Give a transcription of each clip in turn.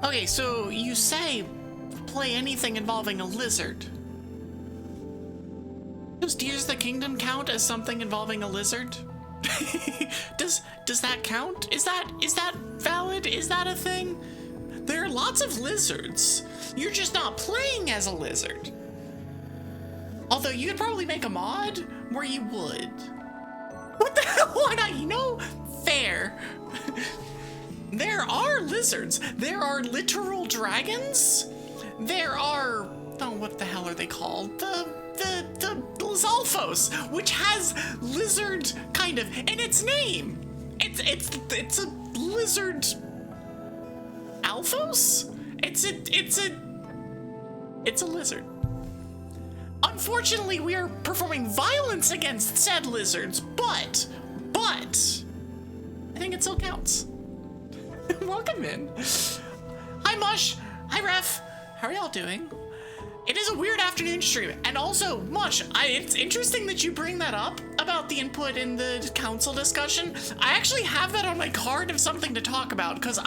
Okay, so you say play anything involving a lizard. Does Tears of the Kingdom count as something involving a lizard? Does that count? Is that valid? Is that a thing? There are lots of lizards. You're just not playing as a lizard. Although you could probably make a mod where you would. What the hell? Why not? You know, fair. There are lizards. There are literal dragons. There are, oh, what the hell are they called? The Zalfos, which has lizard kind of in its name. It's a lizard. Alphos? It's a lizard. Unfortunately, we are performing violence against said lizards, but I think it still counts. Welcome in. Hi Mush. Hi Ref. How are y'all doing? It is a weird afternoon stream, and also Mush, it's interesting that you bring that up about the input in the council discussion. I actually have that on my card of something to talk about, because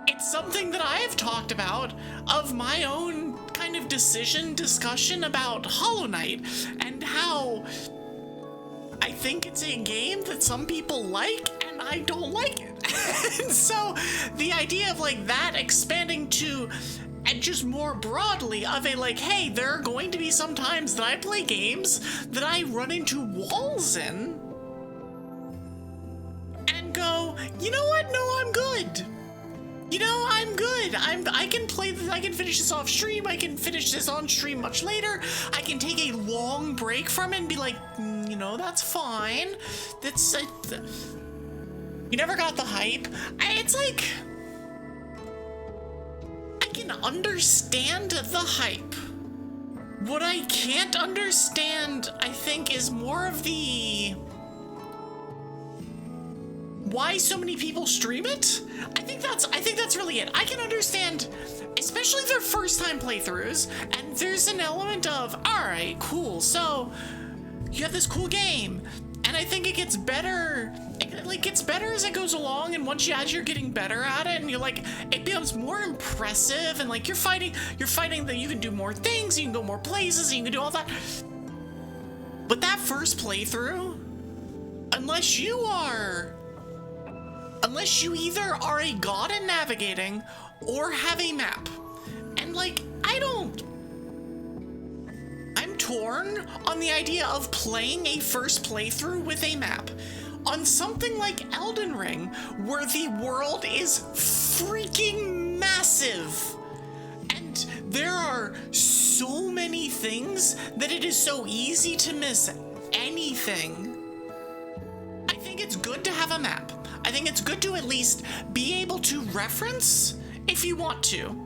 it's something that I have talked about of my own kind of discussion about Hollow Knight, and how I think it's a game that some people like, and I don't like it. And so the idea of like that expanding to, and just more broadly of a like, hey, there are going to be some times that I play games that I run into walls in and go, you know what? No, I'm good. You know, I'm good. I can play this, I can finish this off stream. I can finish this on stream much later. I can take a long break from it and be like, you know, that's fine. That's, you never got the hype. It's like, I can understand the hype. What I can't understand, I think, is more of the why so many people stream it. I think that's really it. I can understand, especially their first time playthroughs, and there's an element of, all right, cool, so you have this cool game, and I think it gets better. It gets better as it goes along, and as you're getting better at it, and you're like, it becomes more impressive, and like you're fighting that you can do more things, you can go more places, and you can do all that. But that first playthrough, unless you either are a god in navigating or have a map, and like I'm torn on the idea of playing a first playthrough with a map. On something like Elden Ring, where the world is freaking massive, and there are so many things that it is so easy to miss anything, I think it's good to have a map. I think it's good to at least be able to reference if you want to.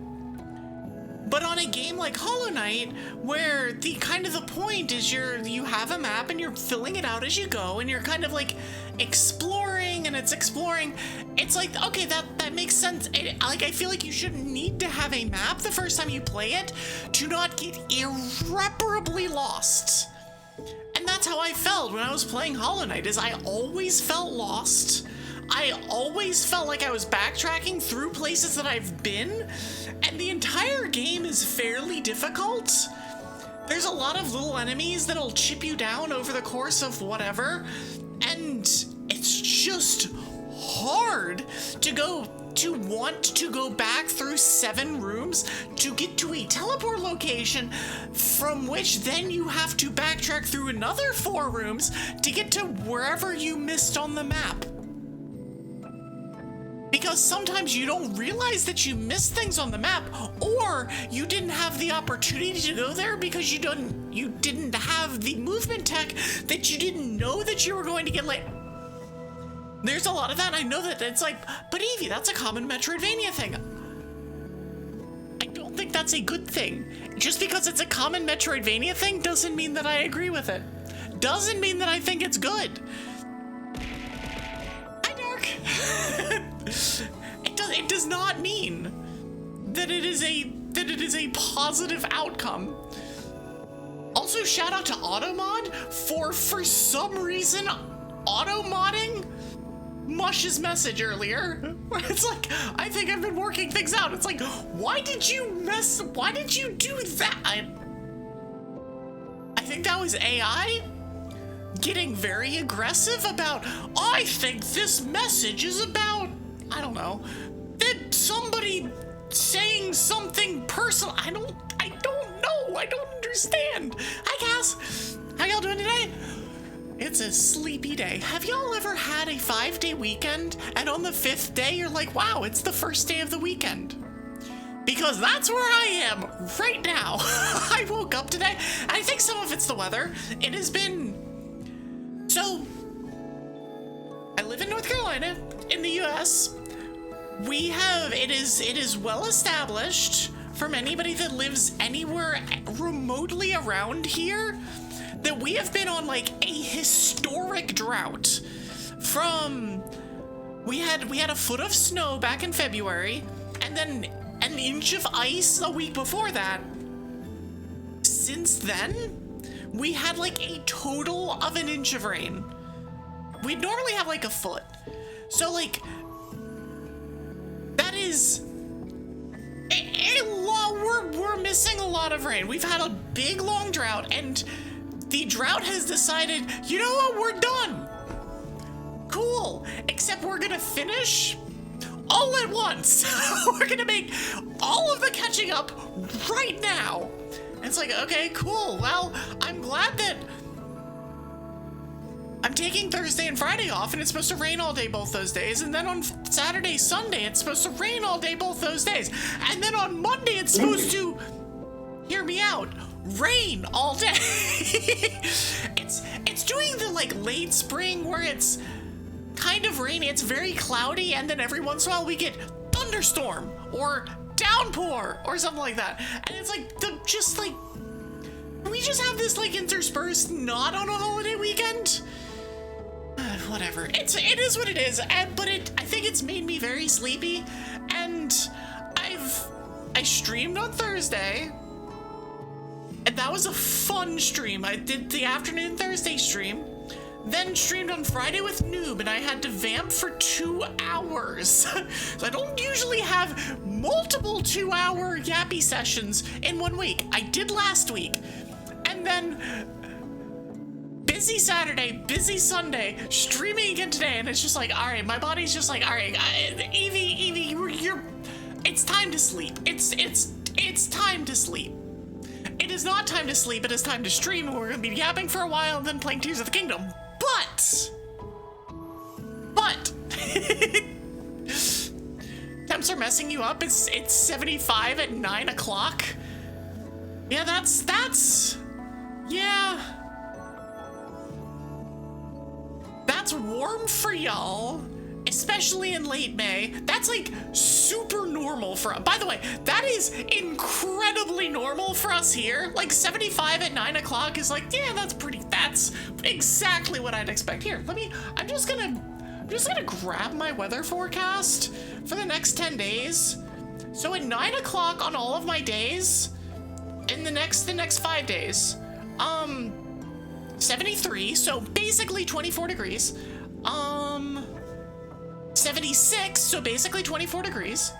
But on a game like Hollow Knight, where the point is you have a map and you're filling it out as you go, and you're kind of like exploring, and it's like, okay, that makes sense. I feel like you shouldn't need to have a map the first time you play it to not get irreparably lost. And that's how I felt when I was playing Hollow Knight, is I always felt lost. I always felt like I was backtracking through places that I've been, and the entire game is fairly difficult. There's a lot of little enemies that'll chip you down over the course of whatever, and it's just hard to want to go back through 7 rooms to get to a teleport location, from which then you have to backtrack through another 4 rooms to get to wherever you missed on the map. Because sometimes you don't realize that you missed things on the map, or you didn't have the opportunity to go there because you didn't have the movement tech, that you didn't know that you were going to get late. There's a lot of that. I know that it's like, but Evie, that's a common Metroidvania thing. I don't think that's a good thing. Just because it's a common Metroidvania thing doesn't mean that I agree with it. Doesn't mean that I think it's good. It does not mean that it is a positive outcome. Also, shout out to Automod for some reason auto-modding Mush's message earlier. It's like, I think I've been working things out. It's like, why did you do that? I think that was AI getting very aggressive about, I think this message is about, I don't know, that somebody saying something personal. I don't know. I don't understand. Hi, Cass. How y'all doing today? It's a sleepy day. Have y'all ever had a 5-day weekend and on the 5th day you're like, wow, it's the first day of the weekend? Because that's where I am right now. I woke up today. I think some of it's the weather. It has been... So, I live in North Carolina, in the US. It is well established from anybody that lives anywhere remotely around here that we have been on like a historic drought. We had a foot of snow back in February, and then an inch of ice a week before that. Since then, we had like a total of an inch of rain. We'd normally have like a foot. So like, that is a lot. We're missing a lot of rain. We've had a big long drought, and the drought has decided, you know what, we're done. Cool, except we're gonna finish all at once. We're gonna make all of the catching up right now. And it's like, okay, cool. Well, I'm glad that I'm taking Thursday and Friday off, and it's supposed to rain all day both those days. And then on Saturday, Sunday, it's supposed to rain all day both those days. And then on Monday, it's supposed to, hear me out, rain all day. It's doing the like late spring where it's kind of rainy. It's very cloudy, and then every once in a while we get thunderstorm or downpour or something like that. And it's like we just have this like interspersed, not on a holiday weekend. Whatever. It is what it is. But I think it's made me very sleepy. And I streamed on Thursday, and that was a fun stream. I did the afternoon Thursday stream, then streamed on Friday with Noob, and I had to vamp for 2 hours. So I don't usually have multiple 2-hour yappy sessions in 1 week. I did last week. And then busy Saturday, busy Sunday, streaming again today, and it's just like, all right, my body's just like, all right, Evie, you're it's time to sleep. It's time to sleep. It is not time to sleep, it is time to stream, and we're gonna be yapping for a while and then playing Tears of the Kingdom. But temps are messing you up. It's 75 at 9 o'clock. Yeah, that's warm for y'all, especially in late May. That's like super normal for us. By the way, that is incredibly normal for us here. Like 75 at 9 o'clock is like, yeah, that's exactly what I'd expect here. I'm just gonna grab my weather forecast for the next 10 days. So at 9 o'clock on all of my days, in the next 5 days, 73, so basically 24 degrees. 76, so basically 24 degrees.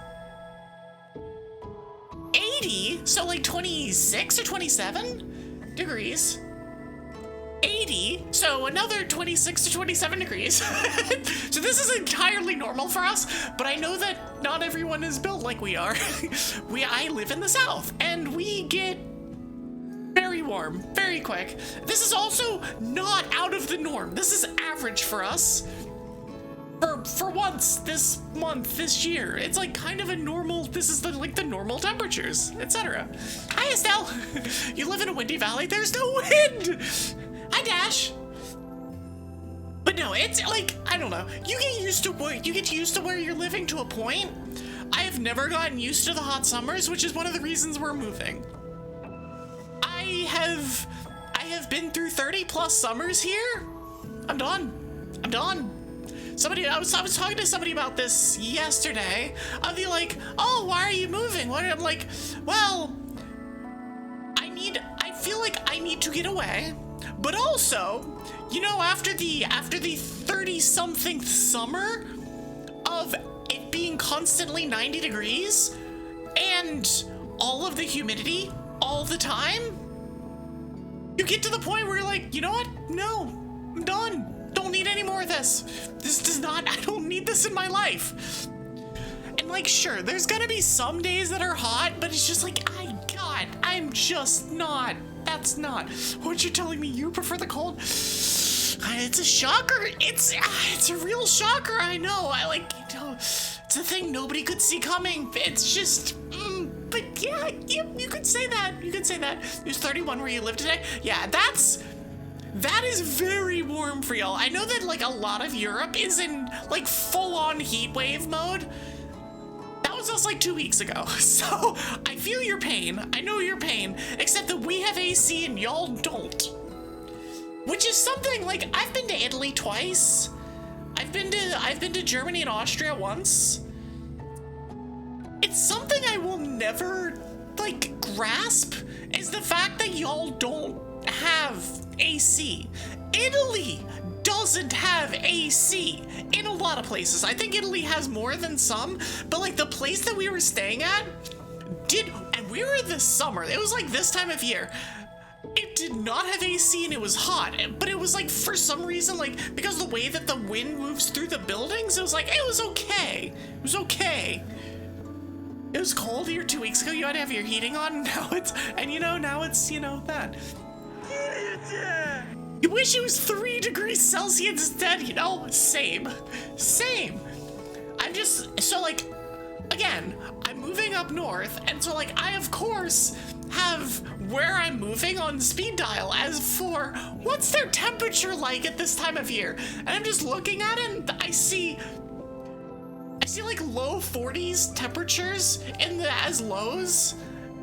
80, so like 26 or 27 degrees. 80, so another 26 to 27 degrees. So this is entirely normal for us, but I know that not everyone is built like we are. I live in the South, and we get very warm, very quick. This is also not out of the norm. This is average for us. For once, this month, this year, it's like kind of a normal, this is the normal temperatures, etc. Hi, Estelle. You live in a windy valley, there's no wind. Hi, Dash. But no, it's like, I don't know. You get used to where you're living to a point. I have never gotten used to the hot summers, which is one of the reasons we're moving. I have been through 30 plus summers here. I'm done. I was talking to somebody about this yesterday. I'd be like, oh, why are you moving? I'm like, well, I feel like I need to get away, But also, you know, after the 30-something summer of it being constantly 90 degrees and all of the humidity all the time, you get to the point where you're like, you know what? No, I'm done. Don't need any more of this. This does not, I don't need this in my life. And like, sure, there's gonna be some days that are hot, but it's just like, I'm just not. That's not what you're telling me. You prefer the cold? It's a shocker. It's a real shocker. I know. It's a thing nobody could see coming. It's just, but yeah, you could say that. You could say that. It was 31 where you live today. Yeah, that is very warm for y'all. I know that like a lot of Europe is in like full-on heat wave mode. That was us like 2 weeks ago. So I feel your pain. I know your pain, except that we have AC and y'all don't. Which is something like, I've been to Italy twice. I've been to Germany and Austria once. It's something I will never like grasp, is the fact that y'all don't have AC. Italy doesn't have AC in a lot of places. I think Italy has more than some, but like the place that we were staying at and we were this summer. It was like this time of year. It did not have AC and it was hot, but it was like for some reason, like because the way that the wind moves through the buildings, it was like, it was okay. It was okay. It was cold here 2 weeks ago. You had to have your heating on. Now it's that. You wish it was 3 degrees Celsius instead, you know? Same. I'm just, so like, again, I'm moving up north, and so like, I of course have where I'm moving on speed dial as for what's their temperature like at this time of year. And I'm just looking at it and I see like low 40s temperatures as lows.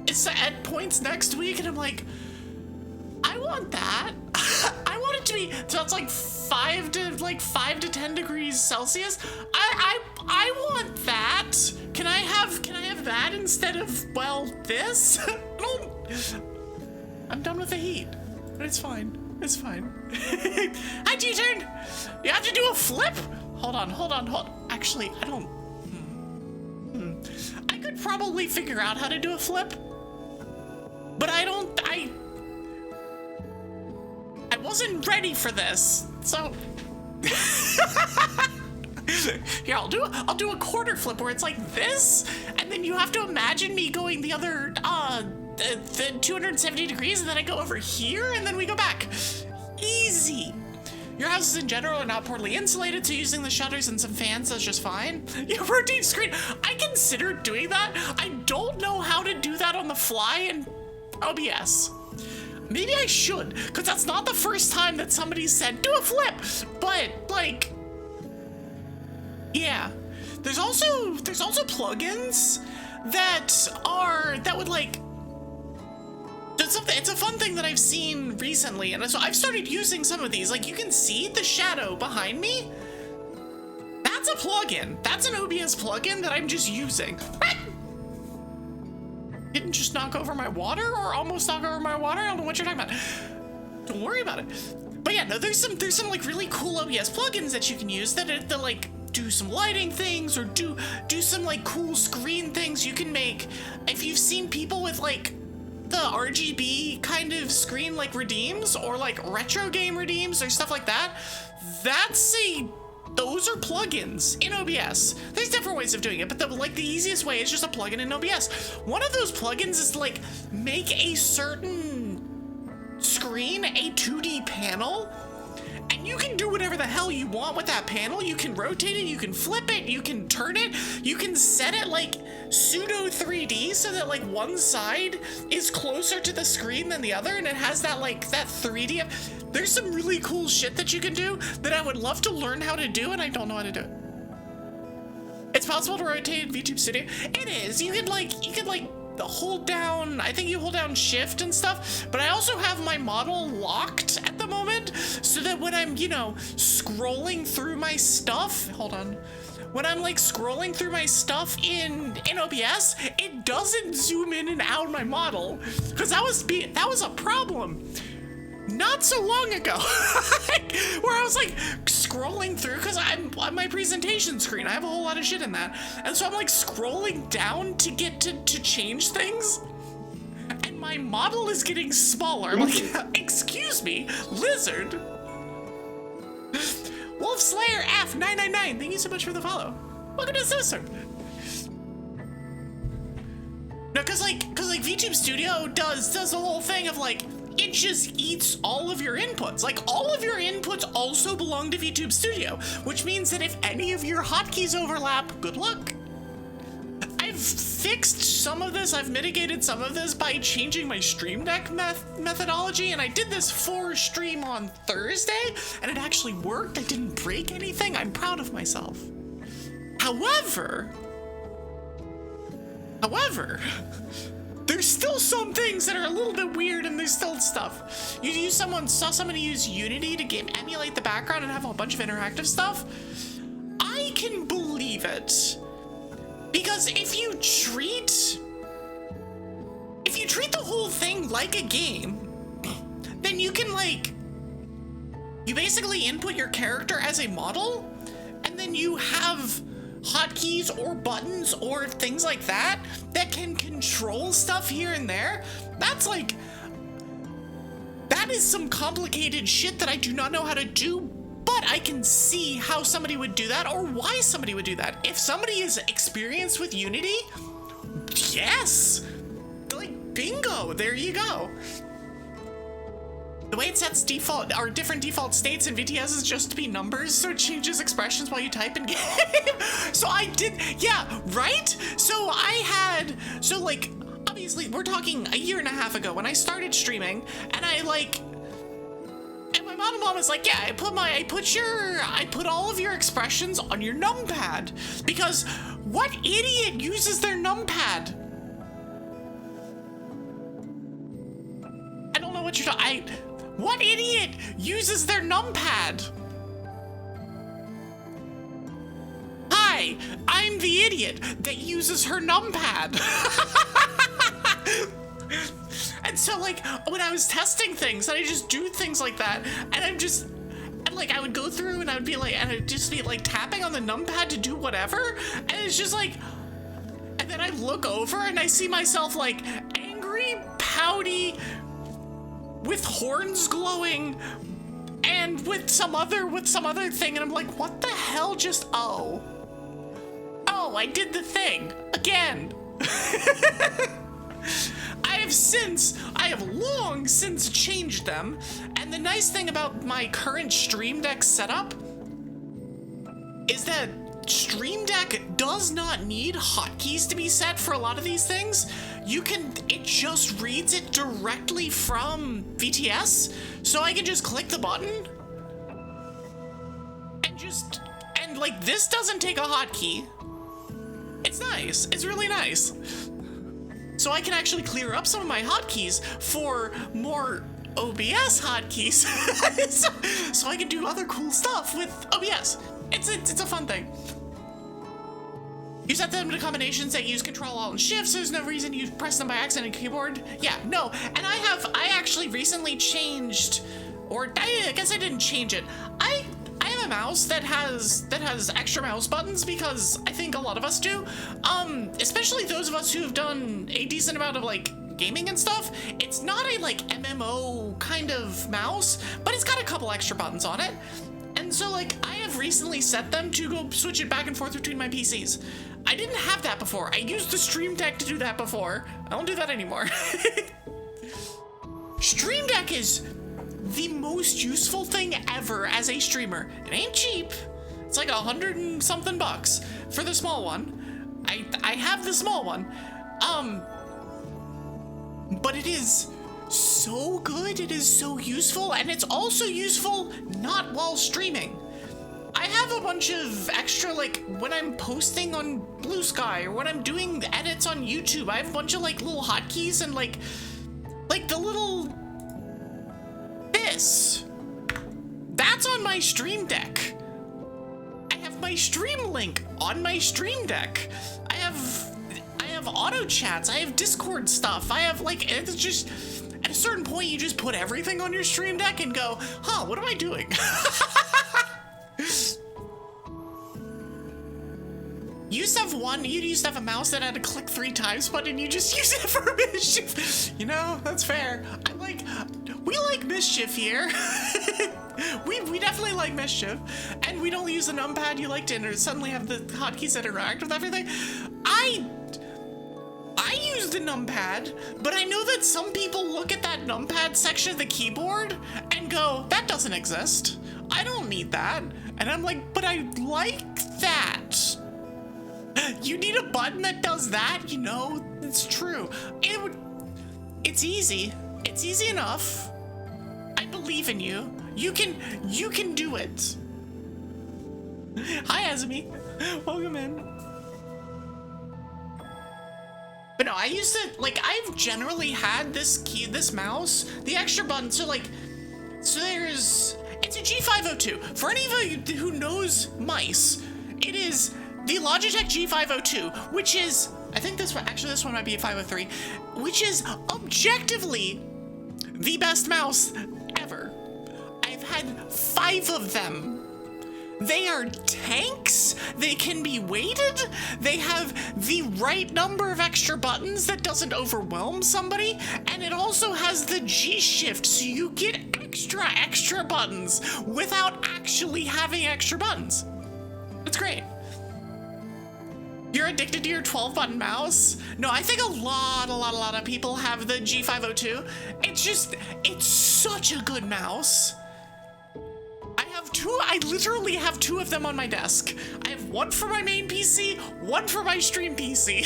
It's at points next week, and I'm like, I want that. I want it to be, so it's like 5 to 10 degrees Celsius. I want that. Can I have that instead of, well, this? I'm done with the heat, but it's fine. It's fine. Hi, G-turn. You have to do a flip? Hold on. Actually, I don't. I could probably figure out how to do a flip, but I wasn't ready for this, so. Here, I'll do a quarter flip where it's like this, and then you have to imagine me going the other, the 270 degrees, and then I go over here, and then we go back. Easy. Your houses in general are not poorly insulated, so using the shutters and some fans is just fine. Yeah, rotate screen. I considered doing that. I don't know how to do that on the fly in OBS. Maybe I should, because that's not the first time that somebody said, do a flip. But, like, yeah. There's also plugins that would, like, it's a fun thing that I've seen recently, and so I've started using some of these. Like, you can see the shadow behind me. That's a plugin. That's an OBS plugin that I'm just using. Didn't just knock over my water, or almost knock over my water. I don't know what you're talking about. Don't worry about it. But yeah, no, there's some like really cool OBS plugins that you can use that like do some lighting things, or do some like cool screen things. You can make, if you've seen people with like the RGB kind of screen like redeems, or like retro game redeems or stuff like that, those are plugins in OBS. There's different ways of doing it, but the easiest way is just a plugin in OBS. One of those plugins is to like make a certain screen a 2D panel, and you can do whatever the hell you want with that panel. You can rotate it, you can flip it, you can turn it, you can set it like pseudo 3D so that like one side is closer to the screen than the other, and it has that like that 3D. There's some really cool shit that you can do that I would love to learn how to do, and I don't know how to do it. It's possible to rotate in VTube Studio. It is. You could like hold down, I think you hold down shift and stuff, but I also have my model locked at the moment so that when I'm, scrolling through my stuff, when I'm like scrolling through my stuff in OBS, it doesn't zoom in and out my model, because that was a problem. not so long ago, where I was like scrolling through, because I'm on my presentation screen, I have a whole lot of shit in that, and so I'm like scrolling down to get to change things, and my model is getting smaller. I'm like, excuse me, lizard. Wolf Slayer F999, thank you so much for the follow. Welcome to the sister. No, cause like VTube Studio does the whole thing of like, it just eats all of your inputs. Like, all of your inputs also belong to VTube Studio, which means that if any of your hotkeys overlap, good luck. I've fixed some of this, I've mitigated some of this by changing my Stream Deck methodology, and I did this for stream on Thursday, and it actually worked. I didn't break anything. I'm proud of myself. However, there's still some things that are a little bit weird, and there's still stuff. You saw somebody use Unity to emulate the background and have a bunch of interactive stuff. I can believe it, because if you treat the whole thing like a game, then you can you basically input your character as a model, and then you have hotkeys or buttons or things like that can control stuff here and there. That is some complicated shit that I do not know how to do, but I can see how somebody would do that, or why somebody would do that. If somebody is experienced with Unity, yes, bingo, there you go. The way it sets different default states in VTS is just to be numbers, so it changes expressions while you type in game. So I did, yeah, right? So obviously we're talking a year and a half ago when I started streaming, and and my mom was like, yeah, I put all of your expressions on your numpad, because what idiot uses their numpad? I don't know what you're talking. What idiot uses their numpad? Hi, I'm the idiot that uses her numpad. And so when I was testing things, and I just do things like that, and I would go through and I would be and I'd just be tapping on the numpad to do whatever, and it's just and then I look over and I see myself angry, pouty, with horns glowing, and with some other thing, and I'm like, what the hell just, oh, I did the thing again. I have long since changed them, and the nice thing about my current Stream Deck setup is that Stream Deck does not need hotkeys to be set for a lot of these things. It just reads it directly from VTS, so I can just click the button and this doesn't take a hotkey. It's nice. It's really nice. So I can actually clear up some of my hotkeys for more OBS hotkeys, so I can do other cool stuff with OBS. It's a fun thing. You set them to combinations that use Control Alt and Shift, so there's no reason you press them by accident on keyboard. Yeah, no, and I actually recently changed, or I guess I didn't change it. I have a mouse that has extra mouse buttons, because I think a lot of us do. Especially those of us who have done a decent amount of gaming and stuff. It's not a MMO kind of mouse, but it's got a couple extra buttons on it. And so I have recently set them to go switch it back and forth between my PCs. I didn't have that before. I used the Stream Deck to do that before. I don't do that anymore. Stream Deck is the most useful thing ever as a streamer. It ain't cheap. It's like $100 and something for the small one. I have the small one. But it is so good, it is so useful, and it's also useful not while streaming. I have a bunch of extra, when I'm posting on Blue Sky, or when I'm doing edits on YouTube, I have a bunch of little hotkeys, and the little this. That's on my Stream Deck. I have my Stream Link on my Stream Deck. I have auto chats, I have Discord stuff, I have it's just, and certain point, you just put everything on your stream deck and go, huh, what am I doing? You used to have a mouse that had to click 3 times button, you just use it for mischief. You know, that's fair. We like mischief here. we definitely like mischief. And we don't use the numpad. You like to suddenly have the hotkeys that interact with everything. I use the numpad, but I know that some people look at that numpad section of the keyboard and go, that doesn't exist. I don't need that. And I'm like, but I like that. You need a button that does that? You know, it's true. It's easy. It's easy enough. I believe in you. You can do it. Hi, Azumi. Welcome in. But no, I used to, I've generally had this mouse, the extra button, it's a G502. For any of you who knows mice, it is the Logitech G502, which is, I think this one might be a 503, which is objectively the best mouse ever. I've had 5 of them. They are tanks, they can be weighted, they have the right number of extra buttons that doesn't overwhelm somebody, and it also has the G-shift, so you get extra buttons without actually having extra buttons. It's great. You're addicted to your 12-button mouse? No, I think a lot of people have the G502. It's such a good mouse. I literally have 2 of them on my desk. I have one for my main PC, one for my stream PC.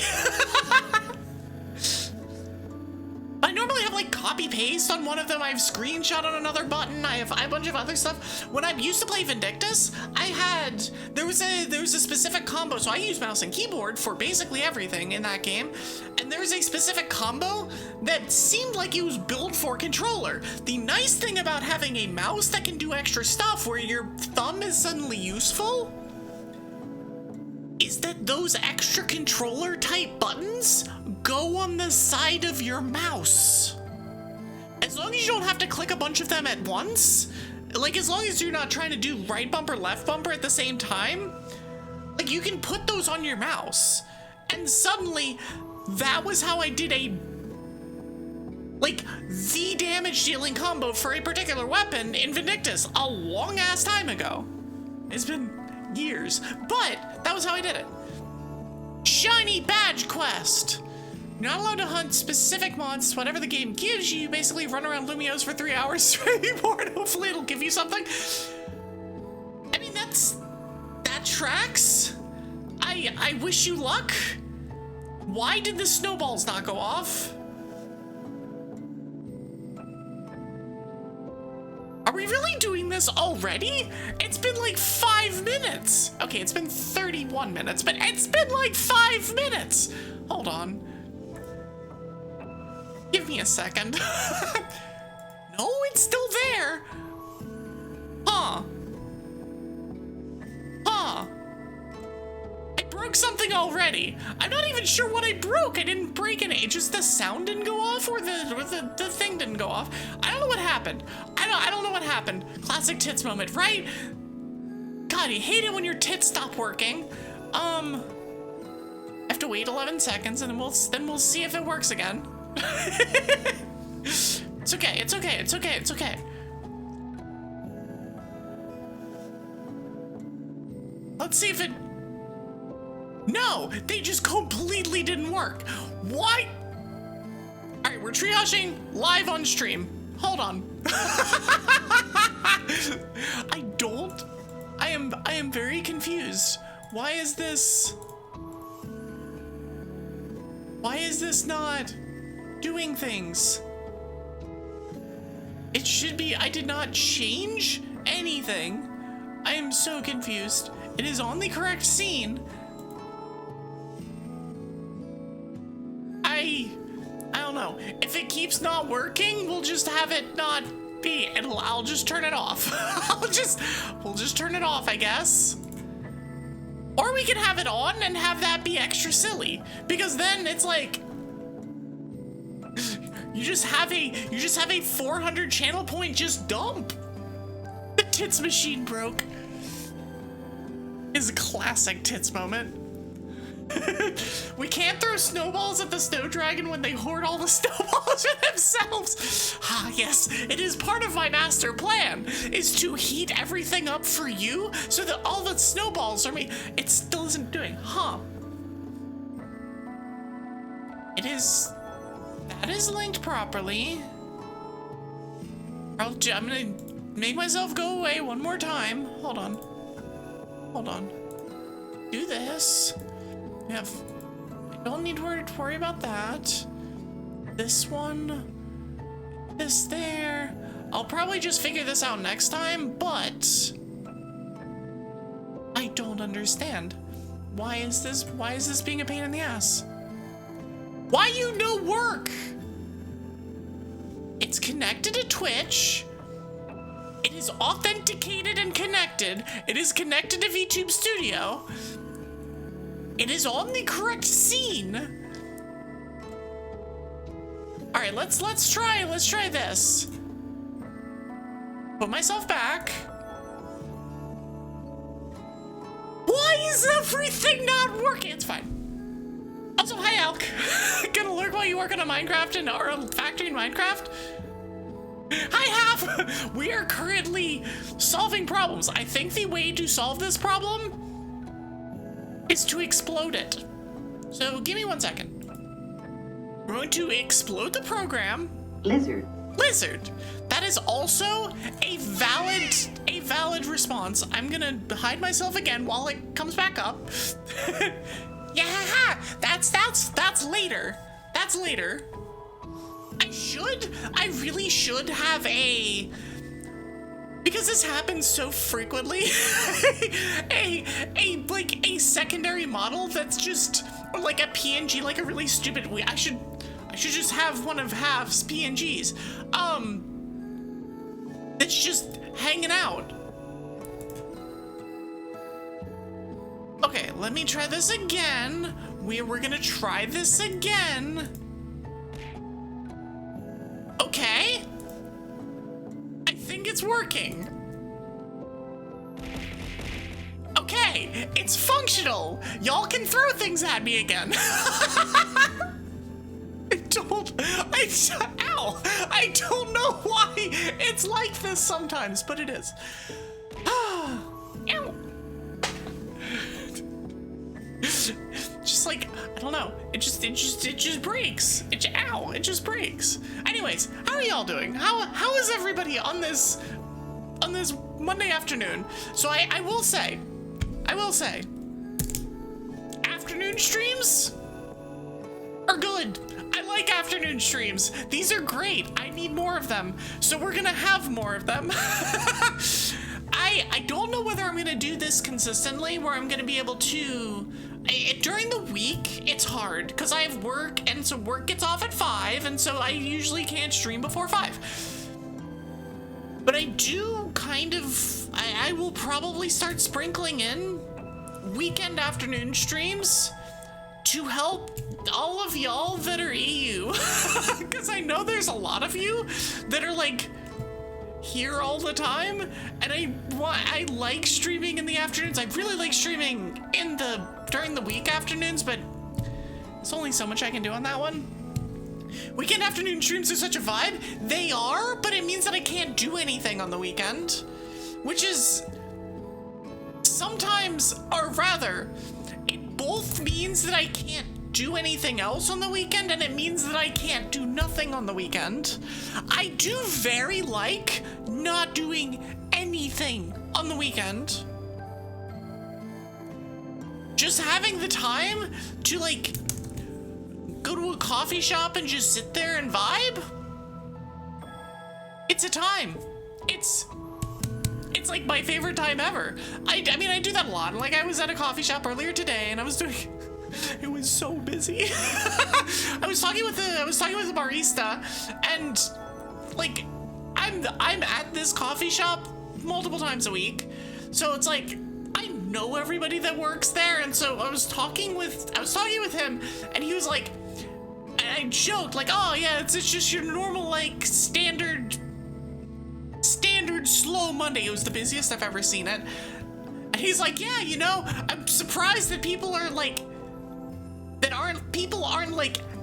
I normally have copy paste on one of them. I have screenshot on another button. I have a bunch of other stuff. When I used to play Vindictus, there was a specific combo. So I use mouse and keyboard for basically everything in that game. And there was a specific combo that seemed like it was built for controller. The nice thing about having a mouse that can do extra stuff where your thumb is suddenly useful is that those extra controller type buttons go on the side of your mouse. As long as you don't have to click a bunch of them at once, as long as you're not trying to do right bumper, left bumper at the same time, you can put those on your mouse. And suddenly, that was how I did the damage dealing combo for a particular weapon in Vindictus a long ass time ago. It's been years, but that was how I did it. Shiny badge quest. You're not allowed to hunt specific monsters. Whatever the game gives you, you basically run around Lumios for 3 hours straight and hopefully it'll give you something. I mean, that tracks. I wish you luck. Why did the snowballs not go off? Are we really doing this already? It's been 5 minutes. Okay, it's been 31 minutes, but it's been 5 minutes. Hold on. Give me a second. No, it's still there. Huh. I broke something already. I'm not even sure what I broke. I didn't break any. Just the sound didn't go off, or the thing didn't go off. I don't know what happened. I don't know what happened. Classic tits moment, right? God, you hate it when your tits stop working. I have to wait 11 seconds, and then we'll see if it works again. It's okay. Let's see if it... No, they just completely didn't work. Why? All right, we're triaging live on stream. Hold on. I am very confused. Why is this not doing things? It should be. I did not change anything. I am so confused. It is on the correct scene. I don't know. If it keeps not working, we'll just have it not be. I'll just turn it off. We'll just turn it off, I guess. Or we can have it on and have that be extra silly, because then it's You just have a 400 channel point just dump. The tits machine broke. Is a classic tits moment. We can't throw snowballs at the snow dragon when they hoard all the snowballs for themselves. Ah, yes, it is part of my master plan, is to heat everything up for you so that all the snowballs are made. It still isn't doing, huh? That is linked properly. I'm gonna make myself go away one more time. Hold on. Do this. I don't need to worry about that. This one. This there. I'll probably just figure this out next time, but I don't understand. Why is this being a pain in the ass? Why you no work? It's connected to Twitch. It is authenticated and connected. It is connected to VTube Studio. It is on the correct scene. All right, let's try this. Put myself back. Why is everything not working? It's fine. Also, hi Elk. Gonna lurk while you work on a Minecraft or a factory in Minecraft? Hi Half! We are currently solving problems. I think the way to solve this problem is to explode it. So give me 1 second. We're going to explode the program. Lizard. That is also a valid response. I'm gonna hide myself again while it comes back up. Yeah, that's later. That's later. I really should have a, because this happens so frequently, a secondary model that's just like a PNG, like a really stupid, I should just have one of Half's PNGs. That's just hanging out. Okay, let me try this again. We're gonna try this again. Okay. I think it's working. Okay, it's functional. Y'all can throw things at me again. I don't know why it's like this sometimes, but it is. Ow. Just like, I don't know. It just breaks. It just breaks. Anyways, how are y'all doing? How is everybody on this Monday afternoon? So I will say, afternoon streams are good. I like afternoon streams. These are great. I need more of them. So we're gonna have more of them. I don't know whether I'm gonna do this consistently, where I'm gonna be able to, during the week, it's hard because I have work, and so work gets off at 5, and so I usually can't stream before 5. But I do kind of, I will probably start sprinkling in weekend afternoon streams to help all of y'all that are EU, because I know there's a lot of you that are like here all the time, and I like streaming in the afternoons. I really like streaming during the week afternoons, but there's only so much I can do on that one. Weekend afternoon streams are such a vibe. They are, but it means that I can't do anything on the weekend, which is sometimes, or rather, it both means that I can't do anything else on the weekend, and it means that I can't do nothing on the weekend. I do very like not doing anything on the weekend. Just having the time to like go to a coffee shop and just sit there and vibe. It's a time. It's like my favorite time ever. I mean, I do that a lot. Like, I was at a coffee shop earlier today, and I was doing, it was so busy. I was talking with a barista, and like, I'm at this coffee shop multiple times a week, so it's like I know everybody that works there, and so I was talking with him, and he was like, I joked like, oh yeah, it's just your normal like standard slow Monday. It was the busiest I've ever seen it. And he's like, yeah, you know, I'm surprised that people aren't like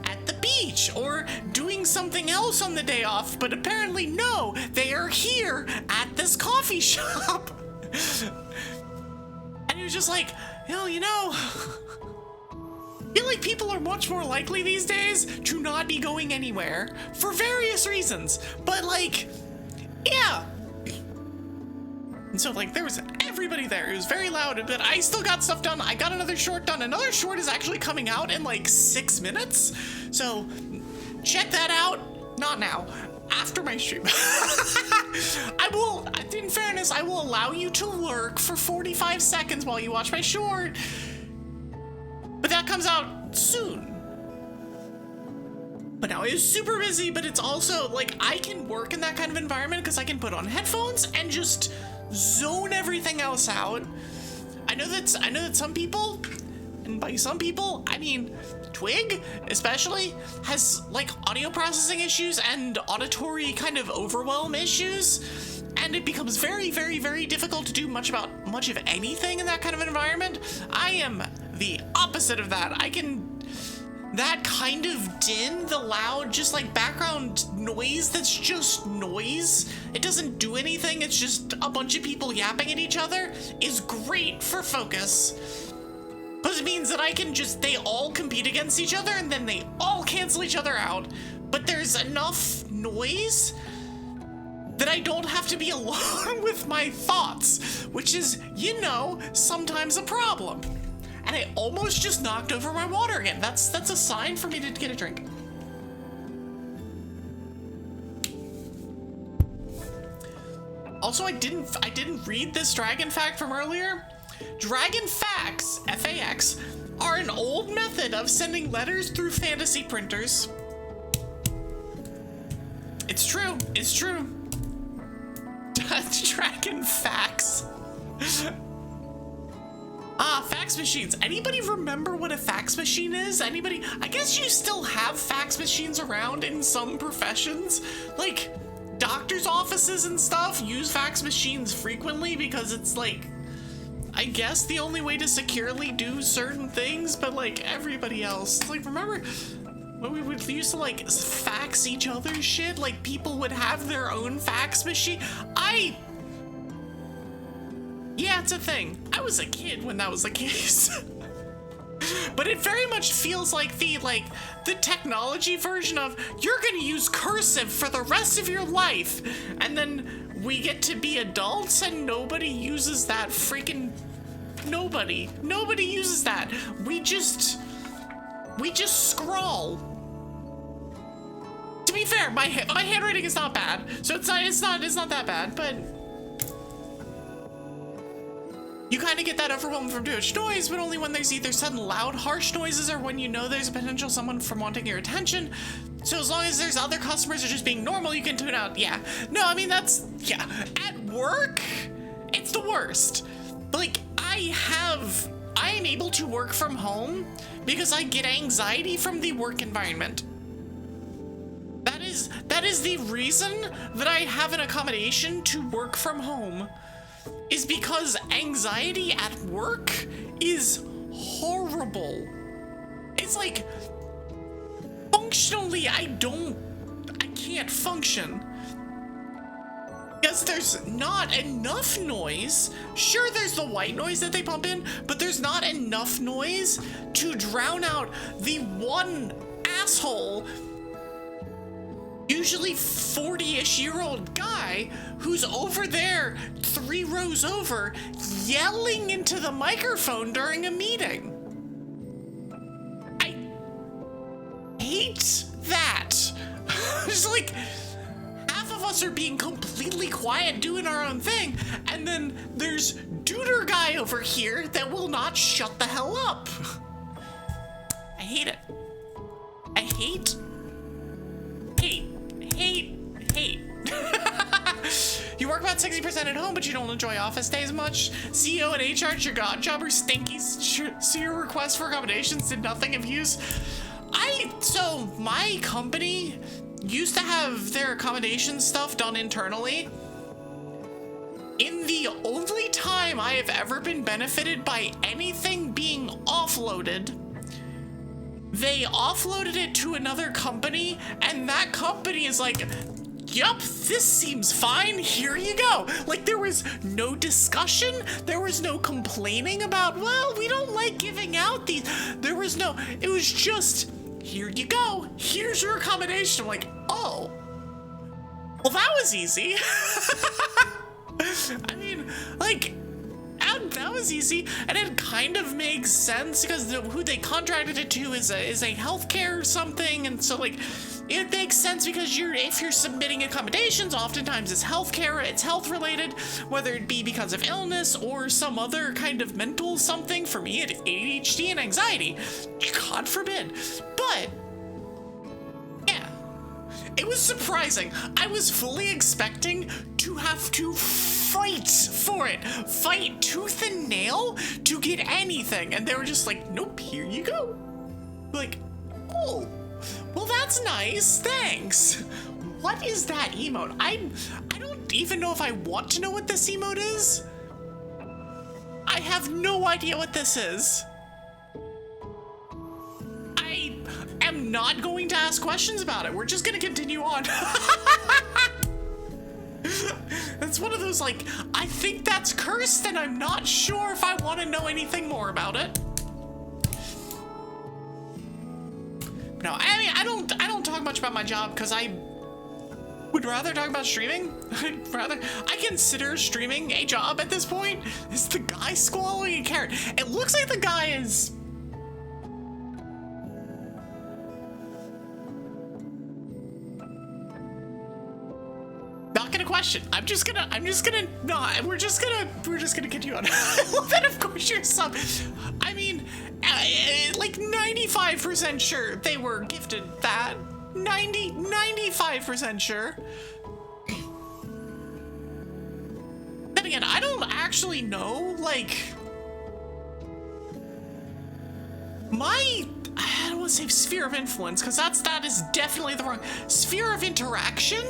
at the beach or doing something else on the day off, but apparently no, they are here at this coffee shop. And he was just like, you know, I feel like people are much more likely these days to not be going anywhere for various reasons, but like, yeah. And so like there was everybody there. It was very loud, but I still got stuff done. I got another short done. Another short is actually coming out in like 6 minutes. So check that out. Not now. After my stream. In fairness, I will allow you to lurk for 45 seconds while you watch my short. But that comes out soon. But now it is super busy, but it's also like I can work in that kind of environment because I can put on headphones and just zone everything else out. I know that some people, and by some people, I mean Twig especially, has like audio processing issues and auditory kind of overwhelm issues, and it becomes very, very, very difficult to do much of anything in that kind of environment. I am the opposite of that. That kind of din, the loud, just like background noise that's just noise, it doesn't do anything, it's just a bunch of people yapping at each other, is great for focus. Because it means that they all compete against each other and then they all cancel each other out. But there's enough noise that I don't have to be alone with my thoughts, which is, sometimes a problem. And I almost just knocked over my water again. That's a sign for me to get a drink. Also, I didn't read this dragon fact from earlier. Dragon facts, FAX, are an old method of sending letters through fantasy printers. It's true. Dragon facts. Fax machines. Anybody remember what a fax machine is? Anybody? I guess you still have fax machines around in some professions. Like, doctors' offices and stuff use fax machines frequently because it's like, I guess the only way to securely do certain things, but like everybody else. Like, remember when we used to like fax each other's shit? Like, people would have their own fax machine. Yeah, it's a thing. I was a kid when that was the case. But it very much feels like the technology version of you're gonna use cursive for the rest of your life. And then we get to be adults and nobody uses that freaking... Nobody uses that. We just scrawl. To be fair, my handwriting is not bad. So it's not that bad, but... You kind of get that overwhelm from too much noise, but only when there's either sudden loud, harsh noises or when you know there's a potential someone from wanting your attention. So as long as there's other customers are just being normal, you can tune out. Yeah. No, I mean, yeah. At work, it's the worst. Like, I am able to work from home because I get anxiety from the work environment. That is the reason that I have an accommodation to work from home. Is because anxiety at work is horrible. It's like, functionally, I can't function. Because there's not enough noise. Sure, there's the white noise that they pump in, but there's not enough noise to drown out the one asshole, usually 40-ish-year-old guy who's over there 3 rows over yelling into the microphone during a meeting. I hate that. Just like, half of us are being completely quiet doing our own thing, and then there's Duder guy over here that will not shut the hell up. I hate it. I hate. You work about 60% at home, but you don't enjoy office days much. CEO and HR at your job are stinky, so your request for accommodations did nothing of use. I So my company used to have their accommodation stuff done internally. In the only time I have ever been benefited by anything being offloaded, they offloaded it to another company, and that company is like, yup, this seems fine, here you go. Like, there was no discussion, there was no complaining about, well, we don't like giving out these. There was no, it was just, here you go, here's your accommodation. I'm like, oh, well, that was easy. I mean, like, that was easy, and it kind of makes sense because who they contracted it to is a healthcare or something, and so like it makes sense because if you're submitting accommodations, oftentimes it's healthcare, it's health related, whether it be because of illness or some other kind of mental something. For me, it's ADHD and anxiety, God forbid. But yeah, it was surprising. I was fully expecting to have to fight for it, fight tooth and nail to get anything, and they were just like, nope, here you go. Like, oh, well, that's nice, thanks. What is that emote? I don't even know if I want to know what this emote is. I have no idea what this is. I am not going to ask questions about it. We're just gonna continue on. It's one of those, like, I think that's cursed and I'm not sure if I want to know anything more about it. No, I mean, I don't talk much about my job because I would rather talk about streaming. I consider streaming a job at this point. Is the guy swallowing a carrot? It looks like the guy is... question. I'm just gonna no, we're just gonna continue on. Well, then of course you're some, I mean, like 95% sure they were gifted that. 95% sure. Then again, I don't actually know, like, I don't want to say sphere of influence, because that is definitely the wrong sphere of interaction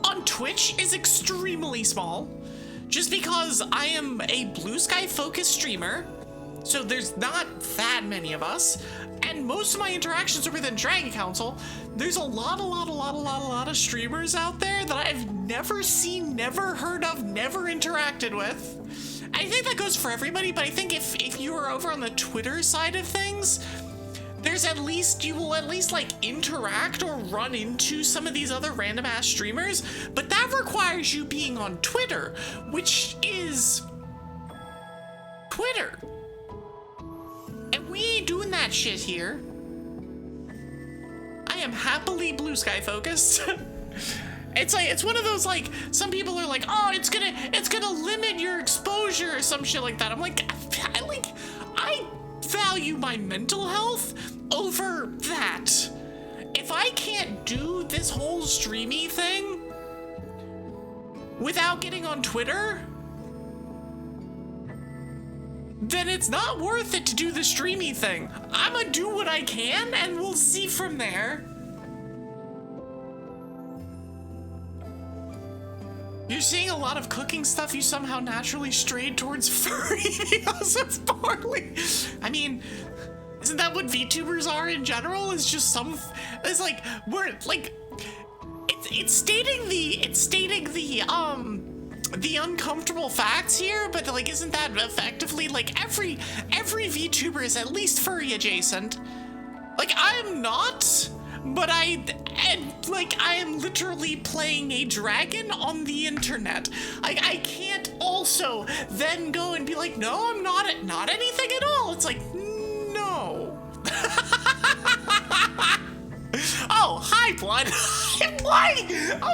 on Twitch is extremely small, just because I am a blue sky focused streamer, so there's not that many of us, and most of my interactions are within Dragon Council. There's a lot of streamers out there that I've never seen, never heard of, never interacted with. I think that goes for everybody, but I think if you are over on the Twitter side of things, you will at least like interact or run into some of these other random ass streamers, but that requires you being on Twitter, which is Twitter. And we ain't doing that shit here. I am happily blue sky focused. It's one of those, like, some people are like, oh, it's gonna limit your exposure or some shit like that. I'm like, I value my mental health over that. If I can't do this whole streamy thing without getting on Twitter, then it's not worth it to do the streamy thing. I'ma do what I can and we'll see from there. You're seeing a lot of cooking stuff. You somehow naturally strayed towards furry videos of barley. I mean, isn't that what VTubers are in general? It's just it's like, we're like, it's stating the uncomfortable facts here, but like, isn't that effectively like every VTuber is at least furry adjacent? Like, I am not, but I am literally playing a dragon on the internet. I can't also then go and be like, no, I'm not anything at all. It's like, no. Oh, hi, Blood. Why?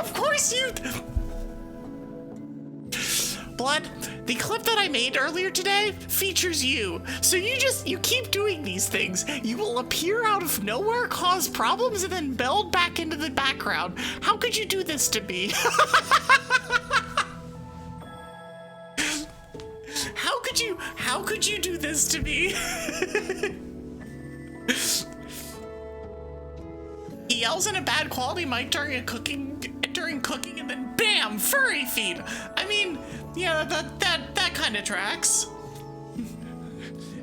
Of course you... Blood, the clip that I made earlier today features you. So you keep doing these things. You will appear out of nowhere, cause problems, and then meld back into the background. How could you do this to me? How could you do this to me? yells in a bad quality mic during cooking, and then bam, furry feed. I mean, yeah, that kind of tracks.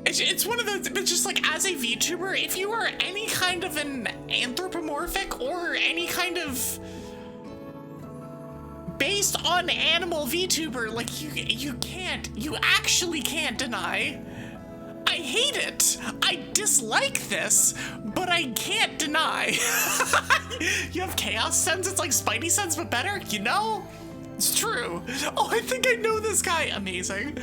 It's one of those, but just like as a VTuber, if you are any kind of an anthropomorphic or any kind of based on animal VTuber, like you actually can't deny. I hate it. I dislike this, but I can't deny. You have chaos sense, it's like Spidey sense, but better, you know? It's true. Oh, I think I know this guy. Amazing.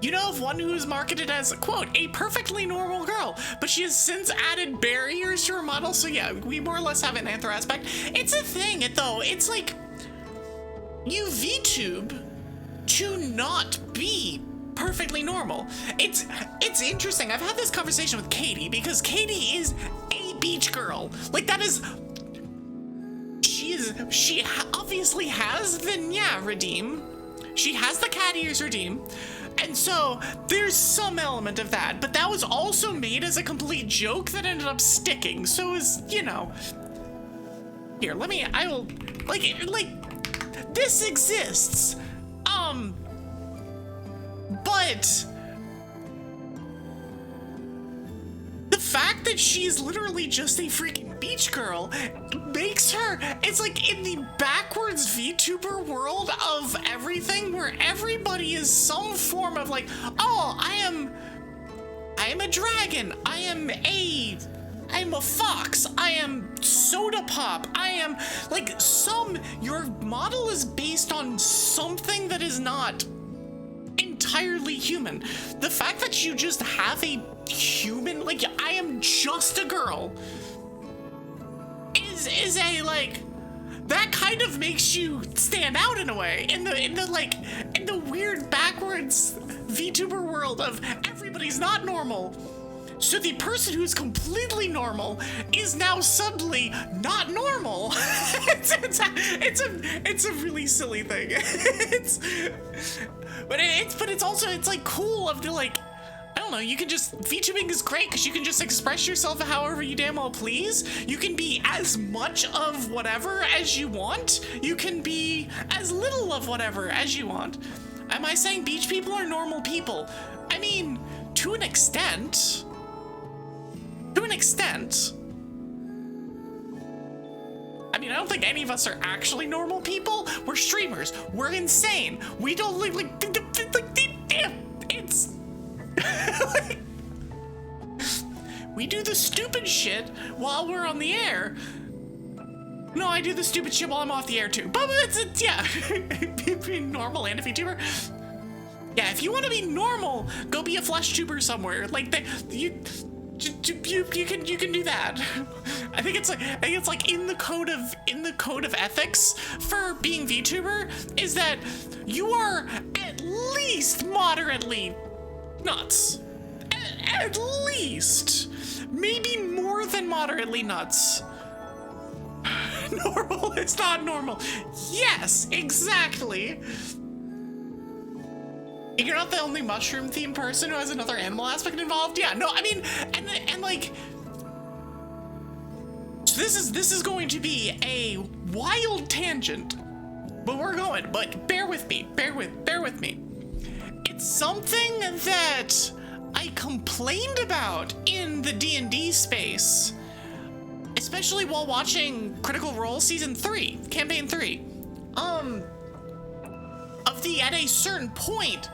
You know of one who's marketed as, quote, a perfectly normal girl, but she has since added barriers to her model, so yeah, we more or less have an anthro aspect. It's a thing, though. It's like, you VTube to not be perfectly normal. It's interesting. I've had this conversation with Katie, because Katie is a beach girl. Like, that is... She obviously has the Nya redeem. She has the cat ears redeem. And so there's some element of that, but that was also made as a complete joke that ended up sticking. So is, you know, here, I will, like, this exists. But the fact that she's literally just a freaking beach girl makes her, it's like in the backwards VTuber world of everything, where everybody is some form of like, oh, I am a dragon, I'm a fox, I am soda pop, I am like your model is based on something that is not entirely human. The fact that you just have a human, like, I am just a girl, is a, like, that kind of makes you stand out in a way in the weird backwards VTuber world of everybody's not normal. So the person who's completely normal is now suddenly not normal. It's a really silly thing. But it's also, it's like cool of the, like, I don't know, you can just, VTubing is great because you can just express yourself however you damn well please. You can be as much of whatever as you want. You can be as little of whatever as you want. Am I saying beach people are normal people? I mean, to an extent. To an extent. I mean, I don't think any of us are actually normal people. We're streamers. We're insane. We don't like it's like, we do the stupid shit while we're on the air. No, I do the stupid shit while I'm off the air too. But it's yeah, being normal and a VTuber. Yeah, if you want to be normal, go be a flesh tuber somewhere. Like you can do that. I think it's like in the code of ethics for being VTuber is that you are at least moderately nuts. At least. Maybe more than moderately nuts. Normal is not normal. Yes, exactly. You're not the only mushroom themed person who has another animal aspect involved. Yeah, no, I mean, and like, so this is going to be a wild tangent, but bear with me. It's something that I complained about in the D&D space, especially while watching Critical Role Season 3, Campaign 3. At a certain point,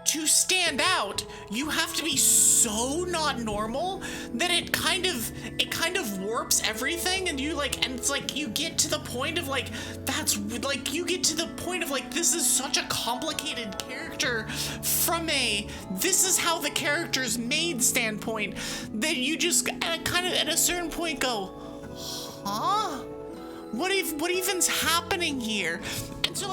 to stand out, you have to be so not normal that it kind of warps everything, and it's like you get to the point of like, this is such a complicated character from this is how the character's made standpoint, that you just kind of at a certain point go, huh? What even's happening here? And so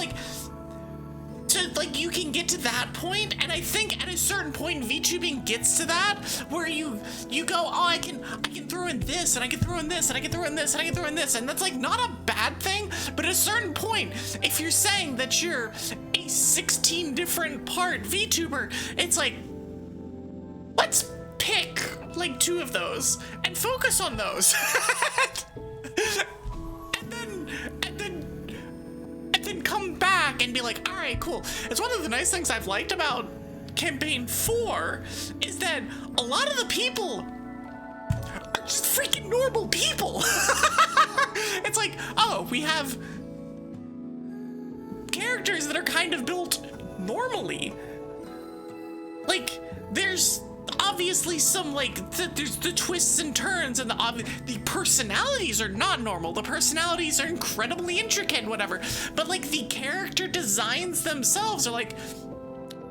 you can get to that point, and I think at a certain point VTubing gets to that where you go, oh, I can throw in this, and I can throw in this, and I can throw in this, and I can throw in this, and that's like not a bad thing, but at a certain point, if you're saying that you're a 16 different part VTuber, it's like, let's pick like 2 of those and focus on those. and then come back and be like, all right, cool. It's one of the nice things I've liked about campaign 4 is that a lot of the people are just freaking normal people. It's like, oh, we have characters that are kind of built normally. Like, there's obviously some, like, there's the twists and turns, and the personalities are not normal. The personalities are incredibly intricate and whatever. But, like, the character designs themselves are, like,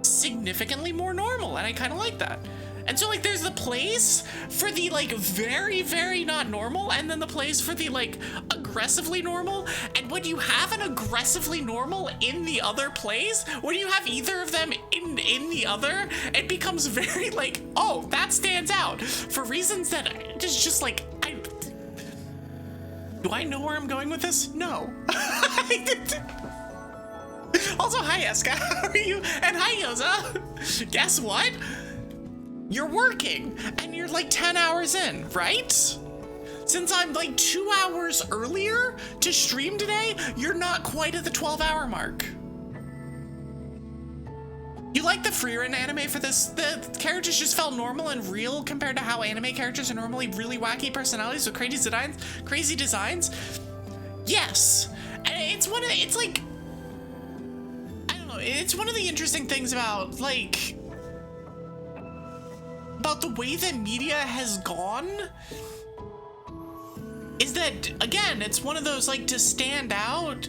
significantly more normal, and I kind of like that. And so, like, there's the place for the, like, very, very not normal, and then the place for the, like, aggressively normal. And when you have an aggressively normal in the other place, when you have either of them in the other, it becomes very, like, oh, that stands out for reasons that it's just, like, do I know where I'm going with this? No. Also, hi, Eska, how are you? And hi, Yoza. Guess what? You're working, and you're like 10 hours in, right? Since I'm like 2 hours earlier to stream today, you're not quite at the 12-hour mark. You like the Freerun anime for this? The characters just felt normal and real compared to how anime characters are normally really wacky personalities with crazy designs. Yes, and it's one of the interesting things about, like, about the way that media has gone is that, again, it's one of those, like, to stand out,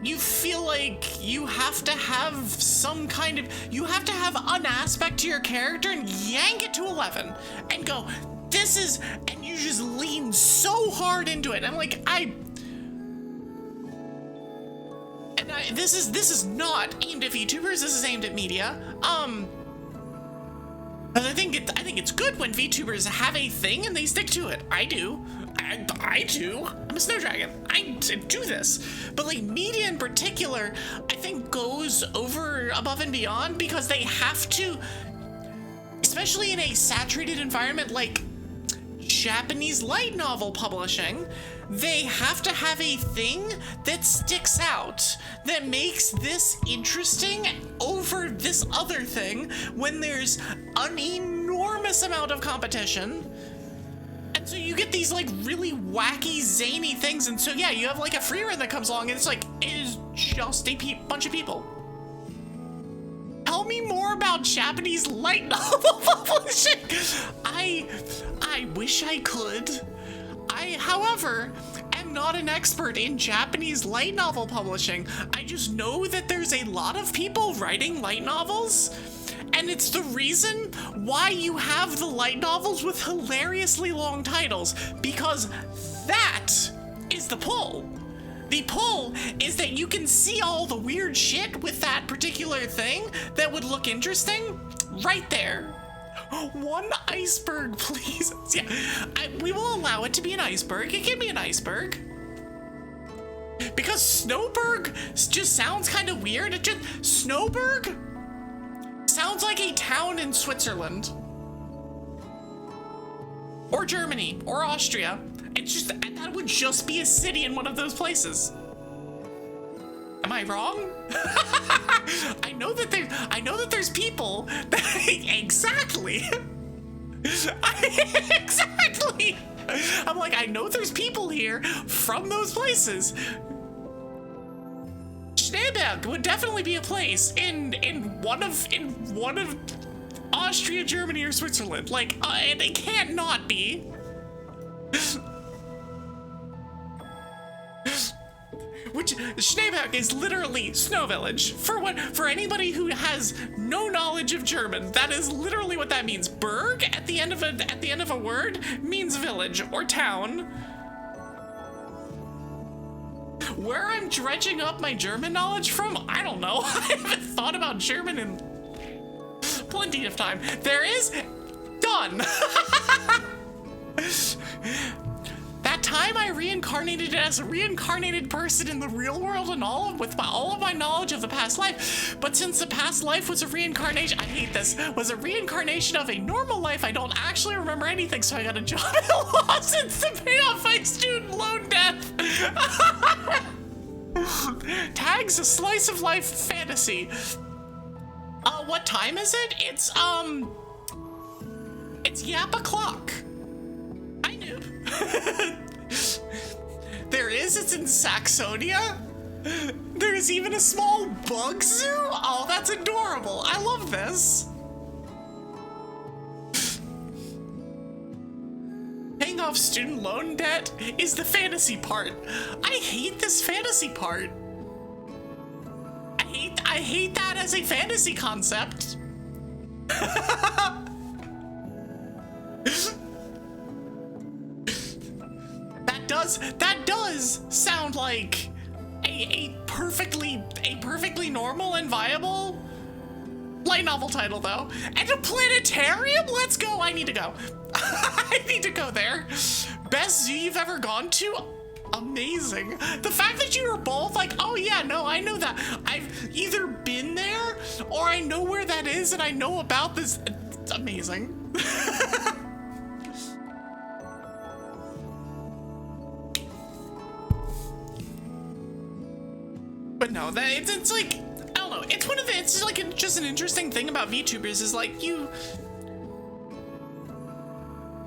you feel like you have to have some kind of, you have to have an aspect to your character and yank it to 11 and go, this is, and you just lean so hard into it. I'm like, this is not aimed at VTubers, this is aimed at media. But I think it's good when VTubers have a thing and they stick to it. I do. I do. I'm a snow dragon. I do this. But, like, media in particular, I think goes over above and beyond because they have to, especially in a saturated environment like Japanese light novel publishing, they have to have a thing that sticks out, that makes this interesting over this other thing when there's an enormous amount of competition. And so you get these, like, really wacky, zany things. And so, yeah, you have, like, a Freerun that comes along and it's like, it is just a bunch of people. Tell me more about Japanese light novel publishing. I wish I could. However, am not an expert in Japanese light novel publishing. I just know that there's a lot of people writing light novels, and it's the reason why you have the light novels with hilariously long titles, because that is the pull. The pull is that you can see all the weird shit with that particular thing that would look interesting right there. One iceberg, please. Yeah, we will allow it to be an iceberg. It can be an iceberg. Because Snowberg just sounds kind of weird. Snowberg sounds like a town in Switzerland. Or Germany, or Austria. It's just, that would just be a city in one of those places. Am I wrong? I know that there's people that, exactly. Exactly. I'm like, I know there's people here from those places. Schneeberg would definitely be a place in one of Austria, Germany, or Switzerland. Like, it can't not be. Which, Schneeberg is literally snow village. For anybody who has no knowledge of German, that is literally what that means. Berg at the end of a word means village or town. Where I'm dredging up my German knowledge from, I don't know. I haven't thought about German in plenty of time. There is done. That time time I reincarnated as a reincarnated person in the real world and all of my knowledge of the past life. But since the past life was a reincarnation, I hate this, was a reincarnation of a normal life, I don't actually remember anything, so I got a job at a loss to pay off my student loan debt. Tags a slice of life fantasy. What time is it? It's yap o'clock. I knew. There is, it's in Saxonia. There's even a small bug zoo. Oh, that's adorable. I love this. Paying off student loan debt is the fantasy part. I hate this fantasy part. I hate that as a fantasy concept. That does sound like a perfectly normal and viable light novel title, though. And a planetarium? Let's go. I need to go. I need to go there. Best zoo you've ever gone to? Amazing. The fact that you were both like, oh yeah, no, I know that. I've either been there or I know where that is and I know about this. It's amazing. But no, it's like, I don't know. It's like just an interesting thing about VTubers is like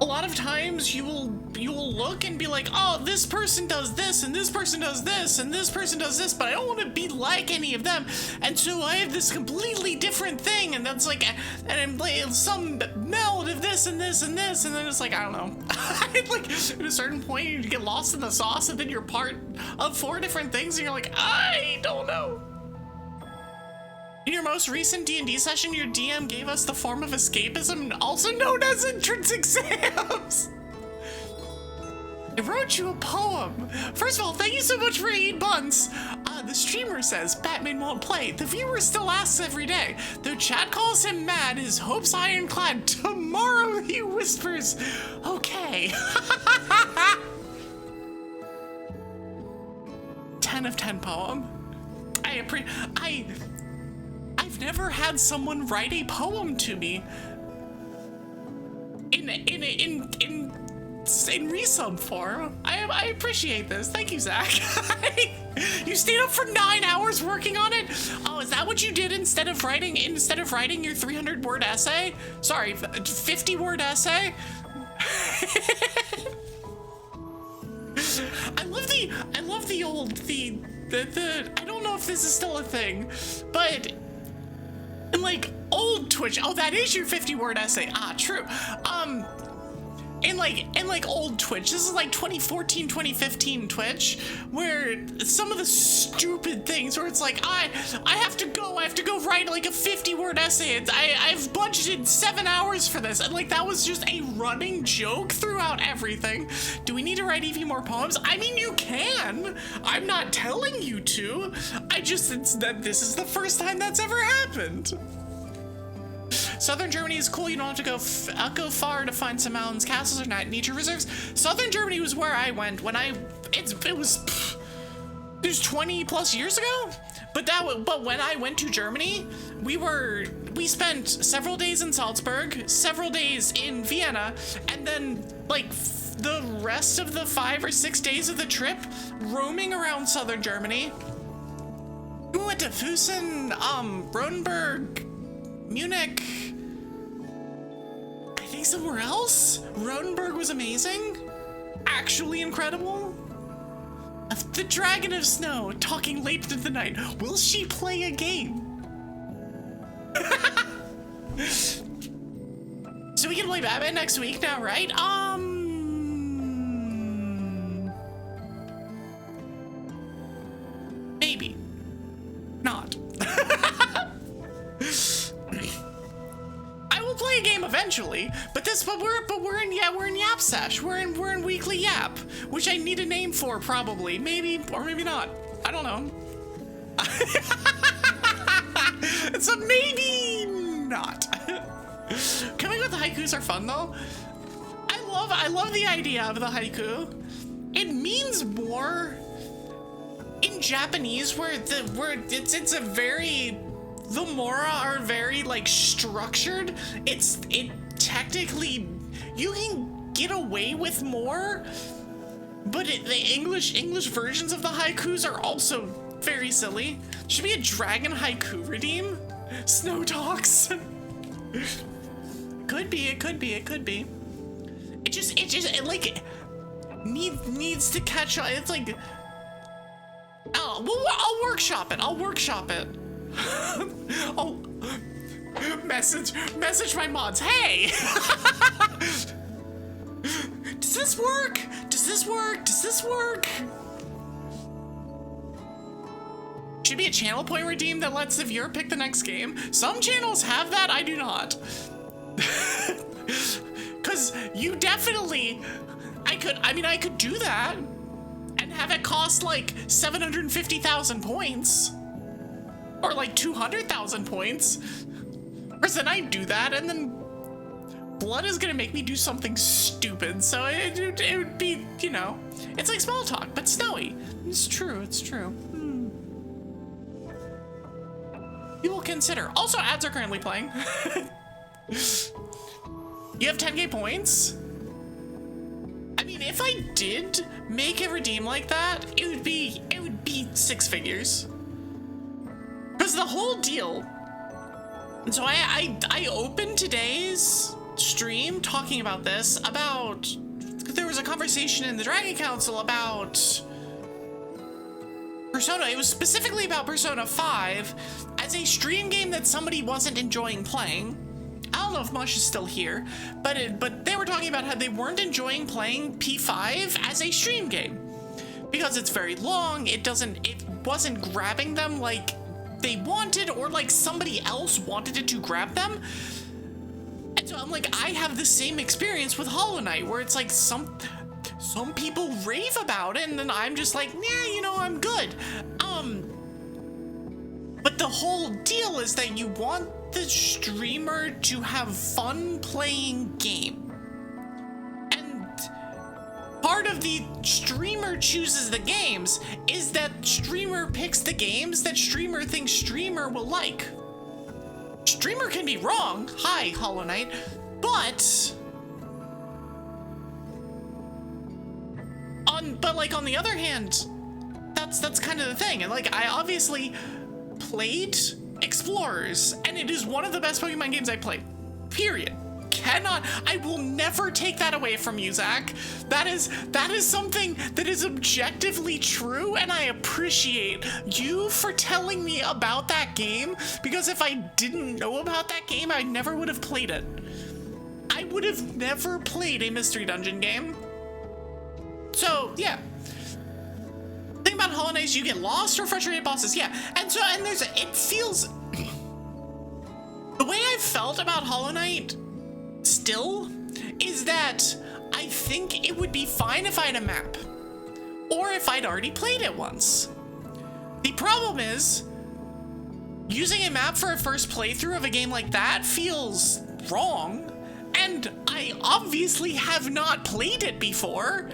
a lot of times you will look and be like, oh, this person does this and this person does this and this person does this, but I don't want to be like any of them, and so I have this completely different thing, and that's like, and I'm like some meld of this and this and this, and then it's like, I don't know. Like at a certain point you get lost in the sauce and then you're part of 4 different things and you're like, I don't know. In your most recent D&D session, your DM gave us the form of escapism, also known as entrance exams. I wrote you a poem. First of all, thank you so much for 8 months. The streamer says Batman won't play. The viewer still asks every day. Though chat calls him mad, his hope's ironclad. Tomorrow he whispers, okay. 10 of 10 poem. I've never had someone write a poem to me in resub form. I appreciate this. Thank you, Zach. You stayed up for 9 hours working on it? Oh, is that what you did instead of writing your 300-word essay? Sorry, 50-word essay? I love the old I don't know if this is still a thing, but in like old Twitch, oh, that is your 50-word essay. Ah, true. In like old Twitch, this is like 2014, 2015 Twitch, where some of the stupid things where it's like, I have to go write like a 50-word essay. I've budgeted 7 hours for this, and like that was just a running joke throughout everything. Do we need to write Evie more poems? I mean, you can. I'm not telling you to. It's that this is the first time that's ever happened. Southern Germany is cool. You don't have to go far to find some mountains, castles, or nature reserves. Southern Germany was where I went when it was 20 plus years ago. But when I went to Germany, we spent several days in Salzburg, several days in Vienna, and then like the rest of the 5 or 6 days of the trip roaming around Southern Germany. We went to Füssen, Rodenburg, Munich, I think somewhere else. Rodenburg was amazing, actually incredible. The Dragon of Snow talking late into the night. Will she play a game? So we can play Batman next week now, right? Maybe not. I will play a game eventually, but we're in Yap Sesh. We're in weekly Yap, which I need a name for probably, maybe or maybe not. I don't know. So maybe not. Coming with the haikus are fun though. I love the idea of the haiku. it means more in Japanese, where it's a very, the mora are very like structured. It technically, you can get away with more, but the English versions of the haikus are also very silly. Should be a dragon haiku redeem. Snow talks. Could be. It like needs to catch on. It's like, oh, well, I'll workshop it. Oh, message my mods. Hey, does this work? Should be a channel point redeem that lets the viewer pick the next game. Some channels have that, I do not. Cause you definitely, I could do that and have it cost like 750,000 points or like 200,000 points. Or then I do that and then blood is gonna make me do something stupid. So it would be, you know, it's like small talk, but snowy. It's true. You will consider. Also, ads are currently playing. You have 10k points? I mean, if I did make a redeem like that, it would be 6 figures. Because the whole deal. And so I opened today's stream talking about this, about there was a conversation in the Dragon Council about Persona. It was specifically about Persona 5 as a stream game that somebody wasn't enjoying playing. I don't know if Mush is still here, but they were talking about how they weren't enjoying playing P5 as a stream game because it's very long. It wasn't grabbing them like they wanted, or like somebody else wanted it to grab them. And so I'm like, I have the same experience with Hollow Knight, where it's like some people rave about it, and then I'm just like, nah, you know, I'm good. But the whole deal is that you want the streamer to have fun playing game. And part of the streamer chooses the games is that streamer picks the games that streamer thinks streamer will like. Streamer can be wrong. Hi, Hollow Knight. But on the other hand, that's kind of the thing. And like, I obviously played Explorers, and it is one of the best Pokemon games I played. Period. I will never take that away from you, Zach. That is something that is objectively true, and I appreciate you for telling me about that game, because if I didn't know about that game, I never would have played it. I would have never played a Mystery Dungeon game. So, yeah. The thing about Hollow Knight is you get lost or frustrated bosses, yeah. And it feels... The way I've felt about Hollow Knight still is that I think it would be fine if I had a map, or if I'd already played it once. The problem is, using a map for a first playthrough of a game like that feels wrong, and I obviously have not played it before.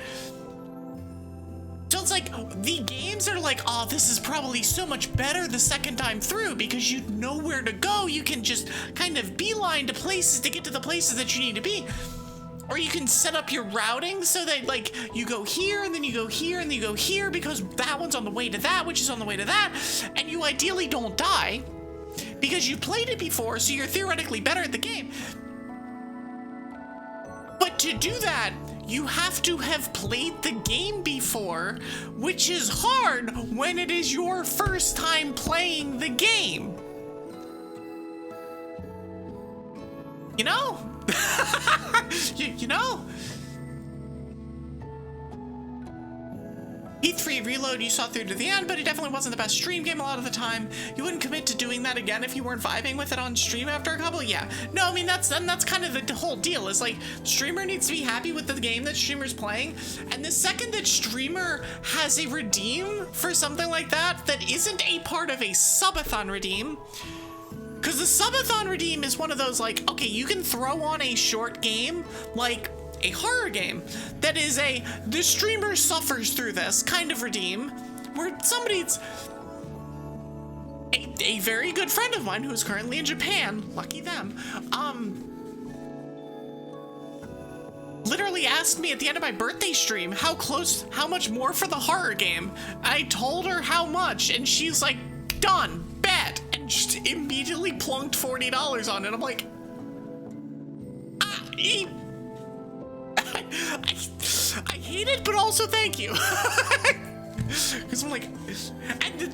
So it's like, the games are like, oh, this is probably so much better the second time through because you know where to go. You can just kind of beeline to places to get to the places that you need to be. Or you can set up your routing so that, like, you go here, and then you go here, and then you go here, because that one's on the way to that, which is on the way to that, and you ideally don't die because you played it before, so you're theoretically better at the game. But to do that, you have to have played the game before, which is hard when it is your first time playing the game. You know? you know? E3 Reload you saw through to the end, but it definitely wasn't the best stream game a lot of the time. You wouldn't commit to doing that again if you weren't vibing with it on stream after a couple? Yeah. No, I mean, that's kind of the whole deal, is like, streamer needs to be happy with the game that streamer's playing, and the second that streamer has a redeem for something like that isn't a part of a subathon redeem, because the subathon redeem is one of those, like, okay, you can throw on a short game, like a horror game that is the streamer suffers through this kind of redeem, where somebody's a very good friend of mine who's currently in Japan, lucky them, literally asked me at the end of my birthday stream how much more for the horror game. I told her how much, and she's like, done, bet, and just immediately plunked $40 on it. I'm like, I hate it, but also thank you. Because I'm like,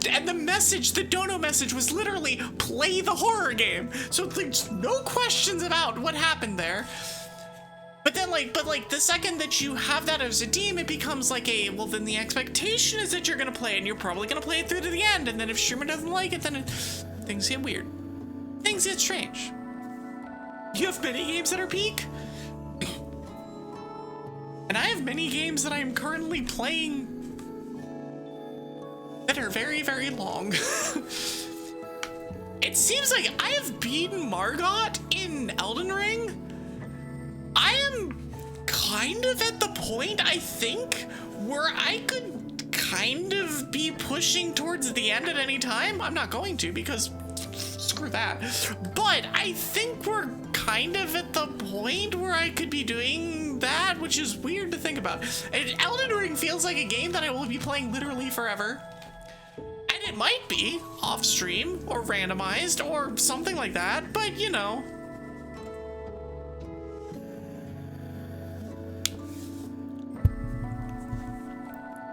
and the message, the dono message was literally play the horror game. So there's no questions about what happened there. But then but the second that you have that as a team, it becomes like well, then the expectation is that you're gonna play it and you're probably gonna play it through to the end. And then if streamer doesn't like it, then things get weird. Things get strange. You have many games that are peak. And I have many games that I'm currently playing that are very, very long. It seems like I have beaten Margot in Elden Ring. I am kind of at the point, I think, where I could kind of be pushing towards the end at any time. I'm not going to, because screw that. But I think we're kind of at the point where I could be doing that, which is weird to think about. And Elden Ring feels like a game that I will be playing literally forever. And it might be off stream or randomized or something like that, but you know.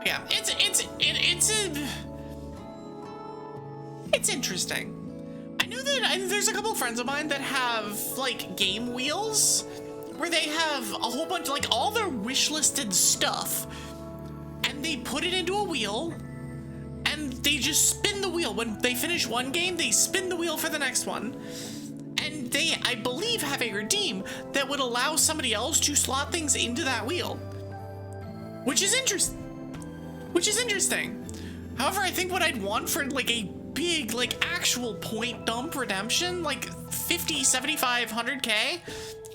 Yeah, it's interesting. I know that there's a couple of friends of mine that have like game wheels where they have a whole bunch, like all their wish listed stuff, and they put it into a wheel and they just spin the wheel. When they finish one game, they spin the wheel for the next one. And they, I believe, have a redeem that would allow somebody else to slot things into that wheel, which is interesting. However, I think what I'd want for like a big, like actual point dump redemption, like 50, 75, 100K,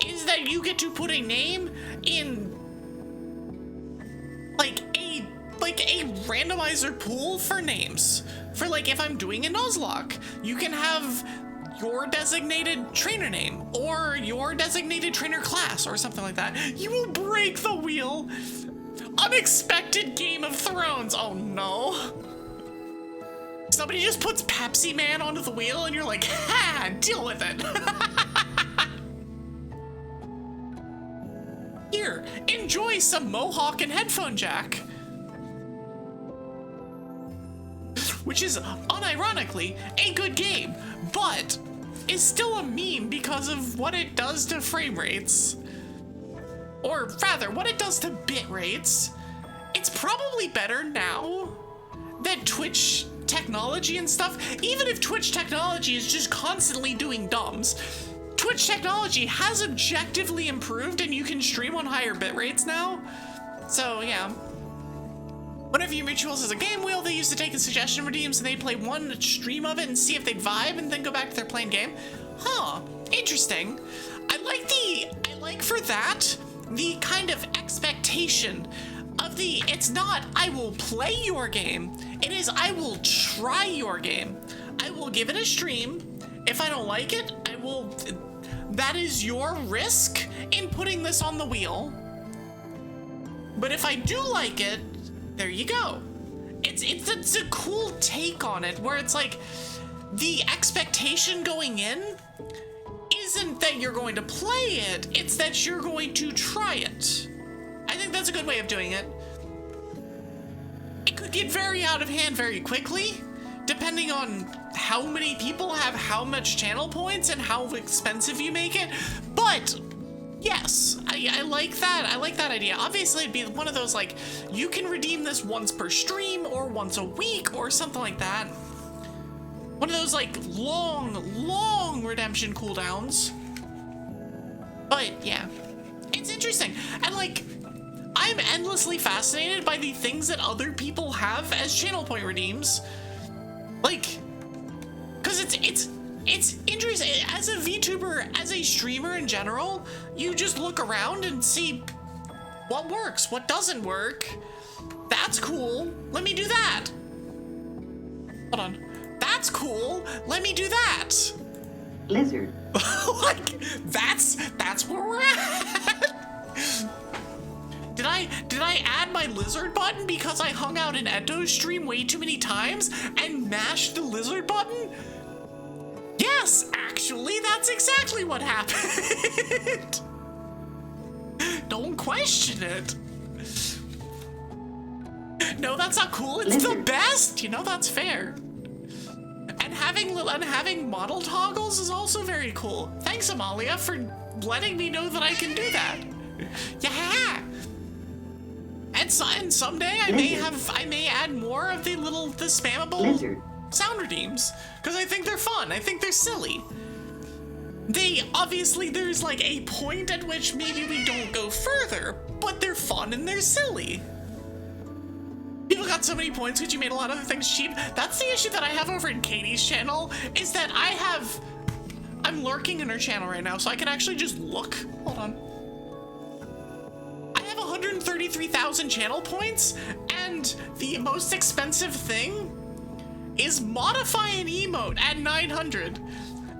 is that you get to put a name in like a randomizer pool for names. For like, if I'm doing a Nuzlocke, you can have your designated trainer name or your designated trainer class or something like that. You will break the wheel. Unexpected Game of Thrones. Oh no. Somebody just puts Pepsi Man onto the wheel and you're like, ha, deal with it. Here, enjoy some Mohawk and headphone jack. Which is unironically a good game, but is still a meme because of what it does to frame rates. Or rather, what it does to bit rates. It's probably better now that Twitch technology and stuff, even if Twitch technology is just constantly doing dumbs, Twitch technology has objectively improved and you can stream on higher bit rates now. So yeah. One of your mutuals is a game wheel they used to take in suggestion redeems and they play one stream of it and see if they'd vibe and then go back to their plain game. Huh, interesting. I like for that, the kind of expectation of it's not, I will play your game. It is, I will try your game. I will give it a stream. If I don't like it, that is your risk in putting this on the wheel. But if I do like it, there you go. It's a cool take on it where it's like the expectation going in isn't that you're going to play it, it's that you're going to try it. I think that's a good way of doing it. It could get very out of hand very quickly, depending on how many people have how much channel points and how expensive you make it. But yes, I like that. I like that idea. Obviously, it'd be one of those like, you can redeem this once per stream or once a week or something like that. One of those like long redemption cooldowns. But yeah, it's interesting. And like, I'm endlessly fascinated by the things that other people have as channel point redeems. Like, cause it's interesting. As a VTuber, as a streamer in general, you just look around and see What works? What doesn't work? That's cool. Let me do that. Hold on. That's cool. Let me do that. Lizard. Like, that's where we're at. Did I add my lizard button because I hung out in Edo's stream way too many times and mashed the lizard button? Yes, actually, that's exactly what happened. Don't question it. No, that's not cool. It's the best. You know, that's fair. And having model toggles is also very cool. Thanks, Amalia, for letting me know that I can do that. Yeah. And someday I may add more of the spammable sound redeems, because I think they're fun. I think they're silly. There's like a point at which maybe we don't go further, but they're fun and they're silly. People got so many points because you made a lot of the things cheap. That's the issue that I have over in Katie's channel, is that I'm lurking in her channel right now, so I can actually just look. Hold on. I have 133,000 channel points, and the most expensive thing is modify an emote at 900.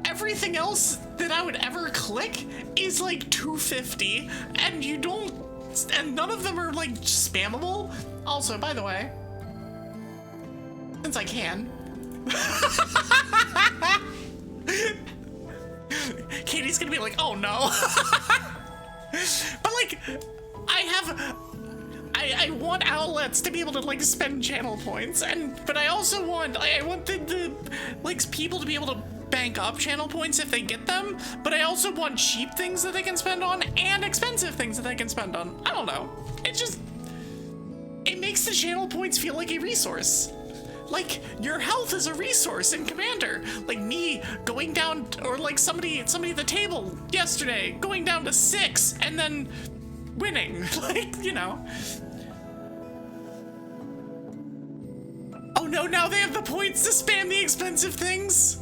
Everything else that I would ever click is like 250, and none of them are like spammable. Also, by the way, since I can, Katie's gonna be like, oh no. But like, I want outlets to be able to like spend channel points, but I also want the people to be able to bank up channel points if they get them, but I also want cheap things that they can spend on and expensive things that they can spend on. I don't know. It makes the channel points feel like a resource. Like, your health is a resource in Commander. Like me going down, or like somebody at the table yesterday going down to 6 and then winning. Like, you know. Oh no, now they have the points to spam the expensive things.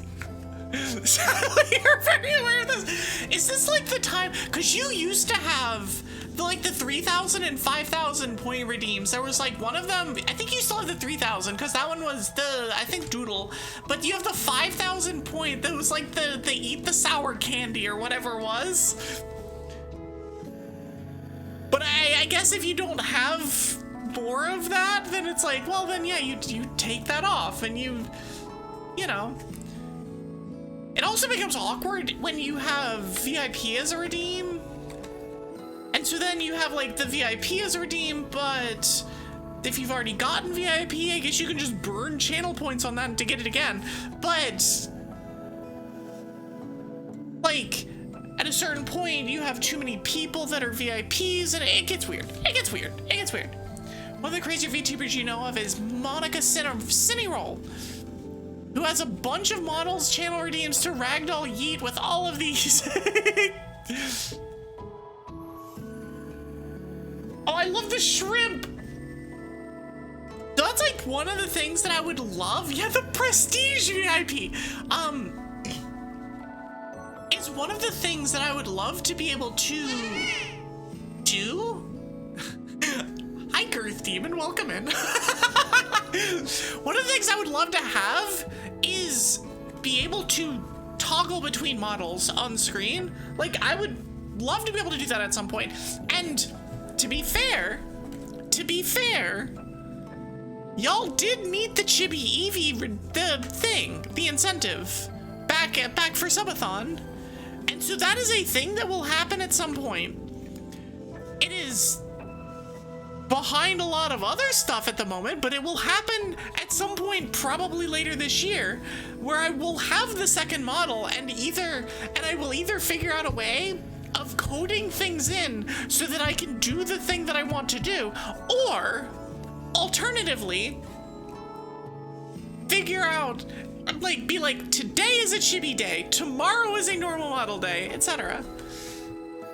You're very aware of this. Is this like the time? Because you used to have the 3,000 and 5,000 point redeems. There was like one of them. I think you still have the 3,000 because that one was I think Doodle. But you have the 5,000 point that was like the eat the sour candy or whatever it was. But I guess if you don't have more of that, then it's like, well, then yeah, you take that off and you know. It also becomes awkward when you have VIP as a redeem. And so then you have like the VIP as a redeem, but if you've already gotten VIP, I guess you can just burn channel points on that to get it again. But like at a certain point, you have too many people that are VIPs and it gets weird. It gets weird. One of the crazier VTubers you know of is Monica Cineroll, who has a bunch of models channel redeems to Ragdoll Yeet with all of these. Oh, I love the shrimp. That's like one of the things that I would love. Yeah, the Prestige VIP. Is one of the things that I would love to be able to do. Hi, Girth Demon, welcome in. One of the things I would love to have is be able to toggle between models on screen. Like, I would love to be able to do that at some point. And to be fair, y'all did meet the Chibi Evie, the incentive, back for Subathon. And so that is a thing that will happen at some point. It is behind a lot of other stuff at the moment, but it will happen at some point, probably later this year, where I will have the second model and I will either figure out a way of coding things in so that I can do the thing that I want to do, or alternatively figure out, be like, today is a chibi day, tomorrow is a normal model day, etc.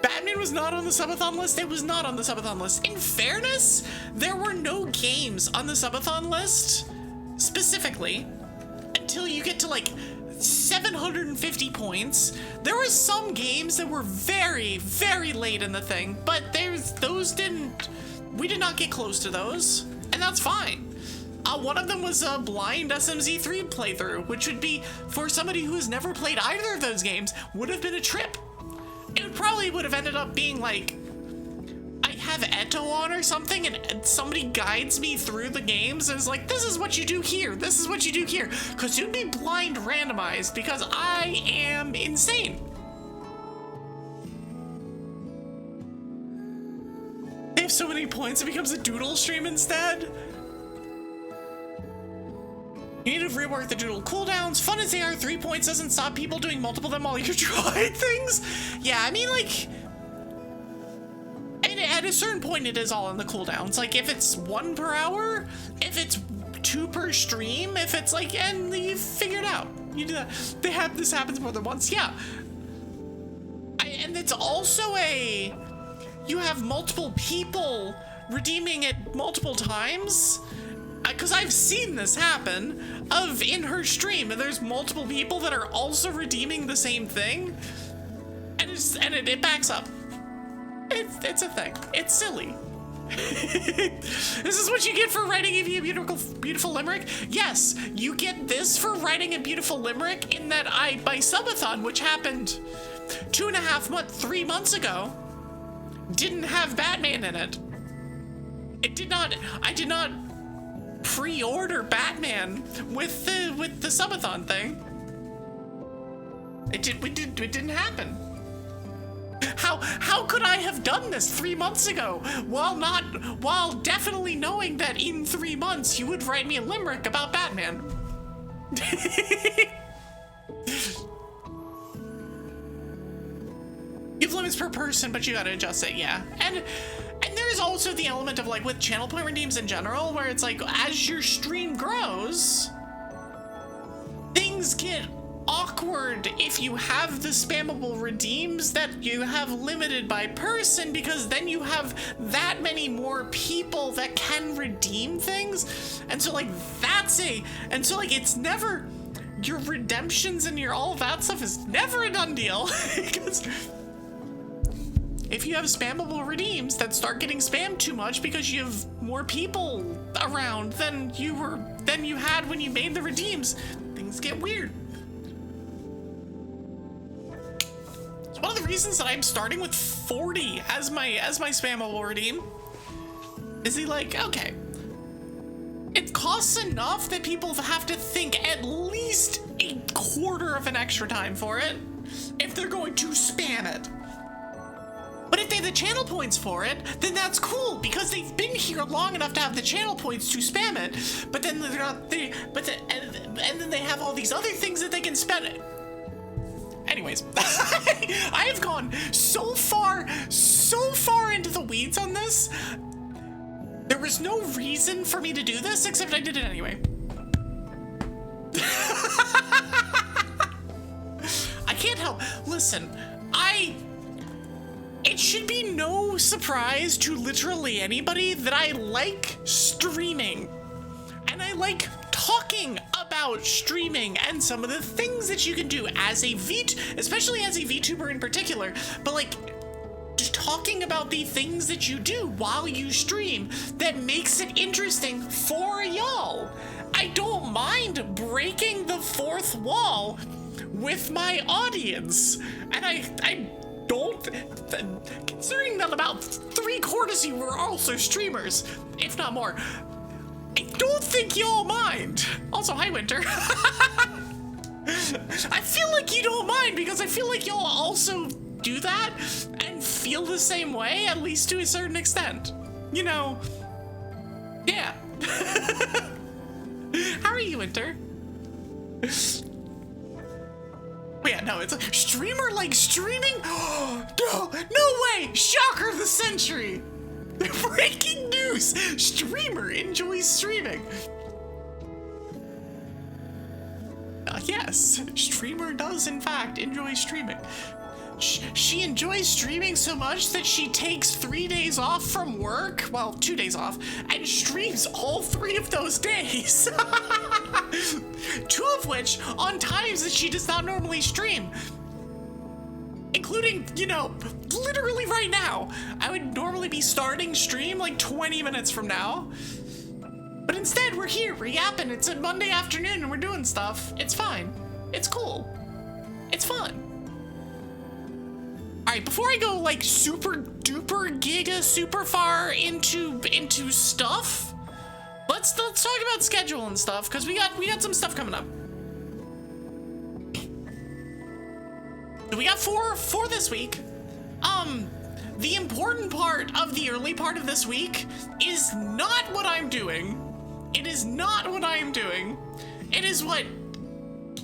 Batman was not on the subathon list. It was not on the subathon list. In fairness, there were no games on the subathon list specifically until you get to like 750 points. There were some games that were very, very late in the thing, but we did not get close to those, and that's fine. One of them was a blind SMZ3 playthrough, which would be, for somebody who has never played either of those games, would have been a trip. It probably would have ended up being like, I have Eto on or something, and somebody guides me through the games and is like, this is what you do here, this is what you do here, because you'd be blind randomized, because I am insane. They have so many points, it becomes a doodle stream instead. You need to rework the doodle cooldowns. Fun as they are, 3 points doesn't stop people doing multiple of them while you're trying things. Yeah, I mean, like, at a certain point, it is all in the cooldowns. Like, if it's 1 per hour, if it's 2 per stream, if it's like, and you figure it out. You do that. This happens more than once. Yeah. And it's also you have multiple people redeeming it multiple times. Because I've seen this happen, in her stream, and there's multiple people that are also redeeming the same thing, and it backs up. It's a thing. It's silly. This is what you get for writing a beautiful limerick? Yes, you get this for writing a beautiful limerick, in that my subathon, which happened 3 months ago, didn't have Batman in it. I did not pre-order Batman with the subathon thing. It didn't happen. How could I have done this 3 months ago while definitely knowing that in 3 months you would write me a limerick about Batman? You have limits per person, but you gotta adjust it, yeah. And there's also the element of, like, with channel point redeems in general, where it's like, as your stream grows, things get awkward if you have the spammable redeems that you have limited by person, because then you have that many more people that can redeem things. And so, like, it's never, your redemptions and your all of that stuff is never a done deal. Because if you have spammable redeems that start getting spammed too much because you have more people around than you had when you made the redeems, things get weird. It's one of the reasons that I'm starting with 40 as my spammable redeem. Is he like, okay, it costs enough that people have to think at least a quarter of an extra time for it if they're going to spam it. But if they have the channel points for it, then that's cool, because they've been here long enough to have the channel points to spam it. But then they're not. And then they have all these other things that they can spend it. Anyways, I have gone so far into the weeds on this. There was no reason for me to do this, except I did it anyway. I can't help. Listen, it should be no surprise to literally anybody that I like streaming, and I like talking about streaming and some of the things that you can do as a especially as a VTuber in particular, but like just talking about the things that you do while you stream that makes it interesting for y'all. I don't mind breaking the fourth wall with my audience, and I don't, considering that about 3/4 of you were also streamers, if not more, I don't think y'all mind. Also, hi, Winter. I feel like you don't mind, because I feel like y'all also do that and feel the same way, at least to a certain extent. You know, yeah. How are you, Winter? Yeah, no, it's like, streamer like streaming? No way! Shocker of the century! Breaking news! Streamer enjoys streaming. Yes, streamer does in fact enjoy streaming. She enjoys streaming so much that she takes 3 days off from work, well, 2 days off, and streams all 3 of those days. 2 of which on times that she does not normally stream. Including, you know, literally right now. I would normally be starting stream like 20 minutes from now. But instead, we're here, we're yapping. It's a Monday afternoon and we're doing stuff. It's fine. It's cool. It's fun. All right, before I go like super duper giga super far into stuff, let's talk about schedule and stuff, because we got some stuff coming up. We got four this week. The important part of the early part of this week is not what I'm doing. It is not what I am doing. It is what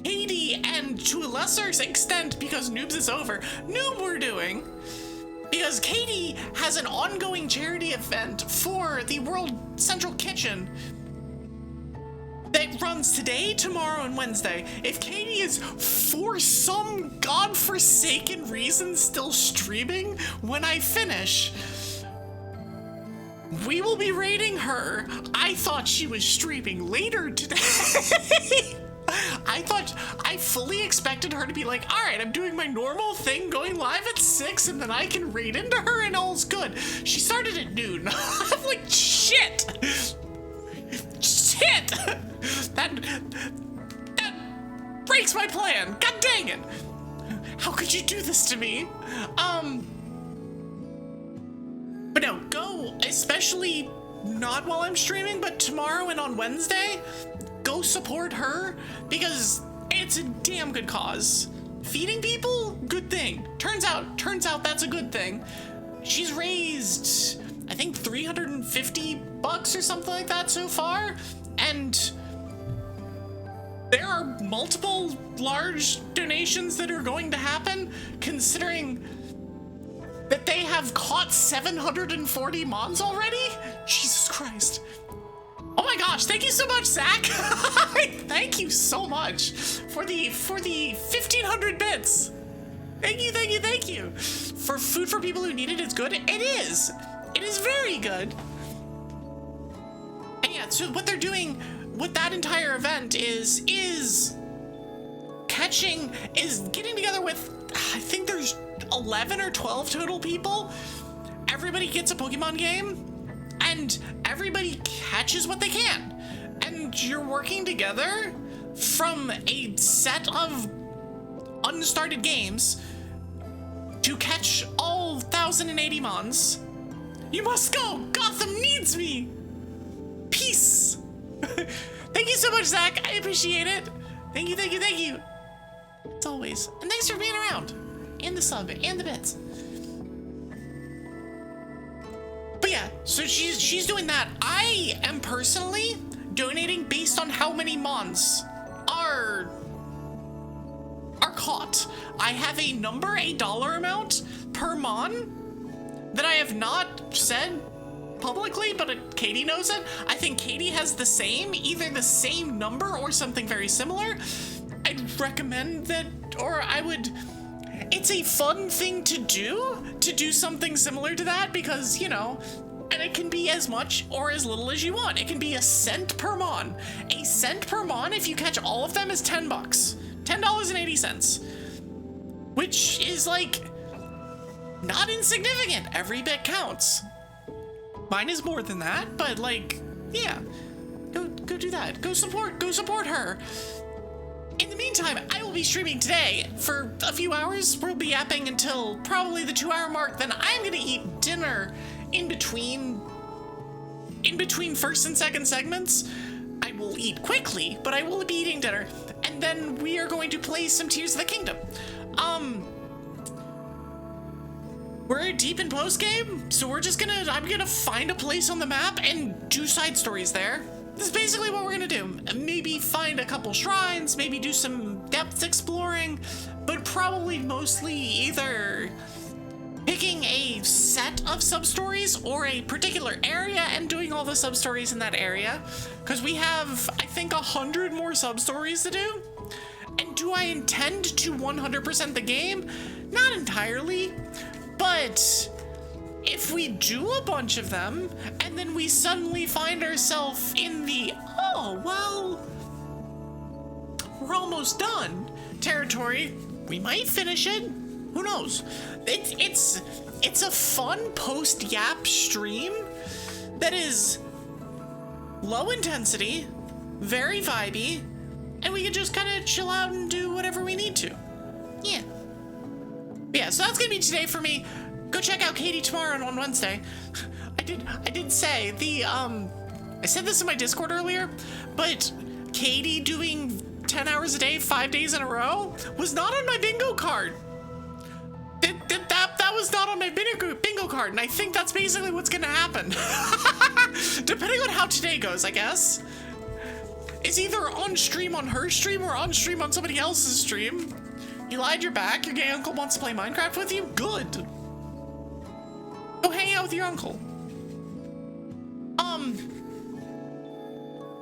Katie, and to a lesser extent, because Noobs is over, Noob we're doing. Because Katie has an ongoing charity event for the World Central Kitchen that runs today, tomorrow, and Wednesday. If Katie is, for some godforsaken reason, still streaming when I finish, we will be rating her. I thought she was streaming later today. I fully expected her to be like, all right, I'm doing my normal thing, going live at 6, and then I can raid into her and all's good. She started at noon. I'm like, shit. That breaks my plan. God dang it. How could you do this to me? But no, go, especially not while I'm streaming, but tomorrow and on Wednesday, go support her, because it's a damn good cause. Feeding people, good thing. Turns out that's a good thing. She's raised, I think, $350 or something like that so far, and there are multiple large donations that are going to happen, considering that they have caught 740 mons already? Jesus Christ. Oh my gosh, thank you so much, Zach. Thank you so much for the 1,500 bits. Thank you. For food for people who need it, it's good. It is very good. And yeah, so what they're doing with that entire event is getting together with, I think there's 11 or 12 total people. Everybody gets a Pokemon game, and everybody catches what they can. And you're working together from a set of unstarted games to catch all 1,080 mons. You must go! Gotham needs me! Peace! Thank you so much, Zach. I appreciate it. Thank you. As always. And thanks for being around. And the sub, and the bits. But yeah, so she's doing that. I am personally donating based on how many mons are caught. I have a number, a dollar amount per mon that I have not said publicly, but Katie knows it. I think Katie has the same, either the same number or something very similar. I'd recommend that, or I would... It's a fun thing to do something similar to that, because, you know, and it can be as much or as little as you want. It can be a cent per mon. A cent per mon, if you catch all of them, is $10. $10.80. Which is, like, not insignificant. Every bit counts. Mine is more than that, but, like, yeah. Go do that. Go support her. In the meantime, I will be streaming today for a few hours. We'll be yapping until probably the 2-hour mark. Then I'm gonna eat dinner in between first and second segments. I will eat quickly, but I will be eating dinner. And then we are going to play some Tears of the Kingdom. We're deep in post-game, so I'm gonna find a place on the map and do side stories there. This is basically what we're gonna do. Maybe find a couple shrines, maybe do some depth exploring, but probably mostly either picking a set of sub-stories or a particular area and doing all the sub-stories in that area. Because we have, I think, 100 more sub-stories to do. And do I intend to 100% the game? Not entirely, but if we do a bunch of them, and then we suddenly find ourselves in the, oh, well, we're almost done territory, we might finish it. Who knows? It's a fun post-yap stream that is low intensity, very vibey, and we can just kind of chill out and do whatever we need to. Yeah. Yeah, so that's gonna be today for me. Go check out Katie tomorrow and on Wednesday. I did say I said this in my Discord earlier, but Katie doing 10 hours a day, 5 days in a row was not on my bingo card. That was not on my bingo card, and I think that's basically what's gonna happen. Depending on how today goes, I guess. It's either on stream on her stream or on stream on somebody else's stream. You lied, you're back. Your gay uncle wants to play Minecraft with you? Good. Go hang out with your uncle.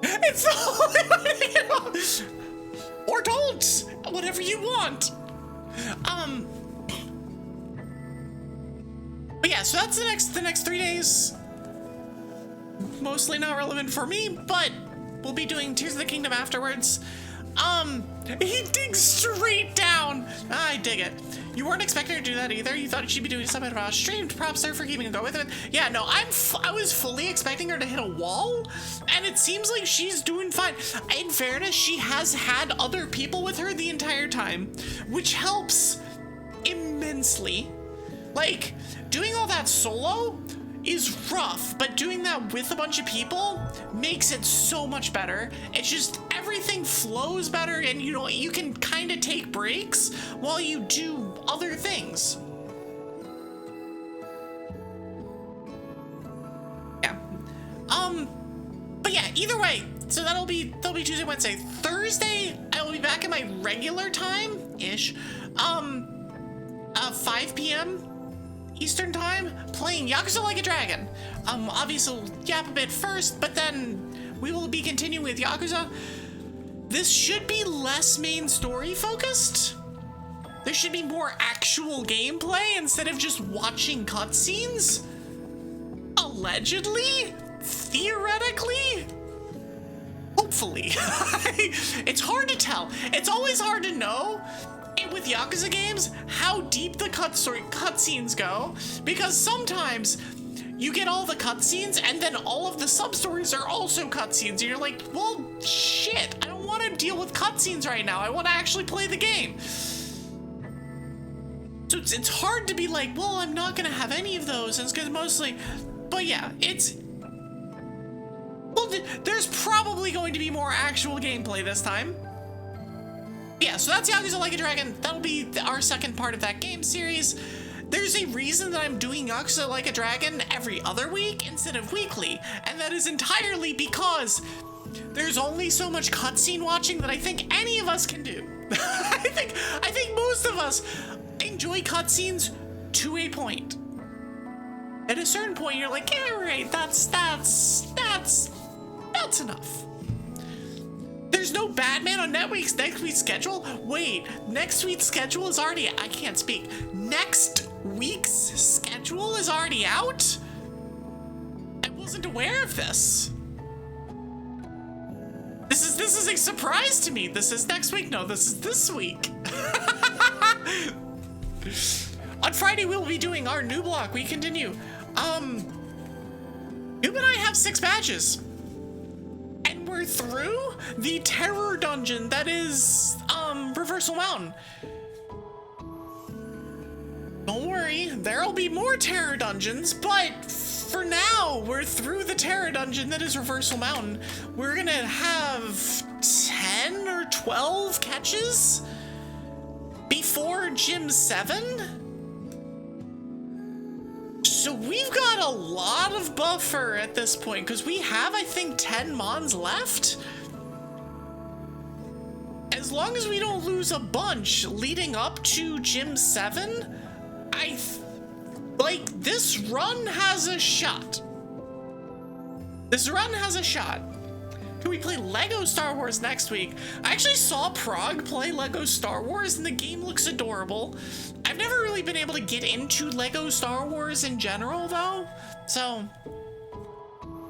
It's the only one. Or don't. Whatever you want. But yeah, so that's the next 3 days. Mostly not relevant for me, but we'll be doing Tears of the Kingdom afterwards. He digs straight down. I dig it. You weren't expecting her to do that either. You thought she'd be doing something about streamed. Props there for keeping it going with it. Yeah, no, I was fully expecting her to hit a wall, and it seems like she's doing fine. In fairness, she has had other people with her the entire time, which helps immensely. Like, doing all that solo is rough, but doing that with a bunch of people makes it so much better. It's just everything flows better, and you know, you can kind of take breaks while you do other things. Yeah. But yeah, either way, so that'll be Tuesday, Wednesday. Thursday, I will be back at my regular time-ish. 5 p.m. Eastern time, playing Yakuza Like a Dragon. Obviously we'll yap a bit first, but then we will be continuing with Yakuza. This should be less main story focused. There should be more actual gameplay instead of just watching cutscenes. Allegedly? Theoretically? Hopefully. It's hard to tell. It's always hard to know with Yakuza games how deep the cutscenes go, because sometimes you get all the cutscenes and then all of the sub-stories are also cutscenes, and you're like, well, shit, I don't want to deal with cutscenes right now. I want to actually play the game. So it's hard to be like, well, I'm not going to have any of those, and it's because mostly, but yeah, well, there's probably going to be more actual gameplay this time. Yeah, so that's Yakuza Like a Dragon. That'll be our second part of that game series. There's a reason that I'm doing Yakuza Like a Dragon every other week instead of weekly, and that is entirely because there's only so much cutscene watching that I think any of us can do. I think most of us enjoy cutscenes to a point. At a certain point, you're like, yeah, right, that's enough. There's no Batman on next week's schedule? Wait, next week's schedule is already, I can't speak. Next week's schedule is already out? I wasn't aware of this. This is a surprise to me. This is next week. No, this is this week. On Friday, we'll be doing our new block. We continue. Noob and I have 6 badges. And we're through the terror dungeon that is, Reversal Mountain. Don't worry, there'll be more terror dungeons, but for now, we're through the terror dungeon that is Reversal Mountain. We're gonna have 10 or 12 catches before Gym 7. So we've got a lot of buffer at this point, because we have, I think, 10 mons left. As long as we don't lose a bunch leading up to Gym 7, this run has a shot. This run has a shot. Can we play Lego Star Wars next week? I actually saw Prague play Lego Star Wars and the game looks adorable. I've never really been able to get into Lego Star Wars in general though. So,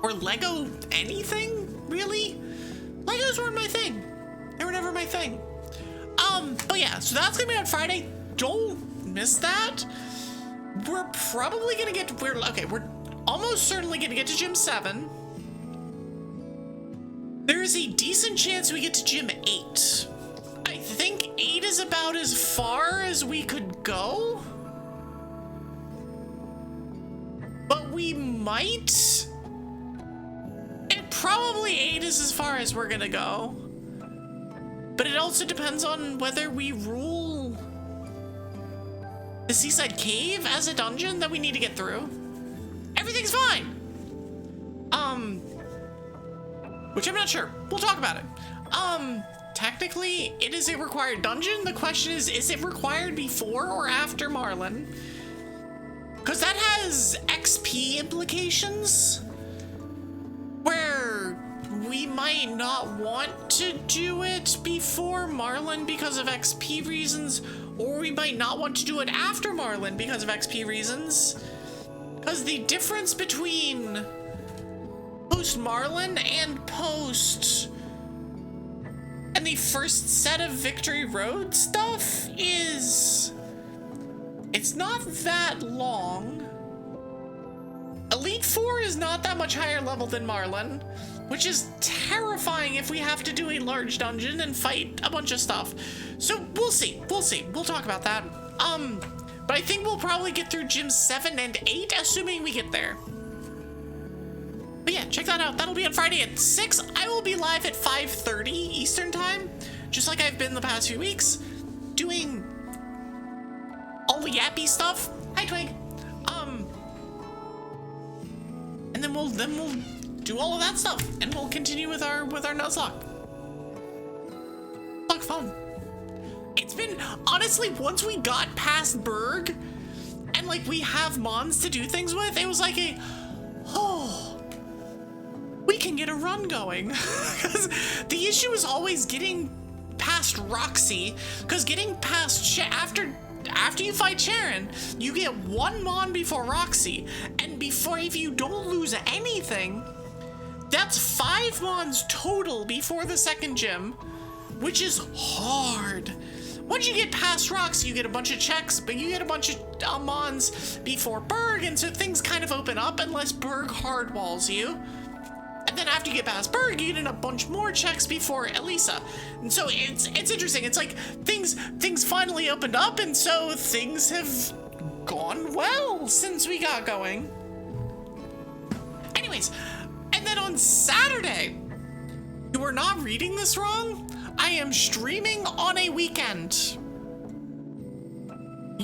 or Lego anything, really? Legos weren't my thing. They were never my thing. But yeah, so that's gonna be on Friday. Don't miss that. We're probably gonna get, we're almost certainly gonna get to Gym 7. There's a decent chance we get to Gym 8. I think 8 is about as far as we could go. But we might. And probably 8 is as far as we're gonna go. But it also depends on whether we rule the Seaside Cave as a dungeon that we need to get through. Everything's fine. Which I'm not sure. We'll talk about it. Technically, it is a required dungeon. The question is it required before or after Marlin? Because that has XP implications. Where we might not want to do it before Marlin because of XP reasons, or we might not want to do it after Marlin because of XP reasons. Because the difference between post Marlin and post and the first set of Victory Road stuff is it's not that long. Elite 4 is not that much higher level than Marlin, which is terrifying if we have to do a large dungeon and fight a bunch of stuff. So we'll see. We'll talk about that. But I think we'll probably get through Gym 7 and 8, assuming we get there. But yeah, check that out. That'll be on Friday at 6. I will be live at 5:30 Eastern time, just like I've been the past few weeks, doing all the yappy stuff. Hi, Twig. And then we'll do all of that stuff, and we'll continue with our Nuzlocke. Look, fun. It's been, honestly, once we got past Berg, and like we have Mons to do things with, it was like we can get a run going. Because the issue is always getting past Roxy, because getting past after you fight Sharon, you get one Mon before Roxy, and before, if you don't lose anything, that's 5 Mons total before the second gym, which is hard. Once you get past Roxy, you get a bunch of checks, but you get a bunch of Mons before Berg, and so things kind of open up unless Berg hardwalls you. And then after you get past Berg, you get a bunch more checks before Elisa. And so it's interesting. It's like things finally opened up, and so things have gone well since we got going. Anyways, and then on Saturday, you are not reading this wrong. I am streaming on a weekend. I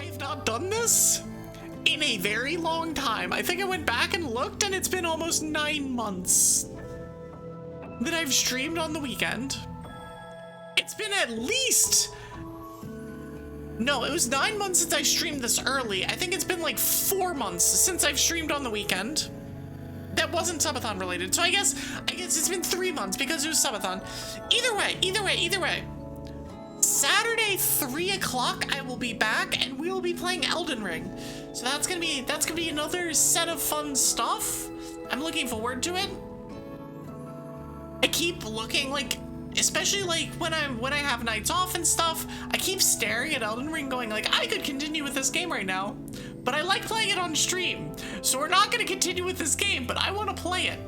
have not done this in a very long time. I think I went back and looked, and it's been almost 9 months that I've streamed on the weekend. It's been at least... No, it was 9 months since I streamed this early. I think it's been like 4 months since I've streamed on the weekend. That wasn't subathon related. So I guess it's been 3 months because it was subathon. Either way. Saturday, 3 o'clock, I will be back, and we will be playing Elden Ring. So that's gonna be another set of fun stuff. I'm looking forward to it. I keep looking, like, especially like when I have nights off and stuff, I keep staring at Elden Ring going like, I could continue with this game right now, but I like playing it on stream. So we're not gonna continue with this game, but I wanna play it.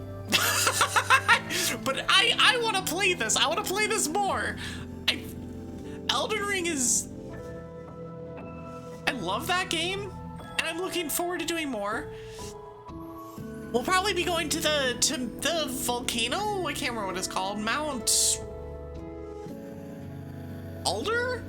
But I wanna play this. I wanna play this more. Elden Ring is... I love that game, and I'm looking forward to doing more. We'll probably be going to the volcano. I can't remember what it's called. Mount Alder?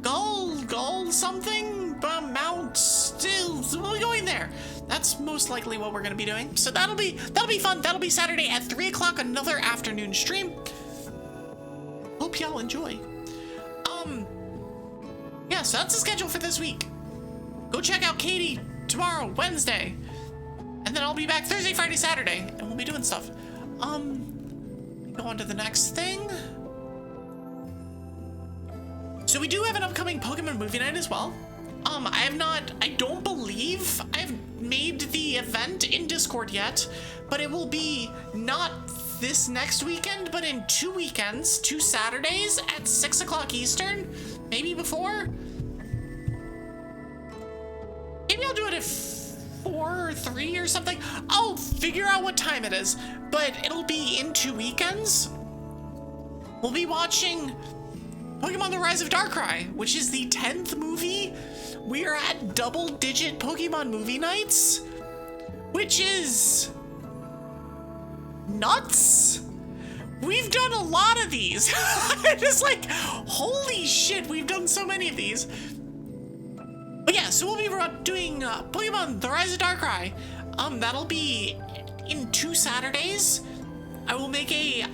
Gull something? Mount Still. So we'll be going there. That's most likely what we're gonna be doing. So that'll be fun. That'll be Saturday at 3 o'clock, another afternoon stream. Hope y'all enjoy. Yeah, so that's the schedule for this week. Go check out Katie tomorrow, Wednesday. And And then I'll be back Thursday, Friday, Saturday, and we'll be doing stuff. Go on to the next thing. So we do have an upcoming Pokemon movie night as well. I don't believe I've made the event in Discord yet, but it will be not this next weekend, but in 2 weekends, 2 Saturdays at 6 o'clock Eastern, maybe before. Maybe I'll do it at 4 or 3 or something. I'll figure out what time it is, but it'll be in 2 weekends. We'll be watching Pokemon The Rise of Darkrai, which is the 10th movie. We are at double-digit Pokemon movie nights, which is nuts. We've done a lot of these. Just like, holy shit, we've done so many of these. But yeah, so we'll be doing Pokemon The Rise of Darkrai. That'll be in 2 Saturdays. I will make an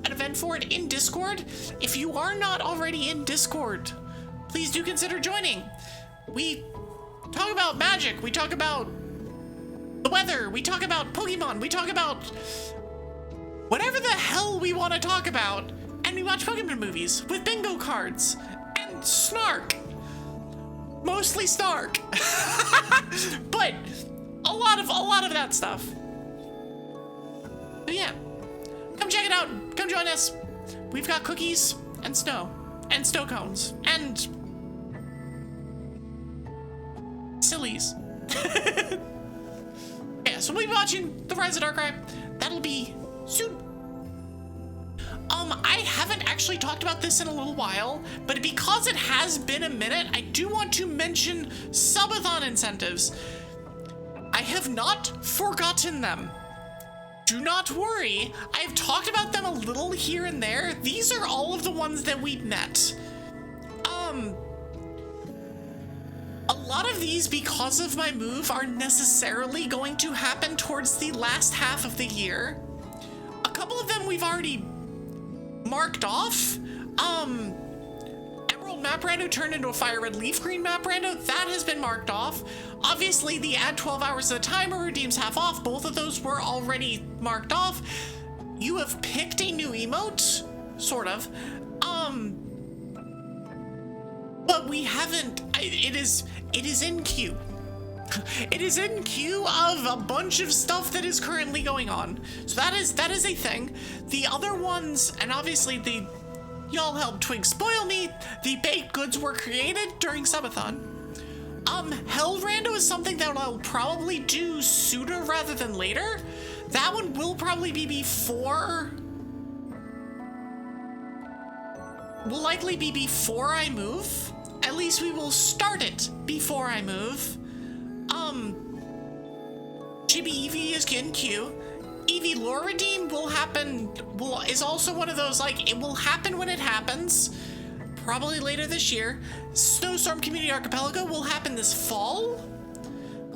event for it in Discord. If you are not already in Discord, please do consider joining. We talk about magic, we talk about the weather, we talk about Pokemon, we talk about whatever the hell we want to talk about, and we watch Pokemon movies with bingo cards and snark. Mostly snark. But a lot of that stuff. But yeah, come check it out. Come join us. We've got cookies and snow cones and sillies. Yeah, so we'll be watching The Rise of Darkrai. That'll be soon. I haven't actually talked about this in a little while, but because it has been a minute, I do want to mention subathon incentives. I have not forgotten them. Do not worry, I've talked about them a little here and there. These are all of the ones that we met. A lot of these, because of my move, are necessarily going to happen towards the last half of the year. A couple of them we've already marked off. Emerald Map Rando turned into a Fire Red Leaf Green Map Rando. That has been marked off. Obviously, the add 12 hours of the timer redeems half off. Both of those were already marked off. You have picked a new emote, sort of. But we haven't. It is in queue. It is in queue of a bunch of stuff that is currently going on. So that is a thing. The other ones, and obviously y'all helped Twig spoil me, the baked goods were created during subathon. Hell Rando is something that I'll probably do sooner rather than later. That one will probably be before. Will likely be before I move. At least we will start it before I move. Chibi Evie is in queue. Evie Lore Redeem will happen, is also one of those, like, it will happen when it happens. Probably later this year. Snowstorm Community Archipelago will happen this fall.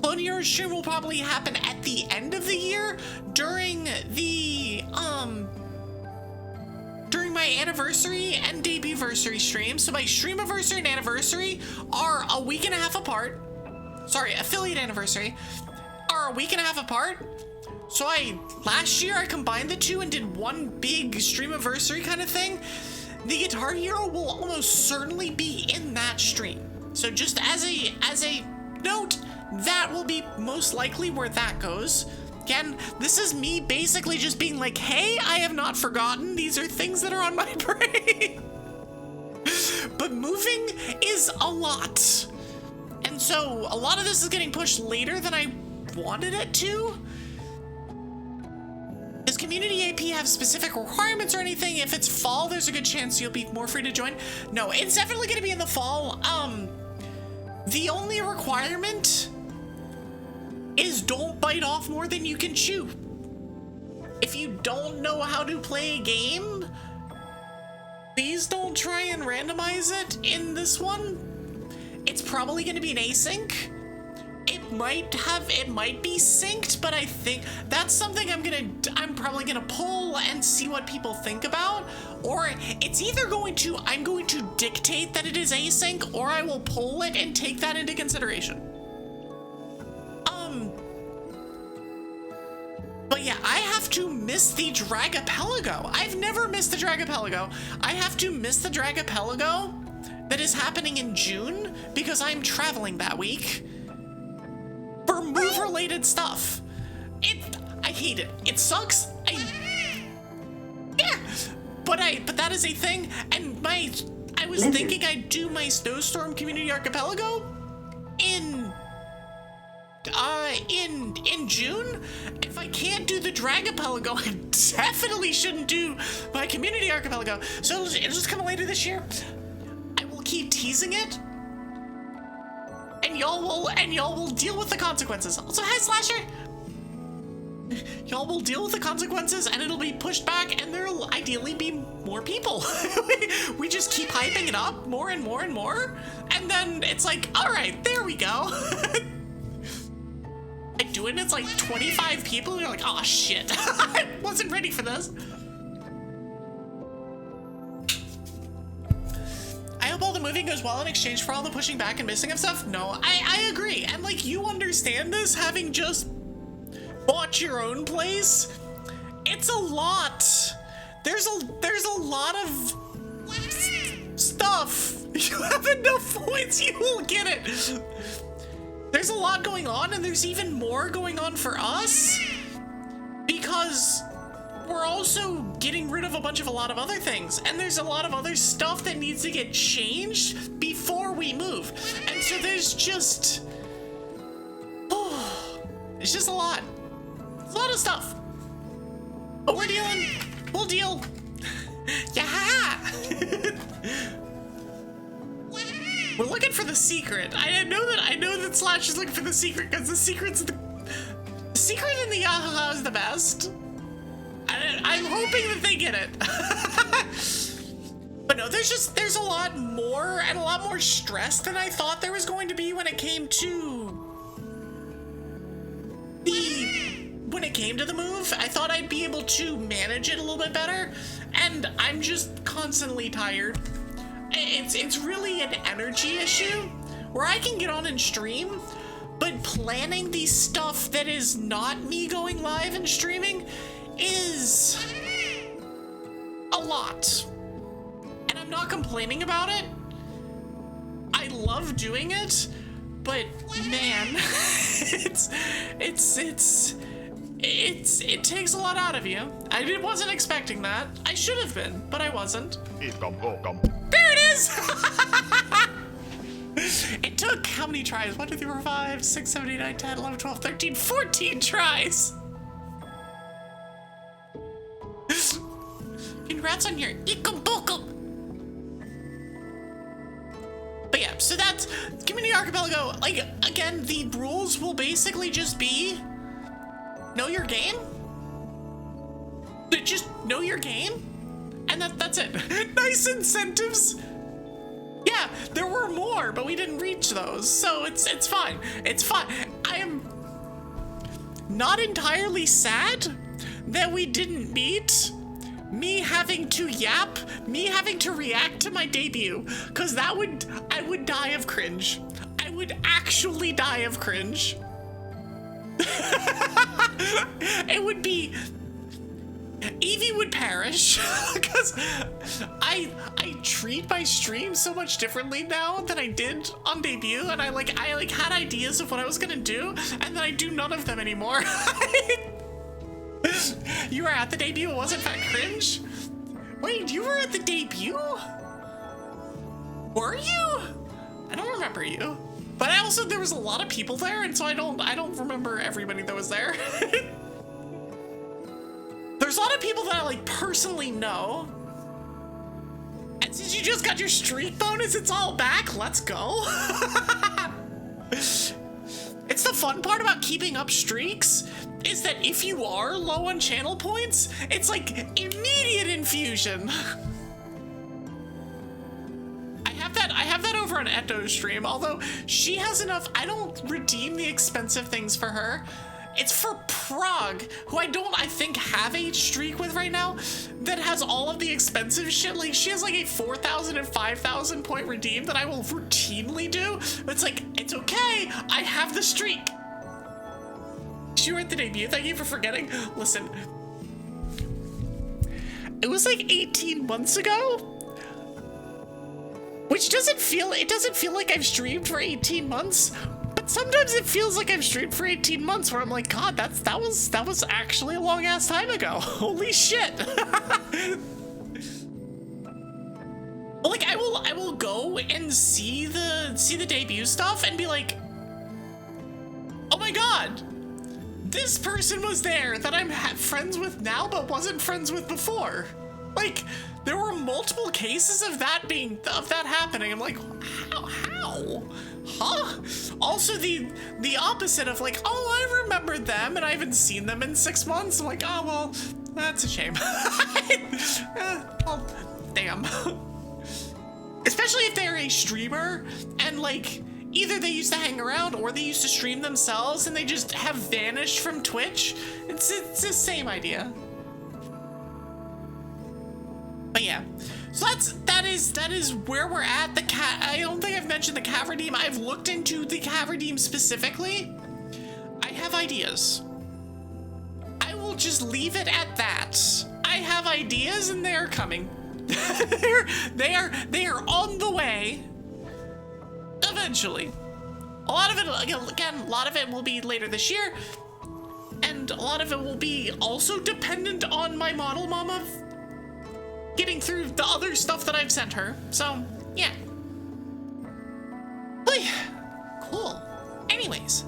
Clone Heroes stream will probably happen at the end of the year during my anniversary and debut-versary stream. So my stream anniversary and anniversary are a week and a half apart. Sorry, affiliate anniversary are a week and a half apart. So last year I combined the two and did one big stream anniversary kind of thing. The Guitar Hero will almost certainly be in that stream. So just as a note, that will be most likely where that goes. Again, this is me basically just being like, hey, I have not forgotten. These are things that are on my brain. But moving is a lot. And so a lot of this is getting pushed later than I wanted it to. Does Community AP have specific requirements or anything? If it's fall, there's a good chance you'll be more free to join. No, it's definitely going to be in the fall. The only requirement is don't bite off more than you can chew. If you don't know how to play a game, please don't try and randomize it in this one. It's probably going to be an async. It might be synced, but I think that's something I'm probably gonna pull and see what people think about. Or it's either I'm going to dictate that it is async, or I will pull it and take that into consideration. But yeah, I have to miss the Dragapelago. I've never missed the Dragapelago. I have to miss the Dragapelago that is happening in June because I'm traveling that week for move-related stuff. I hate it. It sucks. Yeah, but that is a thing. And I was thinking I'd do my Snowstorm Community Archipelago in June. If I can't do the Dragapelago, I definitely shouldn't do my Community Archipelago. So it'll just come later this year. I will keep teasing it, and y'all will deal with the consequences. Also, hi Slasher. Y'all will deal with the consequences, and it'll be pushed back, and there'll ideally be more people. we just keep hyping it up more and more and more, and then it's like, all right, there we go. I do it, and it's like 25 people, and you're like, oh shit, I wasn't ready for this. I hope all the moving goes well in exchange for all the pushing back and missing of stuff. No, I agree, and like, you understand this, having just bought your own place. It's a lot. There's a lot of stuff. You have enough points, you will get it. There's a lot going on, and there's even more going on for us because we're also getting rid of a lot of other things, and there's a lot of other stuff that needs to get changed before we move. And so there's just it's just a lot. It's a lot of stuff. But we're dealing. We'll deal. Yeah. We're looking for the secret. I know that Slash is looking for the secret because the secret in the Yahaha is the best. I'm hoping that they get it. But no, there's a lot more and a lot more stress than I thought there was going to be when it came to the move. I thought I'd be able to manage it a little bit better, and I'm just constantly tired. It's really an energy issue where I can get on and stream, but planning the stuff that is not me going live and streaming is a lot. And I'm not complaining about it. I love doing it, but man, it takes a lot out of you. I wasn't expecting that. I should have been, but I wasn't. There it is! It took how many tries? 1, 2, 3, 4, 5, 6, 7, 8, 9, 10, 11, 12, 13, 14 tries! Congrats on your Ikambokum! But yeah, so that's Community Archipelago. Like, again, the rules will basically just be know your game. Just know your game, and that's it. Nice incentives. Yeah, there were more, but we didn't reach those, so it's fine. It's fine. I am not entirely sad that we didn't meet me having to yap, me having to react to my debut, because I would die of cringe. I would actually die of cringe. It would be, Evie would perish because I treat my stream so much differently now than I did on debut, and I had ideas of what I was gonna do, and then I do none of them anymore. You were at the debut, it wasn't that cringe? Wait, you were at the debut? Were you? I don't remember you. But there was a lot of people there, and so I don't remember everybody that was there. There's a lot of people that I personally know. And since you just got your streak bonus, it's all back. Let's go. It's the fun part about keeping up streaks is that if you are low on channel points, it's like immediate infusion. I have that over on Eto's stream, although she has enough. I don't redeem the expensive things for her. It's for Prague, who I think have a streak with right now that has all of the expensive shit. Like, she has like a 4,000 and 5,000 point redeem that I will routinely do. It's like, it's okay, I have the streak. You were at the debut. Thank you for forgetting. Listen, it was like 18 months ago, which doesn't feel like I've streamed for 18 months, but sometimes it feels like I've streamed for 18 months where I'm like, God, that was actually a long ass time ago. Holy shit. Like I will go and see the debut stuff and be like, oh my God, this person was there that I'm friends with now but wasn't friends with before. Like, there were multiple cases of that happening. I'm like, how? Huh? Also the opposite of like, oh, I remember them and I haven't seen them in 6 months. I'm like, oh well, that's a shame. Well, damn. Especially if they're a streamer and like either they used to hang around or they used to stream themselves and they just have vanished from Twitch. It's the same idea. But yeah, so that is where we're at. I don't think I've mentioned the cat redeem. I've looked into the cat redeem specifically. I have ideas. I will just leave it at that. I have ideas and they're coming. they are on the way. Eventually. A lot of it, again, a lot of it will be later this year, and a lot of it will be also dependent on my model mama getting through the other stuff that I've sent her. So, yeah. Cool. Anyways.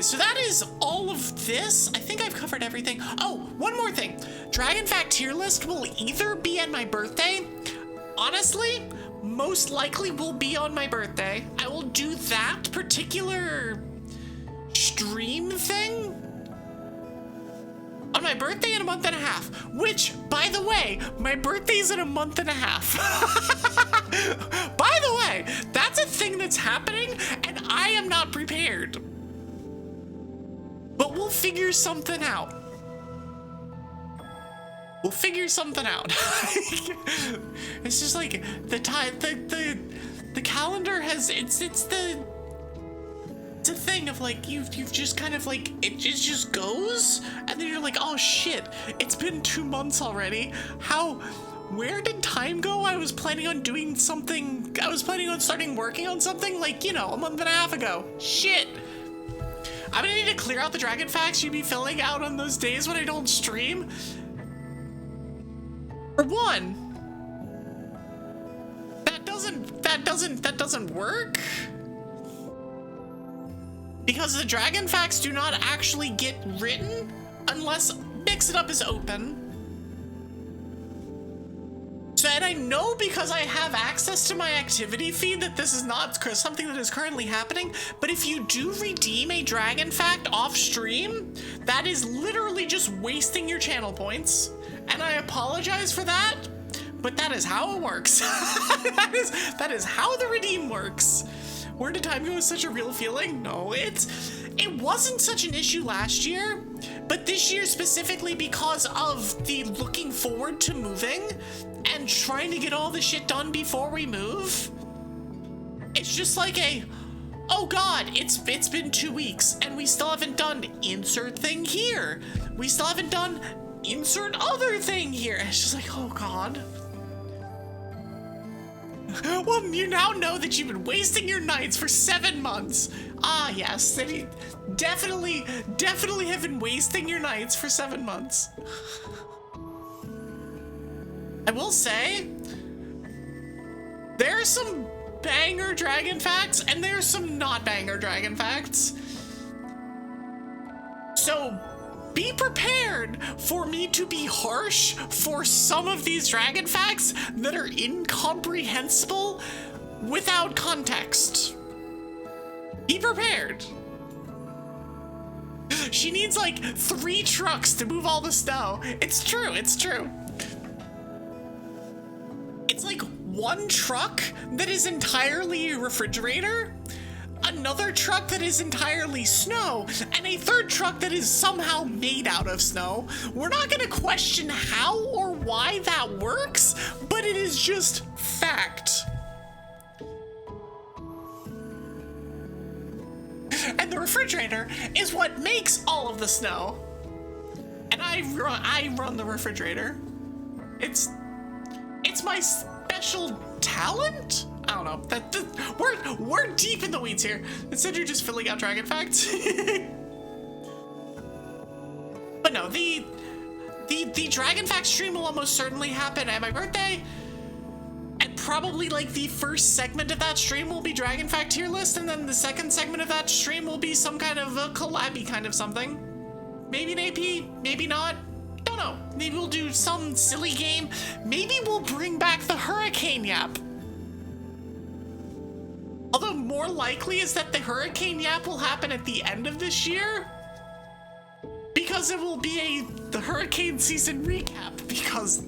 So that is all of this. I think I've covered everything. Oh, one more thing. Dragon Fact tier list will either be on my birthday. Honestly, most likely will be on my birthday. I will do that particular stream thing on my birthday in a month and a half, which, by the way, my birthday's in a month and a half. By the way, that's a thing that's happening and I am not prepared. But we'll figure something out. It's just like the time, the calendar has, it's a thing of like, you've just kind of like, it just goes, and then you're like, oh shit, it's been 2 months already. Where did time go? I was planning on doing something, I was planning on starting working on something like, a month and a half ago. Shit. I'm gonna need to clear out the Dragon Facts you'd be filling out on those days when I don't stream. For one, that doesn't work. Because the Dragon Facts do not actually get written unless Mix It Up is open. So, and I know because I have access to my activity feed that this is not something that is currently happening, but if you do redeem a Dragon Fact off stream, that is literally just wasting your channel points. And I apologize for that, but that is how it works. that is how the redeem works. Where did time go is such a real feeling? No, it wasn't such an issue last year, but this year specifically because of the looking forward to moving and trying to get all the shit done before we move. It's just like oh God, it's been 2 weeks and we still haven't done insert thing here. We still haven't done insert other thing here. It's just like, oh God. Well, you now know that you've been wasting your nights for 7 months. Ah, yes, that you definitely have been wasting your nights for 7 months. I will say, there are some banger Dragon Facts, and there are some not banger Dragon Facts. So, be prepared for me to be harsh for some of these Dragon Facts that are incomprehensible without context. Be prepared. She needs like 3 trucks to move all the snow. It's true. It's like 1 truck that is entirely a refrigerator, another truck that is entirely snow, and a 3rd truck that is somehow made out of snow. We're not gonna question how or why that works, but it is just fact. And the refrigerator is what makes all of the snow. And I run the refrigerator. It's my special talent? I don't know. We're deep in the weeds here. Instead, you're just filling out dragon facts. But no, the dragon fact stream will almost certainly happen at my birthday. And probably like the first segment of that stream will be dragon fact tier list, and then the second segment of that stream will be some kind of a collabby kind of something. Maybe an AP, maybe not. Don't know. Maybe we'll do some silly game. Maybe we'll bring back the hurricane yap. Although more likely is that the hurricane yap will happen at the end of this year, because it will be the hurricane season recap, because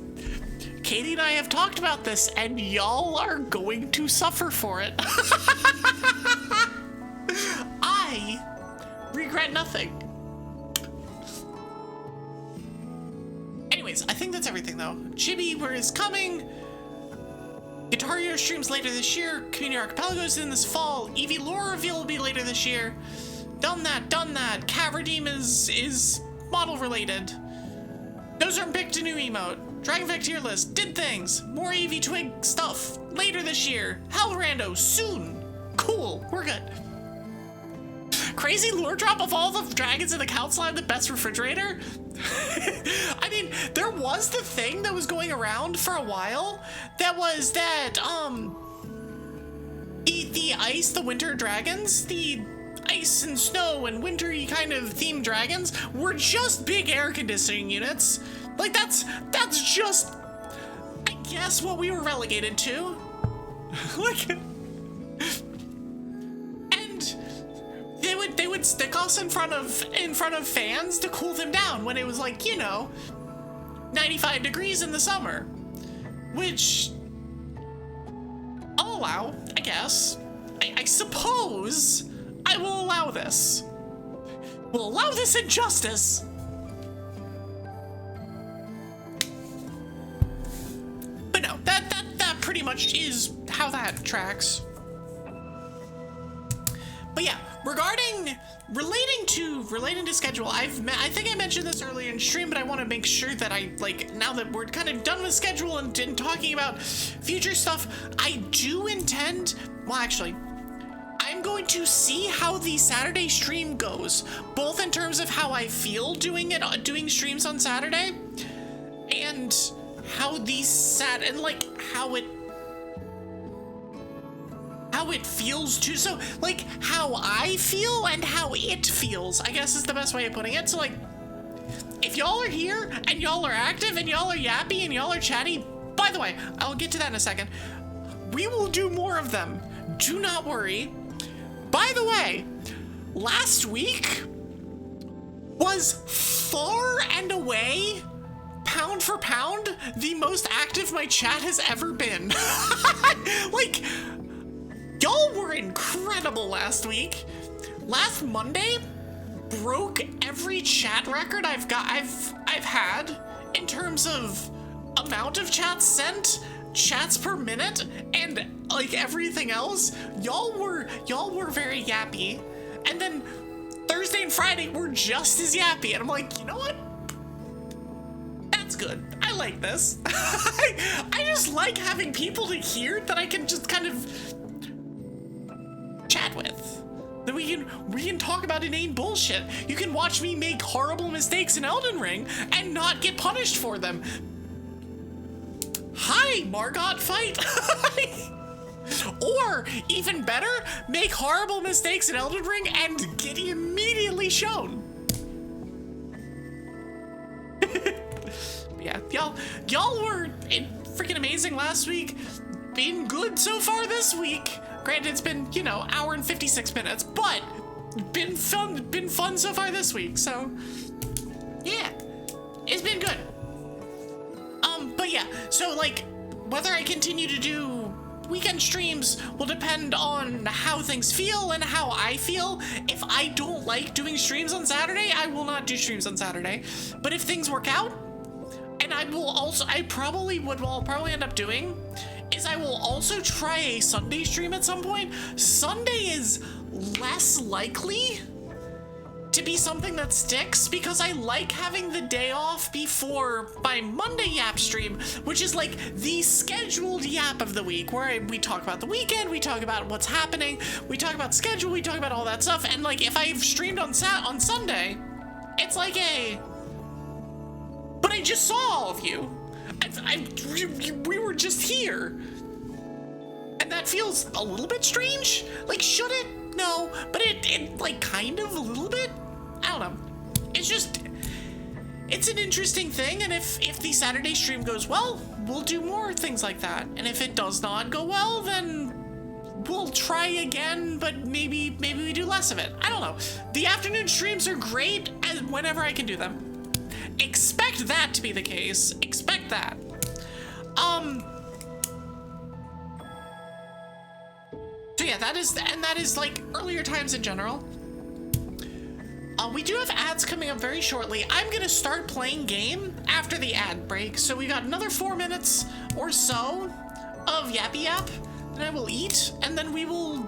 Katie and I have talked about this and y'all are going to suffer for it. I regret nothing. Anyways, I think that's everything though. Chibi is coming. Guitar Hero streams later this year. Community Archipelago's in this fall. Evie lore reveal will be later this year. Done that. Cat Redeem is model related. Those are picked a new emote. Dragon Fact tier list. Did things. More Evie Twig stuff later this year. Hell Rando soon. Cool. We're good. Crazy lore drop of all the dragons in the council have the best refrigerator. I mean, there was the thing that was going around for a while that was that the ice, the winter dragons, the ice and snow and wintry kind of themed dragons were just big air conditioning units. Like that's just, I guess, what we were relegated to. Like, and they would stick us in front of fans to cool them down when it was like, 95 degrees in the summer, which I'll allow, I guess. I suppose I will allow this. We'll allow this injustice. But no, that pretty much is how that tracks. But yeah, relating to schedule, I think I mentioned this earlier in stream, but I want to make sure that now that we're kind of done with schedule and talking about future stuff, I do intend, well actually, I'm going to see how the Saturday stream goes, both in terms of how I feel doing streams on Saturday, and how how it feels too. So like how I feel and how it feels, I guess is the best way of putting it. So like, if y'all are here and y'all are active and y'all are yappy and y'all are chatty, by the way, I'll get to that in a second. We will do more of them. Do not worry. By the way, last week was far and away, pound for pound, the most active my chat has ever been. Like, y'all were incredible last week. Last Monday broke every chat record I've had in terms of amount of chats sent, chats per minute, and like everything else. Y'all were very yappy. And then Thursday and Friday were just as yappy. And I'm like, you know what? That's good. I like this. I just like having people to hear that I can just kind of chat with. That we can talk about inane bullshit. You can watch me make horrible mistakes in Elden Ring and not get punished for them. Hi, Margot fight. Or even better, make horrible mistakes in Elden Ring and get immediately shown. Yeah, y'all were freaking amazing last week. Been good so far this week. Granted, it's been, hour and 56 minutes, but been fun so far this week. So yeah, it's been good. But yeah, so like whether I continue to do weekend streams will depend on how things feel and how I feel. If I don't like doing streams on Saturday, I will not do streams on Saturday. But if things work out, and what I'll probably end up doing is I will also try a Sunday stream at some point. Sunday is less likely to be something that sticks, because I like having the day off before my Monday yap stream, which is like the scheduled yap of the week, where we talk about the weekend, we talk about what's happening, we talk about schedule, we talk about all that stuff. And like if I've streamed on Sunday, it's like but I just saw all of you. We were just here. And that feels a little bit strange. Like, should it? No, but it like kind of a little bit. I don't know. It's just, it's an interesting thing. And if the Saturday stream goes well, we'll do more things like that. And if it does not go well, then we'll try again, but maybe we do less of it. I don't know. The afternoon streams are great and whenever I can do them. Expect that to be the case. Expect that. So yeah, that is like earlier times in general. We do have ads coming up very shortly. I'm gonna start playing game after the ad break. So we got another 4 minutes or so of Yappy Yap. Then I will eat, and then we'll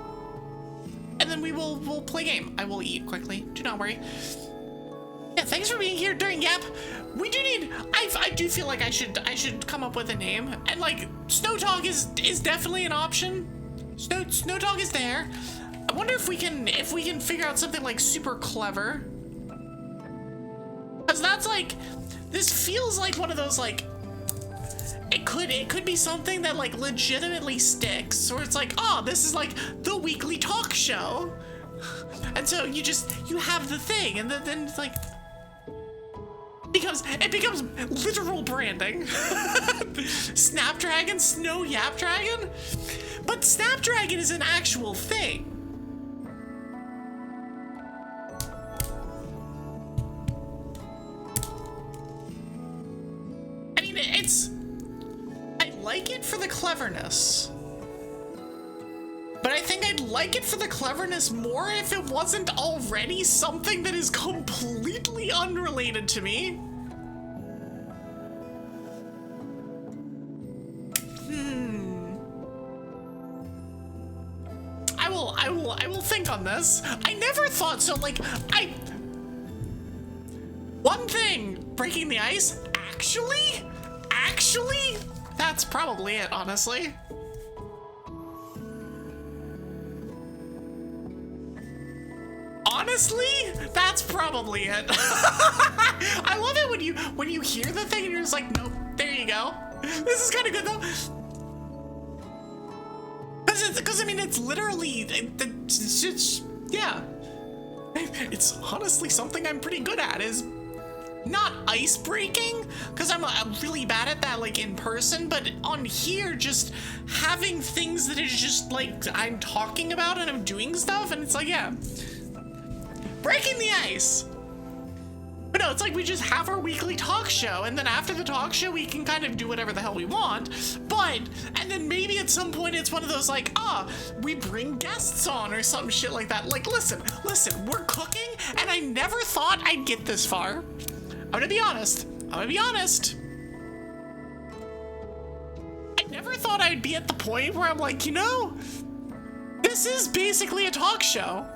play game. I will eat quickly. Do not worry. Yeah, thanks for being here during Yap. We do need, I do feel like I should come up with a name. And like, Snow Dog is definitely an option. Snow Dog is there. I wonder if we can figure out something like super clever. Cause that's like, this feels like one of those like, it could be something that like legitimately sticks, or it's like, oh, this is like the weekly talk show. And so you have the thing, and then it's like, it becomes literal branding. Snapdragon, Snow Yap Dragon? But Snapdragon is an actual thing. I mean, I like it for the cleverness. But I think I'd like it for the cleverness more if it wasn't already something that is completely unrelated to me. I will think on this. I never thought so, like, one thing, breaking the ice, actually, that's probably it, honestly. Honestly, that's probably it. I love it when you hear the thing and you're just like, nope, there you go. This is kind of good though. Because I mean, it's literally, yeah. It's honestly something I'm pretty good at, is not ice breaking, because I'm really bad at that, like in person, but on here, just having things that is just like, I'm talking about and I'm doing stuff, and it's like, yeah. Breaking the ice. But no, it's like we just have our weekly talk show, and then after the talk show, we can kind of do whatever the hell we want. And then maybe at some point it's one of those like, we bring guests on or some shit like that. Like, listen, we're cooking, and I never thought I'd get this far. I'm gonna be honest. I never thought I'd be at the point where I'm like, this is basically a talk show.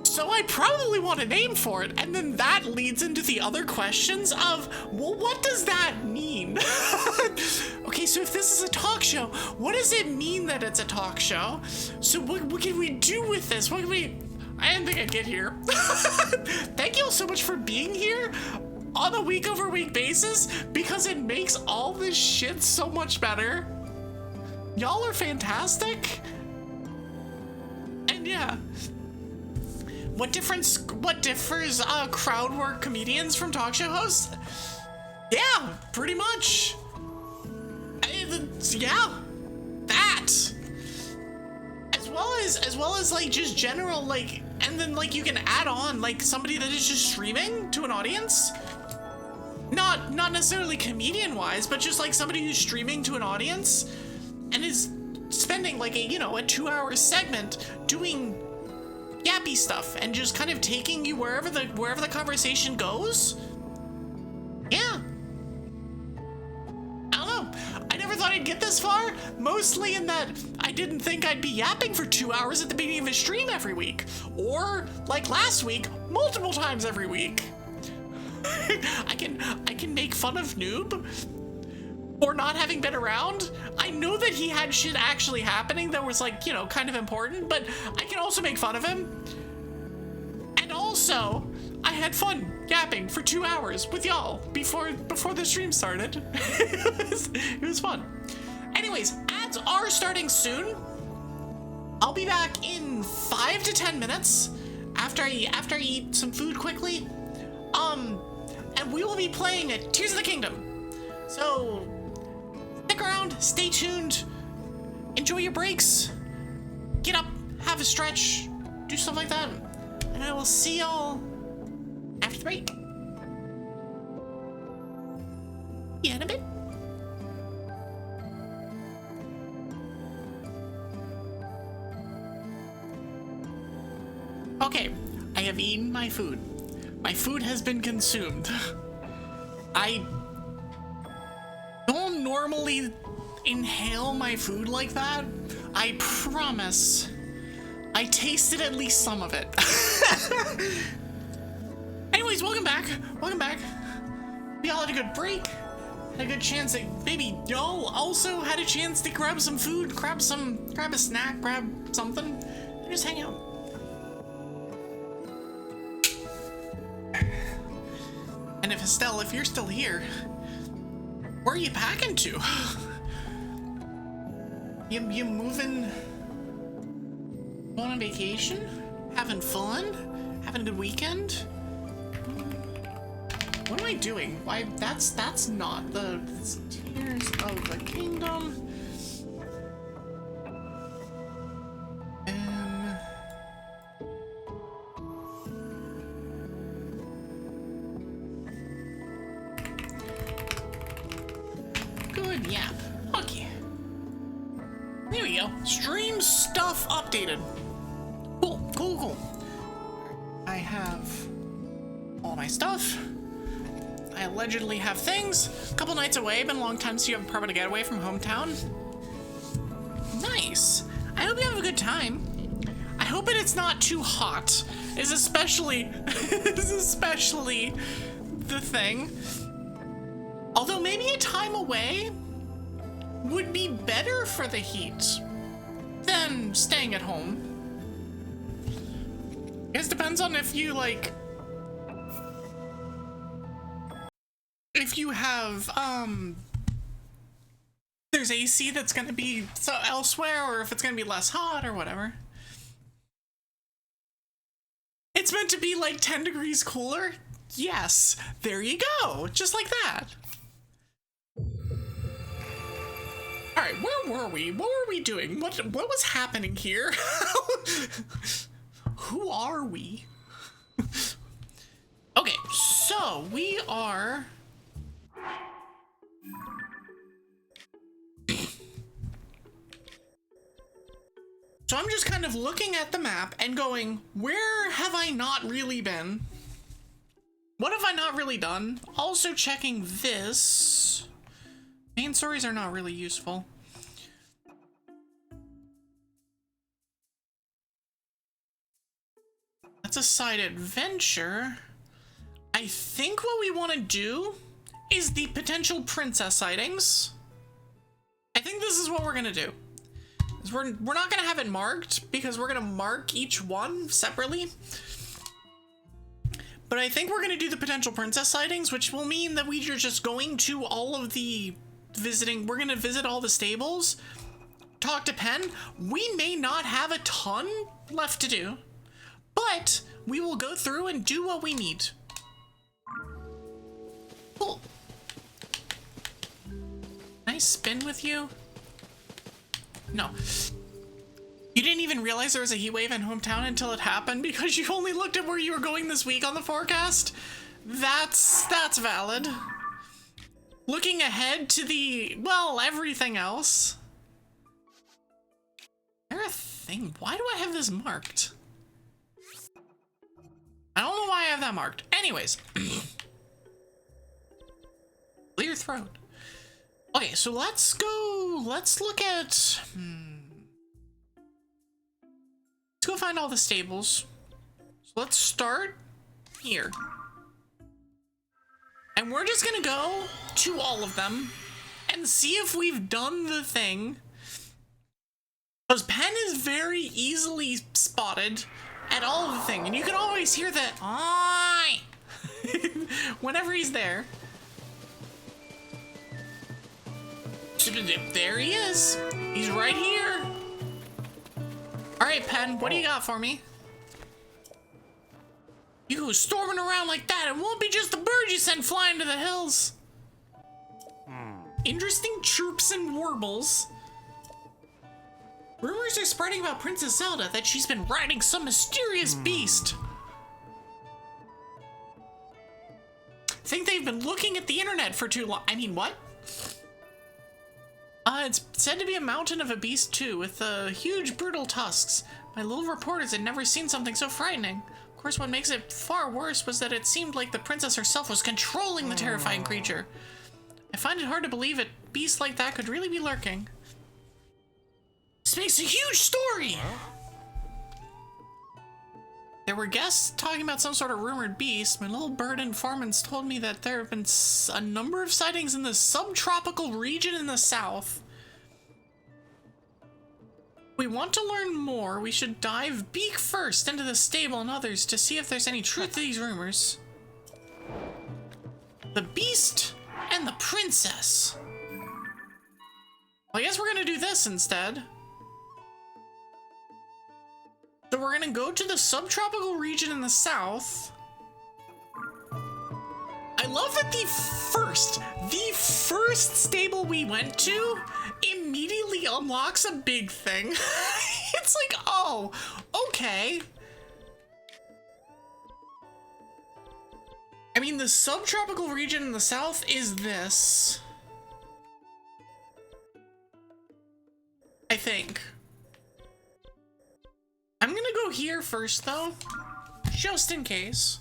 So I probably want a name for it, and then that leads into the other questions of, well, what does that mean? Okay, so if this is a talk show, what does it mean that it's a talk show? So what can we do with this? What can we... I didn't think I'd get here. Thank you all so much for being here on a week-over-week basis, because it makes all this shit so much better. Y'all are fantastic. And yeah... What differs crowd work comedians from talk show hosts? Yeah, pretty much. Yeah, that. As well as like just general, like, and then like you can add on like somebody that is just streaming to an audience. Not necessarily comedian wise, but just like somebody who's streaming to an audience and is spending like a 2-hour segment doing yappy stuff and just kind of taking you wherever the conversation goes. Yeah. I don't know. I never thought I'd get this this far, mostly in that I didn't think I'd be yapping for 2 hours at the beginning of a stream every week. Or, like last week, multiple times every week. I can make fun of Noob for not having been around. I know that he had shit actually happening that was like, you know, kind of important, but I can also make fun of him. And also, I had fun yapping for 2 hours with y'all before the stream started. It was fun. Anyways, ads are starting soon. I'll be back in 5 to 10 minutes after I eat some food quickly. And we will be playing at Tears of the Kingdom. So stick around, stay tuned, enjoy your breaks, get up, have a stretch, do stuff like that, and I will see y'all after the break. Yeah, in a bit. Okay, I have eaten my food. My food has been consumed. I don't normally inhale my food like that. I promise. I tasted at least some of it. Anyways, welcome back. Welcome back. We all had a good break. Had a good chance that maybe y'all also had a chance to grab some food, grab a snack, grab something, and just hang out. And if Estelle, if you're still here, where are you packing to? You moving? Going on vacation? Having fun? Having a good weekend? What am I doing? Why? That's not the Tears of the Kingdom. Good yap. Okay. There we go. Stream stuff updated. Cool. I have all my stuff. I allegedly have things. A couple nights away. Been a long time since you have a permanent getaway from hometown. Nice. I hope you have a good time. I hope it's not too hot. Is especially the thing. Although maybe a time away would be better for the heat than staying at home. I guess depends on if you if you have there's AC that's gonna be elsewhere, or if it's gonna be less hot or whatever. It's meant to be like 10 degrees cooler. Yes, there you go, just like that. All right, where were we? What were we doing? What was happening here? Who are we? Okay, so we are... So I'm just kind of looking at the map and going, where have I not really been? What have I not really done? Also checking this. Main stories are not really useful. That's a side adventure. I think what we want to do is the potential princess sightings. I think this is what we're gonna do. We're not gonna have it marked because we're gonna mark each one separately. But I think we're gonna do the potential princess sightings, which will mean that we are just going to all of the visiting. We're gonna visit all the stables, talk to Penn. We may not have a ton left to do, but we will go through and do what we need. Cool. Nice spin with you. No. You didn't even realize there was a heat wave in hometown until it happened because you only looked at where you were going this week on the forecast? That's valid. Looking ahead to the, well, everything else. Is there a thing? Why do I have this marked? I don't know why I have that marked. Anyways. Clear throat. Okay, so let's look at, let's go find all the stables. So let's start here. And we're just gonna go to all of them and see if we've done the thing. Because Penn is very easily spotted at all of the thing. And you can always hear that, "Oi!" whenever he's there. There he is. He's right here. All right, Penn, what do you got for me? You go storming around like that, it won't be just the birds you send flying to the hills. Interesting chirps and warbles. Rumors are spreading about Princess Zelda that she's been riding some mysterious beast. Think they've been looking at the internet for too long. I mean, what? It's said to be a mountain of a beast too, with huge brutal tusks. My little reporters had never seen something so frightening. Of course, what makes it far worse was that it seemed like the princess herself was controlling the terrifying creature. I find it hard to believe a beast like that could really be lurking. This makes a huge story! There were guests talking about some sort of rumored beast. My little bird informants told me that there have been a number of sightings in the subtropical region in the south. We want to learn more. We should dive beak first into the stable and others to see if there's any truth to these rumors. The beast and the princess. Well, I guess we're gonna do this instead. So we're gonna go to the subtropical region in the south. I love that the first stable we went to immediately unlocks a big thing. It's like, oh, okay. I mean, the subtropical region in the south is this. I think. I'm gonna go here first, though, just in case.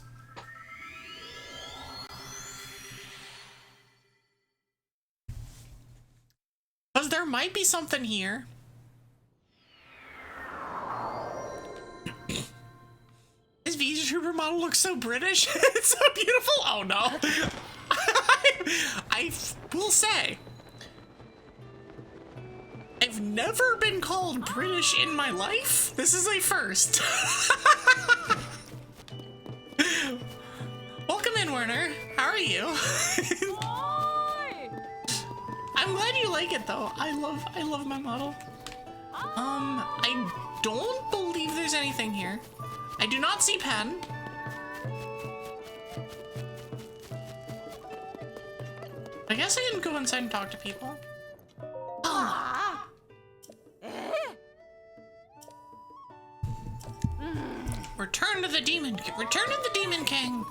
Because there might be something here. This VTuber model looks so British. It's so beautiful. Oh, no. I will say, I've never been called British in my life. This is a first. Welcome in, Werner. How are you? I'm glad you like it, though. I love my model. I don't believe there's anything here. I do not see Penn. I guess I can go inside and talk to people. Oh. Return to the demon. Return to the Demon King.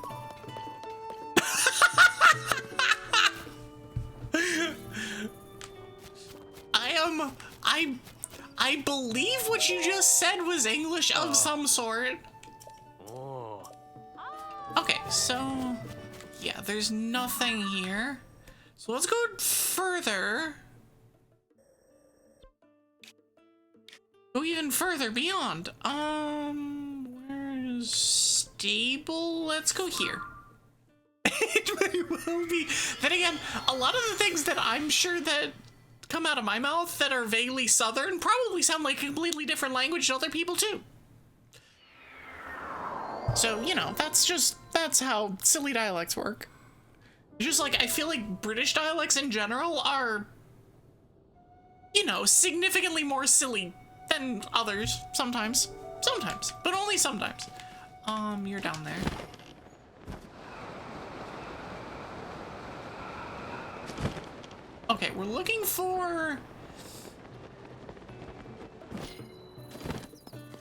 I believe what you just said was English of some sort. Okay, so yeah, there's nothing here. So let's go further. Go even further beyond. Where's stable? Let's go here. It may well be. Then again, a lot of the things that I'm sure that come out of my mouth that are vaguely southern probably sound like a completely different language to other people too. So, you know, that's how silly dialects work. Just like, I feel like British dialects in general are, you know, significantly more silly than others sometimes. Sometimes, but only sometimes. You're down there. Okay, we're looking for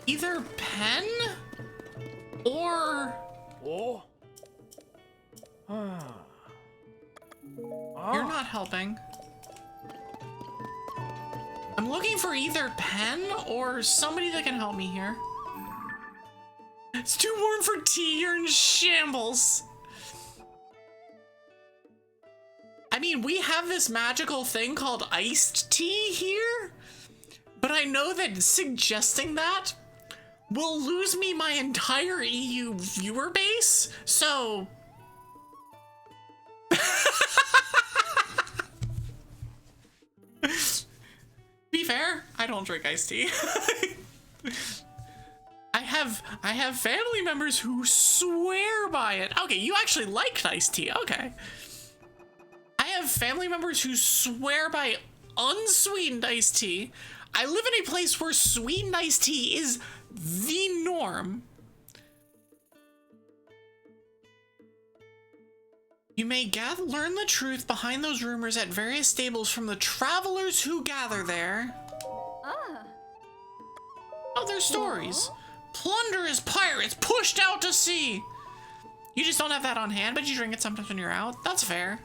either Penn or you're not helping. I'm looking for either Penn or somebody that can help me here. It's too warm for tea. You're in shambles. I mean, we have this magical thing called iced tea here, but I know that suggesting that will lose me my entire EU viewer base, so... Be fair, I don't drink iced tea. I have family members who swear by it. Okay, you actually like iced tea. Okay. I have family members who swear by unsweetened iced tea. I live in a place where sweetened iced tea is the norm. You may learn the truth behind those rumors at various stables from the travelers who gather there. Other stories. Plunderous pirates pushed out to sea. You just don't have that on hand, but you drink it sometimes when you're out. That's fair.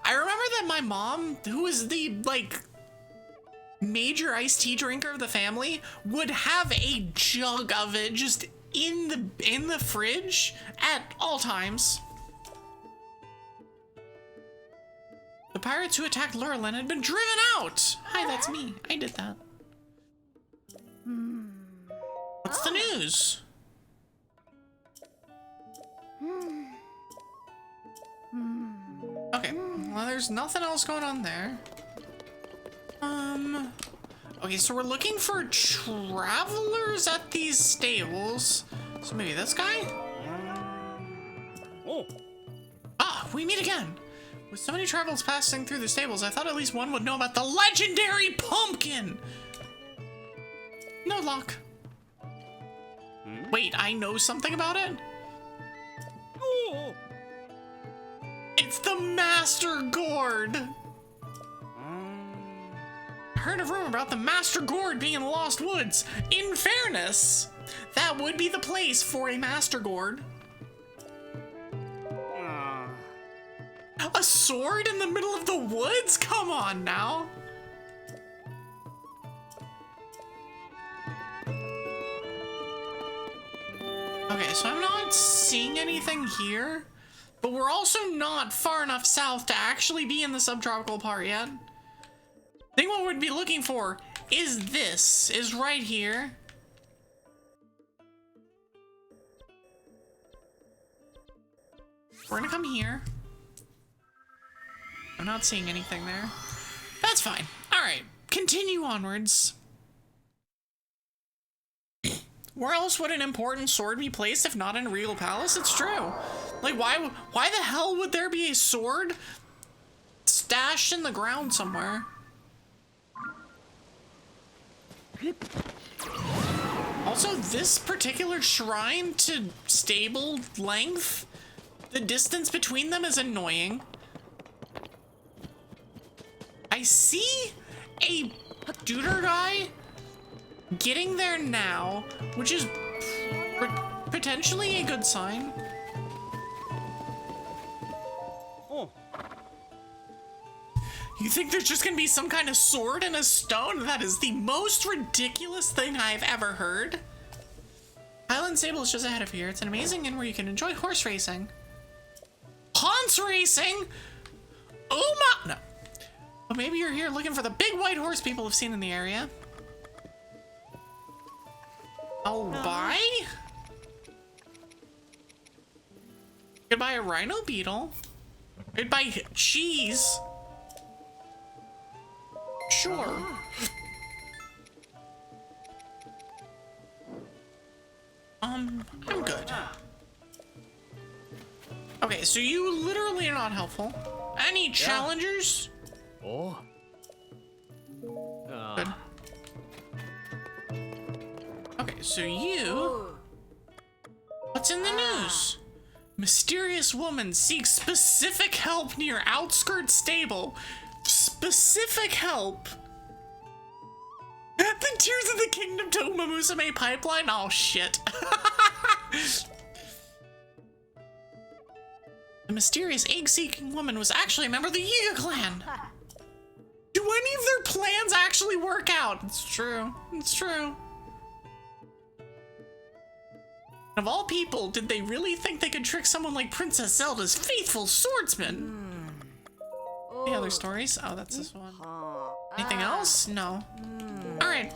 I remember that my mom, who is the, like, major iced tea drinker of the family, would have a jug of it just in the fridge at all times. The pirates who attacked Lurelin had been driven out. Hi, that's me. I did that. What's the news? Okay, well, there's nothing else going on there. Okay, so we're looking for travelers at these stables. So maybe this guy? Oh. Ah, we meet again. With so many travels passing through the stables, I thought at least one would know about the legendary pumpkin. No luck. Wait, I know something about it? Oh. It's the Master Gourd. Heard a rumor about the Master Gourd being in the Lost Woods. In fairness, that would be the place for a Master Gourd. A sword in the middle of the woods? Come on now. Okay, so I'm not seeing anything here, but we're also not far enough south to actually be in the subtropical part yet. I think what we'd be looking for is right here. We're gonna come here. I'm not seeing anything there. That's fine. All right, continue onwards. Where else would an important sword be placed if not in a regal palace? It's true. Like, why the hell would there be a sword stashed in the ground somewhere? Also, this particular shrine to stable length, the distance between them is annoying. I see a duder guy getting there now, which is potentially a good sign. Oh. You think there's just gonna be some kind of sword in a stone? That is the most ridiculous thing I've ever heard. Highland Stable is just ahead of here. It's an amazing inn where you can enjoy horse racing. Horse racing? Oh my, no. But maybe you're here looking for the big white horse people have seen in the area. I'll buy? You could buy a rhino beetle. You could buy cheese. Sure. I'm good. Okay, so you literally are not helpful. Any challengers? Oh. Good. Okay, so you... What's in the news? Mysterious woman seeks specific help near outskirts stable. Specific help? The Tears of the Kingdom Toma Musume pipeline? Oh, shit. The mysterious egg-seeking woman was actually a member of the Yiga clan. Do any of their plans actually work out? It's true. It's true. Of all people, did they really think they could trick someone like Princess Zelda's faithful swordsman? The other stories? Oh, that's this one. Anything else? No. Alright.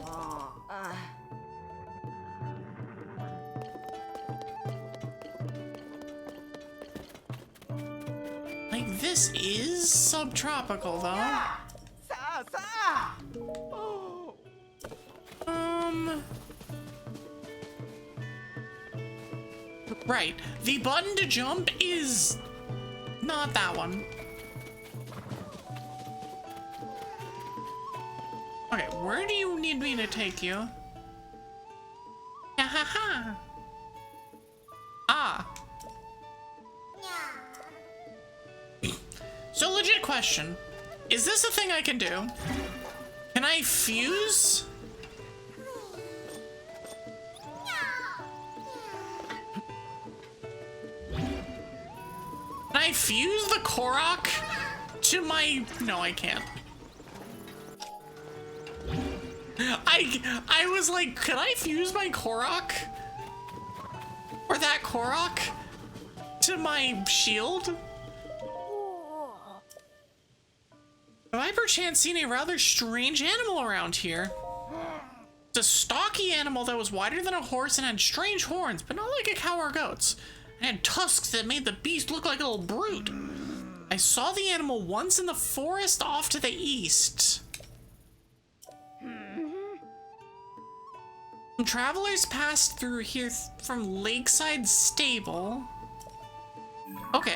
Like, this is subtropical, though. Right. The button to jump is not that one. Okay, where do you need me to take you? Ha. Ah. So, legit question. Is this a thing I can do? Can I fuse? Can I fuse the Korok to my... No, I can't. I was like, could I fuse my Korok? Or that Korok to my shield? Have I perchance seen a rather strange animal around here? It's a stocky animal that was wider than a horse and had strange horns, but not like a cow or goat's. It had tusks that made the beast look like a little brute. I saw the animal once in the forest off to the east. Some travelers passed through here from Lakeside Stable. Okay.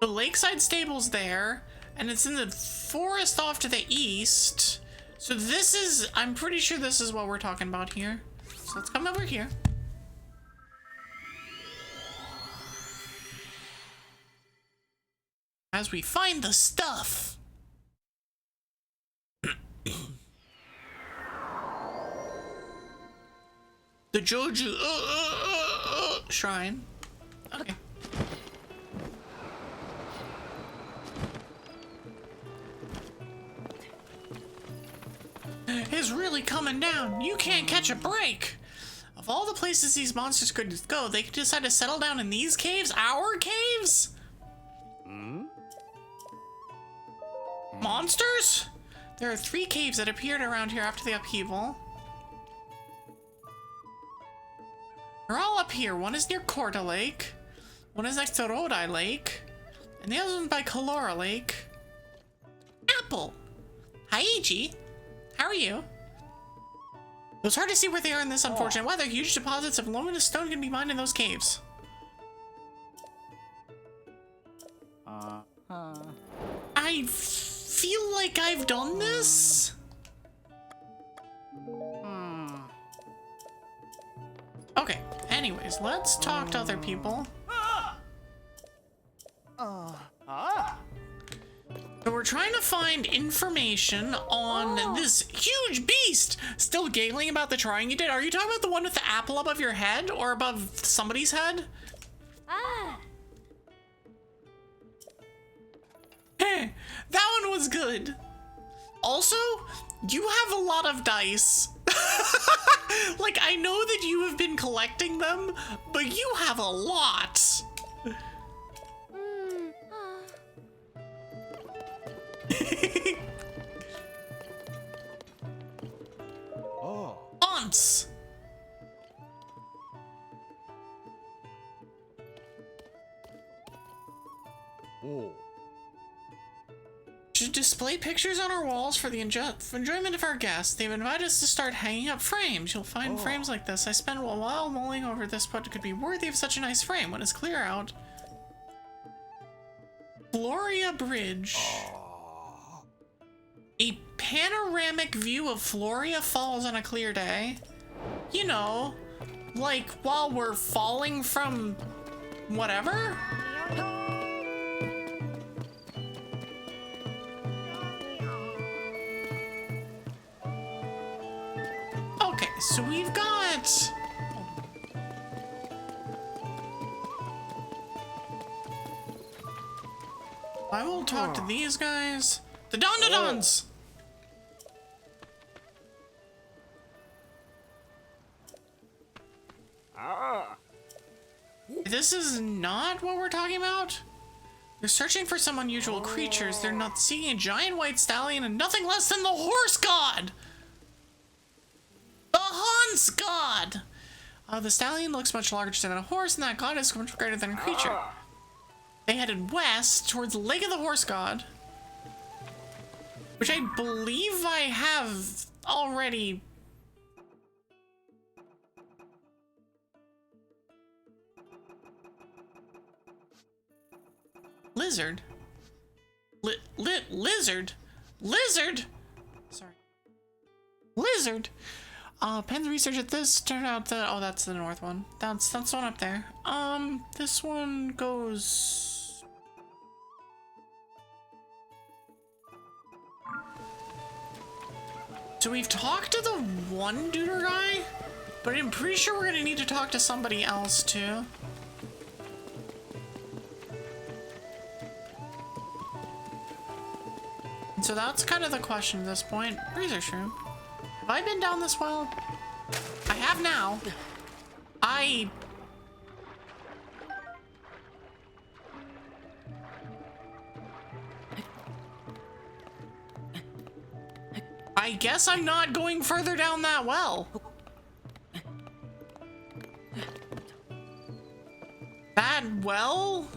The Lakeside Stable's there, and it's in the forest off to the east. So this is, I'm pretty sure this is what we're talking about here. So let's come over here. As we find the stuff. The Joju shrine. Okay. It's really coming down. You can't catch a break. Of all the places these monsters could go, they could decide to settle down in these caves? Our caves? Monsters? There are 3 caves that appeared around here after the upheaval. They're all up here. One is near Korta Lake, one is next to Rodai Lake, and the other one's by Kalora Lake. Apple! Hi, Ichi. How are you? It was hard to see where they are in this unfortunate weather. Huge deposits of luminous stone can be mined in those caves. I feel like I've done this. Okay, anyways, let's talk to other people. So we're trying to find information on this huge beast. Still giggling about the drawing you did? Are you talking about the one with the apple above your head or above somebody's head? Heh, that one was good. Also, you have a lot of dice. Like, I know that you have been collecting them, but you have a lot. Aunts. Should display pictures on our walls for the enjoyment of our guests. They've invited us to start hanging up frames. You'll find frames like this. I spent a while mulling over this, but it could be worthy of such a nice frame when it's clear out. Floria Bridge. A panoramic view of Floria Falls on a clear day. You know, like while we're falling from whatever. Okay, so we've got... I will talk to these guys. The Dondodons! This is not what we're talking about? They're searching for some unusual creatures. They're not seeing a giant white stallion and nothing less than the horse god! The Hans god! The stallion looks much larger than a horse, and that god is much greater than a creature. They headed west towards the Lake of the Horse God, which I believe I have already. Lizard? Lizard? Lizard? Sorry. Lizard? Penn's research at this turned out that, oh, that's the north one. That's the one up there. This one goes... So we've talked to the one duder guy, but I'm pretty sure we're gonna need to talk to somebody else too. And so that's kind of the question at this point. Research room. Have I been down this well? I have now. I guess I'm not going further down that well. That well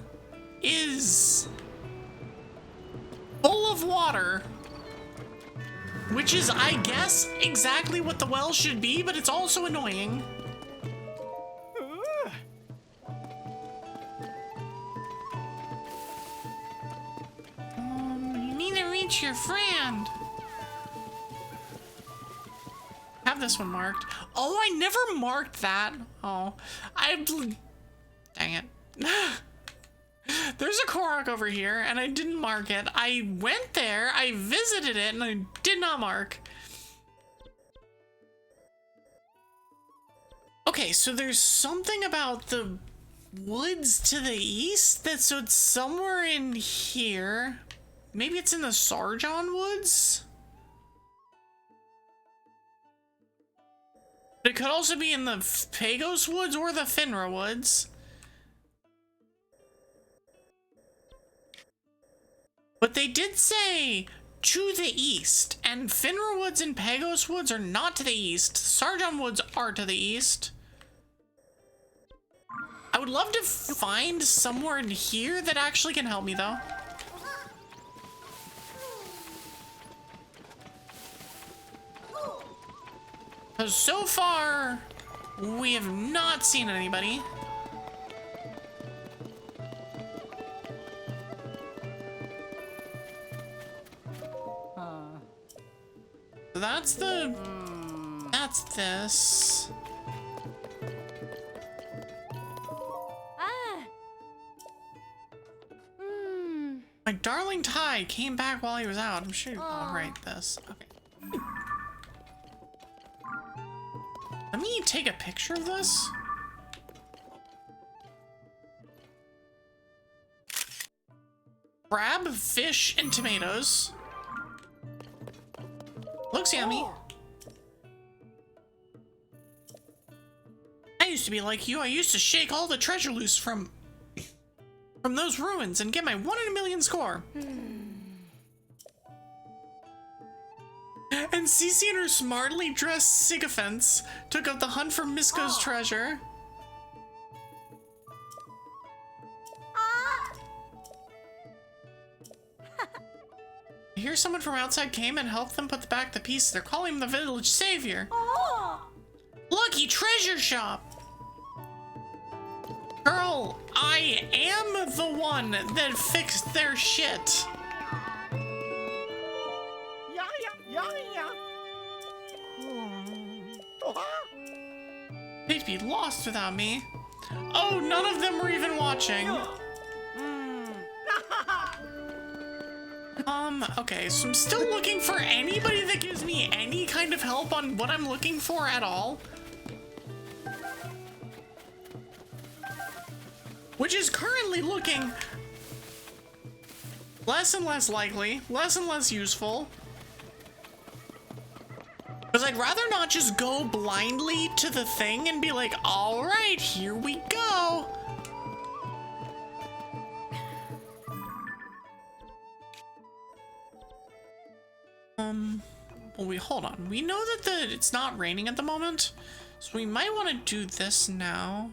is full of water, which is, I guess, exactly what the well should be, but it's also annoying. You need to reach your friend. Have this one marked. Oh, I never marked that. Oh, dang it. There's a Korok over here, and I didn't mark it. I went there, I visited it, and I did not mark. Okay, so there's something about the woods to the east so it's somewhere in here. Maybe it's in the Sargon woods? It could also be in the Pagos woods or the Finra woods. But they did say to the east, and Finra woods and Pagos woods are not to the east. Sargon woods are to the east. I would love to find somewhere in here that actually can help me though. Because so far, we have not seen anybody. So that's this. My darling Ty came back while he was out. I'm sure I'll write this. Okay. Let me take a picture of this. Crab, fish, and tomatoes. Looks yummy. I used to be like you. I used to shake all the treasure loose from those ruins and get my 1 in a million score. And Cece and her smartly dressed sycophants took up the hunt for Misko's treasure. I hear someone from outside came and helped them put back the pieces. They're calling him the village savior. Lucky treasure shop. Girl, I am the one that fixed their shit. They'd be lost without me. Oh, none of them were even watching. Okay, so I'm still looking for anybody that gives me any kind of help on what I'm looking for at all. Which is currently looking less and less likely, less and less useful. Because I'd rather not just go blindly to the thing and be like, all right, here we go. Well, hold on. We know that it's not raining at the moment, so we might want to do this now.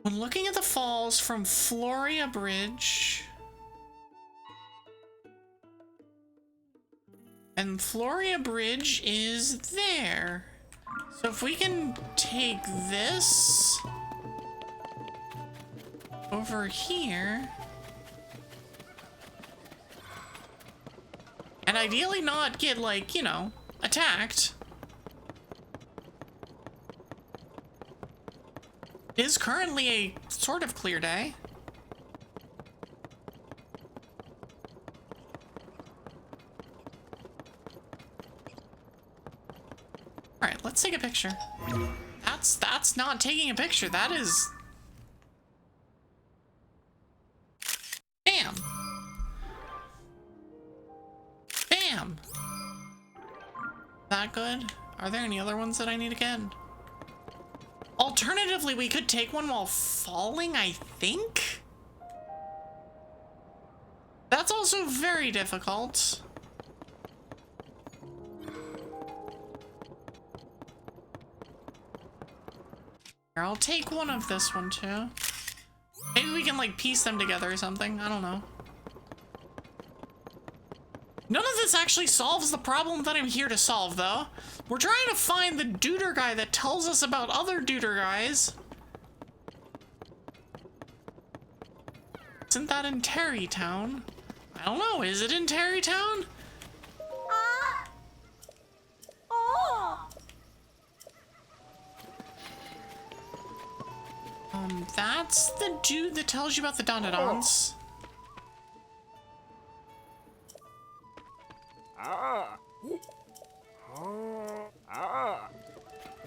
When looking at the falls from Floria Bridge, and Floria Bridge is there. So if we can take this over here, and ideally not get, like, you know, attacked. It is currently a sort of clear day. Alright, let's take a picture. That's not taking a picture, that is... Bam! Bam! That good? Are there any other ones that I need to get? Alternatively, we could take one while falling, I think? That's also very difficult. Here, I'll take one of this one too. Maybe we can, like, piece them together or something. I don't know. None of this actually solves the problem that I'm here to solve, though. We're trying to find the duder guy that tells us about other duder guys. Isn't that in Terrytown? I don't know. Is it in Terrytown? That's the dude that tells you about the Dondodons.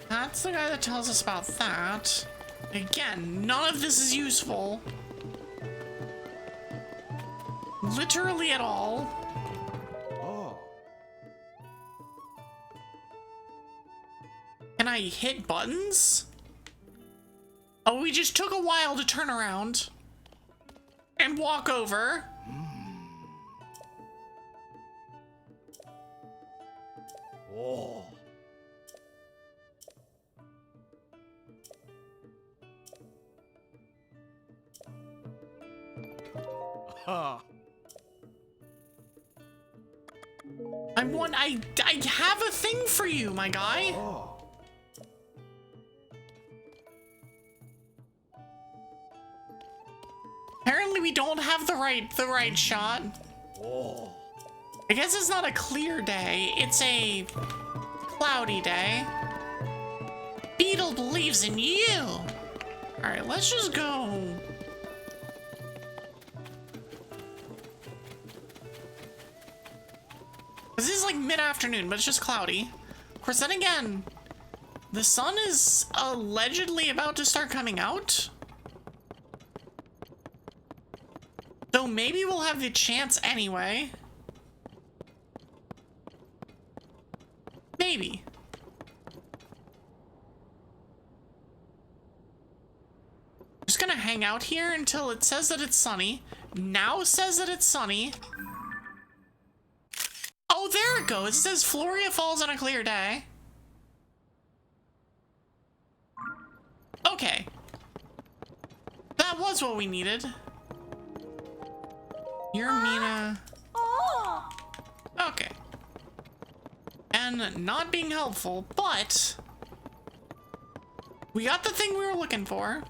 That's the guy that tells us about that. Again, none of this is useful. Literally at all. Can I hit buttons? Oh, we just took a while to turn around and walk over. Oh. I have a thing for you, my guy. Oh. Apparently we don't have the right shot. Oh. I guess it's not a clear day, it's a cloudy day. Beetle believes in you. Alright, let's just go. This is like mid-afternoon, but it's just cloudy. Of course, then again, the sun is allegedly about to start coming out. So maybe we'll have the chance anyway. Maybe. Just gonna hang out here until it says that it's sunny. Now says that it's sunny. Oh, there it goes. It says Floria falls on a clear day. Okay. That was what we needed. You're Mina. Okay. And not being helpful, but we got the thing we were looking for.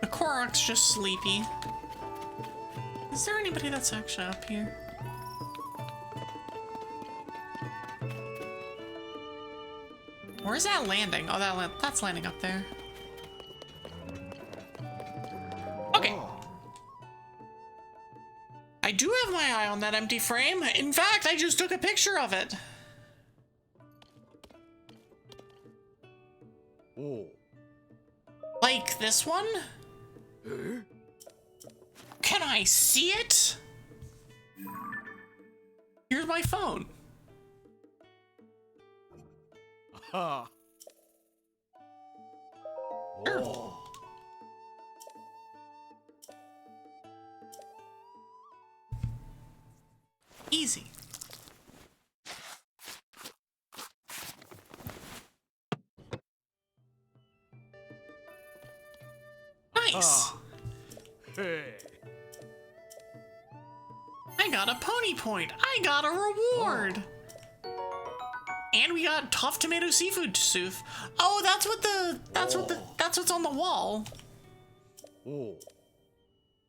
The Korok's just sleepy. Is there anybody that's actually up here? Where's that landing? Oh, that's landing up there. Okay. I do have my eye on that empty frame. In fact, I just took a picture of it. Oh. Like this one? Eh? Can I see it? Here's my phone. Ha. Sure. Oh. Easy. Nice. Hey. I got a pony point. I got a reward. And we got tough tomato seafood soup. Oh, that's what's on the wall. Oh.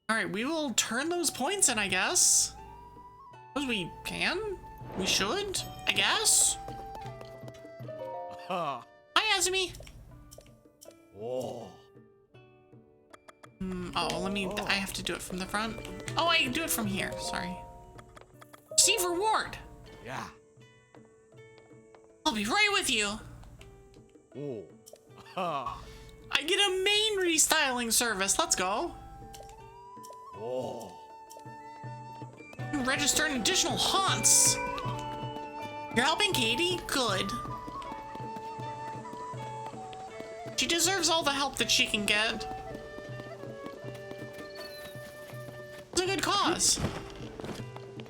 All right, we will turn those points in, I guess. Because we can. We should, I guess. Ha. Hi, Azumi. Oh. I have to do it from the front. Oh, I can do it from here. Sorry. Receive reward. Yeah. I'll be right with you. Oh. Ha. I get a main restyling service. Let's go. Oh. Register an additional haunts. You're helping Katie? Good. She deserves all the help that she can get. It's a good cause.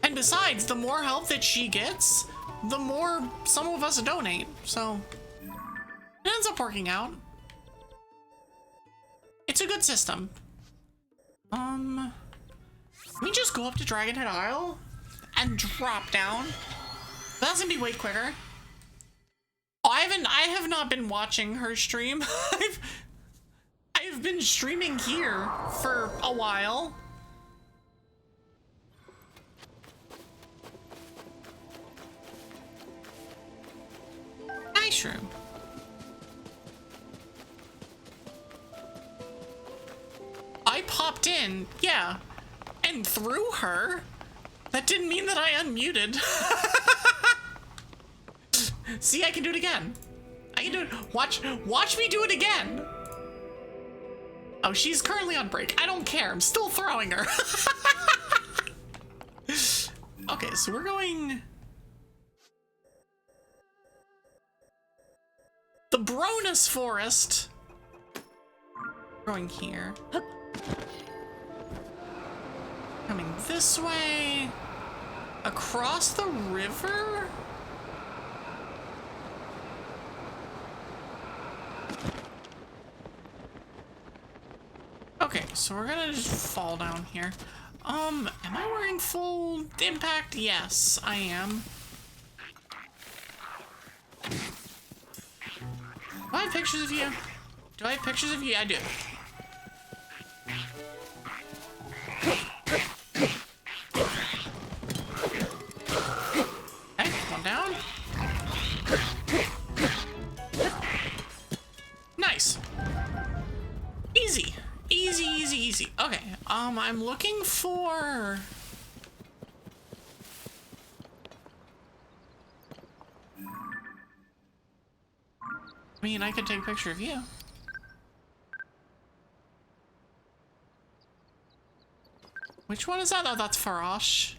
And besides, the more help that she gets, the more some of us donate. So it ends up working out. It's a good system. Let me just go up to Dragon Head Isle and drop down. That's gonna be way quicker. Oh, I have not been watching her stream. I've been streaming here for a while. Nice room. I popped in, yeah, and through her. That didn't mean that I unmuted. See, I can do it again. I can do it. Watch me do it again. Oh, she's currently on break. I don't care. I'm still throwing her. Okay, so we're going... the Bronus Forest. We're going here. Coming this way. Across the river? Okay, so we're gonna just fall down here. Am I wearing full impact? Yes, I am. Do I have pictures of you? Do I have pictures of you? I do. Okay, one down. Nice. Easy. Easy, easy, easy. Okay, I'm looking for... I mean, I could take a picture of you. Which one is that? Oh, that's Farosh.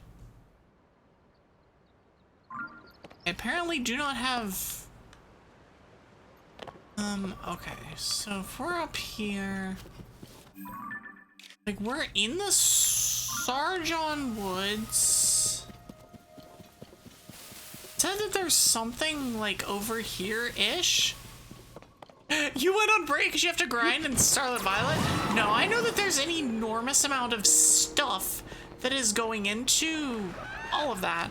I apparently do not have... okay, so if we're up here... like, we're in the Sargon Woods. It said that there's something, like, over here-ish. You went on break because you have to grind in Starlit Violet? No, I know that there's an enormous amount of stuff that is going into all of that.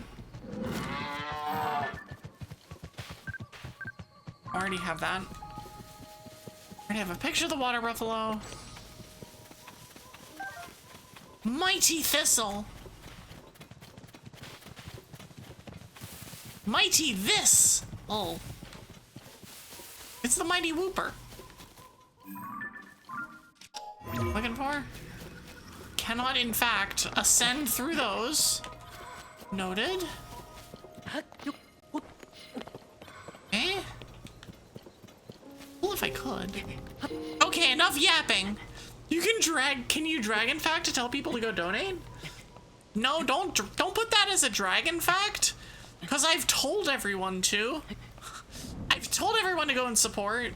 I already have that. I already have a picture of the water buffalo. Mighty Thistle. Mighty this. Oh. It's the Mighty Whooper. Looking for? Cannot, in fact, ascend through those. Noted. Eh? Well, if I could. Okay, enough yapping. Can you dragon fact to tell people to go donate? No, don't put that as a dragon fact, because I've told everyone to. I've told everyone to go and support.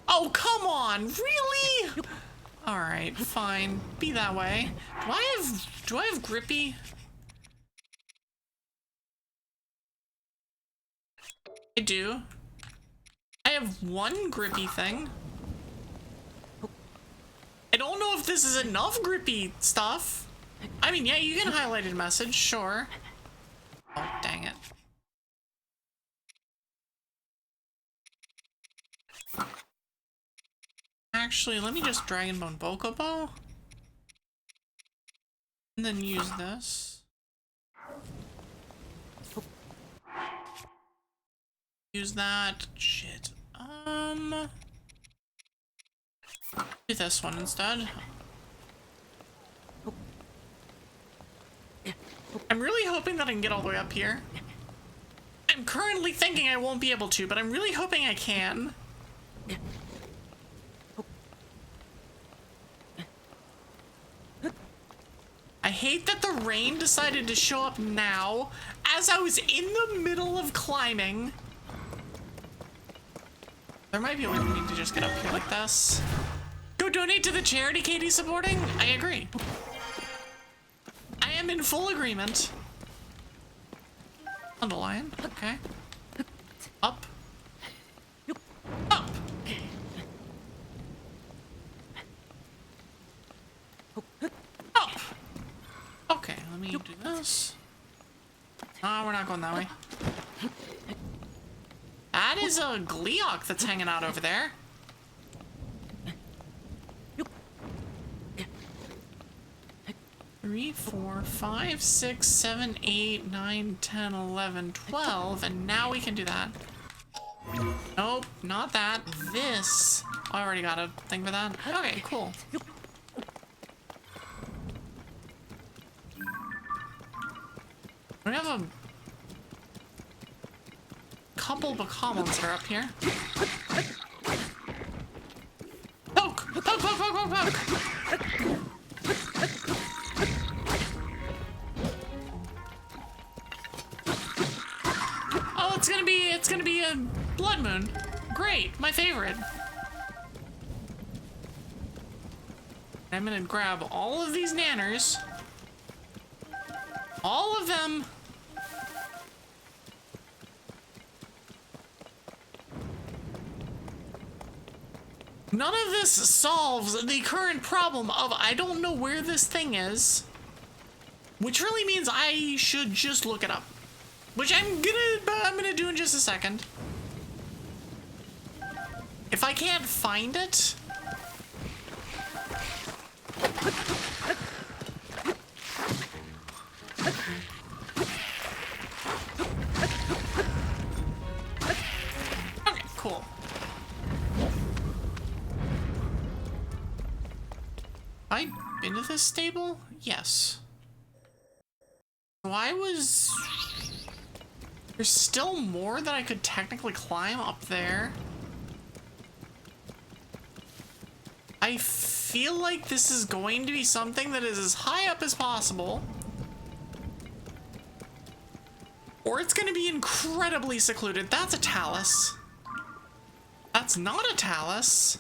Oh, come on, really? All right, fine, be that way. Do I have grippy? I do. I have one grippy thing. I don't know if this is enough grippy stuff. I mean, yeah, you can highlight a message, sure. Oh, dang it. Actually, let me just Dragon Bone Bokobo. And then use this. Use that. Shit. Do this one instead. I'm really hoping that I can get all the way up here. I'm currently thinking I won't be able to, but I'm really hoping I can. I hate that the rain decided to show up now as I was in the middle of climbing. There might be a way we need to just get up here like this. Go donate to the charity Katie's supporting? I agree. I am in full agreement. Underline, okay. Up. Up! Up! Okay, let me do this. Ah, we're not going that way. That is a Gleeock that's hanging out over there. 3, 4, 5, 6, 7, 8, 9, 10, 11, 12, and now we can do that. Nope, not that. This. I already got a thing for that. Okay, cool. We have a couple Bakamons are up here. Poke! Poke, poke, poke, poke, poke! Oh, it's gonna be a blood moon. Great, my favorite. I'm gonna grab all of these nanners. All of them. None of this solves the current problem of I don't know where this thing is. Which really means I should just look it up. Which I'm gonna do in just a second. If I can't find it. Okay, cool. Have I been to this stable? Yes. There's still more that I could technically climb up there. I feel like this is going to be something that is as high up as possible. Or it's going to be incredibly secluded. That's a talus. That's not a talus.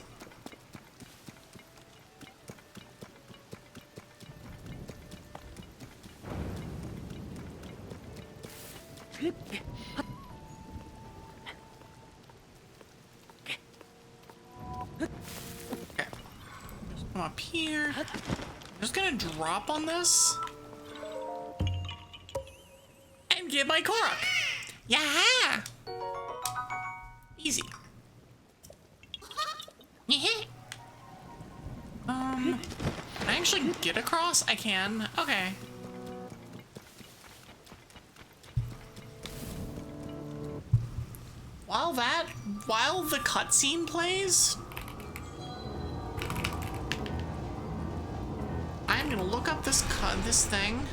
Okay. Just come up here. I'm just gonna drop on this. And get my Tukarok. Yeah. Easy. Can I actually get across? I can. Okay. While the cutscene plays, I'm gonna look up this thing.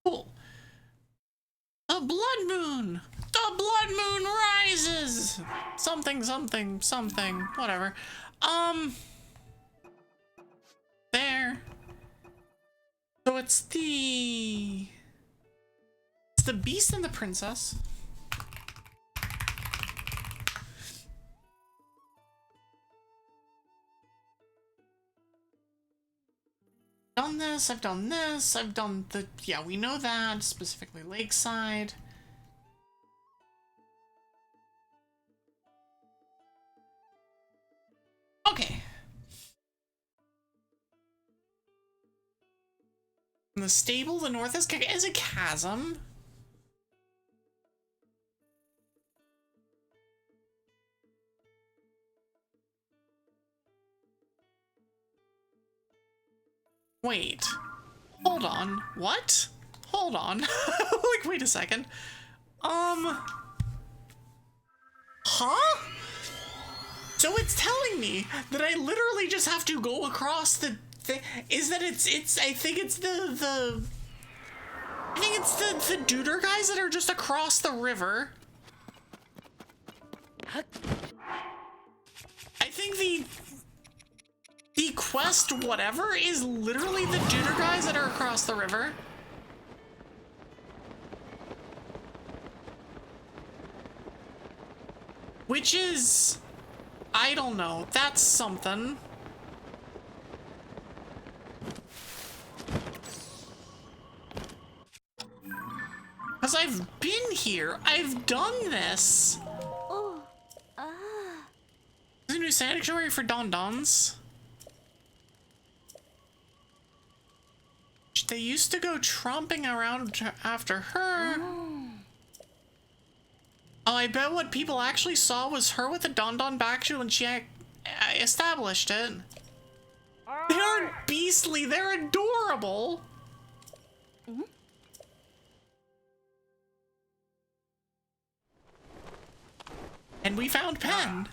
Cool. The blood moon. The blood moon rises. Something, something, something. Whatever. There. So it's the beast and the princess. Done this, I've done this, I've done the, yeah, we know that, specifically Lakeside. Okay. In the stable, the north is a chasm. Wait. Hold on. What? Hold on. Like, wait a second. Huh? So it's telling me that I literally just have to go across the thing. Is that it's I think it's the duder guys that are just across the river. I think the quest whatever is literally the duder guys that are across the river. Which is, I don't know, that's something. Because I've been here, I've done this. Oh, There's a new sanctuary for Don-Dons. They used to go tromping around after her. Oh, I bet what people actually saw was her with a Don-Don backshoe when she established it. They aren't beastly, they're adorable. And we found Penn.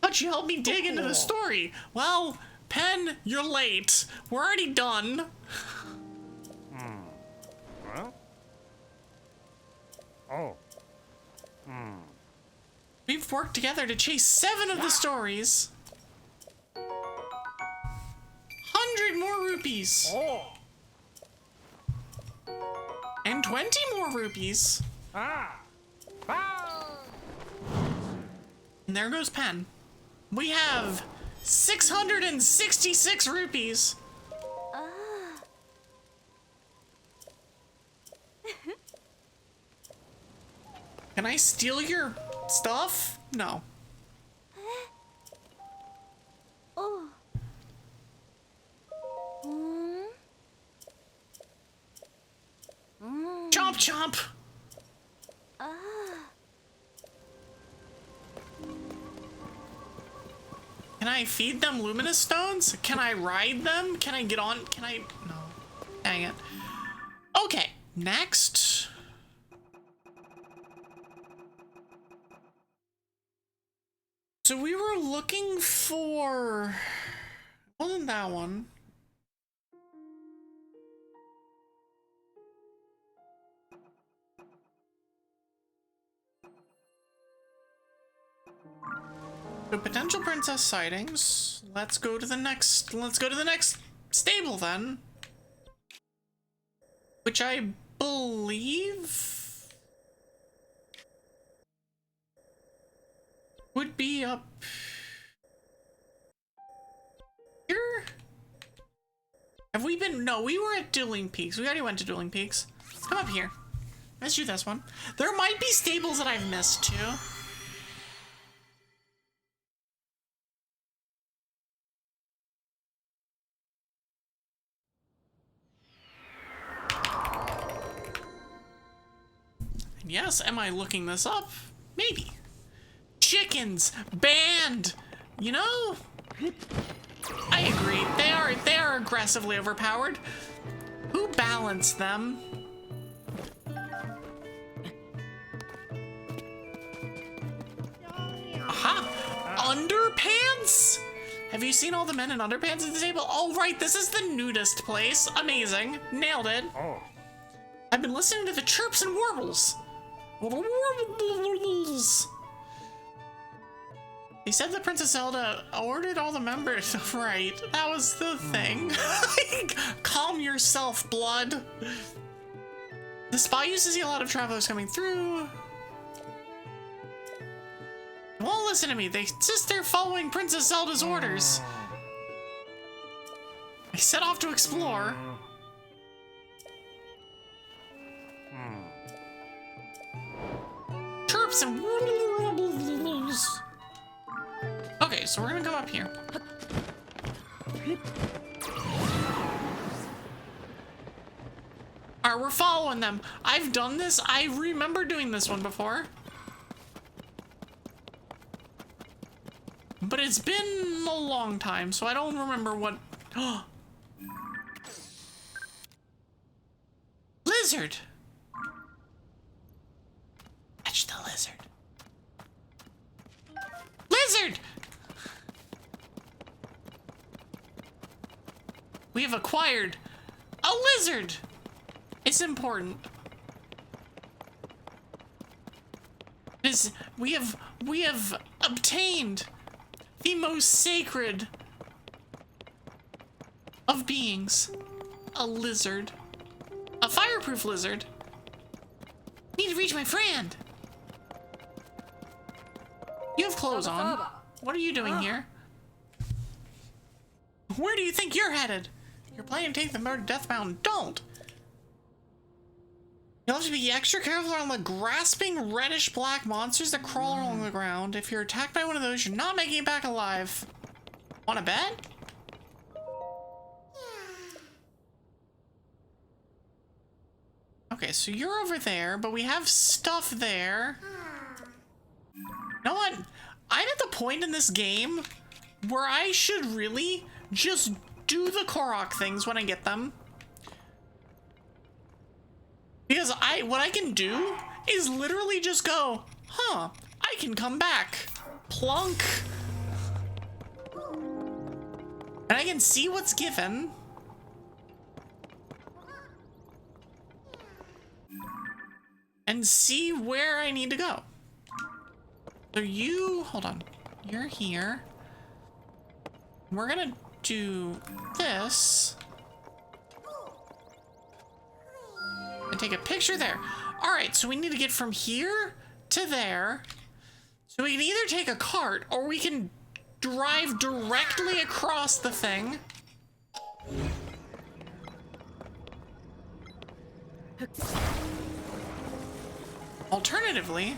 How'd you help me dig into the story? Well, Penn, you're late. We're already done. Huh? Oh. We've worked together to chase 7 of the stories. 100 more rupees. Oh. And 20 more rupees. Ah. Ah. And there goes Penn. We have 666 rupees. Can I steal your stuff? No. oh. Chomp chomp. Can I feed them luminous stones? Can I ride them? Can I get on? Can I? No. Dang it. Okay, next. So we were looking for... Wasn't that one? So potential princess sightings. Let's go to the next stable then. Which I believe would be up here. Have we been? No, we were at Dueling Peaks. We already went to Dueling Peaks. Come up here. Let's do this one. There might be stables that I've missed too. Yes, am I looking this up? Maybe. Chickens banned. You know? I agree. They are aggressively overpowered. Who balanced them? Aha! Underpants? Have you seen all the men in underpants at the table? Oh, right, this is the nudist place. Amazing. Nailed it. Oh. I've been listening to the chirps and warbles. Warbles. They said that Princess Zelda ordered all the members. Right, that was the thing. Calm yourself, blood. The spot used to see a lot of travelers coming through. They won't listen to me. They insist they're following Princess Zelda's orders. I set off to explore. Chirps and wobbles. Okay, so we're gonna go up here. Alright, we're following them. I've done this. I remember doing this one before. But it's been a long time, so I don't remember what... Lizard! Catch the lizard. Lizard! We have acquired a lizard! It's important. We have obtained the most sacred of beings. A lizard. A fireproof lizard. Need to reach my friend. You have clothes on. What are you doing here? Where do you think you're headed? You're planning to take the murder death mountain. Don't! You'll have to be extra careful around the grasping reddish-black monsters that crawl along the ground. If you're attacked by one of those, you're not making it back alive. Wanna bet? Okay, so you're over there, but we have stuff there. You know what? I'm at the point in this game where I should really just do the Korok things when I get them. Because what I can do is literally just go, huh, I can come back. Plunk. And I can see what's given. And see where I need to go. So hold on, you're here. We're gonna do this. And take a picture there. All right, so we need to get from here to there. So we can either take a cart or we can drive directly across the thing. Alternatively,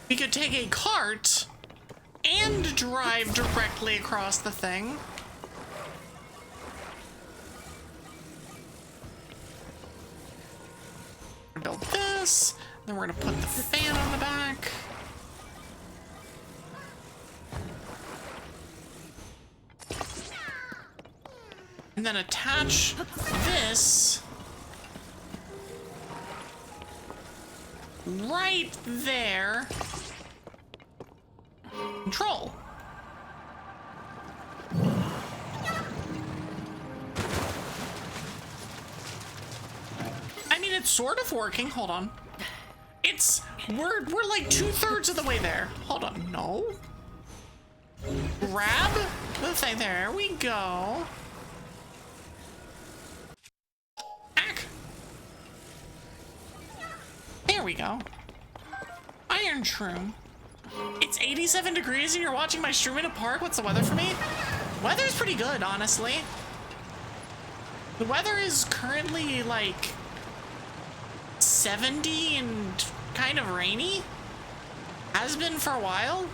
we could take a cart and drive directly across the thing. Build this, then we're gonna put the fan on the back. And then attach this right there. Control. I mean, it's sort of working. Hold on. We're like 2/3 of the way there. Hold on. No. Grab the thing. There we go. Ack. There we go. Iron shroom. It's 87 degrees and you're watching my stream in a park? What's the weather for me? Weather's pretty good, honestly. The weather is currently like 70 and kind of rainy. Has been for a while.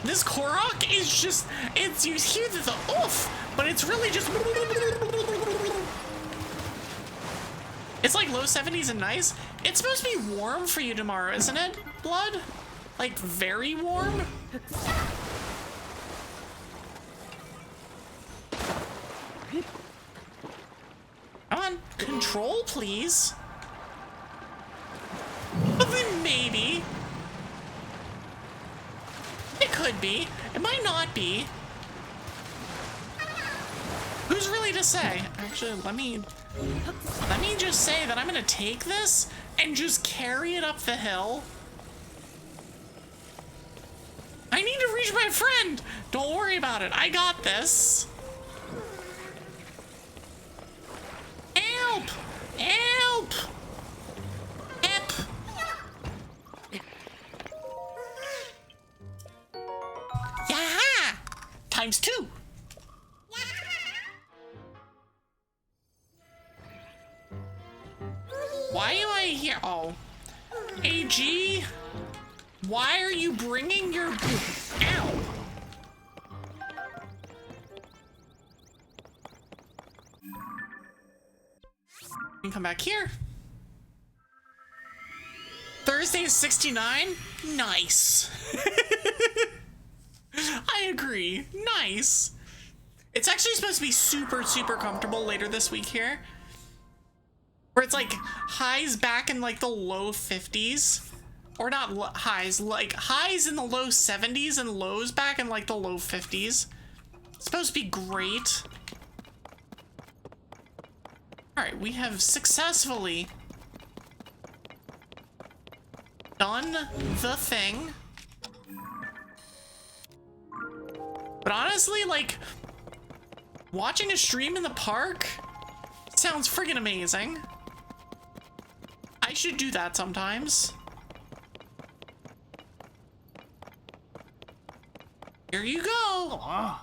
This Korok is just, you hear the oof, but it's really just, it's like low 70s and nice. It's supposed to be warm for you tomorrow, isn't it, Blood? Like very warm? Come on, control, please. Well, then maybe. It could be. It might not be. Who's really to say? Actually, let me just say that I'm gonna take this and just carry it up the hill. I need to reach my friend. Don't worry about it. I got this. Help! Help! Help! Yaha! Times 2. Why am I here? Oh. AG? Why are you bringing your... Ow! We can come back here. Thursday is 69? Nice. I agree. Nice. It's actually supposed to be super, super comfortable later this week here. Where it's like highs back in like the low 50s. Or not highs, like highs in the low 70s and lows back in like the low 50s. It's supposed to be great. Alright, we have successfully done the thing. But honestly, like, watching a stream in the park sounds friggin' amazing. I should do that sometimes. Here you go. Oh,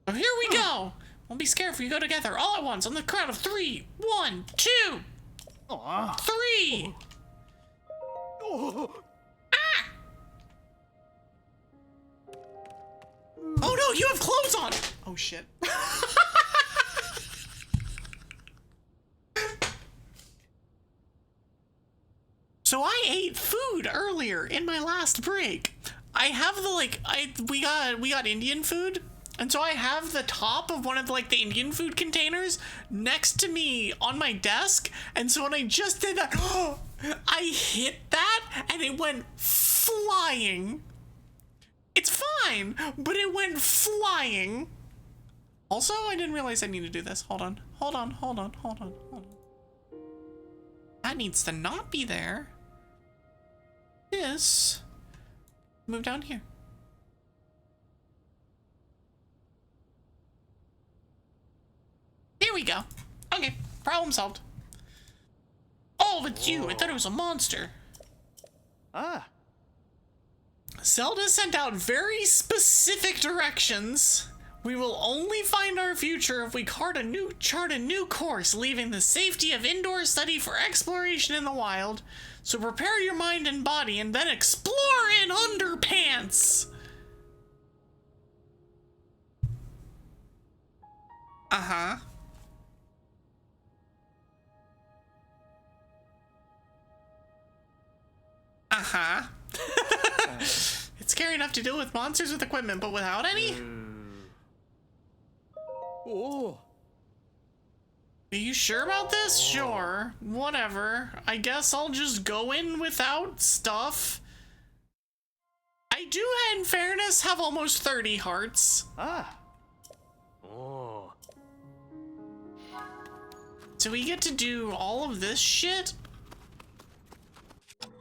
here we go. Won't be scared if we go together all at once on the count of 3. 1, 2, 3. Ah! Oh no, you have clothes on. Oh shit. So I ate food earlier in my last break. I have the we got Indian food, and so I have the top of one of like the Indian food containers next to me on my desk, and so when I just did that, I hit that and it went flying. It's fine, but it went flying. Also, I didn't realize I needed to do this. Hold on. That needs to not be there. This. Move down here. Here we go. Okay, problem solved. Oh, it's you. I thought it was a monster. Ah. Zelda sent out very specific directions. We will only find our future if we chart a new course, leaving the safety of indoor study for exploration in the wild. So prepare your mind and body and then explore in underpants. Uh-huh. Uh-huh. It's scary enough to deal with monsters with equipment, but without any? Oh. Are you sure about this? Sure. Whatever. I guess I'll just go in without stuff. I do, in fairness, have almost 30 hearts. Ah. Oh. So we get to do all of this shit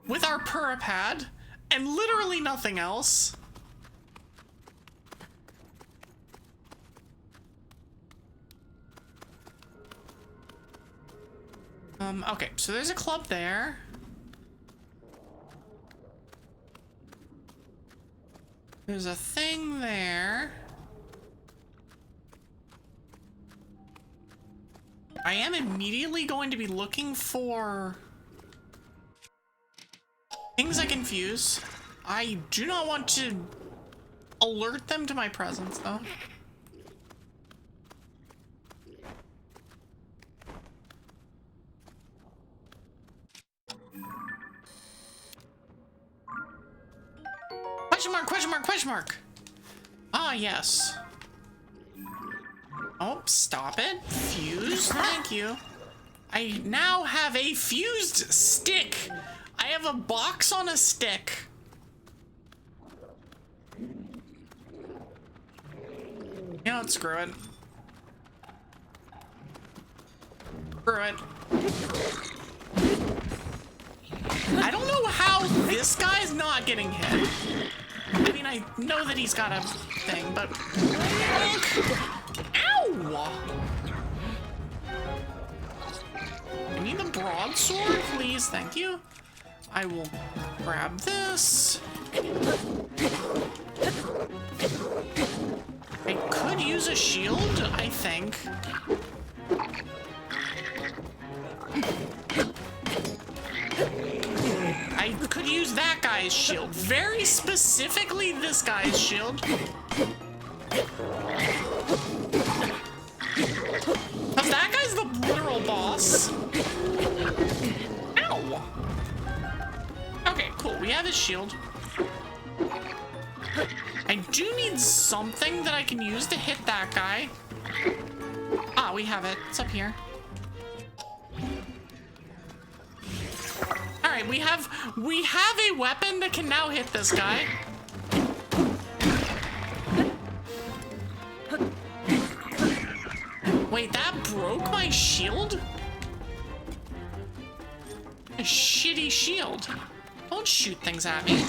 with our Purapad and literally nothing else. Okay, so there's a club there. There's a thing there. I am immediately going to be looking for things I can fuse. I do not want to alert them to my presence, though. Question mark. Ah, yes. Oh, stop it. Fuse, thank you. I now have a fused stick. I have a box on a stick. You know what, screw it. Screw it. I don't know how this guy's not getting hit. I mean, I know that he's got a thing, but... Ow! I need the broadsword, please. Thank you. I will grab this. I could use a shield, I think. I could use that guy's shield. Very specifically this guy's shield. Cause that guy's the literal boss. Ow! Okay, cool. We have his shield. I do need something that I can use to hit that guy. Ah, we have it. It's up here. Alright, we have a weapon that can now hit this guy. Wait, that broke my shield? A shitty shield. Don't shoot things at me.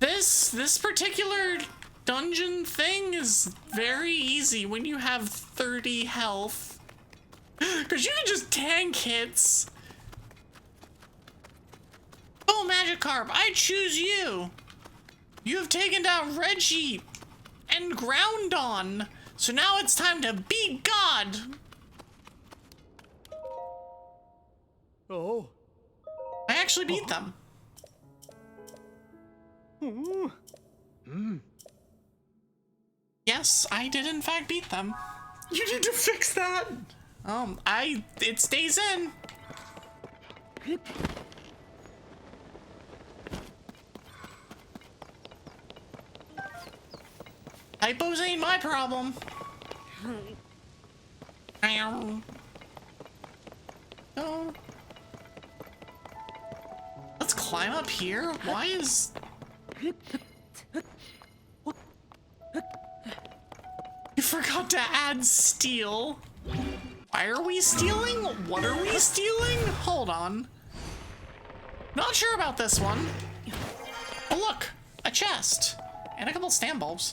This particular dungeon thing is very easy when you have 30 health. Because you can just tank hits. Oh, Magikarp, I choose you. You have taken down Reggie and Groundon. So now it's time to be God. Oh. I actually beat them. Yes, I did in fact beat them. You need to fix that. It stays in. Typos ain't my problem. No. Let's climb up here. Why is... You forgot to add steel. Why are we stealing? What are we stealing? Hold on. Not sure about this one. Oh look, a chest. And a couple stand bulbs.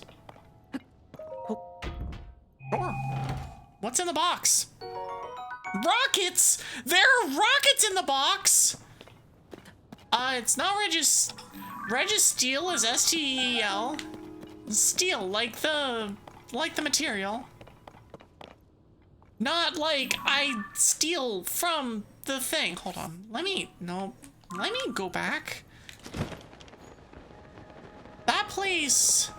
Sure. What's in the box? Rockets! There are rockets in the box! It's not Regis. Steel is S-T-E-E-L. Steel, like the material. Not like I steal from the thing. Hold on. Let me go back. That place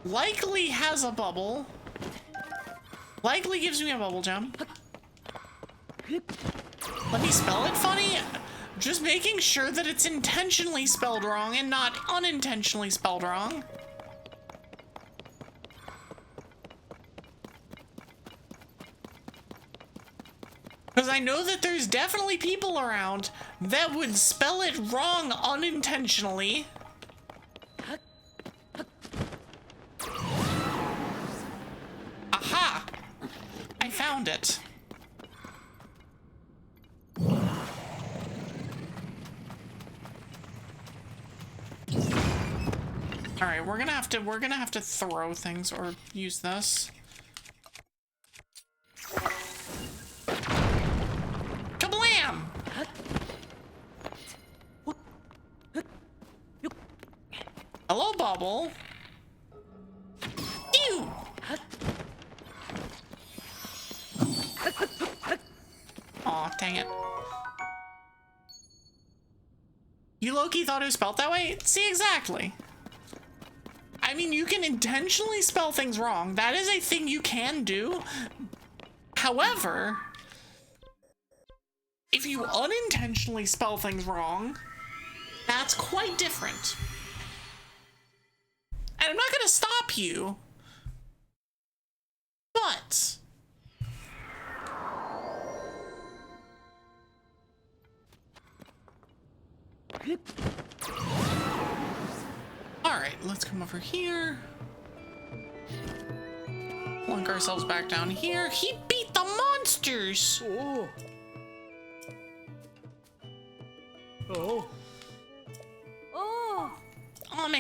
likely has a bubble. Likely gives me a bubble gem. Let me spell it funny. Just making sure that it's intentionally spelled wrong and not unintentionally spelled wrong. Because I know that there's definitely people around that would spell it wrong unintentionally. Aha! I found it. All right, we're gonna have to throw things or use this. Kablam! Hello, Bubble. Ew! Aw, dang it. You low-key thought it was spelled that way? See, exactly. I mean, you can intentionally spell things wrong. That is a thing you can do. However, if you unintentionally spell things wrong, that's quite different. And I'm not gonna stop you, but... Alright, let's come over here. Plunk ourselves back down here. He beat the monsters! Oh.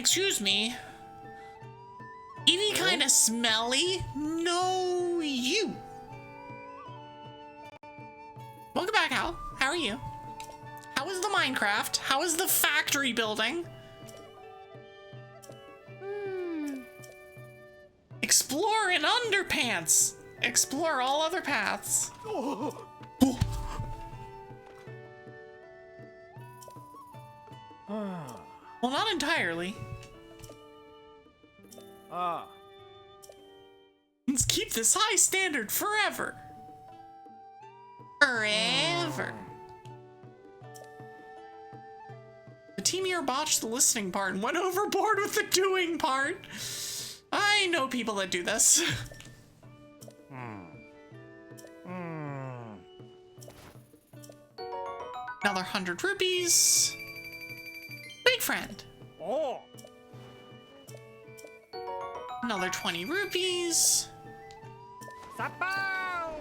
Excuse me. Evie kinda smelly? No, you. Welcome back, Hal. How are you? How is the Minecraft? How is the factory building? Explore in underpants. Explore all other paths. Oh. Well, not entirely. Ah. Let's keep this high standard forever. Forever. The team here botched the listening part and went overboard with the doing part. I know people that do this. Another 100 rupees. Big friend. Oh. Another 20 rupees. Sapow.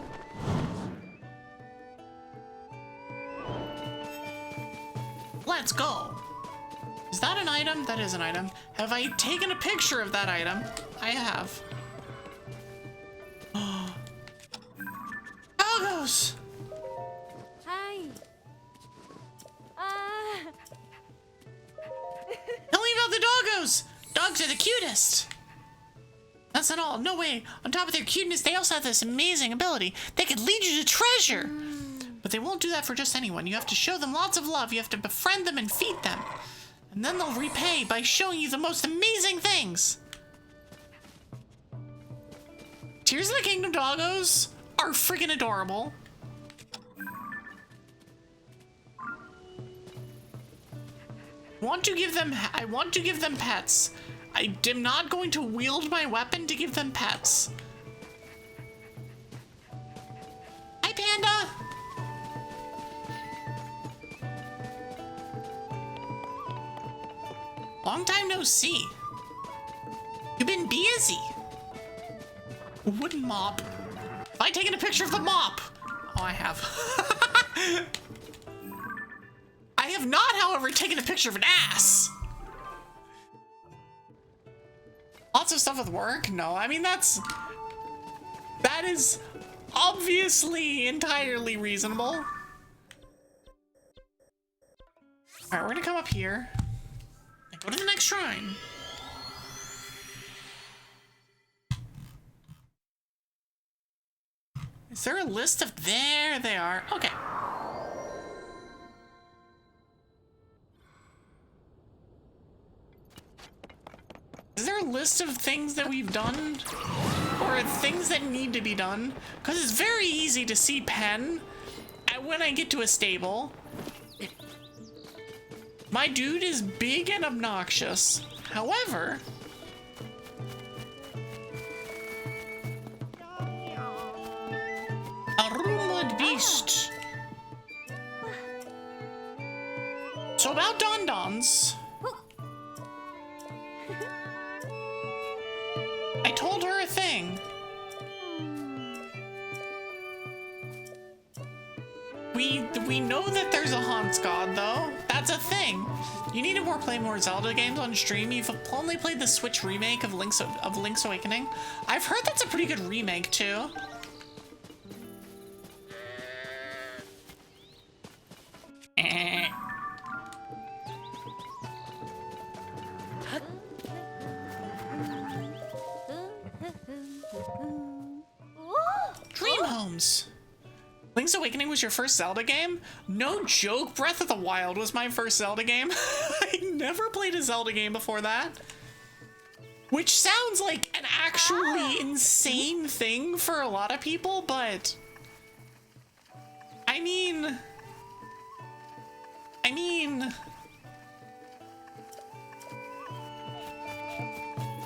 Let's go. Is that an item? That is an item. Have I taken a picture of that item? I have. Doggos! Hi. Tell me about the doggos! Dogs are the cutest! That's not all. No way. On top of their cuteness, they also have this amazing ability. They could lead you to treasure! But they won't do that for just anyone. You have to show them lots of love. You have to befriend them and feed them. And then they'll repay by showing you the most amazing things. Tears of the Kingdom doggos are freaking adorable. I want to give them pets. I am not going to wield my weapon to give them pets. Hi, Panda. Long time no see. You've been busy. Wooden mop. Have I taken a picture of the mop? Oh, I have. I have not, however, taken a picture of an ass. Lots of stuff with work? No, I mean, that is obviously entirely reasonable. All right, we're gonna come up here and go to the next shrine. Is there a list of... There they are. Okay. Is there a list of things that we've done? Or things that need to be done? Because it's very easy to see Penn when I get to a stable. My dude is big and obnoxious. However... a rumored beast. So about Don-Dons... I told her a thing. We know that there's a Haunts God, though. That's a thing. You need to play more Zelda games on stream. You've only played the Switch remake of Link's Awakening. I've heard that's a pretty good remake, too. Dream Homes. Link's Awakening was your first Zelda game? No joke, Breath of the Wild was my first Zelda game. I never played a Zelda game before that. Which sounds like an actually insane thing for a lot of people, but... I mean...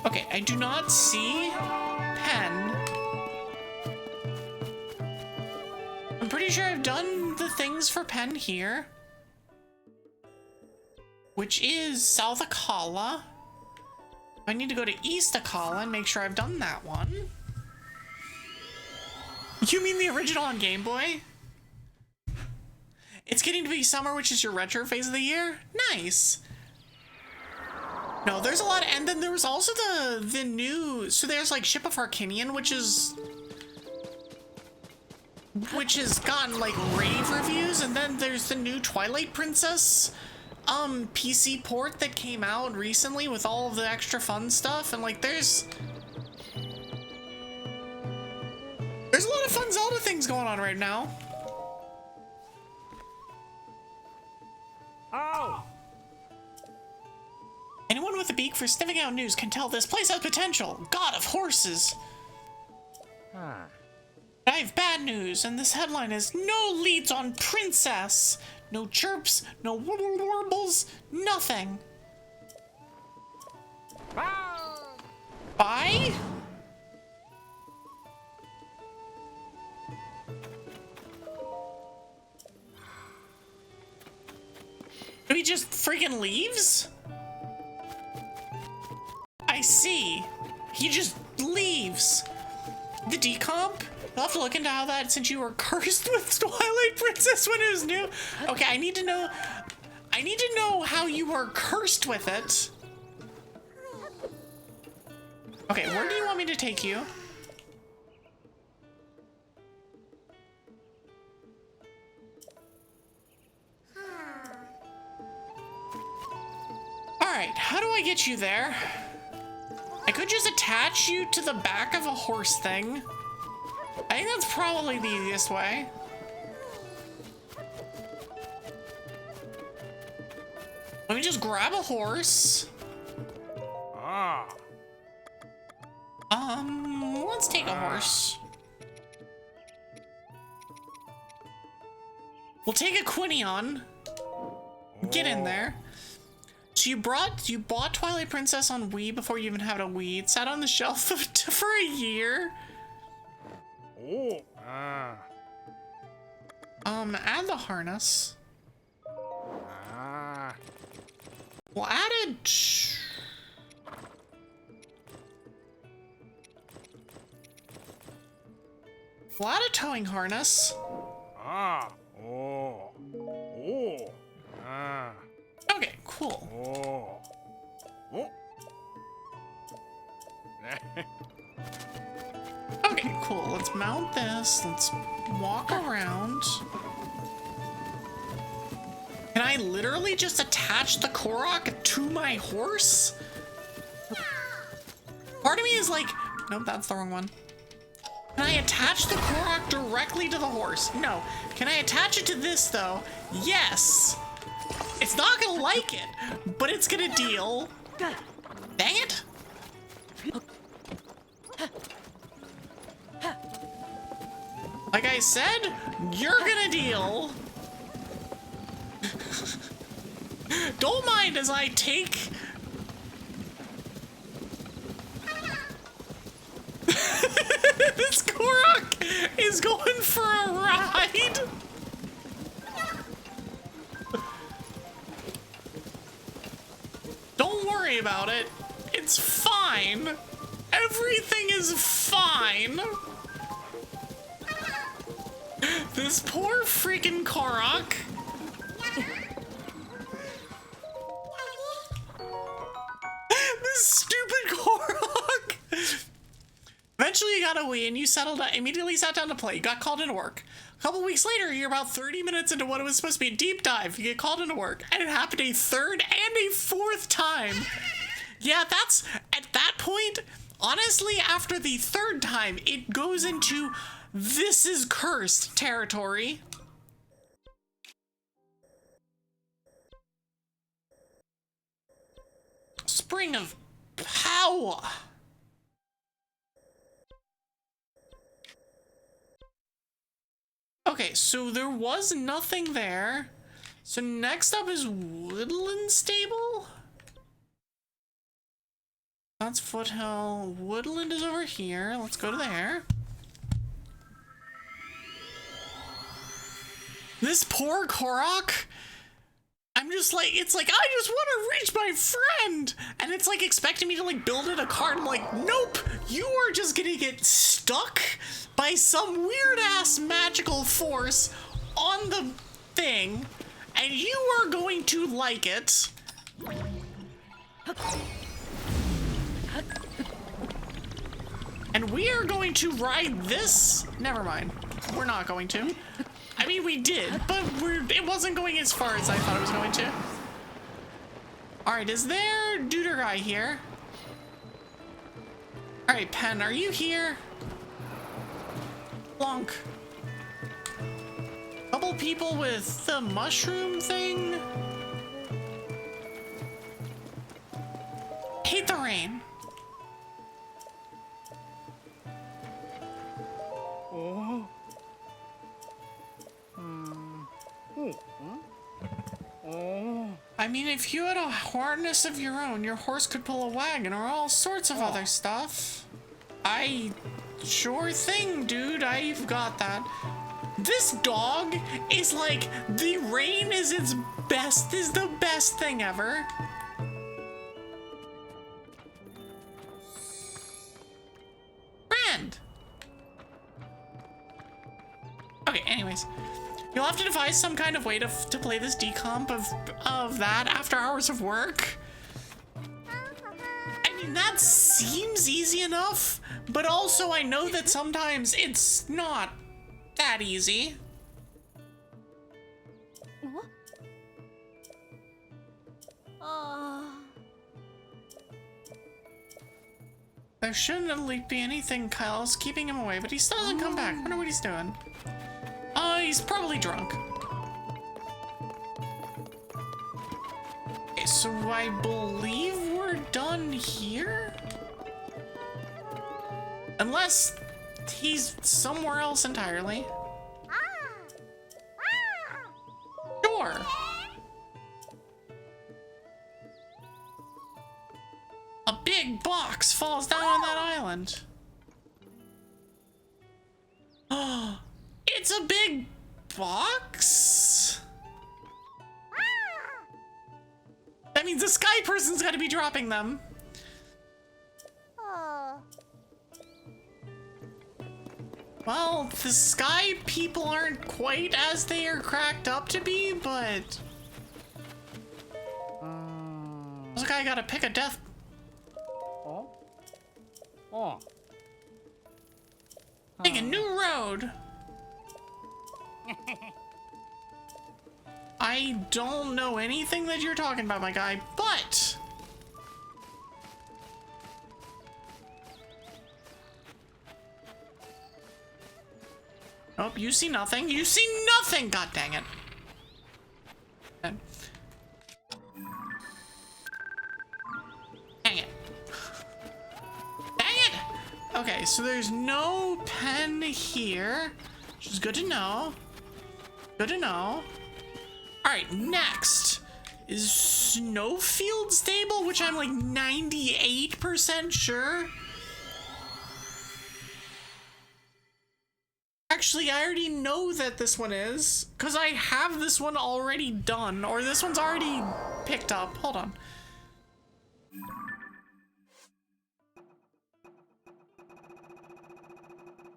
Okay, I do not see Penn. I'm pretty sure I've done the things for Penn here. Which is South Akala. I need to go to East Akala and make sure I've done that one. You mean the original on Game Boy? It's getting to be summer, which is your retro phase of the year? Nice. No, there's a lot, and then there was also the new. So there's like Ship of Harkinian, which has gotten like rave reviews, and then there's the new Twilight Princess PC port that came out recently with all of the extra fun stuff, and like there's a lot of fun Zelda things going on right now. Oh! Anyone with a beak for sniffing out news can tell this place has potential. God of horses. Huh. I have bad news, and this headline is no leads on Princess. No chirps, no warbles, nothing. Bye? He just freaking leaves? I see. He just leaves. The decomp? I'll have to look into how that, since you were cursed with Twilight Princess when it was new. Okay, I need to know how you were cursed with it. Okay, where do you want me to take you? Alright, how do I get you there? I could just attach you to the back of a horse thing. I think that's probably the easiest way. Let me just grab a horse. Ah. Let's take a horse. We'll take a Quinion. Get in there. So you bought Twilight Princess on Wii before you even had a Wii. It sat on the shelf for a year. Oh. Ah. Add the harness. Ah. We'll add it. We'll add a towing harness. Ah. Oh. Oh. Ah. Okay, cool. Oh. Oh. Okay, cool. Let's mount this. Let's walk around. Can I literally just attach the Korok to my horse? Part of me is like, nope, that's the wrong one. Can I attach the Korok directly to the horse? No. Can I attach it to this though? Yes. It's not gonna like it, but it's gonna deal. Dang it. Like I said, you're gonna deal. Don't mind as I take... This Korok is going for a ride. Don't worry about it. It's fine. Everything is fine. This poor freaking Korok. This stupid Korok. Eventually you got a Wii and you immediately sat down to play. You got called into work. A couple weeks later, you're about 30 minutes into what it was supposed to be a deep dive. You get called into work, and it happened a third and a fourth time. Yeah, that's, at that point, honestly, after the third time, it goes into this is cursed territory. Spring of power. Okay, so there was nothing there. So next up is Woodland Stable. That's Foothill. Woodland is over here. Let's go to there. This poor Korok. I'm just like, it's like, I just want to reach my friend. And it's like expecting me to like build it a cart. I'm like, nope, you are just gonna get stuck by some weird ass magical force on the thing. And you are going to like it. And we are going to ride this. Never mind. We're not going to. I mean, we did, but it wasn't going as far as I thought it was going to. All right, is there Duder guy here? All right, Penn, are you here? Plonk. Couple people with the mushroom thing. Hate the rain. Oh. Oh. I mean, if you had a harness of your own, your horse could pull a wagon or all sorts of other stuff. Sure thing, dude. I've got that. This dog is like, the rain is the best thing ever. Friend. Okay, anyways. You'll have to devise some kind of way to play this decomp of that after hours of work. I mean, that seems easy enough, but also I know that sometimes it's not that easy. There shouldn't at least be anything Kyle's keeping him away, but he still doesn't come back. Wonder what he's doing. He's probably drunk. Okay, so I believe we're done here? Unless he's somewhere else entirely. Sure. A big box falls down on that island. Oh, it's a big box? That means the sky person's got to be dropping them. Well, the sky people aren't quite as they are cracked up to be, but... This guy gotta pick a death. Oh. Oh. Take a new road. I don't know anything that you're talking about, my guy, but... Oh, you see nothing. You see nothing! God dang it. Dang it. Dang it! Okay, so there's no pen here, which is good to know. Good to know. Alright, next is Snowfield Stable, which I'm like 98% sure. Actually, I already know that this one is, because I have this one already done, or this one's already picked up. Hold on.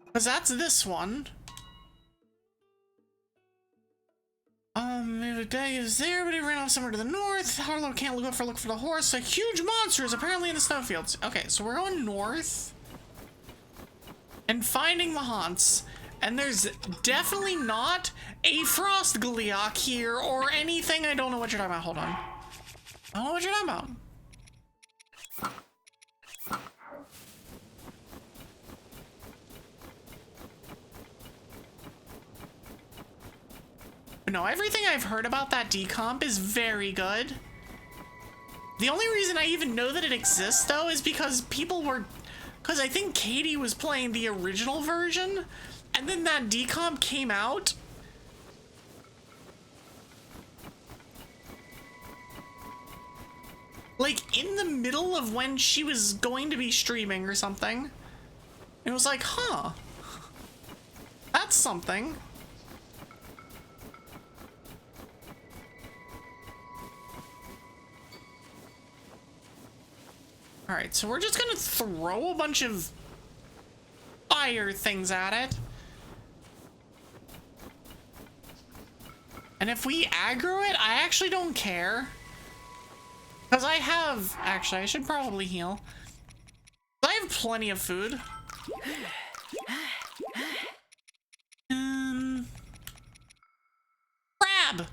Because that's this one. The day is there, but it ran off somewhere to the north. Harlow can't look for the horse. A huge monster is apparently in the snowfields. Okay, so we're going north and finding the haunts. And there's definitely not a frost Gleeock here or anything. I don't know what you're talking about. Hold on. I don't know what you're talking about. But no, everything I've heard about that decomp is very good. The only reason I even know that it exists, though, is because because I think Katie was playing the original version. And then that decomp came out. Like in the middle of when she was going to be streaming or something. It was like, huh. That's something. Alright, so we're just gonna throw a bunch of fire things at it. And if we aggro it, I actually don't care. Because I have... Actually, I should probably heal. I have plenty of food. Crab!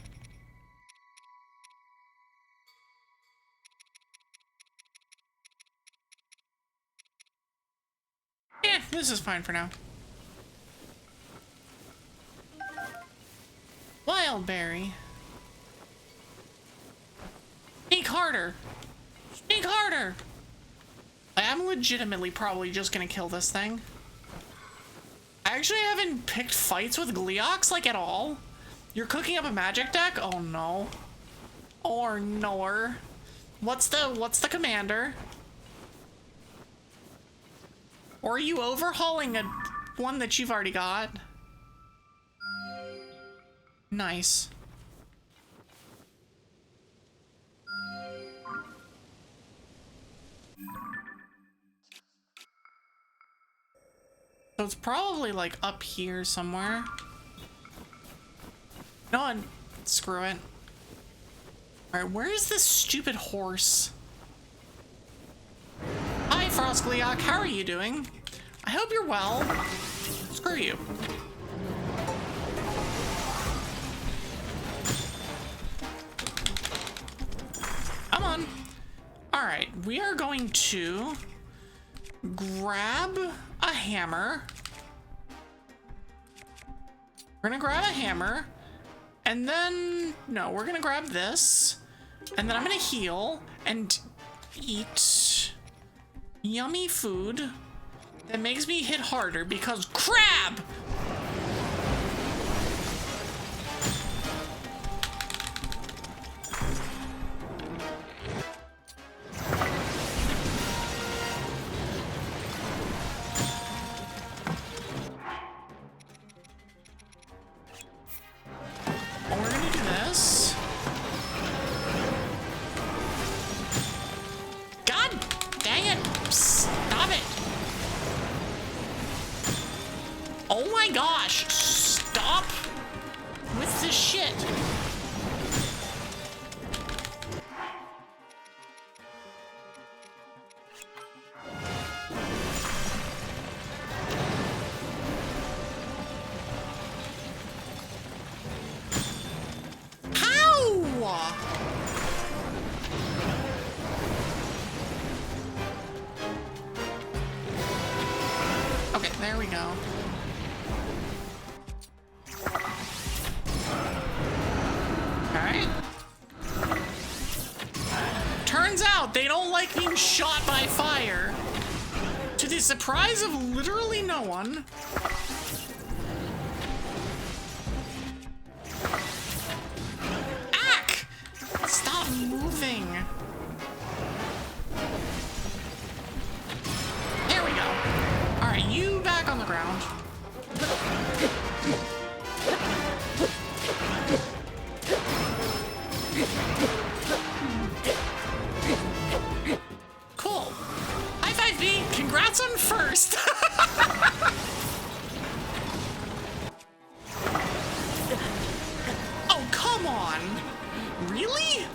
Yeah, this is fine for now. Wild berry. Sneak harder! Sneak harder! I am legitimately probably just gonna kill this thing. I actually haven't picked fights with Gleeocks, like, at all. You're cooking up a magic deck? Oh no. Or nor. What's the commander? Or are you overhauling one that you've already got? Nice. So it's probably like up here somewhere. No, screw it. Alright, where is this stupid horse? Hi, Frost Gleeock, how are you doing? I hope you're well. Screw you. Come on. Alright, we are going to grab a hammer. We're gonna grab a hammer. And then, no, we're gonna grab this. And then I'm gonna heal and eat yummy food that makes me hit harder because crab! We're gonna do this. God dang it! Stop it! Oh my gosh! Stop with this shit! Okay, there we go. Alright. Turns out they don't like being shot by fire. To the surprise of literally no one. Ack! Stop moving. There we go. Alright, you back on the ground. Cool. High five, V. Congrats on first. Oh, come on. Really?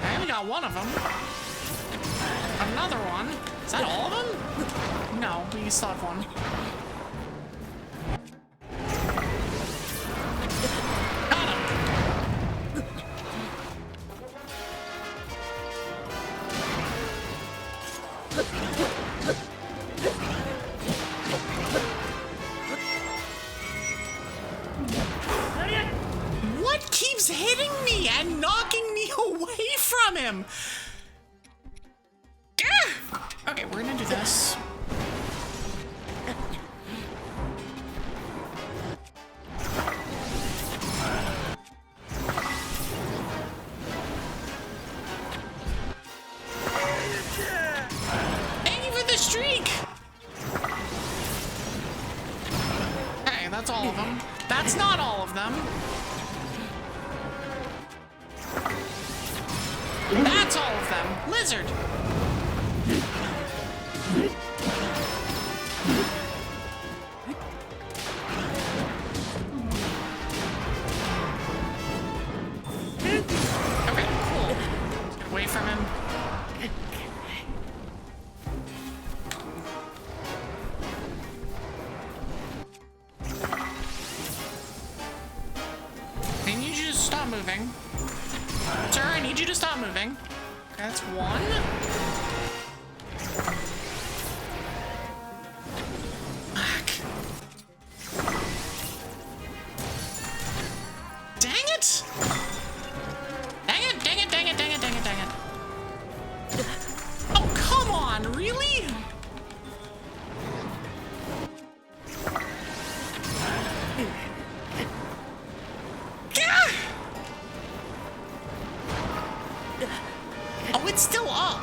I only got one of them. Another one. Is that all of them? No, we still have one. Got him. What keeps hitting me and knocking me away from him? Okay, we're gonna do this. Thank you for the streak! Okay, that's all of them. That's not all of them. That's all of them. Lizard! from him. I need you to stop moving. Sir, I need you to stop moving. Okay, that's one. Fuck. Dang it! Dang it, dang it, dang it, dang it, dang it, dang it. Oh, come on, really? Oh, it's still up.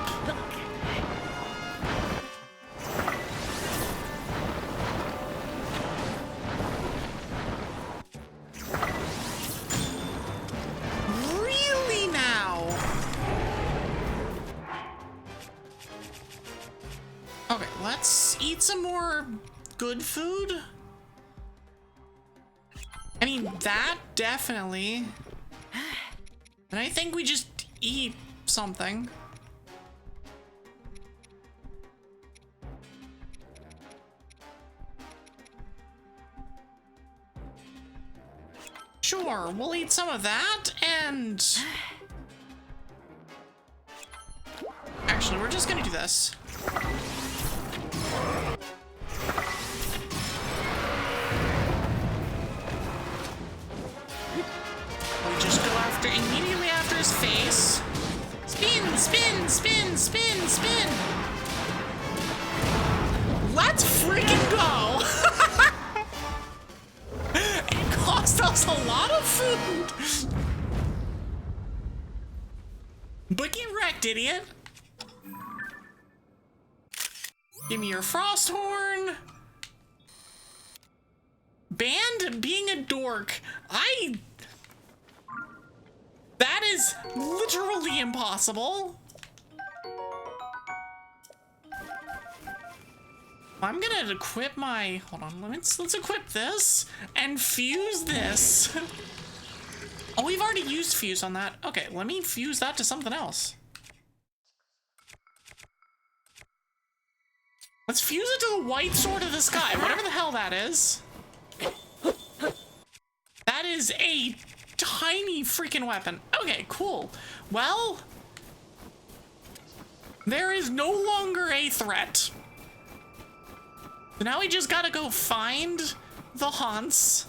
Really now? Okay, let's eat some more good food. I mean, that definitely. And I think we just eat something. Sure, we'll eat some of that, and actually, we're just gonna do this. We just go after immediately after his face. Spin, spin, spin, spin, spin. Let's freaking go. It cost us a lot of food. But get wrecked, idiot. Give me your frost horn. Banned being a dork. That is literally impossible. I'm gonna equip my, hold on, let's equip this and fuse this. Oh, we've already used fuse on that. Okay, let me fuse that to something else. Let's fuse it to the white sword of the sky, whatever the hell that is. That is a tiny freaking weapon. Okay, cool. Well, there is no longer a threat. So now we just gotta go find the haunts.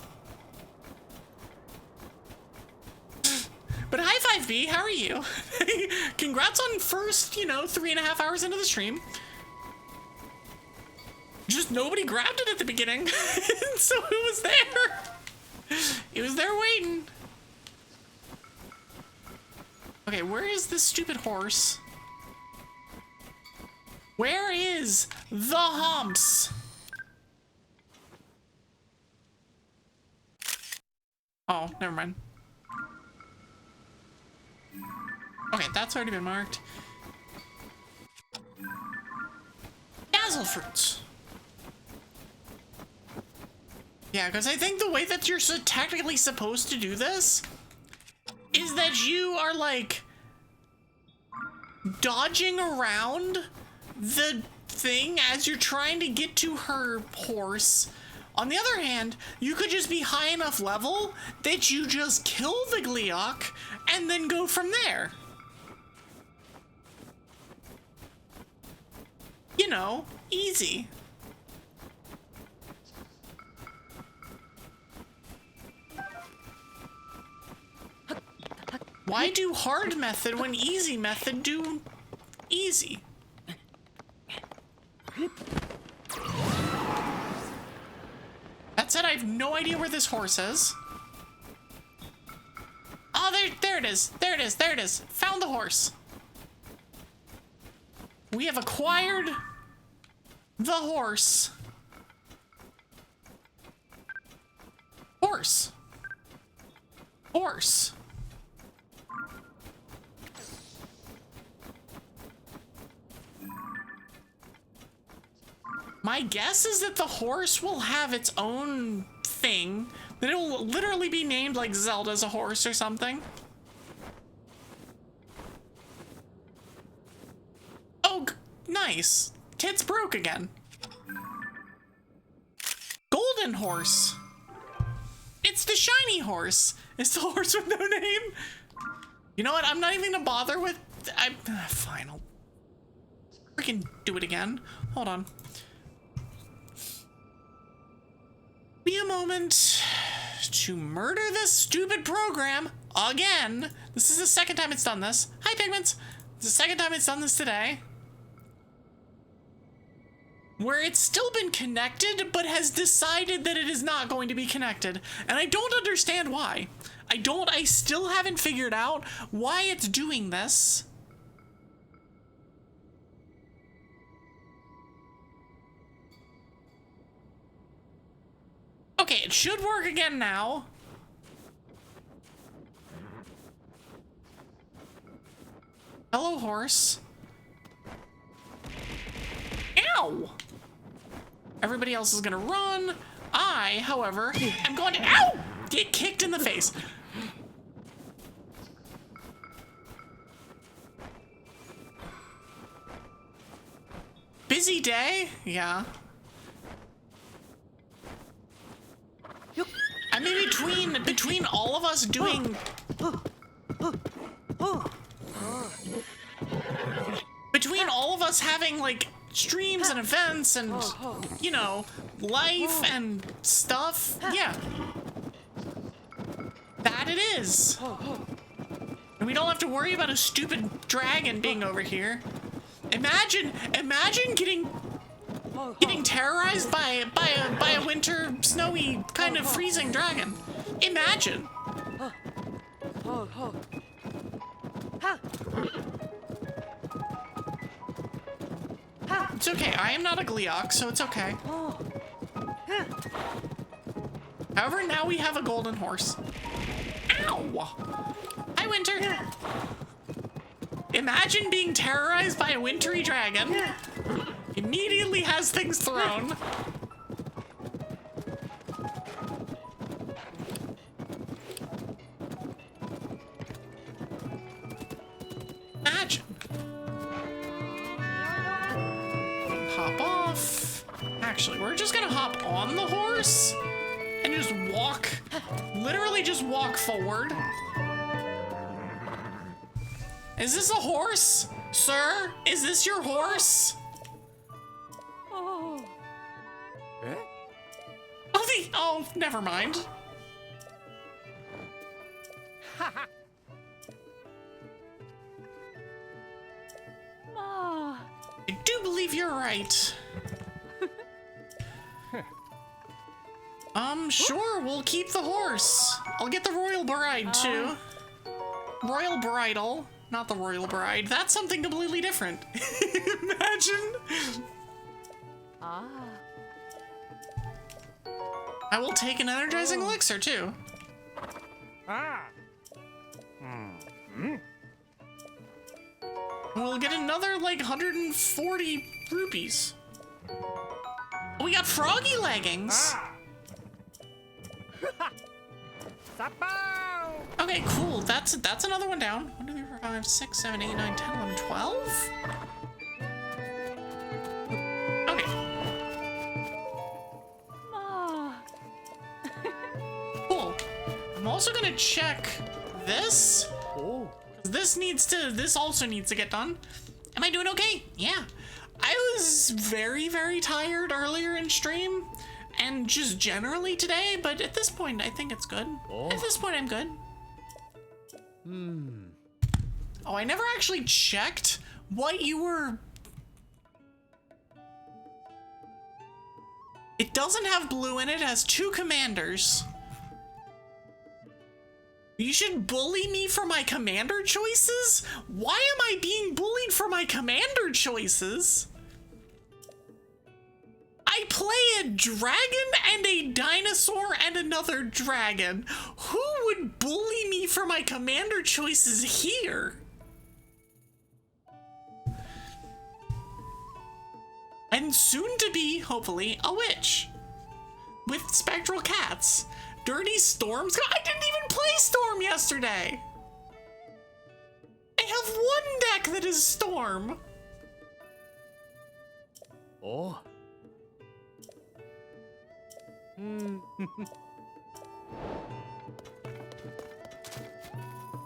But hi 5B, how are you? Congrats on first, 3.5 hours into the stream. Just nobody grabbed it at the beginning. So it was there. It was there waiting. Okay, where is this stupid horse? Where is the humps? Oh, never mind. Okay, that's already been marked. Dazzle fruits. Yeah, because I think the way that you're technically supposed to do this is that you are like dodging around the thing as you're trying to get to her horse. On the other hand, you could just be high enough level that you just kill the Gleeock and then go from there. Easy. Why do hard method when easy method do easy? That said, I have no idea where this horse is. Oh, there it is. There it is. There it is. Found the horse. We have acquired the horse. Horse. Horse. My guess is that the horse will have its own thing, that it will literally be named like Zelda's a horse or something. Nice. Tits broke again. Golden horse. It's the shiny horse. It's the horse with no name. You know what? I'm not even gonna bother with... fine, I'll freaking do it again. Hold on. Be a moment to murder this stupid program again. This is the second time it's done this. Hi, Pigments. It's the second time it's done this today. Where it's still been connected, but has decided that it is not going to be connected. And I don't understand why. I still haven't figured out why it's doing this. Okay, it should work again now. Hello, horse. Ow! Everybody else is gonna run. I, however, am going to, ow! Get kicked in the face. Busy day? Yeah. I mean, between all of us doing... Between all of us having, like, streams and events and, you know, life and stuff, yeah. That it is. And we don't have to worry about a stupid dragon being over here. Imagine getting terrorized by a winter snowy kind of freezing dragon. Imagine. It's okay. I am not a Gleeock, so it's okay. However, now we have a golden horse. Ow! Hi, Winter. Imagine being terrorized by a wintry dragon. Immediately has things thrown. Imagine. Hop off. Actually, we're just gonna hop on the horse and just walk, literally just walk forward. Is this a horse? Sir, is this your horse? Oh, never mind. I do believe you're right. Sure, we'll keep the horse. I'll get the royal bride, too. Royal bridle, not the royal bride. That's something completely different. Imagine. I will take an energizing elixir, too. We'll get another, like, 140 rupees. We got froggy leggings. Okay, cool. That's another one down. 1, 2, 3, 4, 5, 6, 7, 8, 9, 10, 11, 12. Okay. Cool. I'm also gonna check this. This also needs to get done. Am I doing okay? Yeah. I was very, very tired earlier in stream and just generally today, but at this point, I think it's good. At this point, I'm good. Oh, I never actually checked what you were... It doesn't have blue in it. It has 2 commanders. You should bully me for my commander choices? Why am I being bullied for my commander choices? I play a dragon and a dinosaur and another dragon. Who would bully me for my commander choices here? And soon to be, hopefully, a witch. With spectral cats. Dirty Storms? I didn't even play Storm yesterday! I have 1 deck that is Storm. Oh.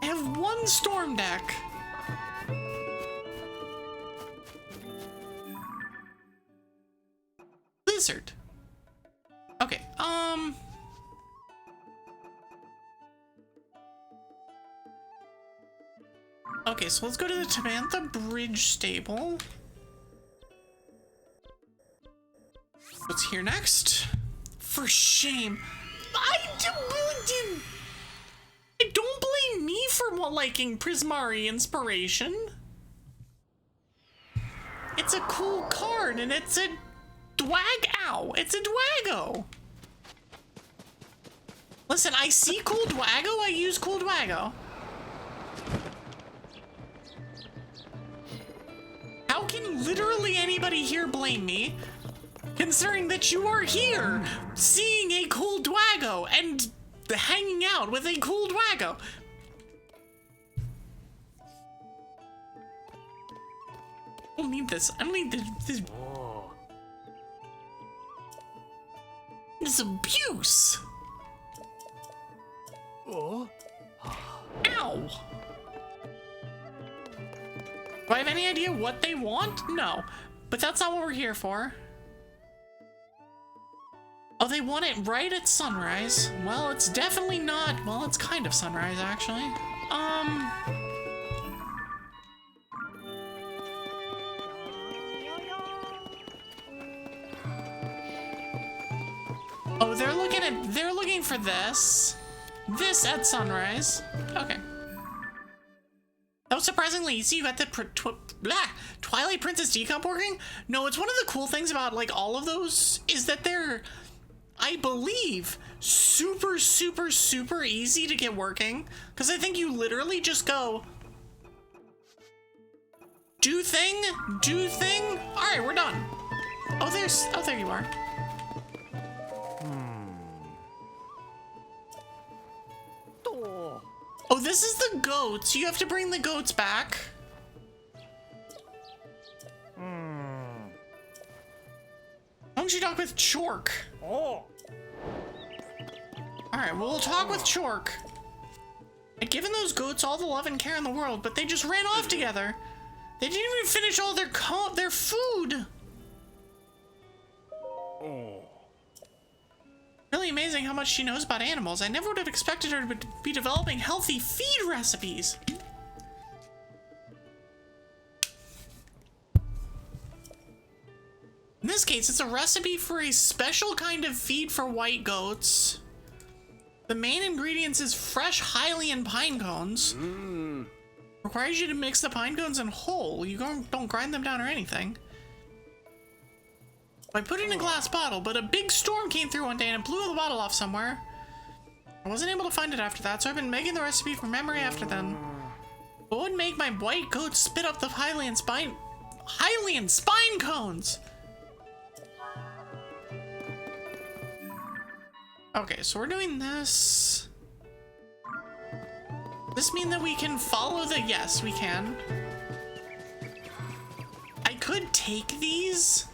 I have one storm deck. Blizzard. Okay, okay, so let's go to the Tamantha Bridge stable. What's here next? For shame. Don't blame me for liking Prismari Inspiration. It's a cool card, and it's a Dwag-ow. It's a Dwago. Listen, I see cool Dwago, I use cool Dwago. How can literally anybody here blame me, considering that you are here seeing a cool Dwago and hanging out with a cool Dwago? I don't need this. I don't need this. This abuse. Oh. Ow. Do I have any idea what they want? No. But that's not what we're here for. Oh, they want it right at sunrise. Well, it's definitely not. Well, it's kind of sunrise, actually. Oh, they're looking for this. This at sunrise. Okay. That was surprisingly easy. You got the Twilight Princess Decomp working? No, it's one of the cool things about like all of those is that they're, I believe, super, super, super easy to get working. Because I think you literally just go, do thing. All right, we're done. Oh, there you are. Oh, this is the goats. You have to bring the goats back. Why don't you talk with Chork? Oh. Alright, well, we'll talk with Chork. I'd given those goats all the love and care in the world, but they just ran off together. They didn't even finish all their food. Oh. Really amazing how much she knows about animals. I never would have expected her to be developing healthy feed recipes. In this case, it's a recipe for a special kind of feed for white goats. The main ingredients is fresh Hylian pine cones. Requires you to mix the pine cones in whole. You don't grind them down or anything. I put it in a glass bottle, but a big storm came through one day and it blew the bottle off somewhere. I wasn't able to find it after that, so I've been making the recipe from memory after then. What would make my white goat spit up the Hylian spine cones? Okay, so we're doing this. Does this mean that we can follow the... Yes, we can. I could take these,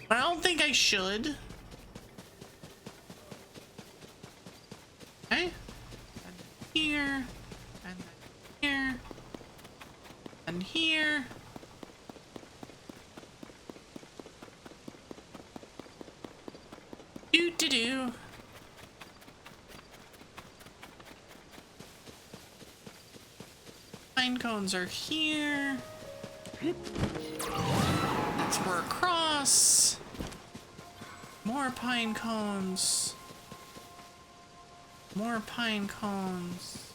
but I don't think I should. Okay. And here. And here. And here. Do-do-do. Pine cones are here. Let's work across. More pine cones. More pine cones.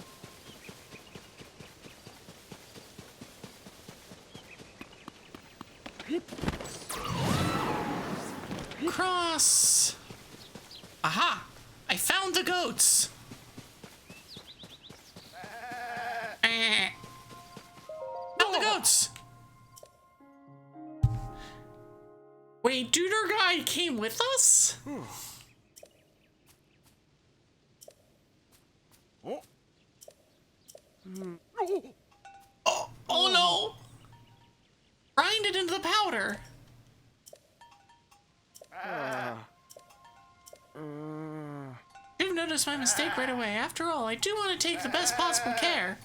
Cross. Aha! I found the goats. Found the goats. Wait, Duder guy came with us? Oh no! Grind it into the powder. notice my mistake right away. After all, I do want to take the best possible care.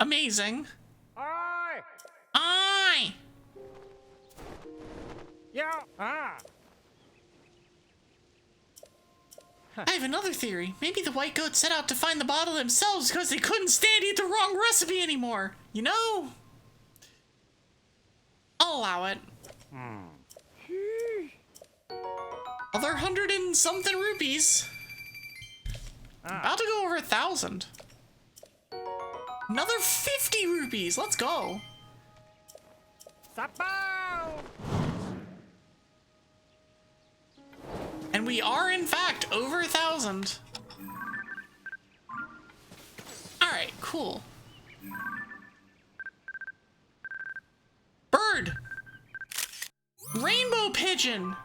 Amazing. Aye! Aye! Yeah! Ah! I have another theory. Maybe the white goats set out to find the bottle themselves because they couldn't stand to eat the wrong recipe anymore. You know? I'll allow it. Other 100 and something rupees. About to go over 1,000. Another 50 rupees. Let's go. Sapow! And we are, in fact, over 1,000. Alright, cool. Bird! Rainbow pigeon!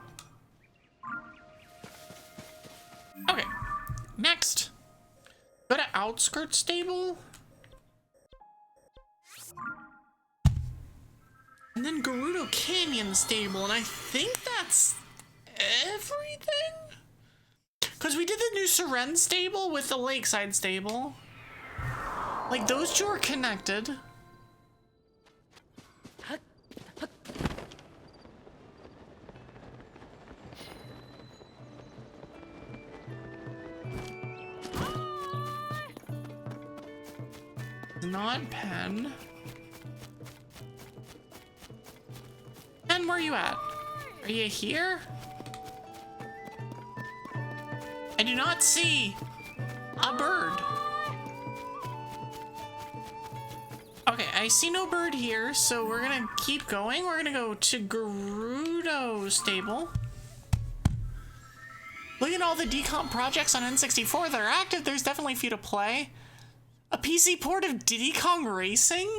Okay, next. Go to Outskirts Stable. And then Gerudo Canyon Stable, and I think that's everything? Because we did the new Seren Stable with the Lakeside Stable. Like, those two are connected. Not Penn. Penn, where are you at? Are you here? I do not see a bird. Okay, I see no bird here, so we're gonna keep going. We're gonna go to Gerudo Stable. Looking at all the decomp projects on N64 that are active, there's definitely a few to play. A PC port of Diddy Kong Racing?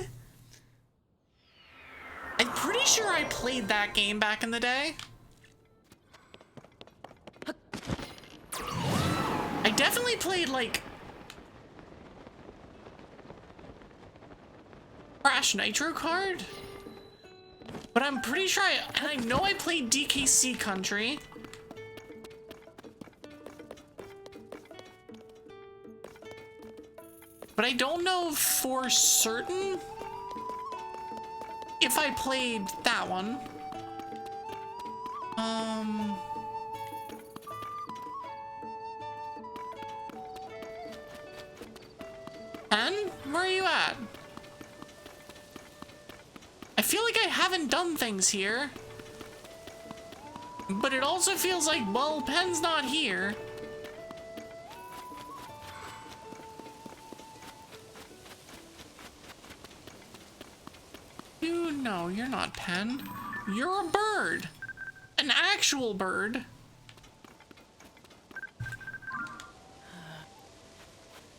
I'm pretty sure I played that game back in the day. I definitely played, like, Crash Nitro Card, but I'm pretty sure I know I played DKC Country. But I don't know for certain if I played that one. Penn, where are you at? I feel like I haven't done things here. But it also feels like, well, Penn's not here. No, you're not Penn. You're a bird. An actual bird.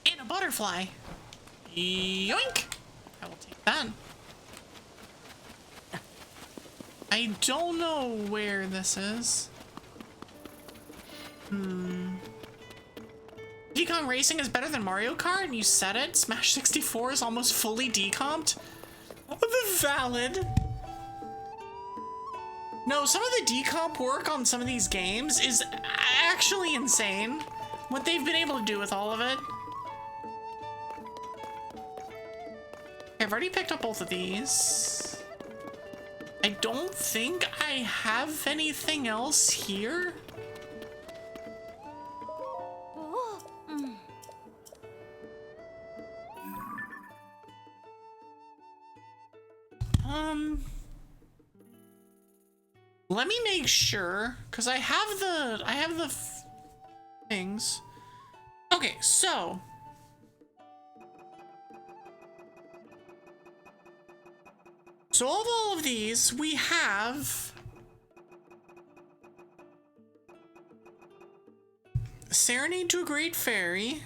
And a butterfly. Yoink! I will take that. I don't know where this is. Decom Racing is better than Mario Kart, and you said it. Smash 64 is almost fully decomped. Valid. No, some of the decomp work on some of these games is actually insane. What they've been able to do with all of it. I've already picked up both of these. I don't think I have anything else here. Let me make sure, because I have the things. Okay, so of all of these, we have Serenade to a Great Fairy,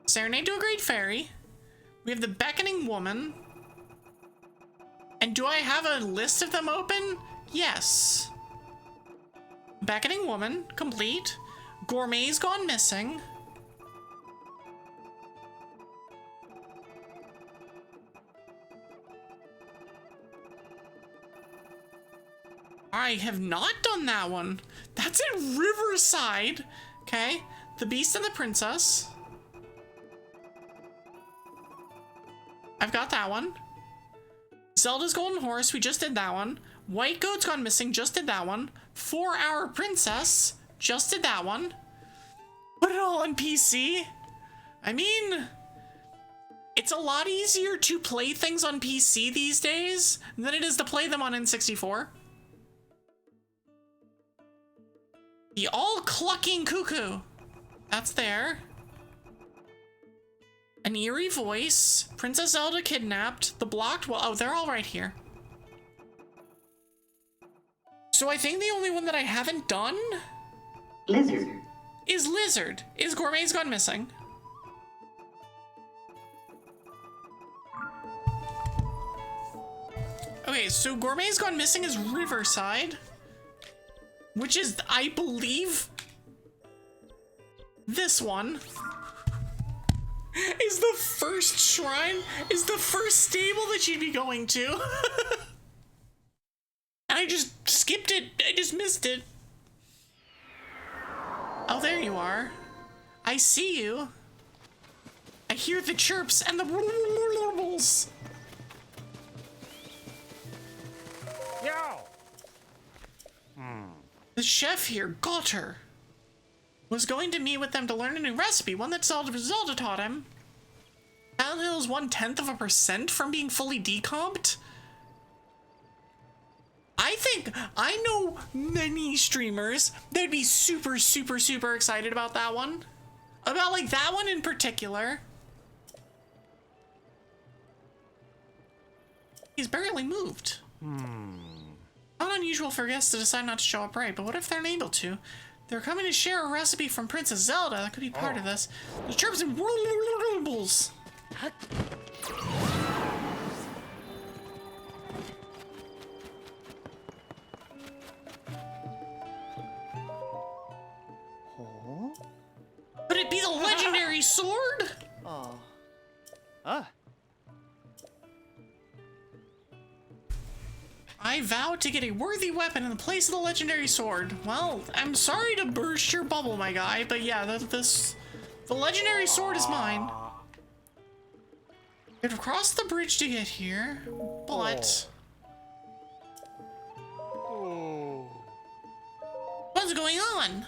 Serenade to a Great Fairy. We have the Beckoning Woman. And do I have a list of them open? Yes. Beckoning Woman, complete. Gourmet's Gone Missing. I have not done that one. That's at Riverside. Okay. The Beast and the Princess. I've got that one. Zelda's Golden Horse. We just did that one. White Goat's Gone Missing. Just did that one. 4 Hour Princess. Just did that one. Put it all on PC. I mean, it's a lot easier to play things on PC these days than it is to play them on N64. The All-Clucking Cuckoo. That's there. An Eerie Voice. Princess Zelda Kidnapped. The Blocked Wall. Oh, they're all right here. So I think the only one that I haven't done... Lizard. Is Lizard. Is Gourmet's Gone Missing. Okay, so Gourmet's Gone Missing is Riverside. Which is, I believe, this one. Is the first shrine, is the first stable that you'd be going to. And I just skipped it. I just missed it. Oh, there you are. I see you. I hear the chirps and the warbles. Yo! The chef here, Gotter, was going to meet with them to learn a new recipe, one that Zelda taught him. Downhill is 0.1% from being fully decomped. I think I know many streamers that'd be super, super, super excited about that one. About, like, that one in particular. He's barely moved. Not unusual for guests to decide not to show up right, but what if they're unable to? They're coming to share a recipe from Princess Zelda. That could be part of this. The chirps and warbles. Could it be the legendary sword? I vow to get a worthy weapon in the place of the legendary sword. Well, I'm sorry to burst your bubble, my guy, but yeah, the legendary sword is mine. We have crossed the bridge to get here, but... What's going on?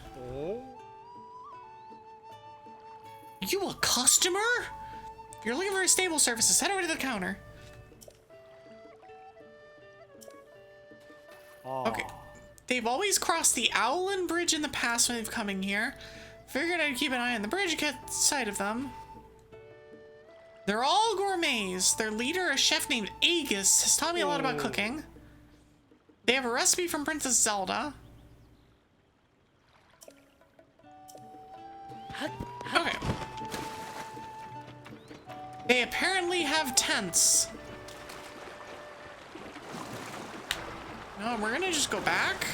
Are you a customer? If you're looking for a stable services, head over to the counter. Okay. They've always crossed the Owlin Bridge in the past when they've come in here. Figured I'd keep an eye on the bridge to get sight of them. They're all gourmets. Their leader, a chef named Aegis, has taught me a lot about cooking. They have a recipe from Princess Zelda. Okay. They apparently have tents. No, we're gonna just go back.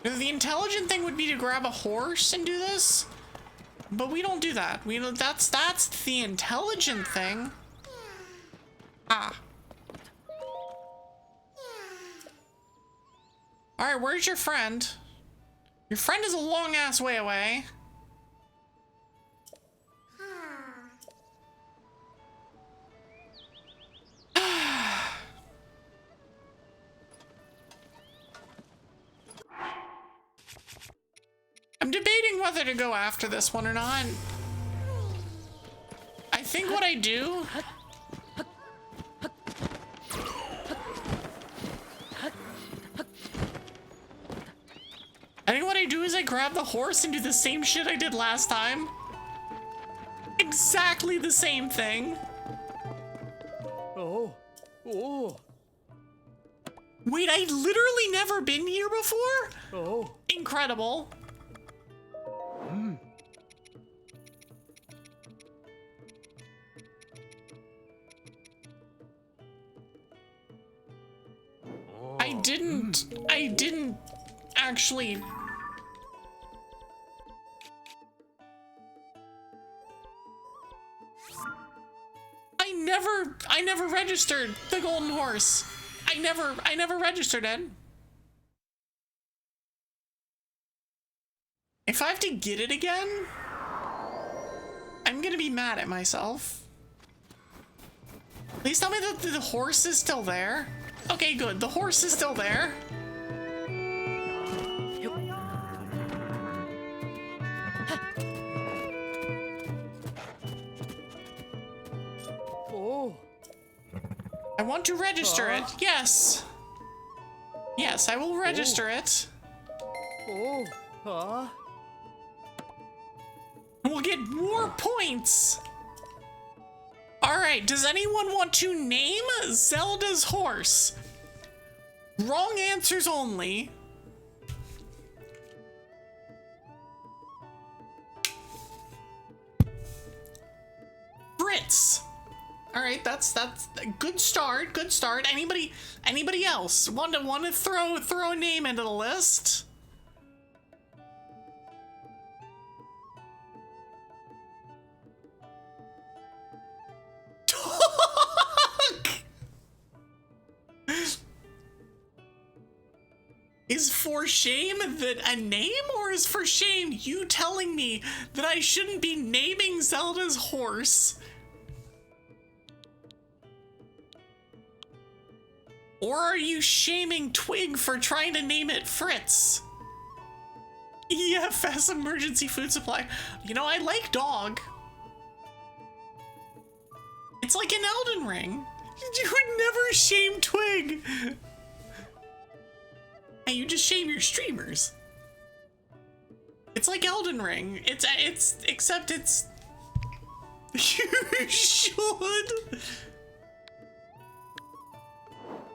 The intelligent thing would be to grab a horse and do this, but we don't do that. That's the intelligent thing. Ah. All right, where's your friend? Your friend is a long ass way away. I'm debating whether to go after this one or not. I think what I do... I think what I do is I grab the horse and do the same shit I did last time. Exactly the same thing. Oh. Wait, I literally never been here before? Oh. Incredible. I didn't actually... I never never registered the golden horse. I never registered it. If I have to get it again, I'm gonna be mad at myself. Please tell me that the horse is still there. Okay, good. The horse is still there. Oh. I want to register it. Yes. Yes, I will register it. Oh. Huh? And we'll get more points. All right, does anyone want to name Zelda's horse? Wrong answers only. Fritz. All right, that's a good start. Good start. Anybody else want to throw a name into the list? Is for shame that a name, or is for shame you telling me that I shouldn't be naming Zelda's horse? Or are you shaming Twig for trying to name it Fritz? EFS emergency food supply. You know, I like dog. It's like an Elden Ring. You would never shame Twig. And you just shame your streamers. It's like Elden Ring. Except it's you should.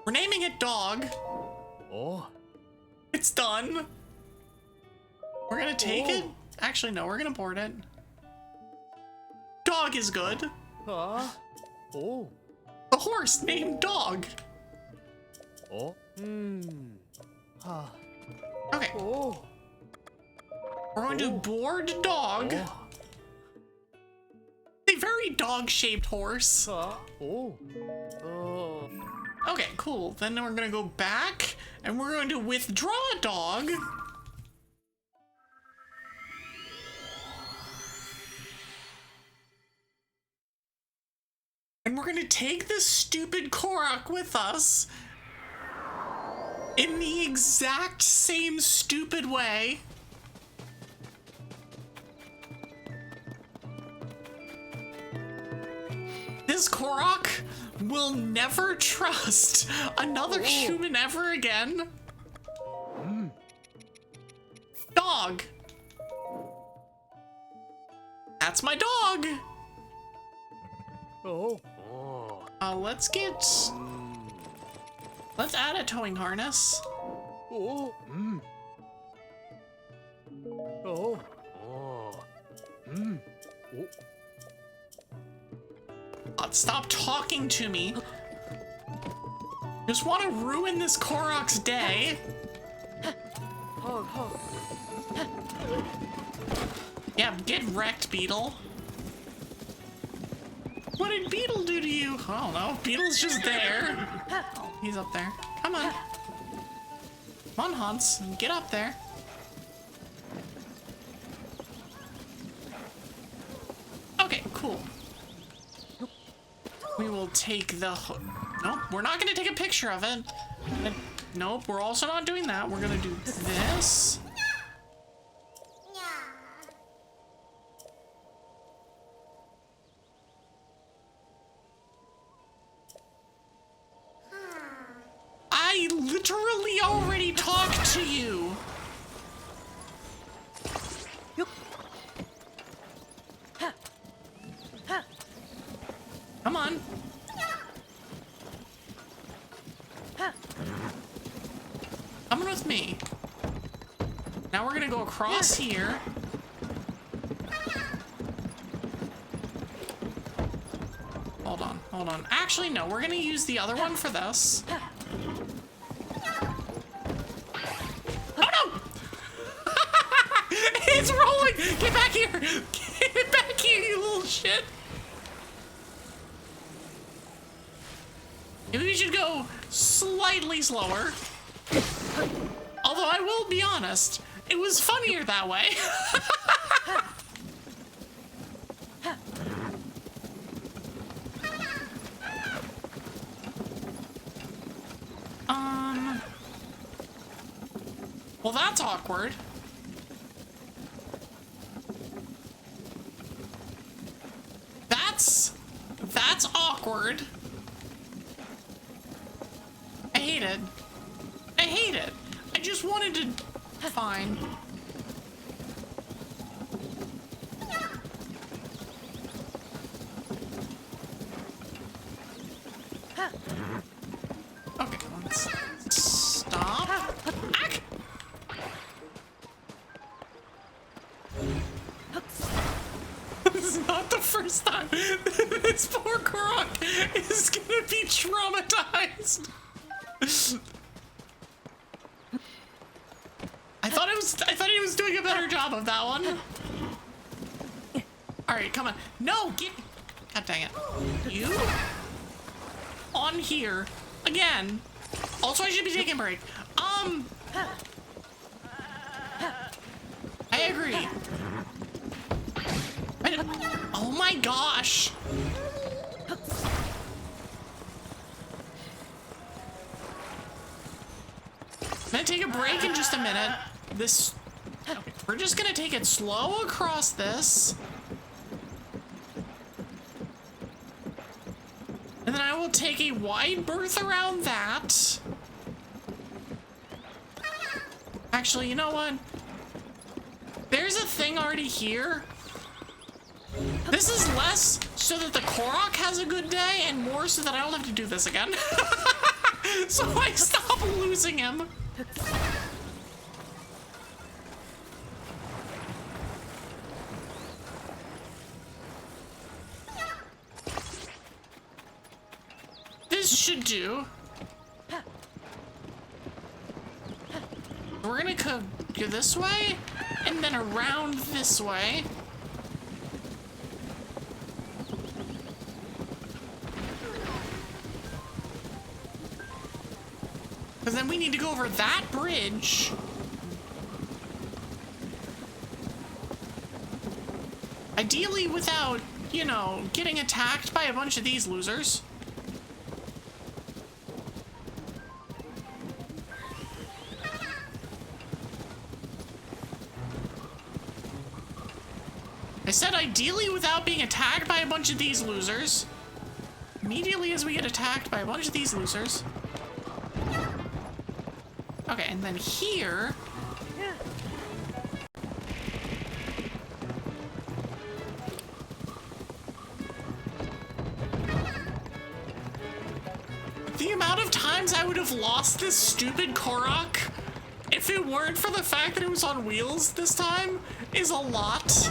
We're naming it dog. Oh. It's done. We're gonna take it. Actually, no, we're gonna board it. Dog is good. Huh? Oh. The horse named Dog. Oh. Hmm. Huh. Okay. Oh. We're going to board Dog. Oh. A very dog-shaped horse. Huh? Oh. Oh. Okay, cool. Then we're gonna go back and we're going to withdraw Dog. And we're gonna take this stupid Korok with us in the exact same stupid way. This Korok will never trust another human ever again. Dog. That's my dog. Oh. Let's add a towing harness. Oh. Mm. Oh. Oh. Mm. Oh. Stop talking to me. Just want to ruin this Korok's day. Hog, hog. Yeah, get wrecked, Beetle. What did Beetle do to you? I don't know. Beetle's just there. Oh, he's up there. Come on. Come on, Hans. Get up there. Okay, cool. We will take the... Nope, we're not going to take a picture of it. Nope, we're also not doing that. We're going to do this. I literally already talked to you. Come on. Come with me. Now we're gonna go across here. Hold on, hold on. Actually, no, we're gonna use the other one for this. Oh no! It's rolling! Get back here! Get back here, you little shit! should go slightly slower. Although I will be honest, it was funnier that way. Well, that's awkward. That's awkward. I hate it. I hate it. I just wanted to... Fine. Okay, let's stop. Ack! This is not the first time this poor Tukarok is gonna be traumatized. I thought he was doing a better job of that one. Alright, come on. No, get... God dang it. You? On here. Again. Also, I should be taking a break. I agree. Oh my gosh. I'm gonna take a break in just a minute. Okay, we're just gonna take it slow across this. And then I will take a wide berth around that. Actually, you know what? There's a thing already here. This is less so that the Korok has a good day and more so that I don't have to do this again. So I stop losing him. This should do. We're gonna go this way and then around this way. Because then we need to go over that bridge. Ideally without, you know, getting attacked by a bunch of these losers. I said ideally without being attacked by a bunch of these losers. Immediately as we get attacked by a bunch of these losers. Okay, and then here... The amount of times I would have lost this stupid Korok if it weren't for the fact that it was on wheels this time is a lot.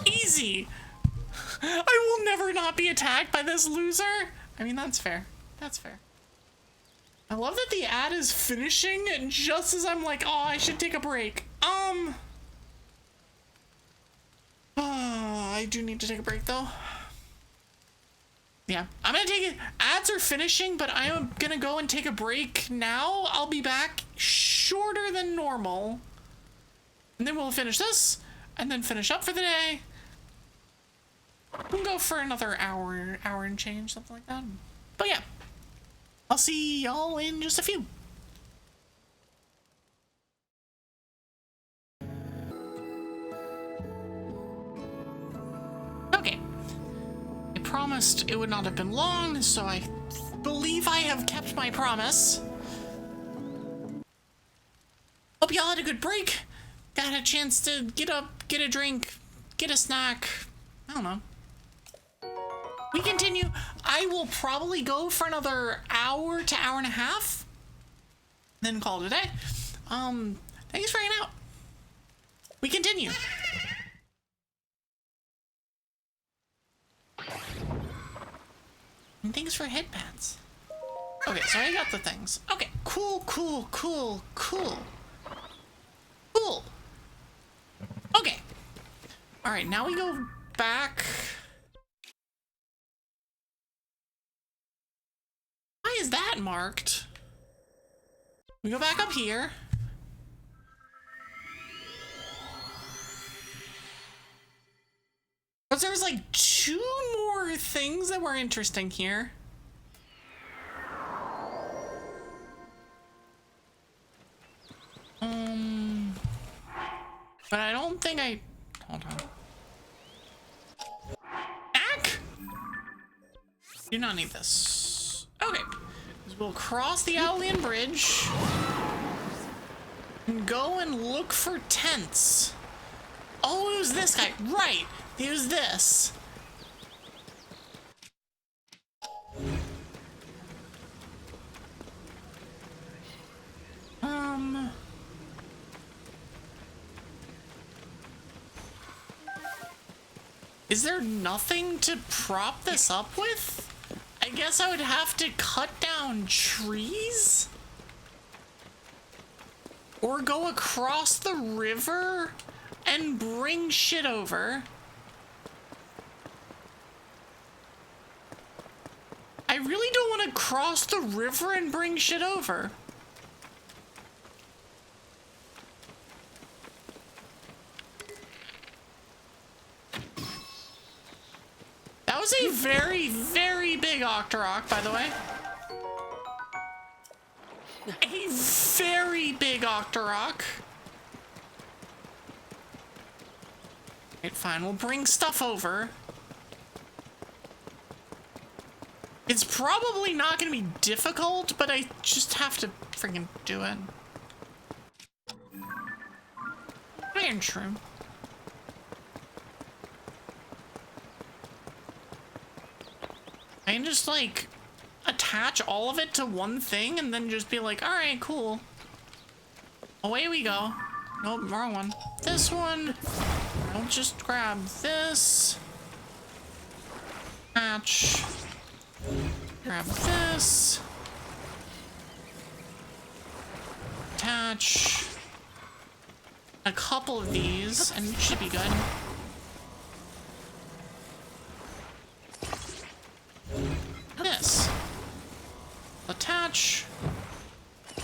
Easy. I will never not be attacked by this loser. I mean, that's fair. That's fair. I love that the ad is finishing just as I'm like, oh, I should take a break. I do need to take a break though. Yeah, I'm gonna take it. Ads are finishing, but I am gonna go and take a break now. I'll be back shorter than normal. And then we'll finish this and then finish up for the day. We'll go for another hour and change, something like that. But yeah, I'll see y'all in just a few. Okay. I promised it would not have been long, so I believe I have kept my promise. Hope y'all had a good break. Got a chance to get up, get a drink, get a snack. I don't know. We continue. I will probably go for another hour to hour and a half, then call it a day. Thanks for hanging out. We continue. And thanks for headbands. Okay, so I got the things. Okay, cool. All right, now we go back. Why is that marked? We go back up here. But there's like 2 more things that were interesting here. But I don't think I... Hold on. Back! Do not need this. Okay. We'll cross the Owlian Bridge. And go and look for tents. Oh, it was this guy. Right. It was this. Is there nothing to prop this up with? I guess I would have to cut down trees? Or go across the river and bring shit over. I really don't want to cross the river and bring shit over. That was a very, very big Octorok, by the way. A very big Octorok. Right, fine, we'll bring stuff over. It's probably not gonna be difficult, but I just have to freaking do it. Iron shroom. I can just like attach all of it to one thing and then just be like, all right, cool. Away we go. Nope, wrong one. This one. I'll just grab this. Attach. Grab this. Attach. A couple of these and it should be good. This. Attach.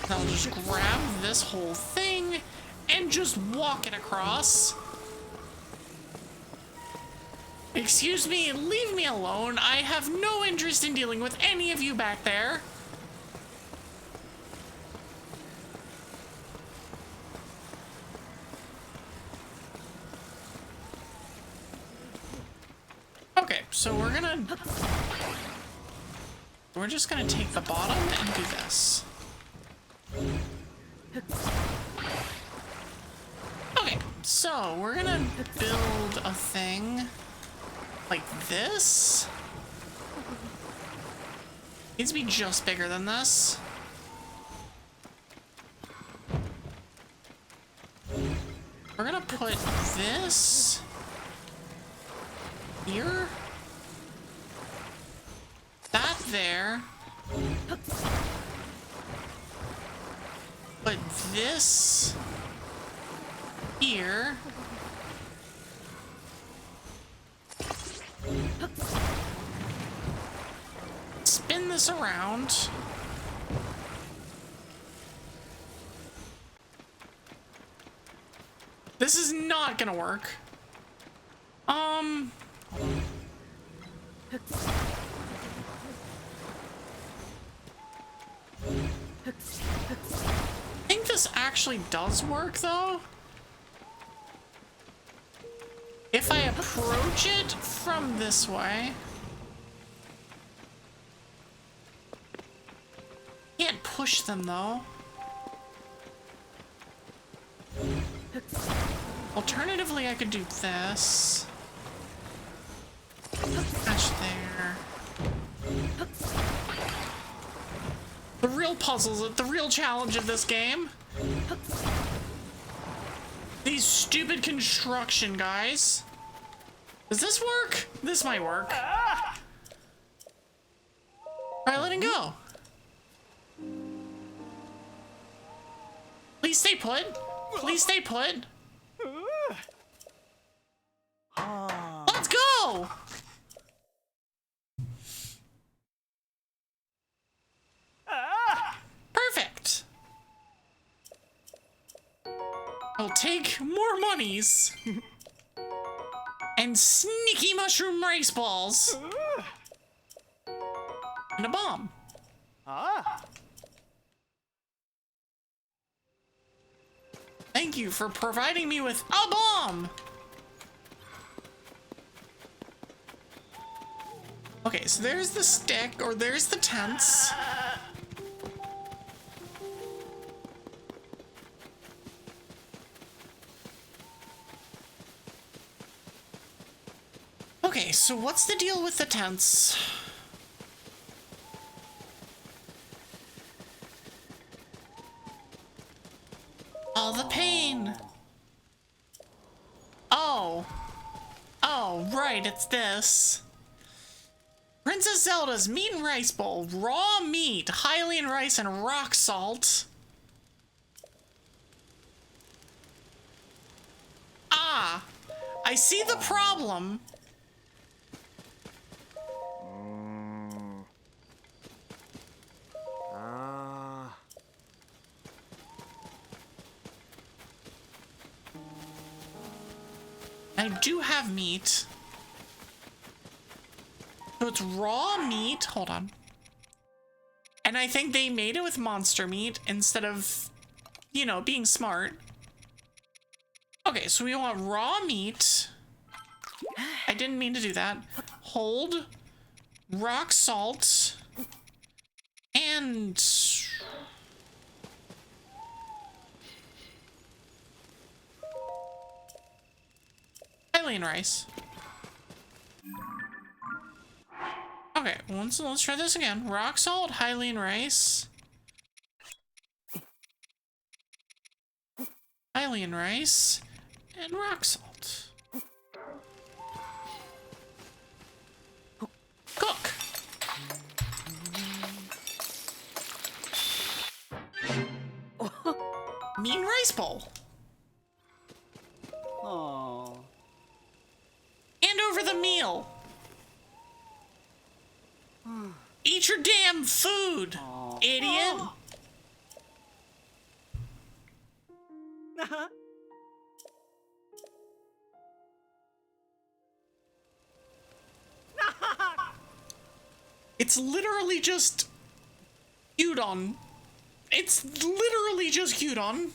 I'll just grab this whole thing and just walk it across. Excuse me, leave me alone. I have no interest in dealing with any of you back there. Okay, so we're just gonna take the bottom and do this. Okay, so we're gonna build a thing like this. Needs to be just bigger than this. We're gonna put this here. That there. Put this here. Spin this around. This is not gonna work. I think this actually does work though. If I approach it from this way. Can't push them though. Alternatively, I could do this. Attach there. The real puzzles, the real challenge of this game. These stupid construction guys. Does this work? This might work. Alright, let him go. Please stay put. Please stay put. I'll take more monies. And sneaky mushroom rice balls. And a bomb. Ah. Thank you for providing me with a bomb. Okay, so there's the stick, or there's the tents. Okay, so what's the deal with the tents? All the pain. Oh. Oh, right, it's this. Princess Zelda's meat and rice bowl. Raw meat, Hylian rice, and rock salt. Ah, I see the problem. I do have meat. So it's raw meat. Hold on. And I think they made it with monster meat instead of, you know, being smart. Okay, so we want raw meat. I didn't mean to do that. Hold. Rock salt. And... Hylian rice. Okay, let's try this again. Rock salt, Hylian rice. Hylian rice. And rock salt. Cook. Mean rice bowl. Oh. Hand over the meal. Eat your damn food, idiot. It's literally just udon. It's literally just udon.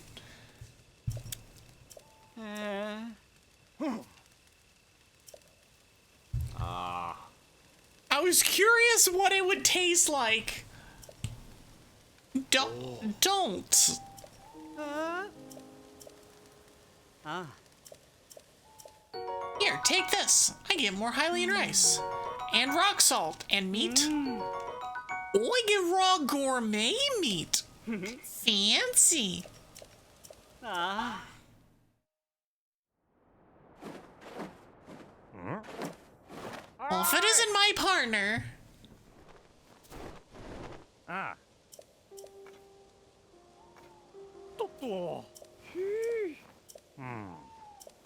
I was curious what it would taste like. Don't. Here, take this. I get more Hylian rice. And rock salt. And meat. Oh, I get raw gourmet meat. Fancy. Well, if it isn't my partner.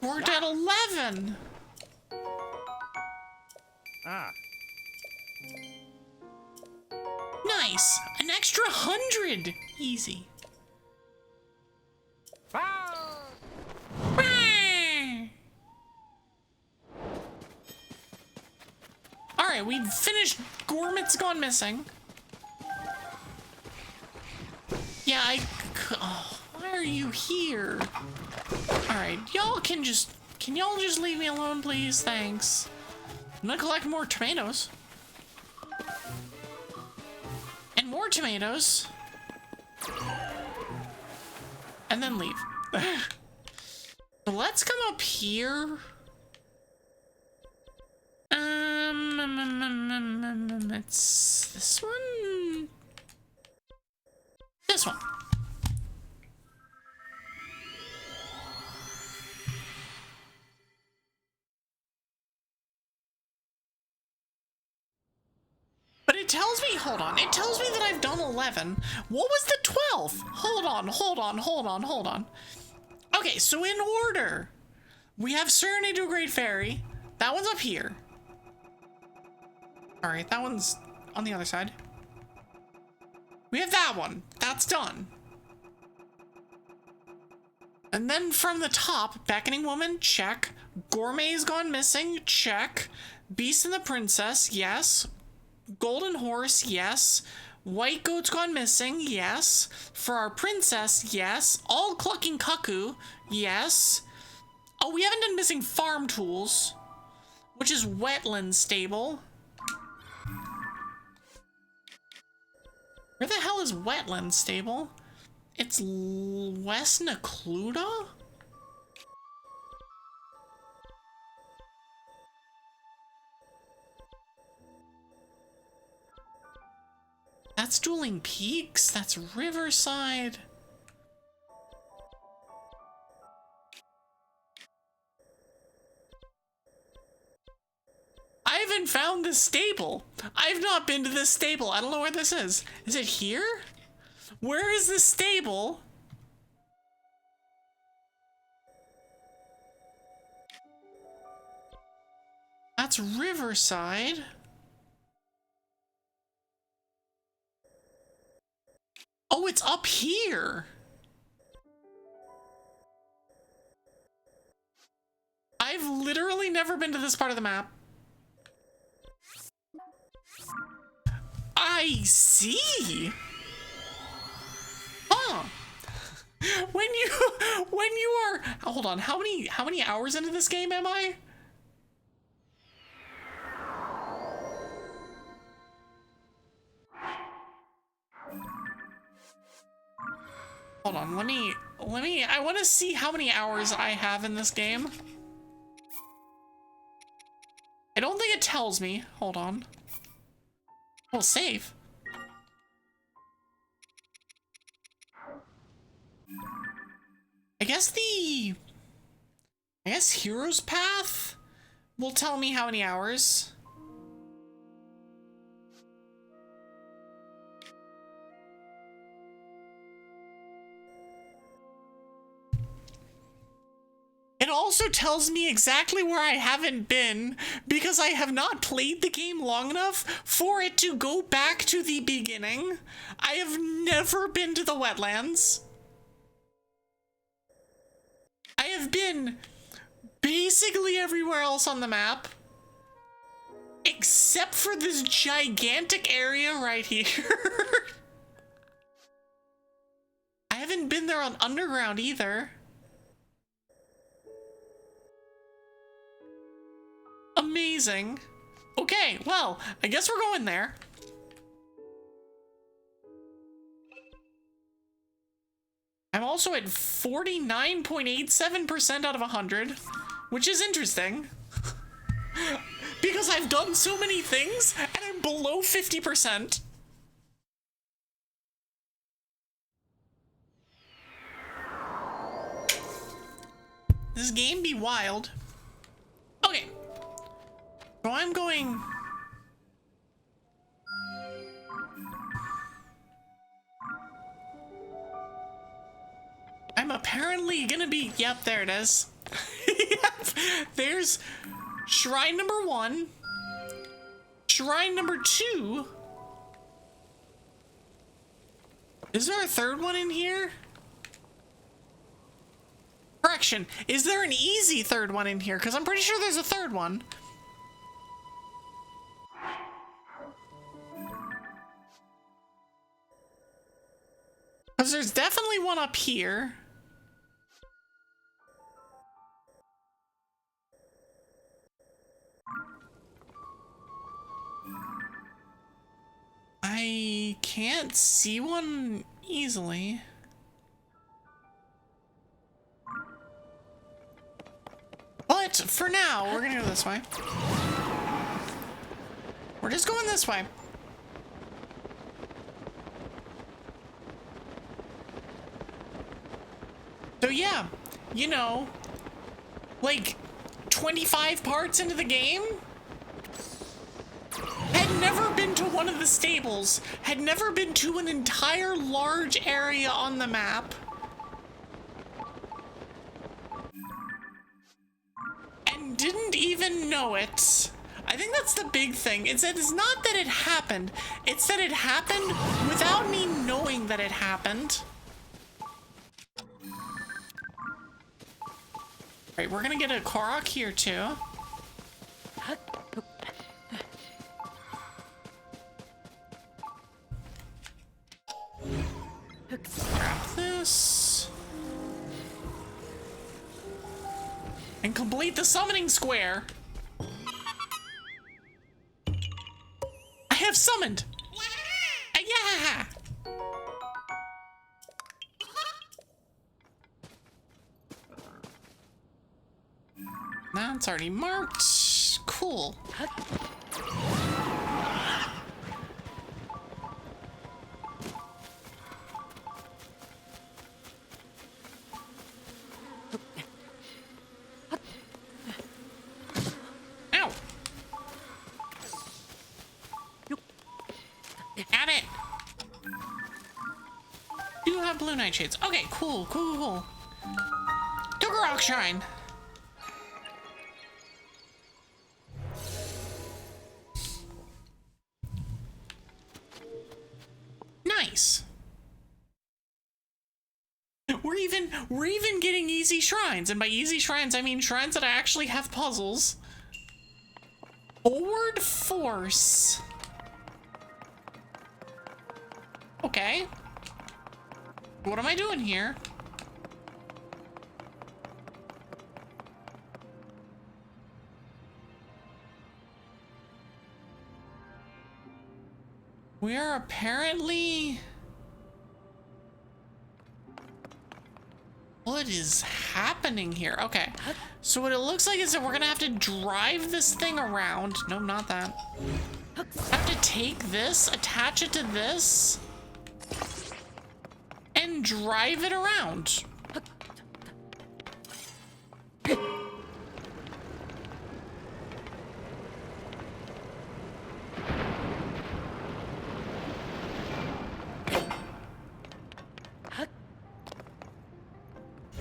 We're at 11. Nice. An extra 100. Easy. Alright, we've finished Gourmet's Gone Missing. Yeah, oh, why are you here? Alright, can y'all just leave me alone, please? Thanks. I'm gonna collect more tomatoes. And more tomatoes. And then leave. So let's come up here. It's this one. This one. But it tells me, hold on, it tells me that I've done 11. What was the 12th? Hold on. Okay, so in order, we have Serenade to a Great Fairy. That one's up here. All right, that one's on the other side. We have that one. That's done. And then from the top, Beckoning Woman, check. Gourmet's gone missing, check. Beast and the Princess, yes. Golden Horse, yes. White Goat's gone missing, yes. For our princess, yes. All Clucking Cuckoo, yes. Oh, we haven't done missing farm tools, which is Wetland Stable. Where the hell is Wetland Stable? It's West Necluda? That's Dueling Peaks? That's Riverside? I haven't found this stable. I've not been to this stable. I don't know where this is. Is it here? Where is this stable? That's Riverside. Oh, it's up here. I've literally never been to this part of the map. I see. Huh. When you are, hold on, how many hours into this game am I? Hold on, let me, I want to see how many hours I have in this game. I don't think it tells me. Hold on. We'll save. I guess Hero's Path will tell me how many hours. It also tells me exactly where I haven't been because I have not played the game long enough for it to go back to the beginning. I have never been to the wetlands. I have been basically everywhere else on the map except for this gigantic area right here. I haven't been there on Underground either. Amazing. Okay, well, I guess we're going there. I'm also at 49.87% out of 100, which is interesting. Because I've done so many things, and I'm below 50%. This game be wild. Okay. So I'm going... I'm apparently gonna be... Yep, there it is. Yep. There's shrine number 1. Shrine number 2. Is there a third one in here? Correction. Is there an easy third one in here? Because I'm pretty sure there's a third one. Because there's definitely one up here. I can't see one easily. But for now, we're gonna go this way. We're just going this way. So yeah, you know, like 25 parts into the game, had never been to one of the stables, had never been to an entire large area on the map, and didn't even know it. I think that's the big thing. It's not that it happened, it's that it happened without me knowing that it happened. Right, we're gonna get a Korok here too. Grab this. And complete the summoning square. I have summoned. Yeah. That's already marked. Cool. Ow. Got it. You have blue nightshades. Okay, cool. Tukarok shrine. Nice. We're even getting easy shrines, and by easy shrines I mean shrines that actually have puzzles. Forward force. Okay. What am I doing here? We are apparently... What is happening here? Okay. So what it looks like is that we're gonna have to drive this thing around. No, not that. Have to take this, attach it to this, and drive it around.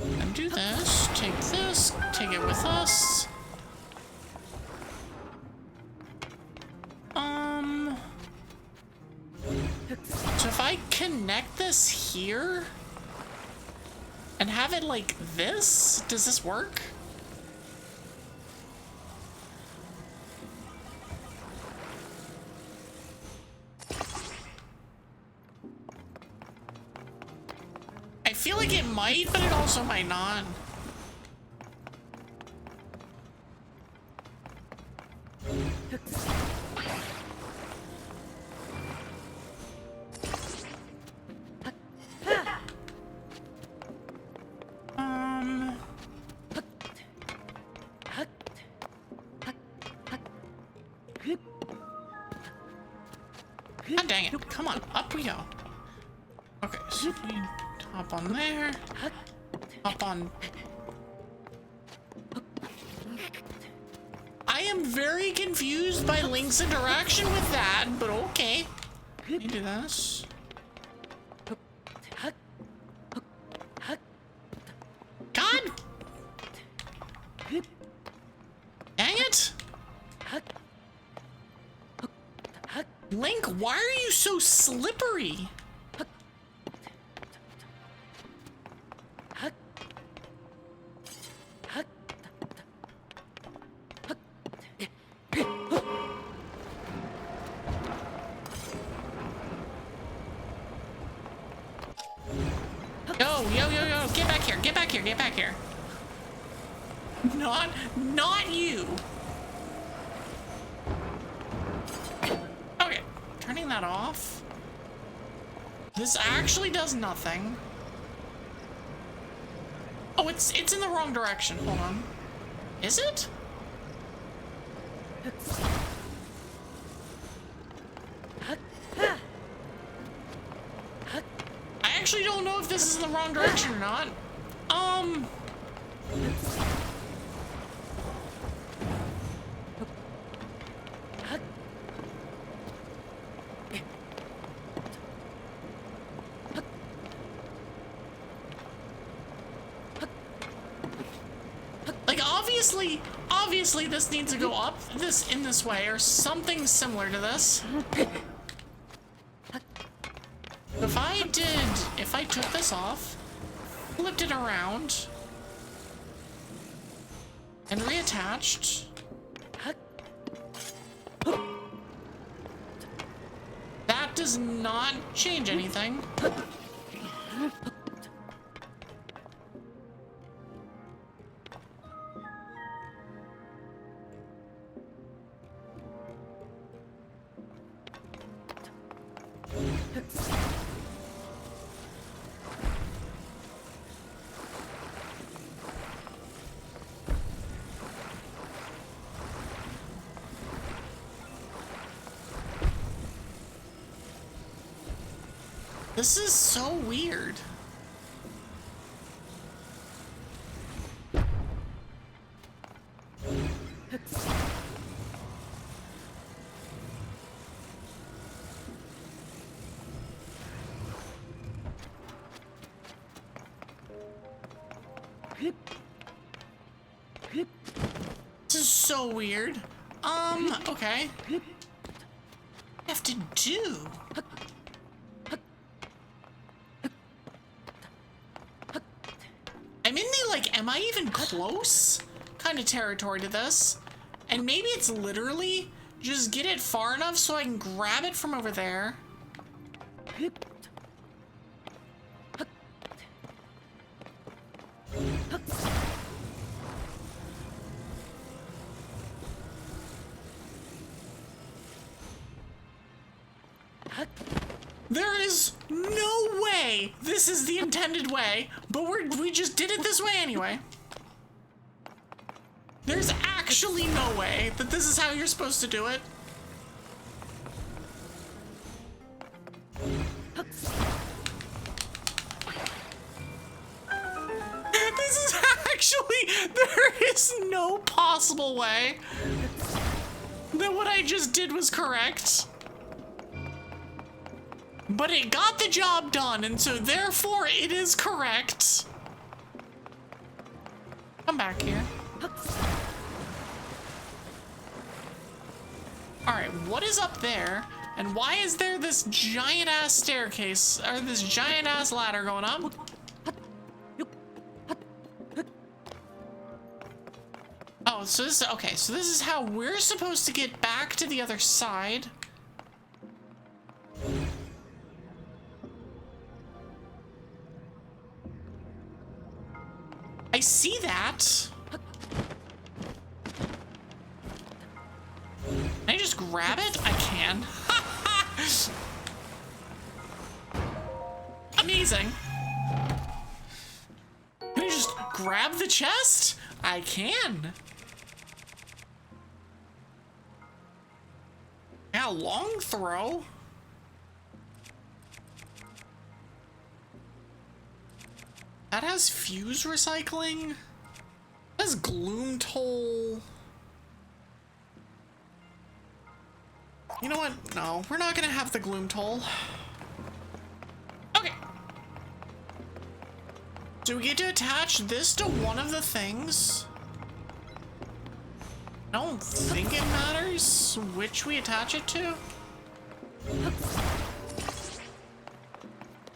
And do this, take it with us. So if I connect this here and have it like this, does this work? I feel like it might, but it also might not. God dang it. Come on, up we go. Okay, so we hop on there. Hop on. I am very confused by Link's interaction with that, but okay. Let me do this. God! Dang it! Link, why are you so slippery? Yo, get back here. Not you. Okay, turning that off. This actually does nothing. Oh, it's in the wrong direction. Hold on. Is it? I actually don't know if this is in the wrong direction or not. Like, obviously this needs to go up in this way or something similar to this. If I took this off, flipped it around, And reattached. That does not change anything. This is so weird. This is so weird. Okay. What do I have to do? I'm in the, like, am I even close kind of territory to this? And maybe it's literally just get it far enough so I can grab it from over there. There is no way this is the intended way, but we just did it this way anyway. There's actually no way that this is how you're supposed to do it. This is actually, there is no possible way that what I just did was correct. But it got the job done, and so therefore it is correct. Come back here. Alright, what is up there? And why is there this giant ass staircase, or this giant ass ladder going up? Oh, so this, okay, so this is how we're supposed to get back to the other side. I see that. Can I just grab it? I can. Amazing. Can I just grab the chest? I can. Yeah, long throw. That has fuse recycling. That has gloom toll. You know what? No, we're not gonna have the gloom toll. Okay. Do we get to attach this to one of the things? I don't think it matters which we attach it to.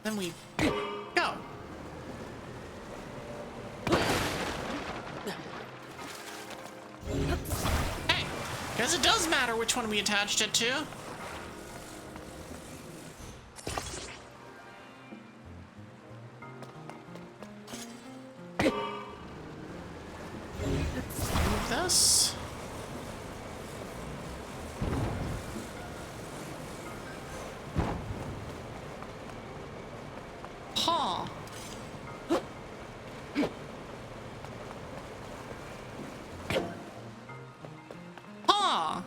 Then we go. Hey, guess it does matter which one we attached it to. Move this. Huh. Huh.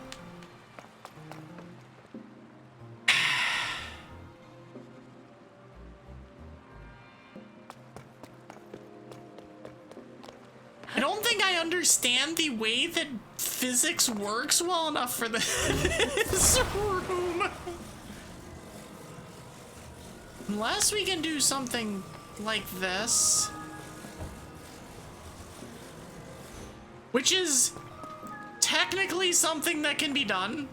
I don't think I understand the way that physics works well enough for this room. Unless we can do something like this. Which is technically something that can be done.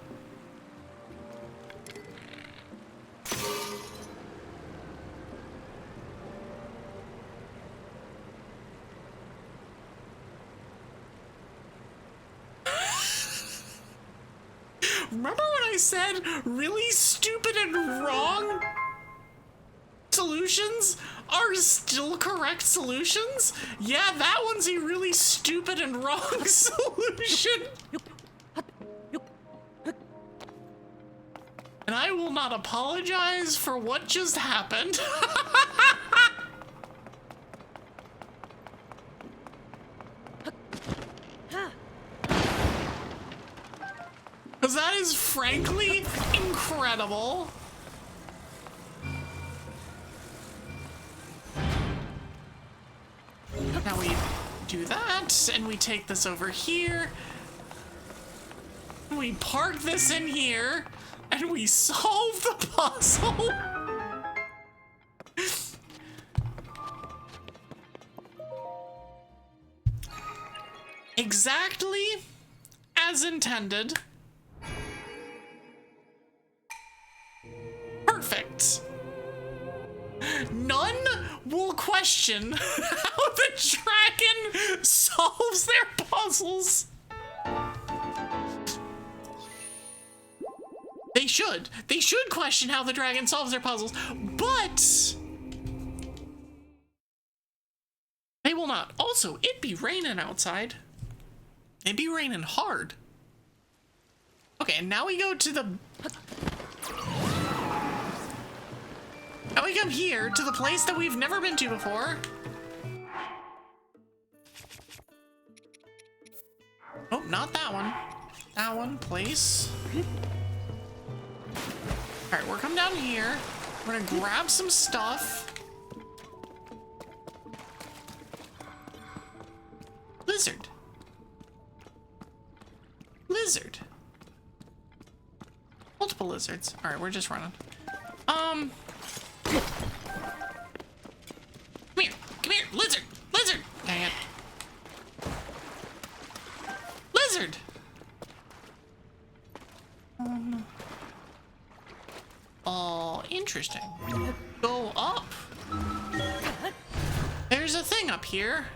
Remember when I said really stupid and wrong solutions are still correct solutions? Yeah, that one's a really stupid and wrong solution. And I will not apologize for what just happened. Because that is frankly incredible. Now we do that, and we take this over here. We park this in here, and we solve the puzzle. Exactly as intended. Perfect. None will question how the dragon solves their puzzles. They should. They should question how the dragon solves their puzzles, but they will not. Also, it'd be raining outside. It'd be raining hard. Okay, and now we go to the... Now we come here to the place that we've never been to before. Oh, not that one. That one, place. Alright, we're coming down here. We're gonna grab some stuff. Lizard. Lizard. Multiple lizards. Alright, we're just running. Come here, lizard, lizard. Dang it. Lizard. Oh, interesting. Go up. There's a thing up here.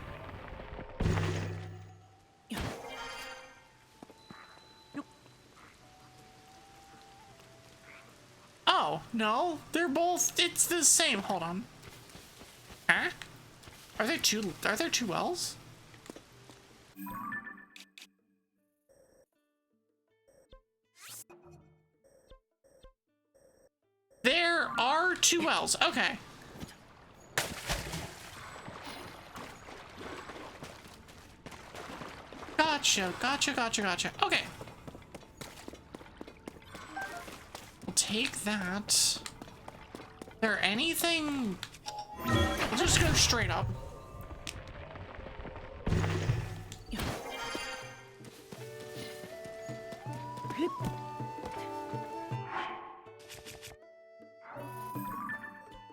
Oh, no, they're both, it's the same. Hold on. Huh? Are there two wells? There are two wells. Okay. Gotcha. Okay. We'll take that. Is there anything? We'll just go straight up.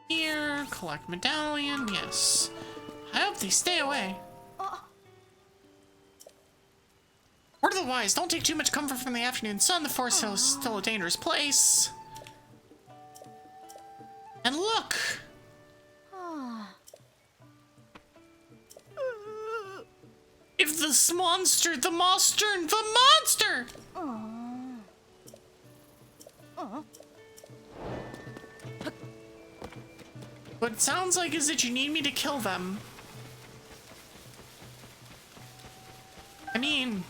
Here, collect medallion, yes. I hope they stay away. Word of the wise, don't take too much comfort from the afternoon sun. The forest is still a dangerous place. And look! If the monster, the monster! What it sounds like is that you need me to kill them. I mean...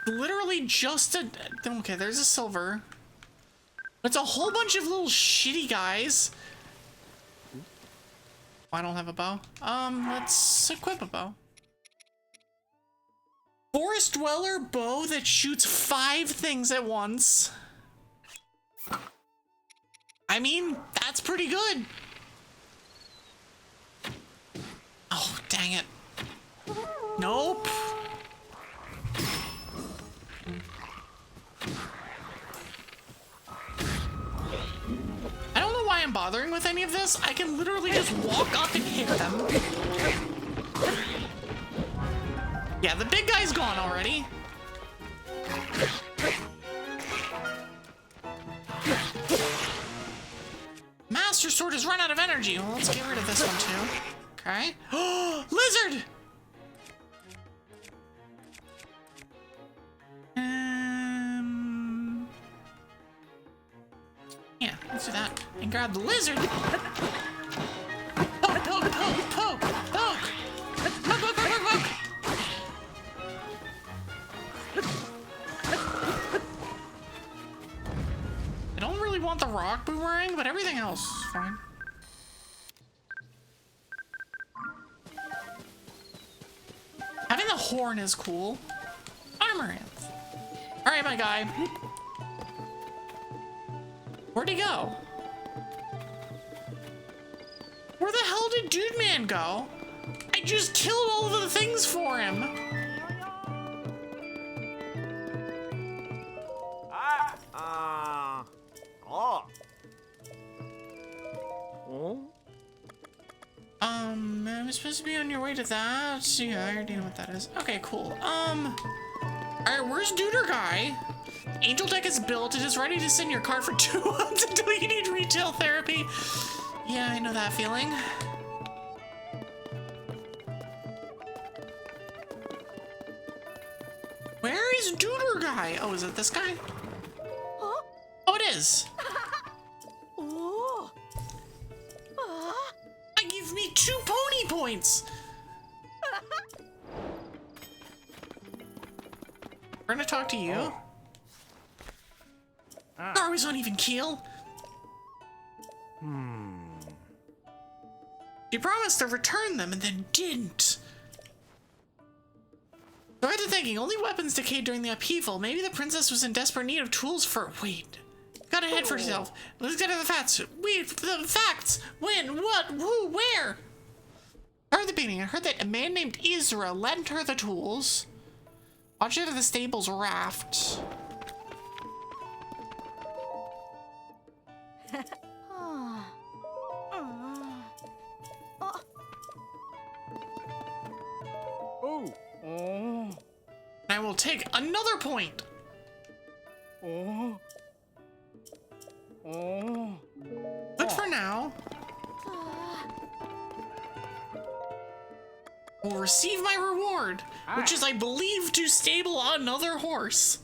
literally just a... Okay, there's a silver. It's a whole bunch of little shitty guys. I don't have a bow. Let's equip a bow. Forest Dweller bow that shoots 5 things at once. I mean, that's pretty good. Oh, dang it. Nope. I don't know why I'm bothering with any of this. I can literally just walk up and hit them. Yeah, the big guy's gone already. Master Sword has run out of energy. Well, let's get rid of this one too. Okay. Oh, lizard! let's do that. And grab the lizard. Poke, poke, poke, poke, poke. Poke, poke, poke, poke, poke. I don't really want the rock boomerang, but everything else is fine. Having the horn is cool. Amaranth. Alright, my guy. Where'd he go? Where the hell did Dude Man go? I just killed all of the things for him. I'm supposed to be on your way to that. Yeah, I already know what that is. Okay, cool. Alright, where's Duder Guy? Angel Deck is built. It is ready to send your car for 2 months until you need retail therapy. Yeah, I know that feeling. Where is Duder Guy? Oh, is it this guy? Huh? Oh, it is. Give me 2 pony points. We're gonna talk to you. Are we on even keel? You promised to return them and then didn't. So I had to thinking, only weapons decayed during the upheaval. Maybe the princess was in desperate need of tools for. Wait. Got ahead for yourself. Let's get to the facts. The facts. When? What? Who? Where? I heard the beginning. I heard that a man named Isra lent her the tools. Watch out of the stable's raft. I will take another point. But for now, will receive my reward, which is, I believe, to stable another horse.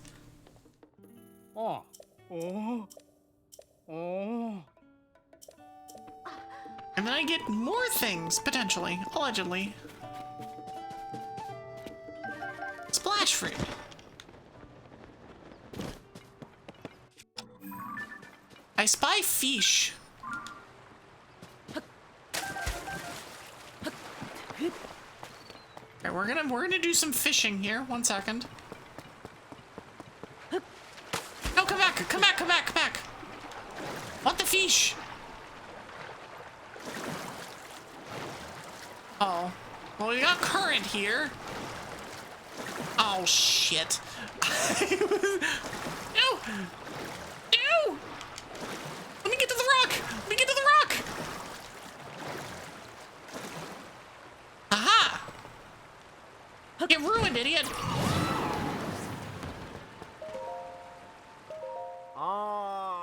And then I get more things, potentially, allegedly. Splash fruit. I spy fish. Okay, we're gonna do some fishing here. 1 second. No, come back, come back, come back, come back. Want the fish? Oh, well, we got current here. Oh shit! No! No! Let me get to the rock! Let me get to the rock! Aha! Get ruined, idiot!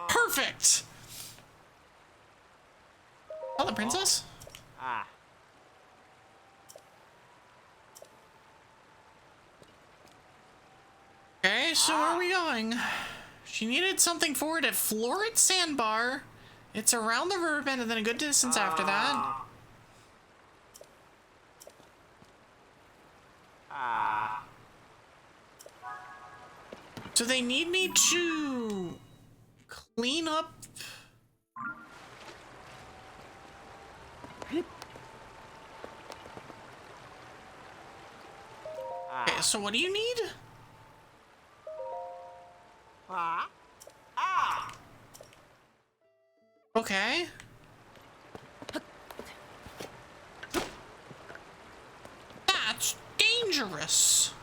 Perfect! Oh, the princess? Okay, so where are we going? She needed something for it at Florid Sandbar. It's around the river bend and then a good distance after that. So they need me to clean up. Okay, so what do you need? Okay. That's dangerous.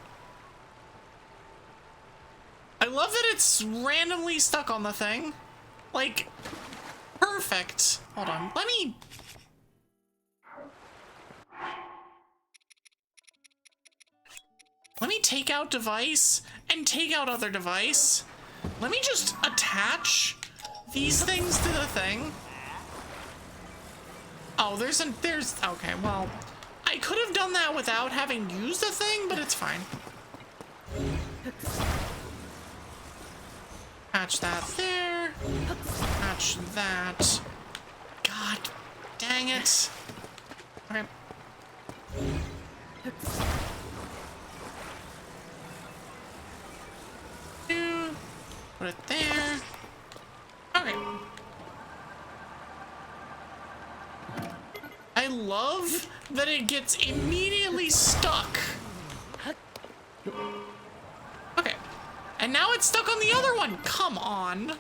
I love that it's randomly stuck on the thing. Like, perfect. Hold on, let me take out device and take out other device. Let me just attach these things to the thing. Oh, there's, okay, well, I could have done that without having used the thing, but it's fine. Attach that there. catch that. God dang it. Okay. Put it there. Okay. I love that it gets immediately stuck. Okay. And now it's stuck on the other one. Come on.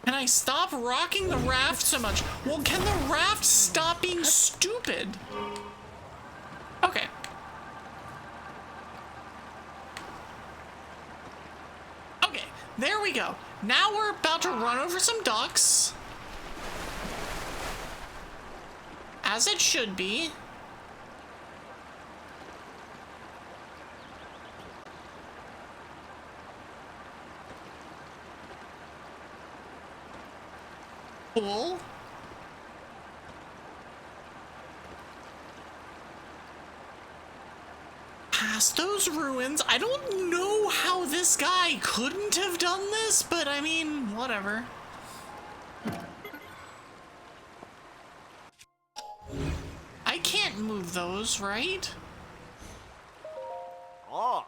Can I stop rocking the raft so much? Well, can the raft stop being stupid? Okay. Okay, there we go. Now we're about to run over some ducks. As it should be. Cool. Past those ruins. I don't know how this guy couldn't have done this, but I mean, whatever. I can't move those, right? Oh.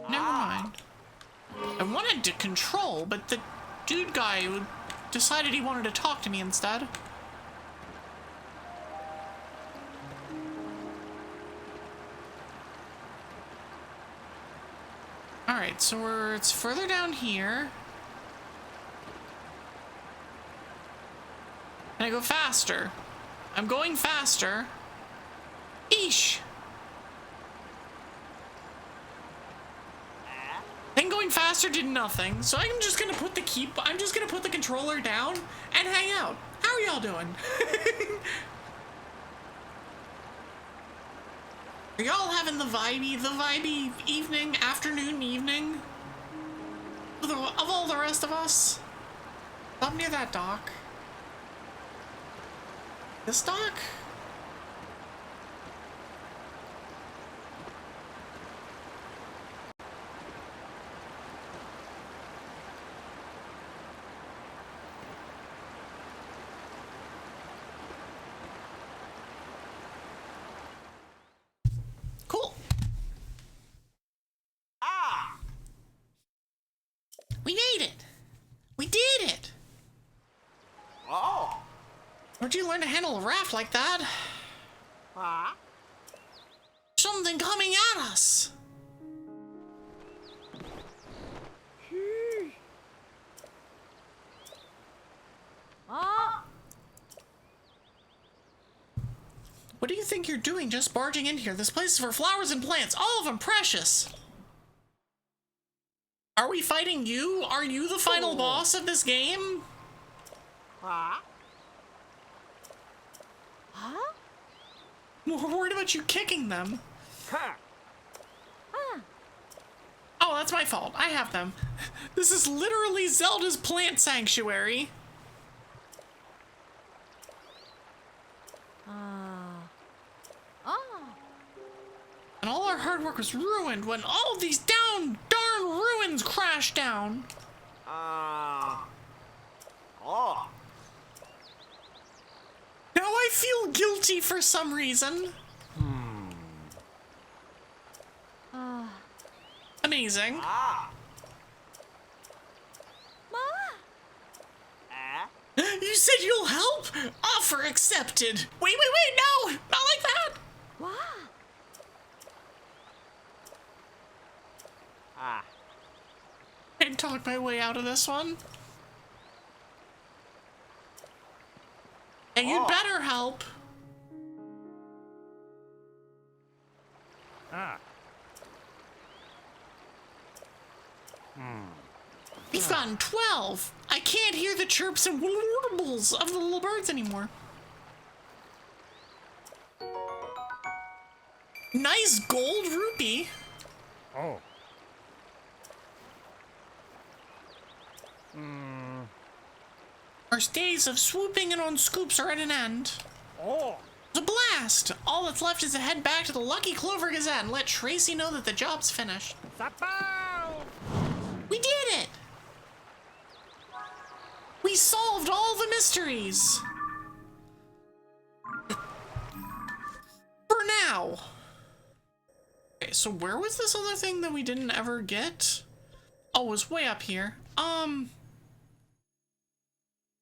Never mind. I wanted to control, but the dude guy decided he wanted to talk to me instead. Alright, so it's further down here. Can I go faster? I'm going faster. Eesh. Then going faster did nothing, so I'm just gonna put the controller down and hang out. How are y'all doing? Are y'all having the vibey evening, afternoon, evening? Of all the rest of us? Up near that dock. This dock? Cool. Ah. We made it. We did it. Oh. Where'd you learn to handle a raft like that? Ah. Something coming at us. What do you think you're doing just barging in here? This place is for flowers and plants, all of them precious. Are we fighting you? Are you the final boss of this game? Ah. Huh? We're worried about you kicking them. Huh. Oh, that's my fault. I have them. This is literally Zelda's plant sanctuary. And all our hard work was ruined when all these darn ruins crashed down. Oh. Now I feel guilty for some reason. Amazing. Ah. Ah. You said you'll help? Offer accepted. Wait, no! Not like that! Wow. Ah. I'd talk my way out of this one. And you'd better help. Ah. We've gotten 12. I can't hear the chirps and warbles of the little birds anymore. Nice gold rupee. Oh. Our days of swooping in on scoops are at an end. Oh. The last! All that's left is to head back to the Lucky Clover Gazette and let Tracy know that the job's finished. Zapow! We did it! We solved all the mysteries! For now! Okay, so where was this other thing that we didn't ever get? Oh, it was way up here.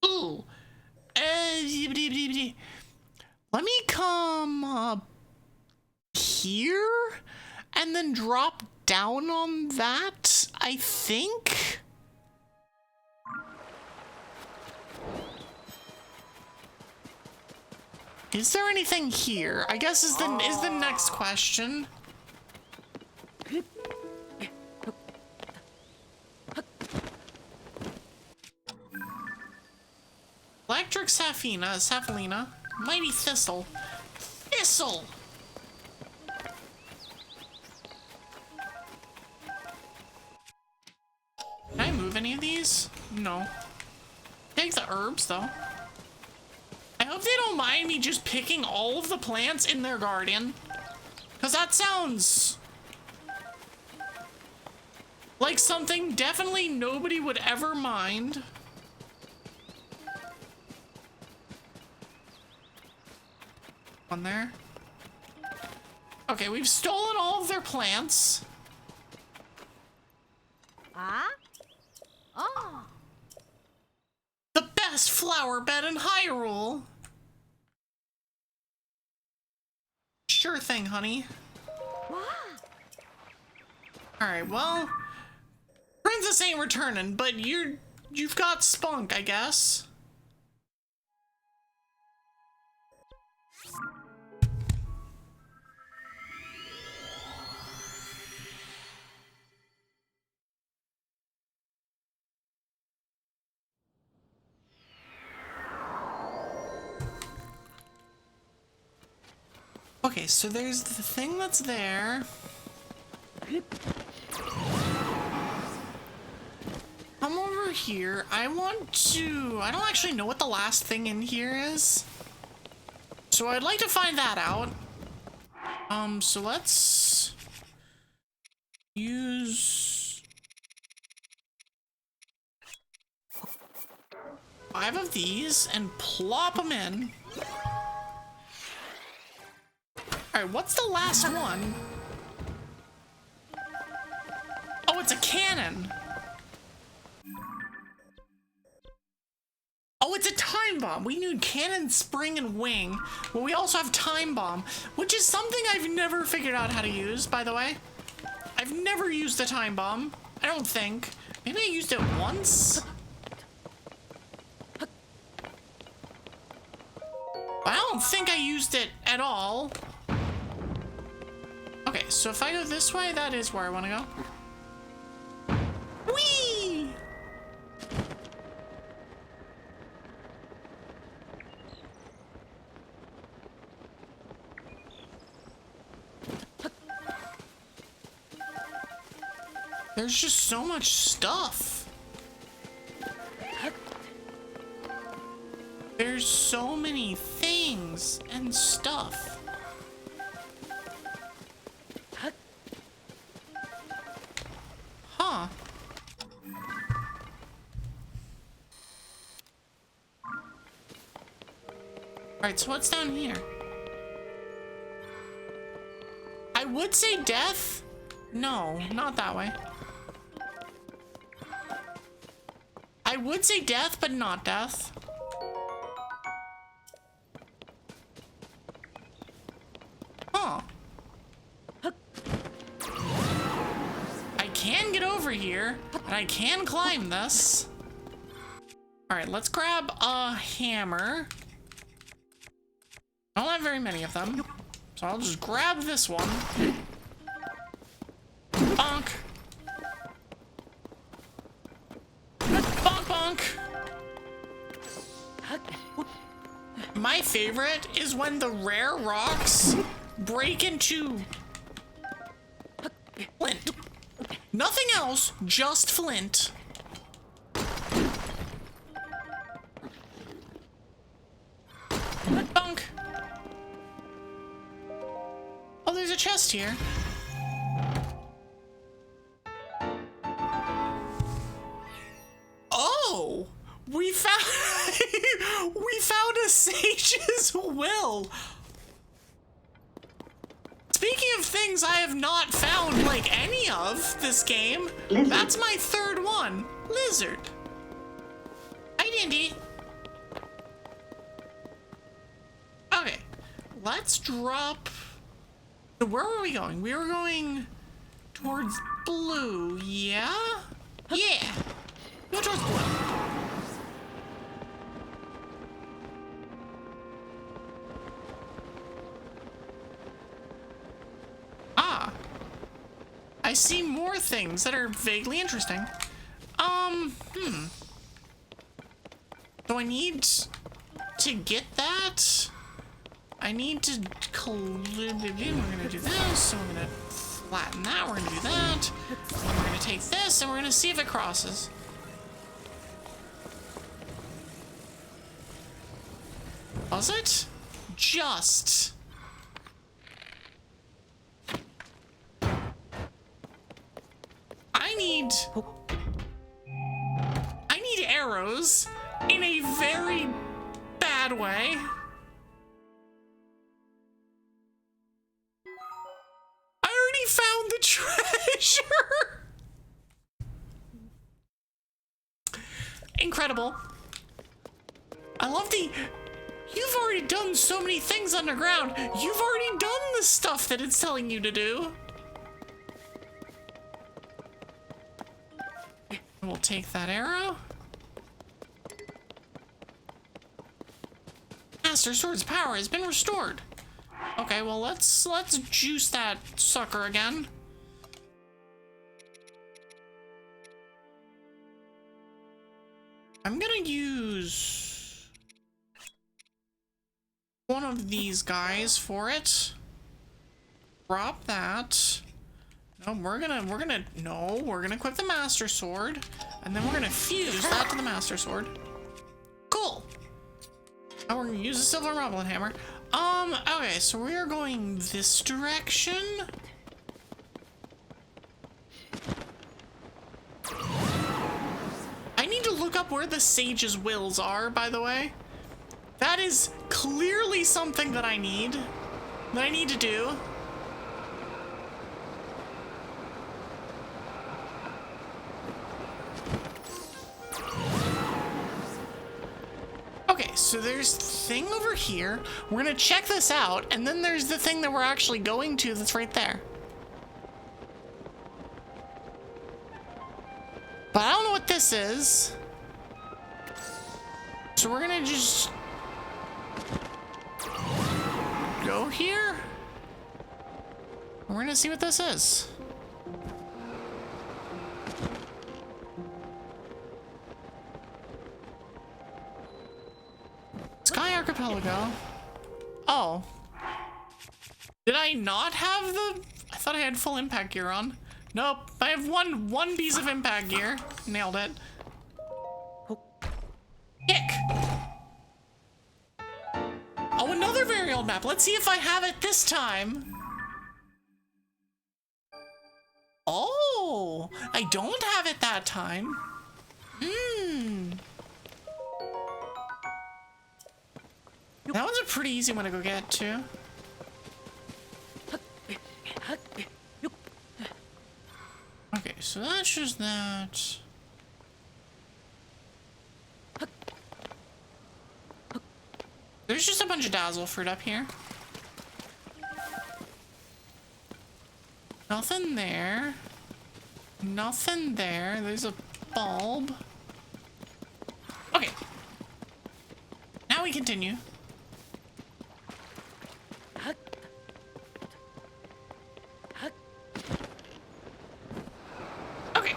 Ooh. Let me come up here and then drop down on that, I think. Is there anything here? I guess is the next question. Electric Sapphina, Mighty Thistle. Thistle! Can I move any of these? No. Take the herbs, though. I hope they don't mind me just picking all of the plants in their garden. Because that sounds like something definitely nobody would ever mind. On there. Okay, we've stolen all of their plants. Oh. The best flower bed in Hyrule. Sure thing, honey. Alright, well, Princess ain't returning, but you've got spunk, I guess. Okay, so there's the thing that's there. Come over here. I don't actually know what the last thing in here is. So I'd like to find that out. So let's use 5 of these and plop them in. Alright, what's the last one? Oh, it's a cannon. Oh, it's a time bomb. We need cannon, spring, and wing. Well, we also have time bomb, which is something I've never figured out how to use, by the way. I've never used the time bomb. I don't think. Maybe I used it once? I don't think I used it at all. Okay, so if I go this way, that is where I want to go. Whee! There's just so much stuff. There's so many things and stuff. Huh. Alright, so what's down here? I would say death. No, not that way. I would say death, but not death. Huh. I can get over here, and I can climb this. Alright, let's grab a hammer. I don't have very many of them, so I'll just grab this one. Bonk. Bonk, bonk. My favorite is when the rare rocks break into flint. Nothing else, just flint. Bonk. chest here. Oh, we found we found a sage's will. Speaking of things I have not found like any of this game, Lizard. that's my third one. Lizard. Hi, Dindy. Okay, let's drop. Where were we going? We were going towards blue, yeah? Yeah. Go towards blue. Ah. I see more things that are vaguely interesting. Do I need to get that? I need to we're gonna do this, so we're gonna flatten that, we're gonna do that, and we're gonna take this, and we're gonna see if it crosses. Was it? Just. I need arrows in a very bad way. I already found the treasure. Incredible. I love the... You've already done so many things underground. You've already done the stuff that it's telling you to do. We'll take that arrow. Master Sword's power has been restored. Okay, well let's juice that sucker again. I'm gonna use one of these guys for it. Drop that. No, we're gonna equip the Master Sword, and then we're gonna fuse that to the Master Sword. Cool. Now we're gonna use the Silver Rumbling Hammer. Okay, so we are going this direction. I need to look up where the sage's wills are, by the way. That is clearly something that I need to do. Okay, so there's the thing over here. We're gonna check this out, and then there's the thing that we're actually going to that's right there. But I don't know what this is. So we're gonna just go here. We're gonna see what this is. Sky Archipelago. Oh. Did I not have the... I thought I had full impact gear on. Nope. I have one piece of impact gear. Nailed it. Kick. Oh, another very old map. Let's see if I have it this time. Oh, I don't have it that time. That one's a pretty easy one to go get, too. Okay, so that's just that. There's just a bunch of dazzle fruit up here. Nothing there. Nothing there. There's a bulb. Okay. Now we continue. Okay.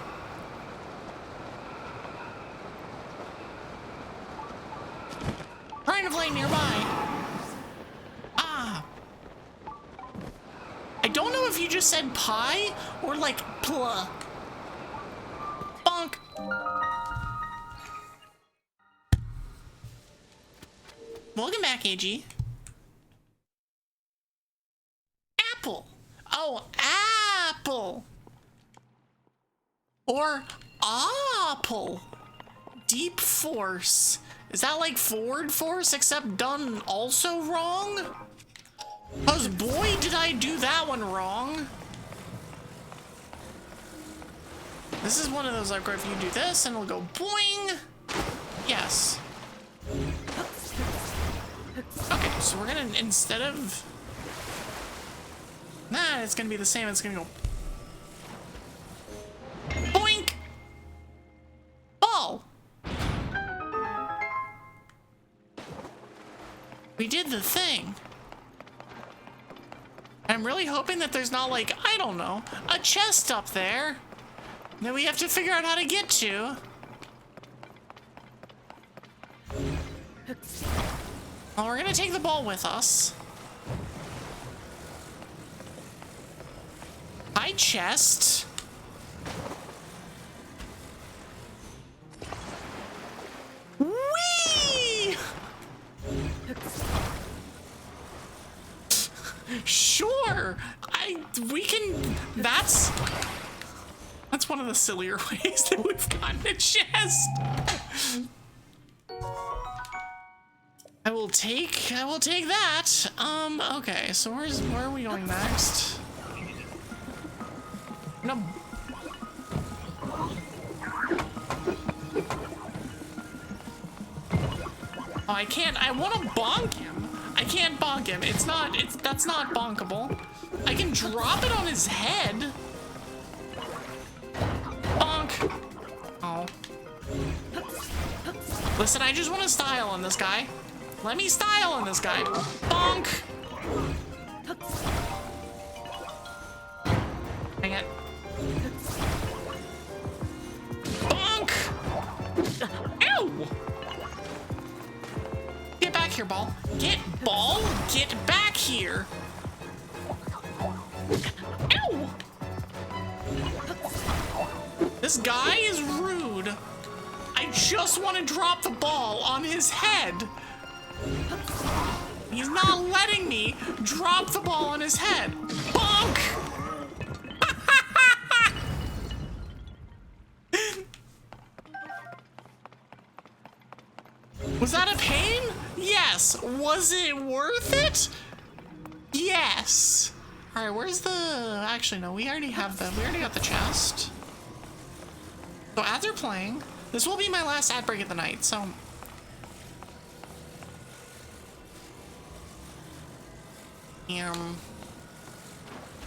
Trying to play nearby. Ah. I don't know if you just said pie or like pla. Bonk. Welcome back, AG. Apple. Oh, apple. Or apple. Deep force. Is that like forward force except done also wrong? Cause boy, did I do that one wrong. This is one of those like where if you do this and it'll go boing. Yes. Okay, so we're gonna, instead of... Nah, it's gonna be the same. It's gonna go... Boink! Ball! We did the thing. I'm really hoping that there's not like, I don't know, a chest up there that we have to figure out how to get to. Well, we're gonna take the ball with us. Hi, chest. Whee! Sure, we can, that's one of the sillier ways that we've gotten a chest. I will take that. Okay, so where are we going next? No. Oh, I can't, I want to bonk him. I can't bonk him. That's not bonkable. I can drop it on his head. Bonk. Oh. Listen, I just want to style on this guy. Let me style on this guy. Bonk. Dang it. Bonk. Ow. Get back here, ball. Get back here. Ow. This guy is rude. I just want to drop the ball on his head. He's not letting me drop the ball on his head. Bonk! Was that a pain? Yes. Was it worth it? Yes. All right, where's the... Actually, no, we already got the chest. So as they're playing, this will be my last ad break of the night, so...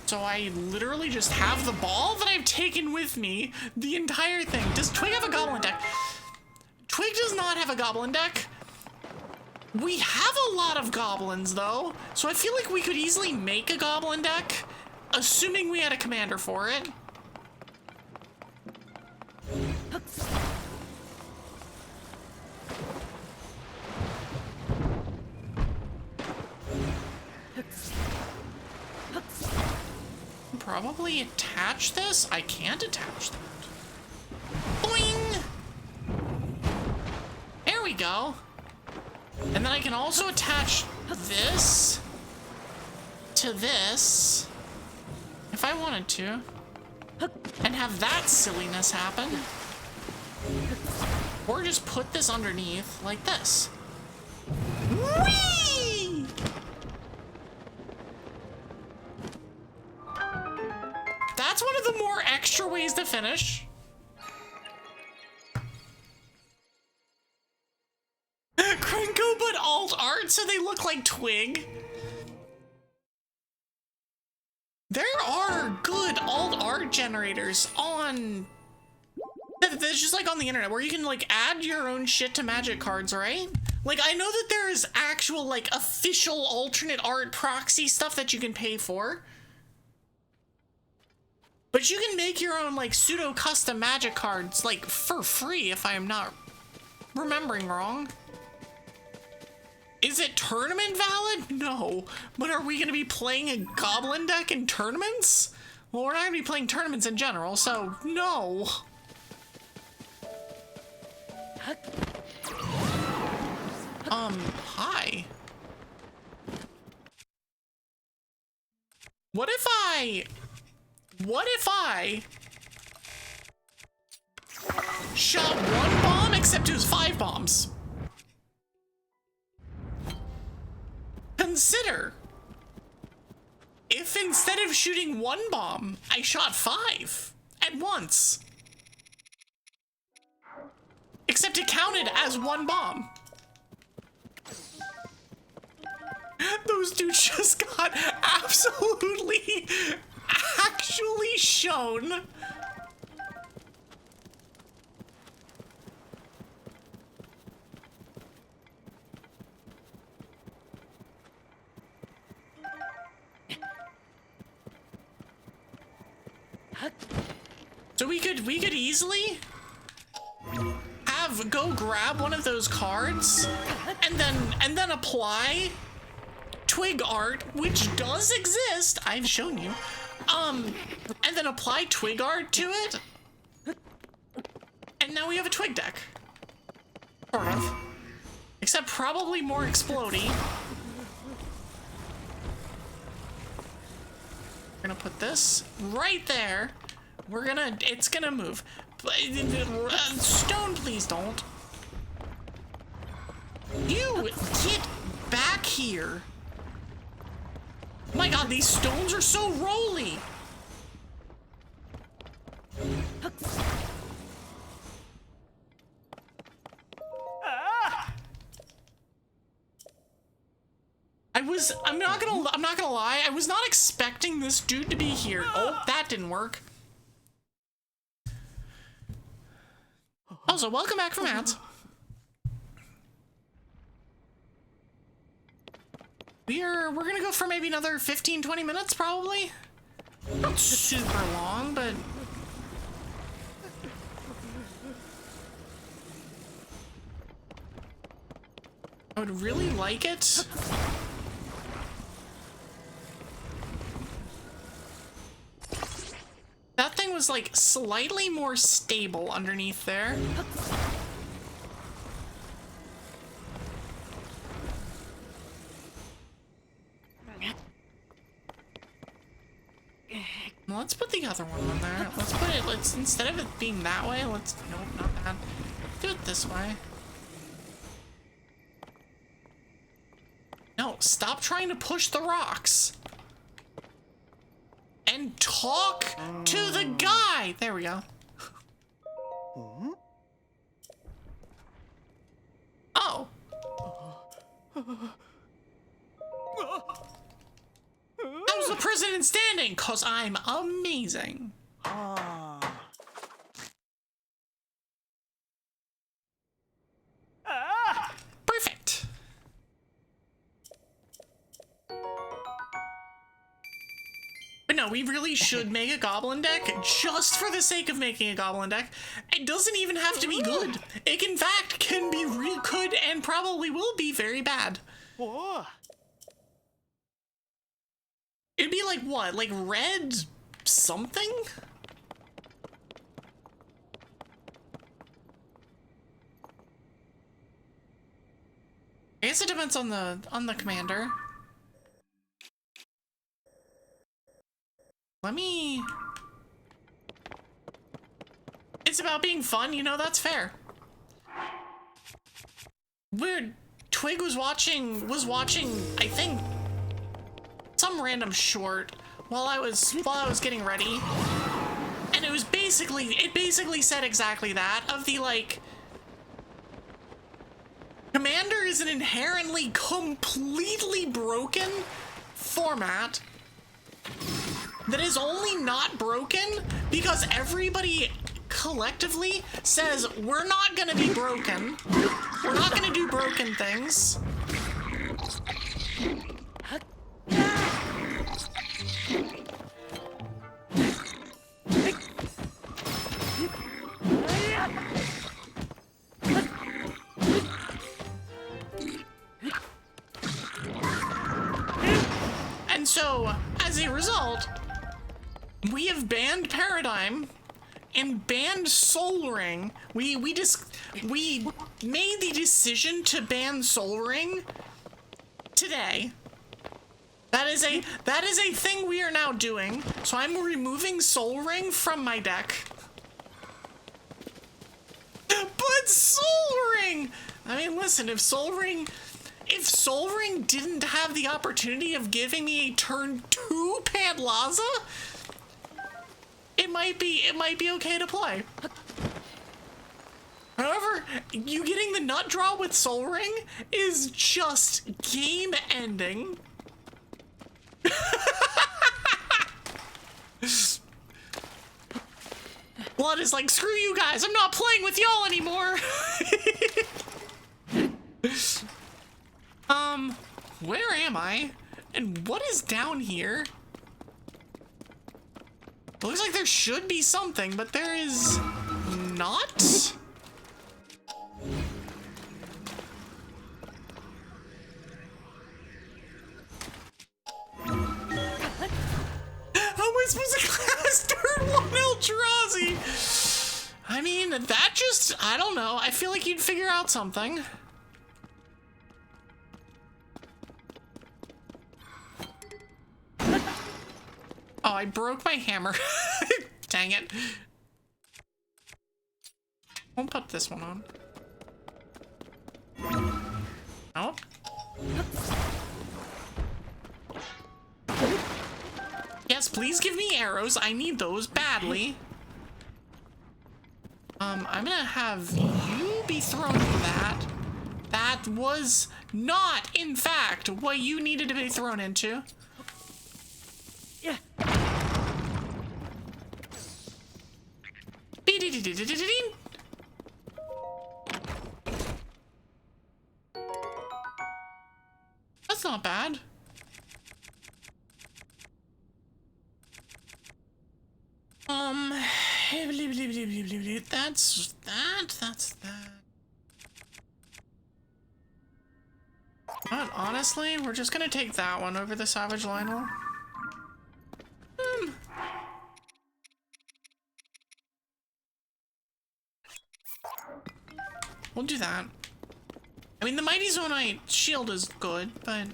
So I literally just have the ball that I've taken with me the entire thing. Does Twig have a goblin deck? Twig does not have a goblin deck. We have a lot of goblins though, so I feel like we could easily make a goblin deck, assuming we had a commander for it. Probably attach this? I can't attach that. Boing! There we go. And then I can also attach this to this if I wanted to. And have that silliness happen. Or just put this underneath like this. Whee! That's one of the more extra ways to finish. Krenko but alt art so they look like Twig. There are good alt art generators on... That's just like on the internet where you can like add your own shit to magic cards, right? Like I know that there is actual like official alternate art proxy stuff that you can pay for. But you can make your own like pseudo custom magic cards like for free if I am not remembering wrong. Is it tournament valid? No. But are we going to be playing a goblin deck in tournaments? Well, we're not going to be playing tournaments in general, so no. Hi. What if I I shot one bomb, except it was 5 bombs? Consider if instead of shooting 1 bomb, I shot 5 at once. Except it counted as 1 bomb. Those dudes just got absolutely, actually shown. So we could easily go grab one of those cards and then apply twig art, which does exist. I've shown you. And then apply twig art to it. And now we have a twig deck. Sort of. Except probably more explodey. We're gonna put this right there. It's gonna move. Stone, please don't. You get back here. My god, these stones are so rolly. I'm not gonna lie, I was not expecting this dude to be here. Oh, that didn't work. Also, welcome back from ads. We're gonna go for maybe another 15-20 minutes, probably. Not super long, but I would really like it. That thing was like slightly more stable underneath there. Let's put the other one on there. Let's instead of it being that way, nope, not that. Do it this way. No, stop trying to push the rocks. And talk to the guy. There we go. Oh. How's the president standing? 'Cause I'm amazing. Perfect. But no, we really should make a goblin deck just for the sake of making a goblin deck. It doesn't even have to be good. It in fact can be real good and probably will be very bad. It'd be like what? Like red something? I guess it depends on the commander. It's about being fun, you know, that's fair. Weird. Twig was watching, I think, some random short while I was getting ready. And it basically said exactly that, of the like, Commander is an inherently completely broken format that is only not broken because everybody collectively says we're not gonna be broken. We're not gonna do broken things. And so, as a result, we have banned Paradigm and banned Soul Ring. We made the decision to ban Soul Ring today. That is a thing we are now doing. So I'm removing Soul Ring from my deck. But Soul Ring! I mean, listen, if Soul Ring didn't have the opportunity of giving me a turn 2 Padlaza, it might be okay to play. However, you getting the nut draw with Soul Ring is just game ending. Blood is like, screw you guys, I'm not playing with y'all anymore. Where am I? And what is down here? It looks like there should be something, but there is not. How am I supposed to class turn 1 Eldrazi? I mean, that just, I don't know. I feel like you'd figure out something. Oh, I broke my hammer. Dang it. Won't put this one on. Oh. Yes, please give me arrows. I need those badly. I'm gonna have you be thrown into that. That was not, in fact, what you needed to be thrown into. Yeah. That's not bad. That's that. But honestly, we're just gonna take that one over the Savage Lionel. We'll do that. I mean, the Mighty Zonite shield is good, but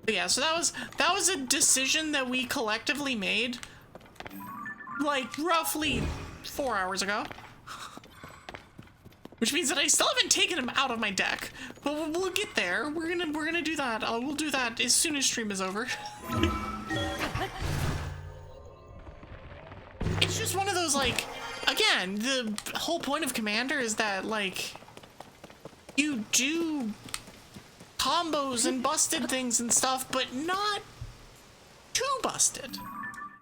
yeah, so that was a decision that we collectively made like roughly 4 hours ago. Which means that I still haven't taken him out of my deck, but we'll get there. We're gonna do that. We'll do that as soon as stream is over. It's just one of those, like, again, the whole point of Commander is that, like, you do combos and busted things and stuff, but not too busted.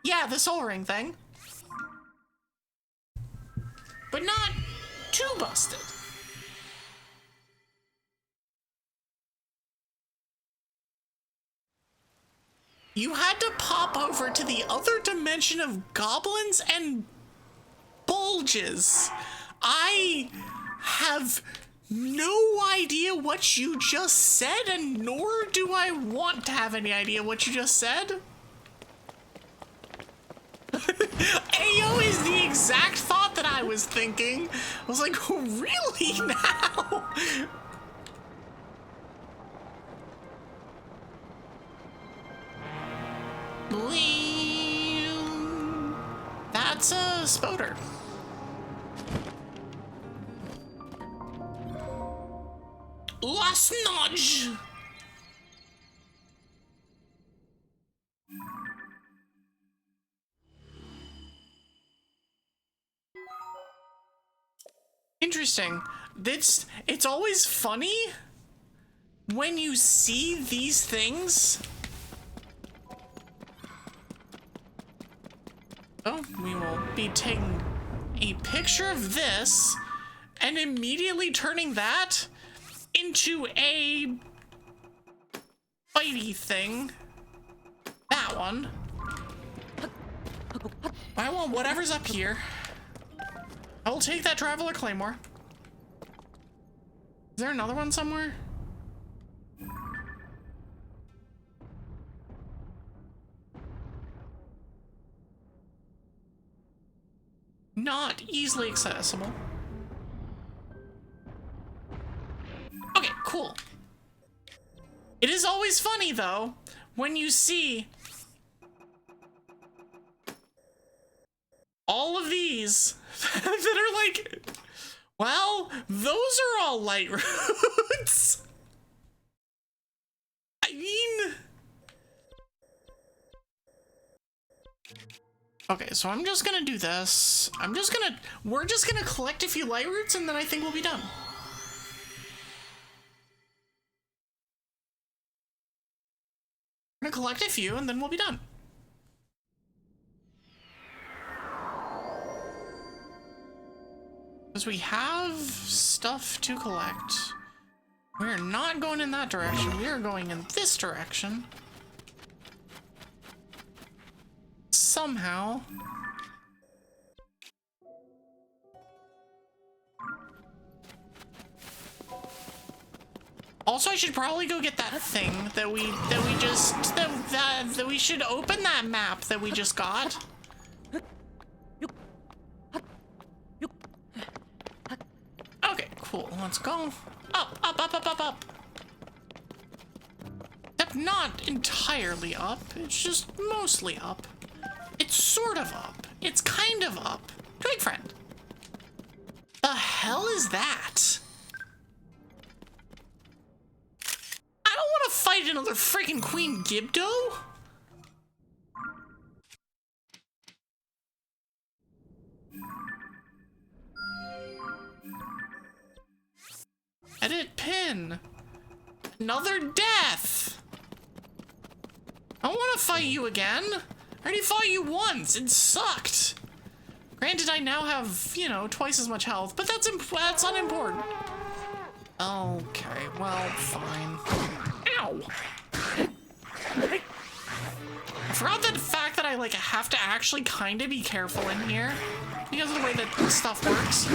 Yeah, the Soul Ring thing, but not too busted. You had to pop over to the other dimension of goblins and bulges. I have no idea what you just said, and nor do I want to have any idea what you just said. Ayo is the exact thought that I was thinking. I was like, really now? That's a Spoder. Last nudge. Interesting. It's always funny when you see these things. Oh, we will be taking a picture of this and immediately turning that into a fighty thing. That one. I want whatever's up here. I will take that Traveler Claymore. Is there another one somewhere? Not easily accessible. Okay, cool. It is always funny, though, when you see all of these that are like, well, those are all Lightroots. I mean, okay, so I'm just gonna do this. We're just gonna collect a few Lightroots and then I think we'll be done. We're gonna collect a few and then we'll be done. Because we have stuff to collect. We're not going in that direction. We are going in this direction. Somehow. Also, I should probably go get that thing that we should open that map that we just got. Okay, cool. Let's go. Up, up, up, up, up, up. Except not entirely up. It's just mostly up. It's sort of up. It's kind of up. Twig friend. The hell is that? I don't want to fight another freaking Queen Gibdo. Edit Penn. Another death. I don't want to fight you again. I already fought you once. It sucked. Granted, I now have, you know, twice as much health, but that's unimportant. Okay, well, fine. Ow! I forgot the fact that I, like, have to actually kind of be careful in here because of the way that stuff works.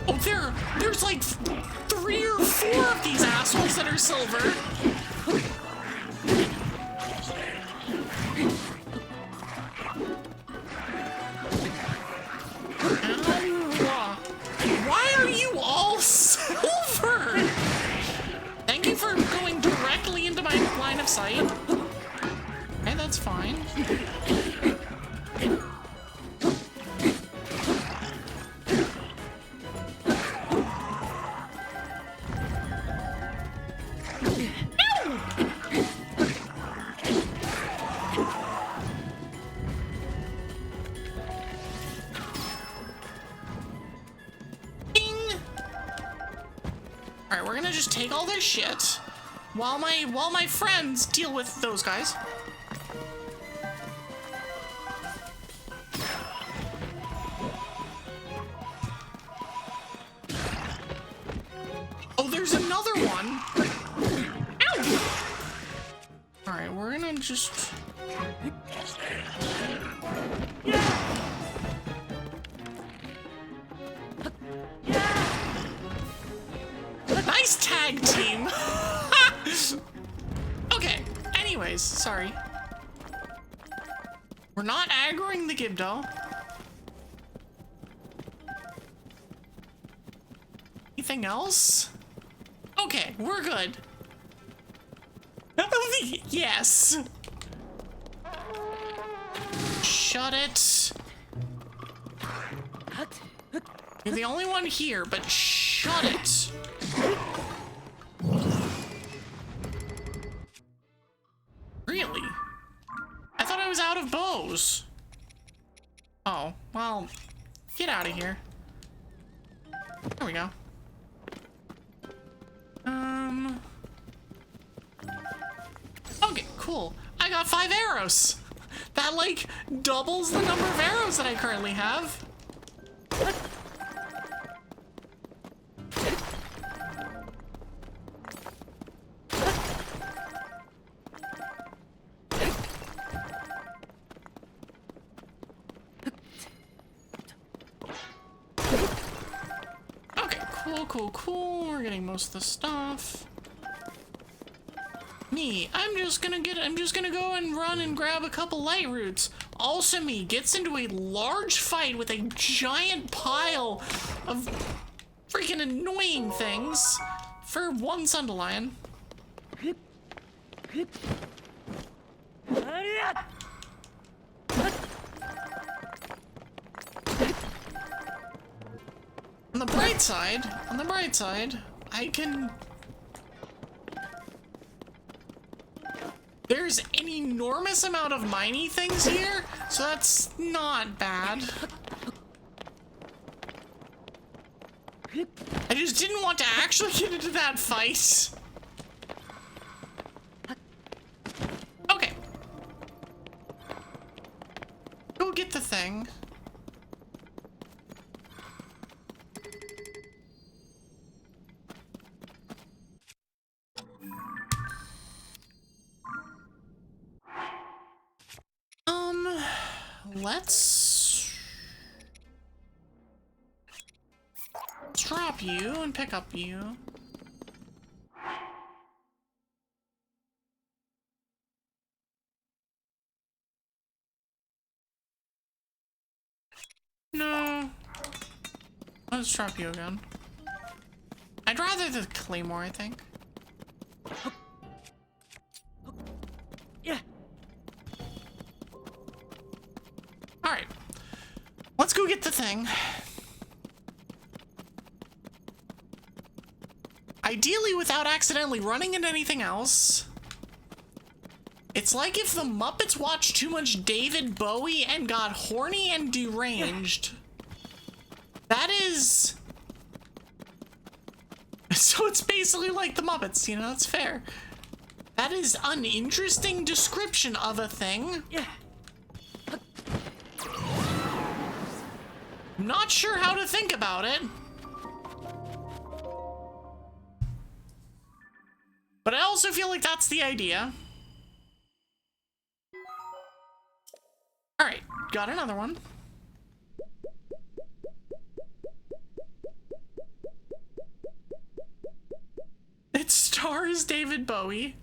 Oh, there's like 3 or 4 of these assholes that are silver. Why are you all silver? Thank you for going directly into my line of sight. Okay, that's fine. Take all their shit while my friends deal with those guys. Oh, there's another one. Ow! All right, we're gonna just. Nice tag team. Okay, anyways, sorry. We're not aggroing the Gibdo. Anything else? Okay, we're good. Yes. Shut it. You're the only one here, but shut it. Really? I thought I was out of bows. Oh, well, get out of here. There we go. Okay, cool. I got 5 arrows. That, like, doubles the number of arrows that I currently have. Cool. We're getting most of the stuff. Me, I'm just gonna go and run and grab a couple Lightroots. Ulsimi gets into a large fight with a giant pile of freaking annoying things for one Sundelion. On the bright side, I can... There's an enormous amount of miney things here, so that's not bad. I just didn't want to actually get into that fight. Okay. Go get the thing. Let's drop you and pick up you. No. Let's drop you again. I'd rather the Claymore, I think. Yeah. Alright. Let's go get the thing. Ideally without accidentally running into anything else. It's like if the Muppets watched too much David Bowie and got horny and deranged. That is... So it's basically like the Muppets, you know, it's fair. That is an interesting description of a thing. Yeah. Not sure how to think about it. But I also feel like that's the idea. Alright, got another one. It stars David Bowie.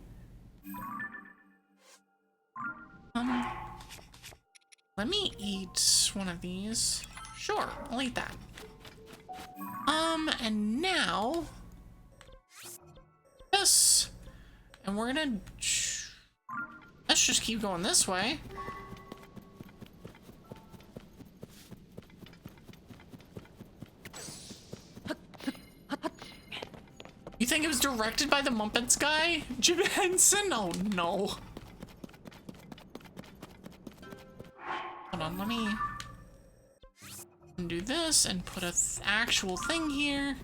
Let me eat one of these. Sure, I'll eat that. And now this, and we're gonna let's just keep going this way. You think it was directed by the Muppets guy, Jim Henson? Oh no. Hold on, let me do this and put a actual thing here.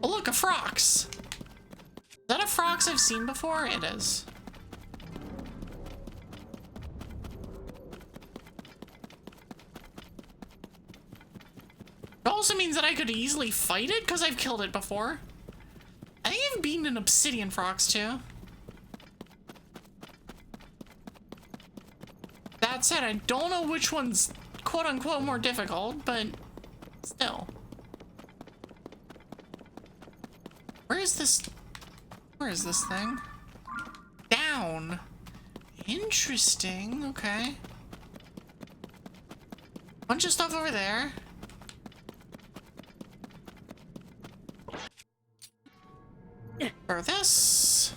Oh look, a Frox. Is that a Frox I've seen before? It is. It also means that I could easily fight it because I've killed it before. I think I've beaten an obsidian Frox too. That said, I don't know which one's quote-unquote more difficult, but still. Where is this thing? Down. Interesting, okay. Bunch of stuff over there. Or this.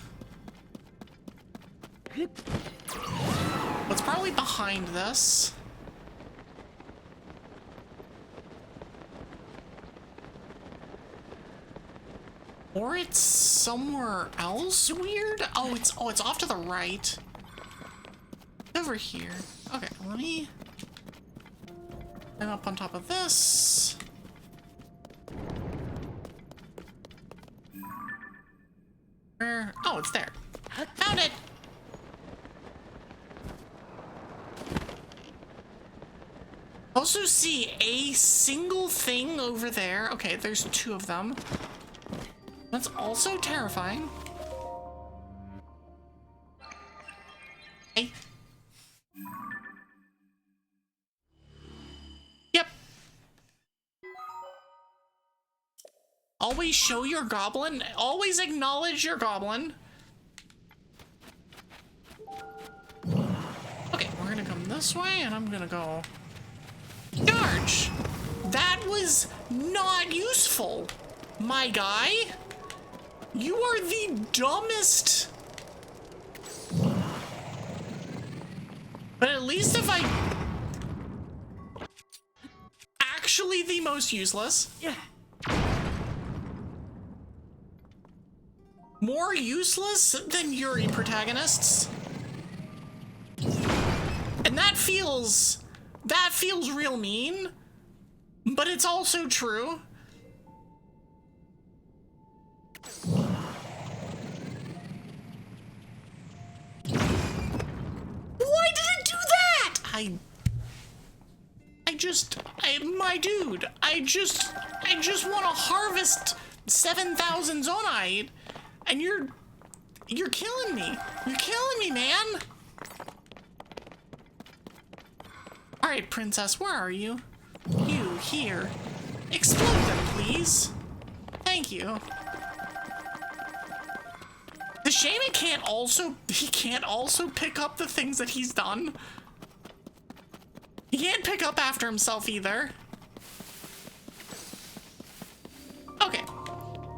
What's probably behind this? Or it's somewhere else weird? Oh, it's off to the right. Over here. Okay, let me climb up on top of this. Where? Oh, it's there. Found it! Also see a single thing over there. Okay, there's two of them. That's also terrifying. Hey. Yep. Always show your goblin. Always acknowledge your goblin. this way, and I'm gonna go charge. That was not useful, my guy. You are the dumbest. But at least if I... Actually the most useless. Yeah. More useless than Yuri protagonists. And that feels real mean, but it's also true. Why did it do that? My dude, I just want to harvest 7,000 zonite, and you're killing me. You're killing me, man. All right, princess, where are you? You here. Explode them, please. Thank you. The shame he can't also pick up the things that he's done. He can't pick up after himself either. Okay.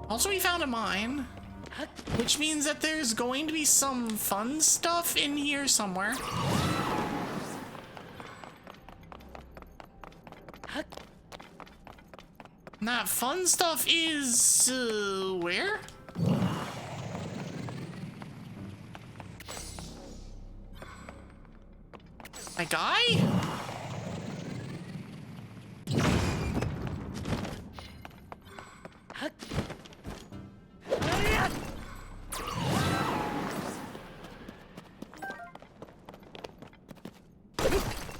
Also, we found a mine, which means that there's going to be some fun stuff in here somewhere. And that fun stuff is, where? My guy?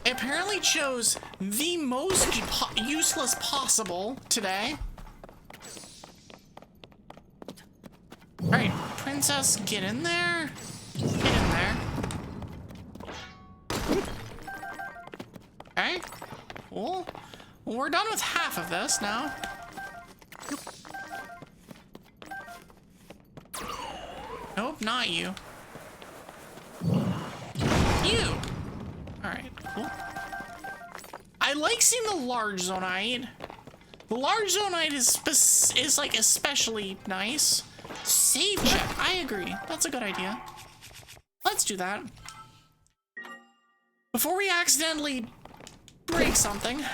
I apparently chose the most useless possible today. Alright, princess, get in there. Get in there. Okay, cool. Well, we're done with half of this now. Nope, not you. You! Alright, cool. I like seeing the large zonite. The large zonite is like especially nice. Save check, I agree. That's a good idea. Let's do that. Before we accidentally break something.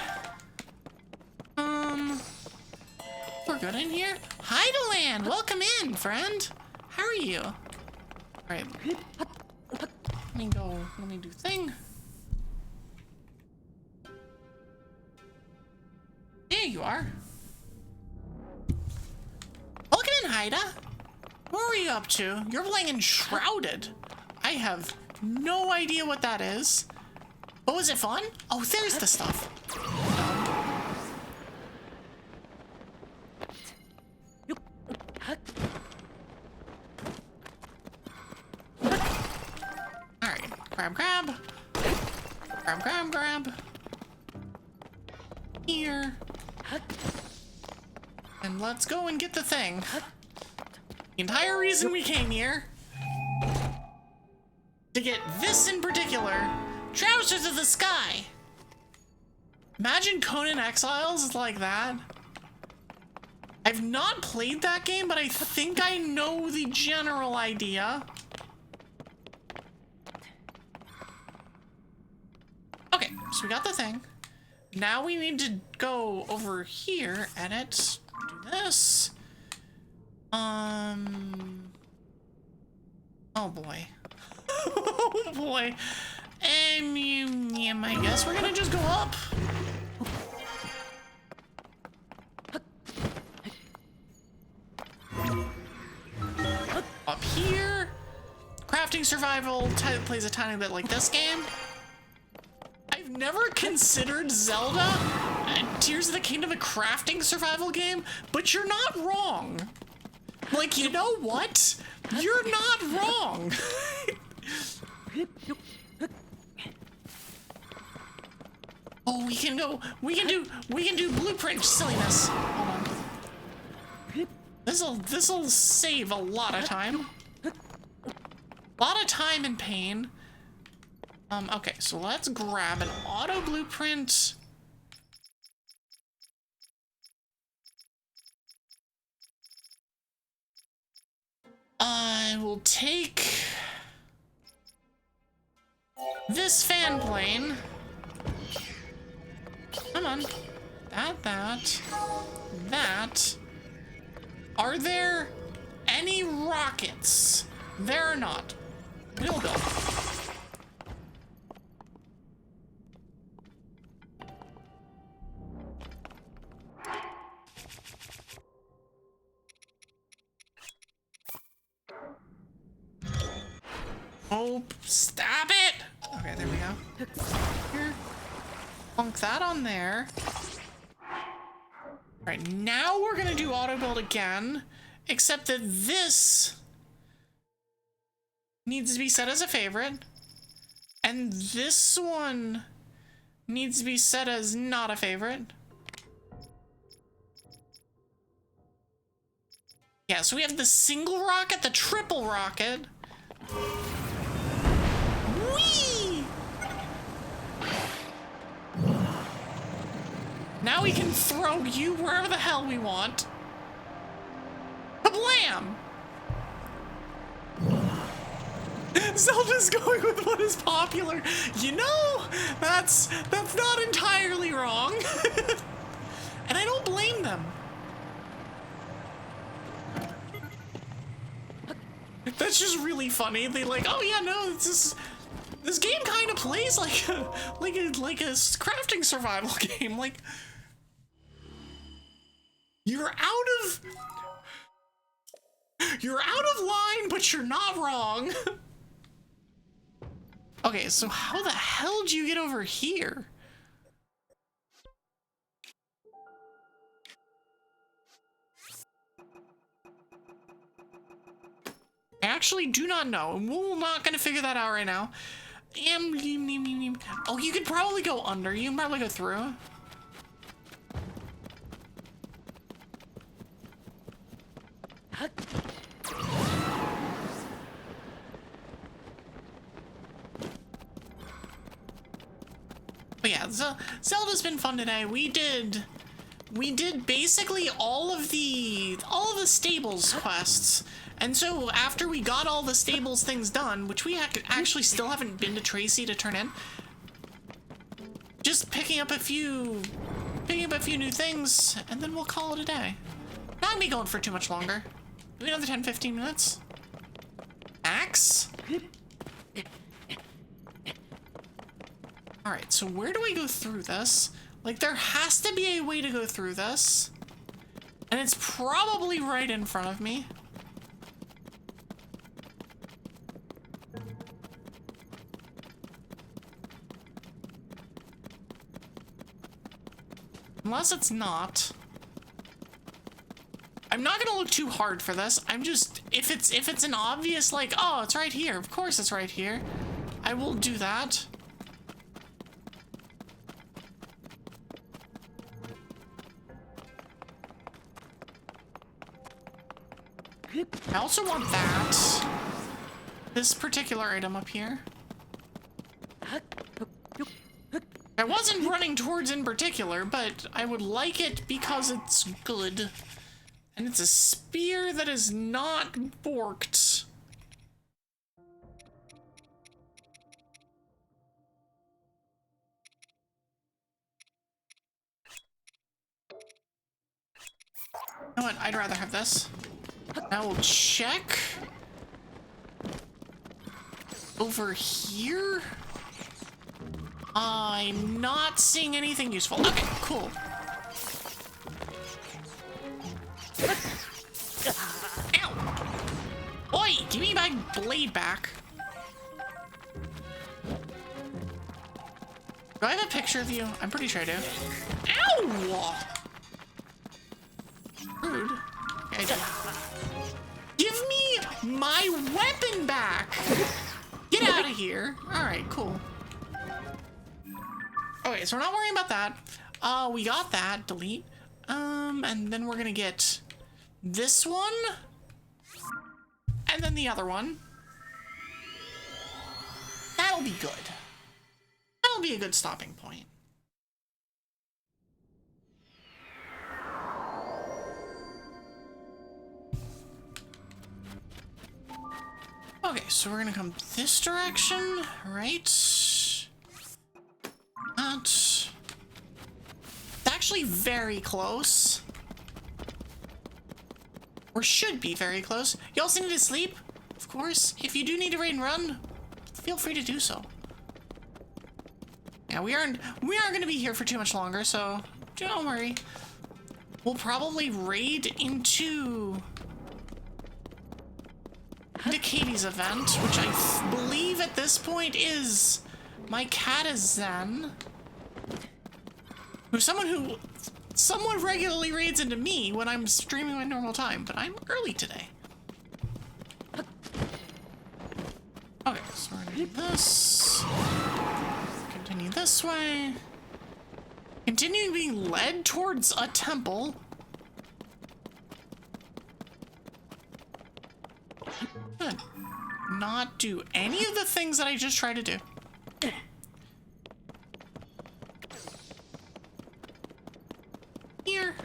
We're good in here. Heideland, welcome in, friend. How are you? Alright. Let me do thing. There you are. Welcome in, Haida. What were you up to? You're playing Enshrouded. I have no idea what that is. Oh, was it fun? Oh, there's the stuff. Alright, grab. Grab. Here. And let's go and get the thing. The entire reason we came here, to get this in particular, Trousers of the Sky. Imagine Conan Exiles like that. I've not played that game, but I think I know the general idea. Okay, so we got the thing. Now we need to go over here, edit, do this. Oh boy. Oh boy. I guess we're gonna just go up. Up here. Crafting survival plays a tiny bit like this game. I've never considered Zelda Tears of the Kingdom a crafting survival game, but you're not wrong. Like, you know what? You're not wrong. Oh, we can do blueprint silliness. Hold on. This'll save a lot of time. A lot of time and pain. Okay, so let's grab an auto blueprint. I will take this fan plane. Come on. That. Are there any rockets? There are not. We'll go. Oh, stop it! Okay, there we go. Here. Plunk that on there. Alright, now we're gonna do auto build again, except that this needs to be set as a favorite, and this one needs to be set as not a favorite. Yeah, so we have the single rocket, the triple rocket. Whee! Now we can throw you wherever the hell we want. Kablam! Zelda's going with what is popular. You know, that's not entirely wrong. And I don't blame them. That's just really funny. They like, oh yeah, no, this game kind of plays like a crafting survival game. Like, you're out of line, but you're not wrong. Okay, so how the hell did you get over here? I actually do not know, and we're not gonna figure that out right now. Oh, you could probably go under. You can probably go through. But yeah, Zelda's been fun today. We did basically all of the stables quests. And so after we got all the stables things done, which we actually still haven't been to Tracy to turn in, just picking up a few new things, and then we'll call it a day. Not gonna be going for too much longer. Maybe another 10-15 minutes. Max? Alright, so where do I go through this? Like, there has to be a way to go through this. And it's probably right in front of me. Unless it's not. I'm not gonna look too hard for this. I'm just, if it's an obvious, like, oh, it's right here. Of course it's right here. I will do that. I also want that. This particular item up here. I wasn't running towards in particular, but I would like it because it's good. And it's a spear that is not forked. You know what? I'd rather have this. I will check over here. I'm not seeing anything useful. Okay, cool. Ow! Oi, give me my blade back. Do I have a picture of you? I'm pretty sure I do. Ow! Rude. Okay, I do. Give me my weapon back! Get out of here. Alright, cool. Okay, so we're not worrying about that. We got that. Delete. And then we're gonna get this one. And then the other one. That'll be good. be a good stopping point. Okay, so we're gonna come this direction, right? That's actually very close. Or should be very close. You also need to sleep, of course. If you do need to raid and run, feel free to do so. Yeah, we aren't gonna be here for too much longer, so don't worry. We'll probably raid into Katie's event, which I believe at this point is my cat is Zen, who's someone who somewhat regularly raids into me when I'm streaming my normal time, but I'm early today. Okay, so we're gonna do this. Continue this way. Continue being led towards a temple. Good. Not do any of the things that I just tried to do. Here.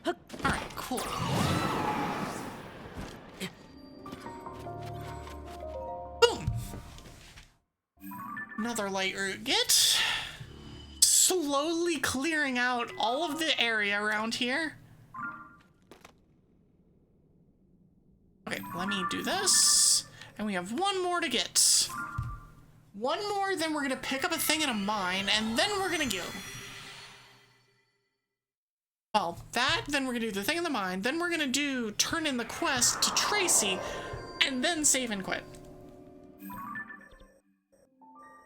Alright, cool. Boom! Another Lightroot get. Slowly clearing out all of the area around here. Okay, let me do this. And we have one more to get. One more, then we're gonna pick up a thing in a mine, and then we're gonna go. Well, that, then we're gonna do the thing in the mine, then we're gonna turn in the quest to Tracy, and then save and quit.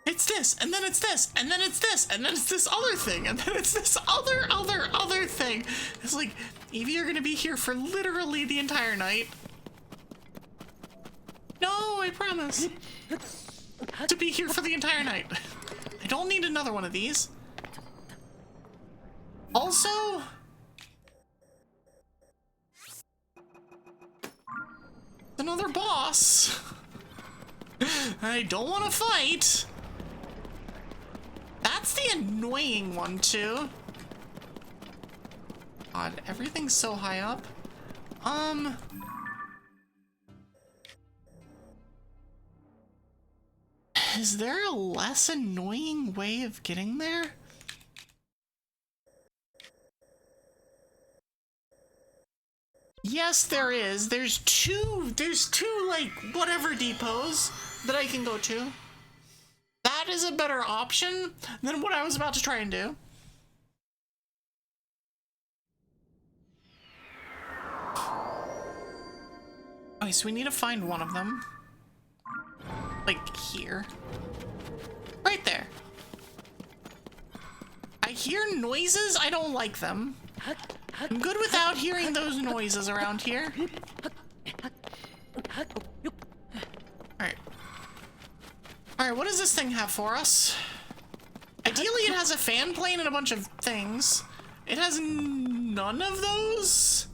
It's this, and then it's this, and then it's this, and then it's this other thing, and then it's this other thing. It's like, Evie, you're gonna be here for literally the entire night. No, I promise. To be here for the entire night. I don't need another one of these. Also, another boss. I don't want to fight. That's the annoying one too. God, everything's so high up. Is there a less annoying way of getting there? Yes, there is. There's two, like, whatever depots that I can go to. That is a better option than what I was about to try and do. Okay, so we need to find one of them. Like, here. Right there. I hear noises, I don't like them. I'm good without hearing those noises around here. Alright. Alright, what does this thing have for us? Ideally, it has a fan plane and a bunch of things. It has none of those?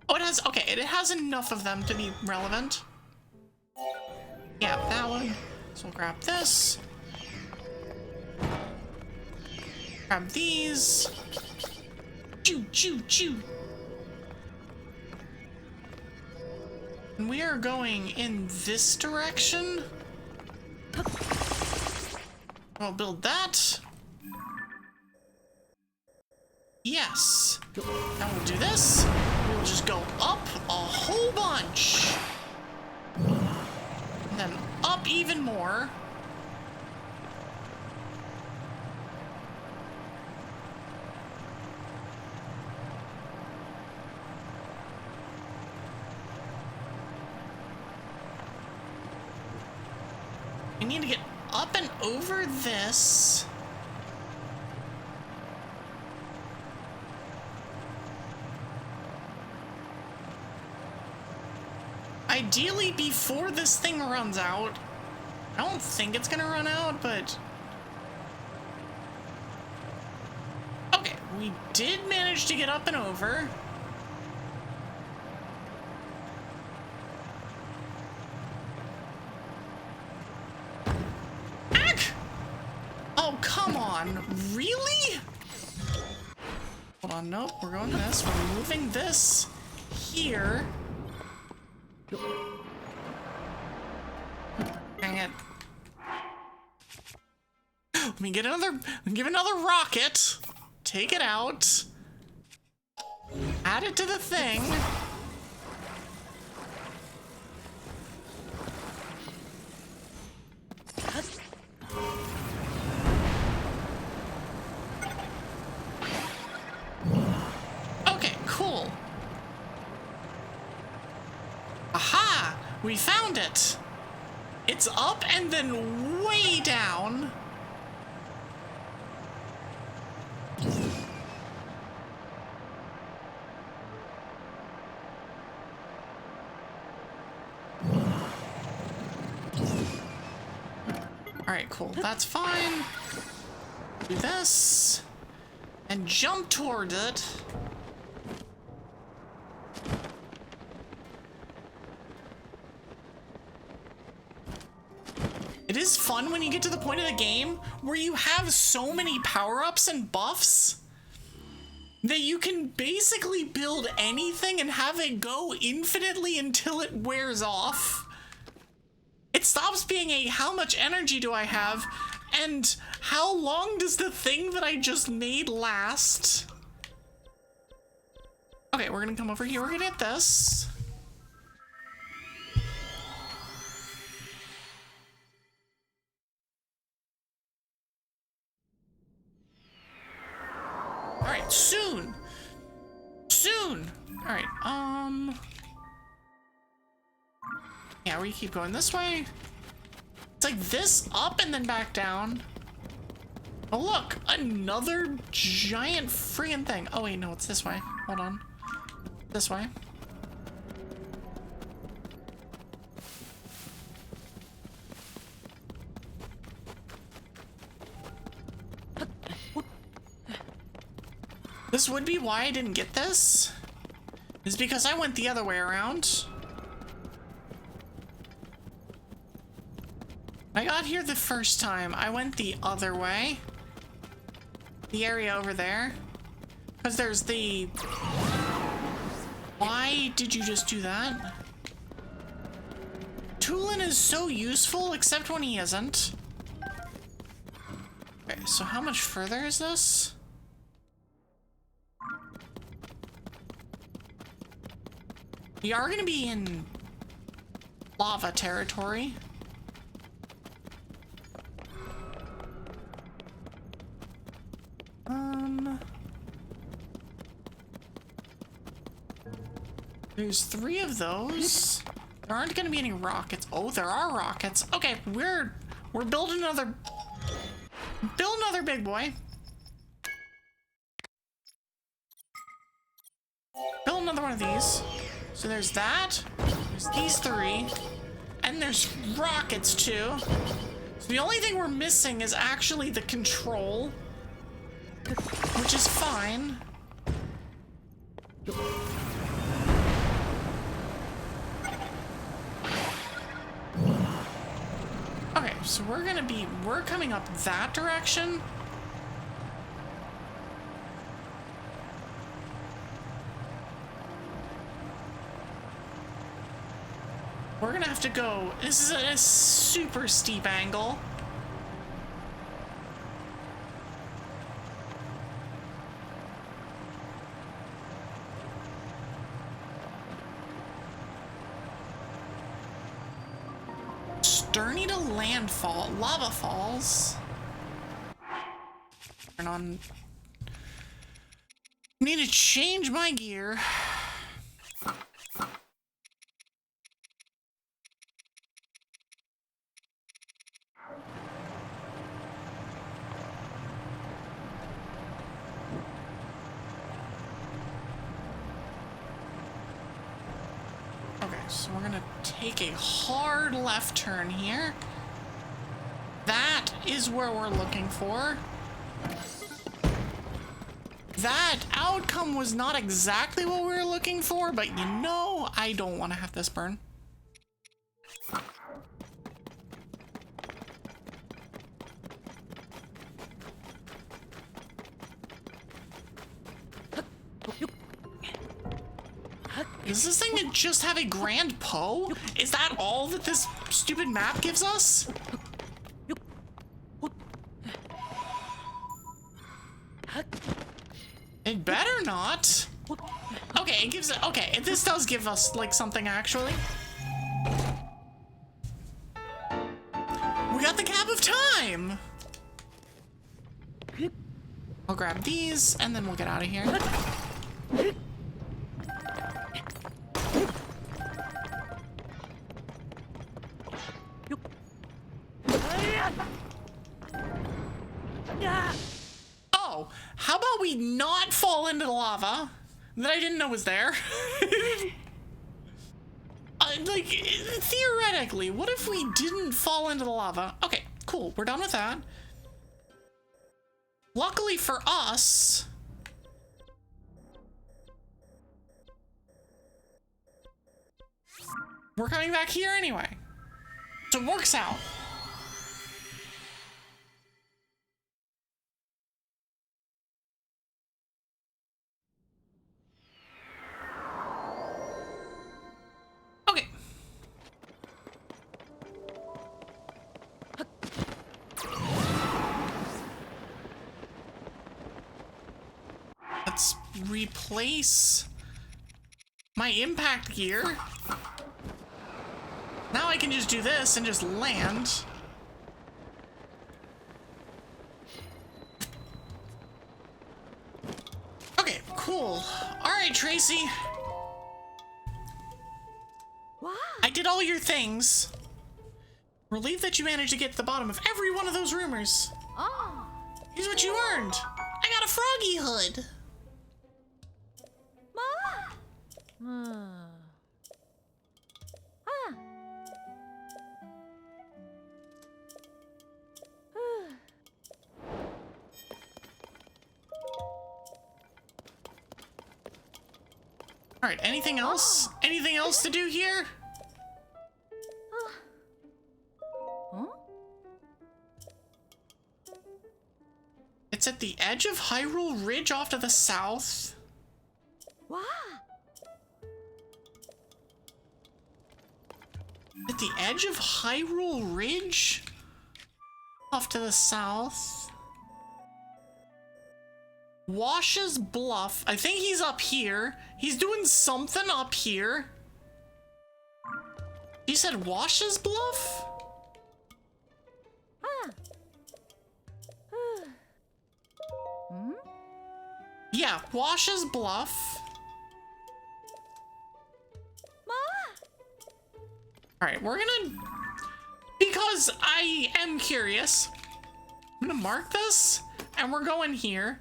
Oh, it has, okay, it has enough of them to be relevant. Yeah, that one. So we'll grab this. Grab these. Choo, choo, choo. And we are going in this direction. We'll build that. Yes. Now we'll do this. We'll just go up a whole bunch. And then up even more. We need to get up and over this. Ideally before this thing runs out. I don't think it's gonna run out, but... Okay, we did manage to get up and over. on, really? Hold on, nope, we're going this. We're moving this here. Dang it. Let me get another, give another rocket. Take it out. Add it to the thing. Okay, cool. Aha! We found it. It's up and then way down. Alright, cool. That's fine. Do this. And jump toward it. It is fun when you get to the point of the game where you have so many power-ups and buffs that you can basically build anything and have it go infinitely until it wears off. It stops being a how much energy do I have and how long does the thing that I just made last. Okay, we're gonna come over here, we're gonna hit this. Alright, soon! Soon! Alright, yeah, we keep going this way. It's like this up and then back down. Oh look, another giant friggin' thing. Oh wait, no, it's this way. Hold on. This way. This would be why I didn't get this. Is because I went the other way around. I got here the first time. I went the other way. The area over there. Because there's the... Why did you just do that? Tulin is so useful, except when he isn't. Okay, so how much further is this? We are gonna be in lava territory. There's 3 of those. There aren't gonna be any rockets. Oh, there are rockets. Okay, we're building another big boy. Build another one of these. So there's that. There's these 3. And there's rockets too. So the only thing we're missing is actually the control. Which is fine. Okay, so we're coming up that direction. We're gonna have to go. This is a super steep angle. Journey to landfall, lava falls. Turn on. Need to change my gear. So we're gonna take a hard left turn here. That is where we're looking for. That outcome was not exactly what we were looking for, but you know, I don't want to have this burn. Does this thing just have a grand Poe? Is that all that this stupid map gives us? It better not. Okay, it gives it. Okay, this does give us like something actually. We got the Cap of Time. I'll grab these and then we'll get out of here. Oh, how about we not fall into the lava that I didn't know was there? Like, theoretically, what if we didn't fall into the lava? Okay, cool, we're done with that. Luckily for us, we're coming back here anyway. So it works out. Okay. Let's replace my impact gear. Now I can just do this and just land. Okay, cool. All right, Tracy. Wow. I did all your things. Relieved that you managed to get to the bottom of every one of those rumors. Oh. Here's what you earned. I got a froggy hood. Ma. All right, anything else? Anything else to do here? Huh? It's at the edge of Hyrule Ridge off to the south. Wow. At the edge of Hyrule Ridge off to the south. Wash's Bluff. I think he's up here. He's doing something up here. He said Wash's Bluff? Yeah, Wash's Bluff. Alright, we're gonna... Because I am curious, I'm gonna mark this, and we're going here.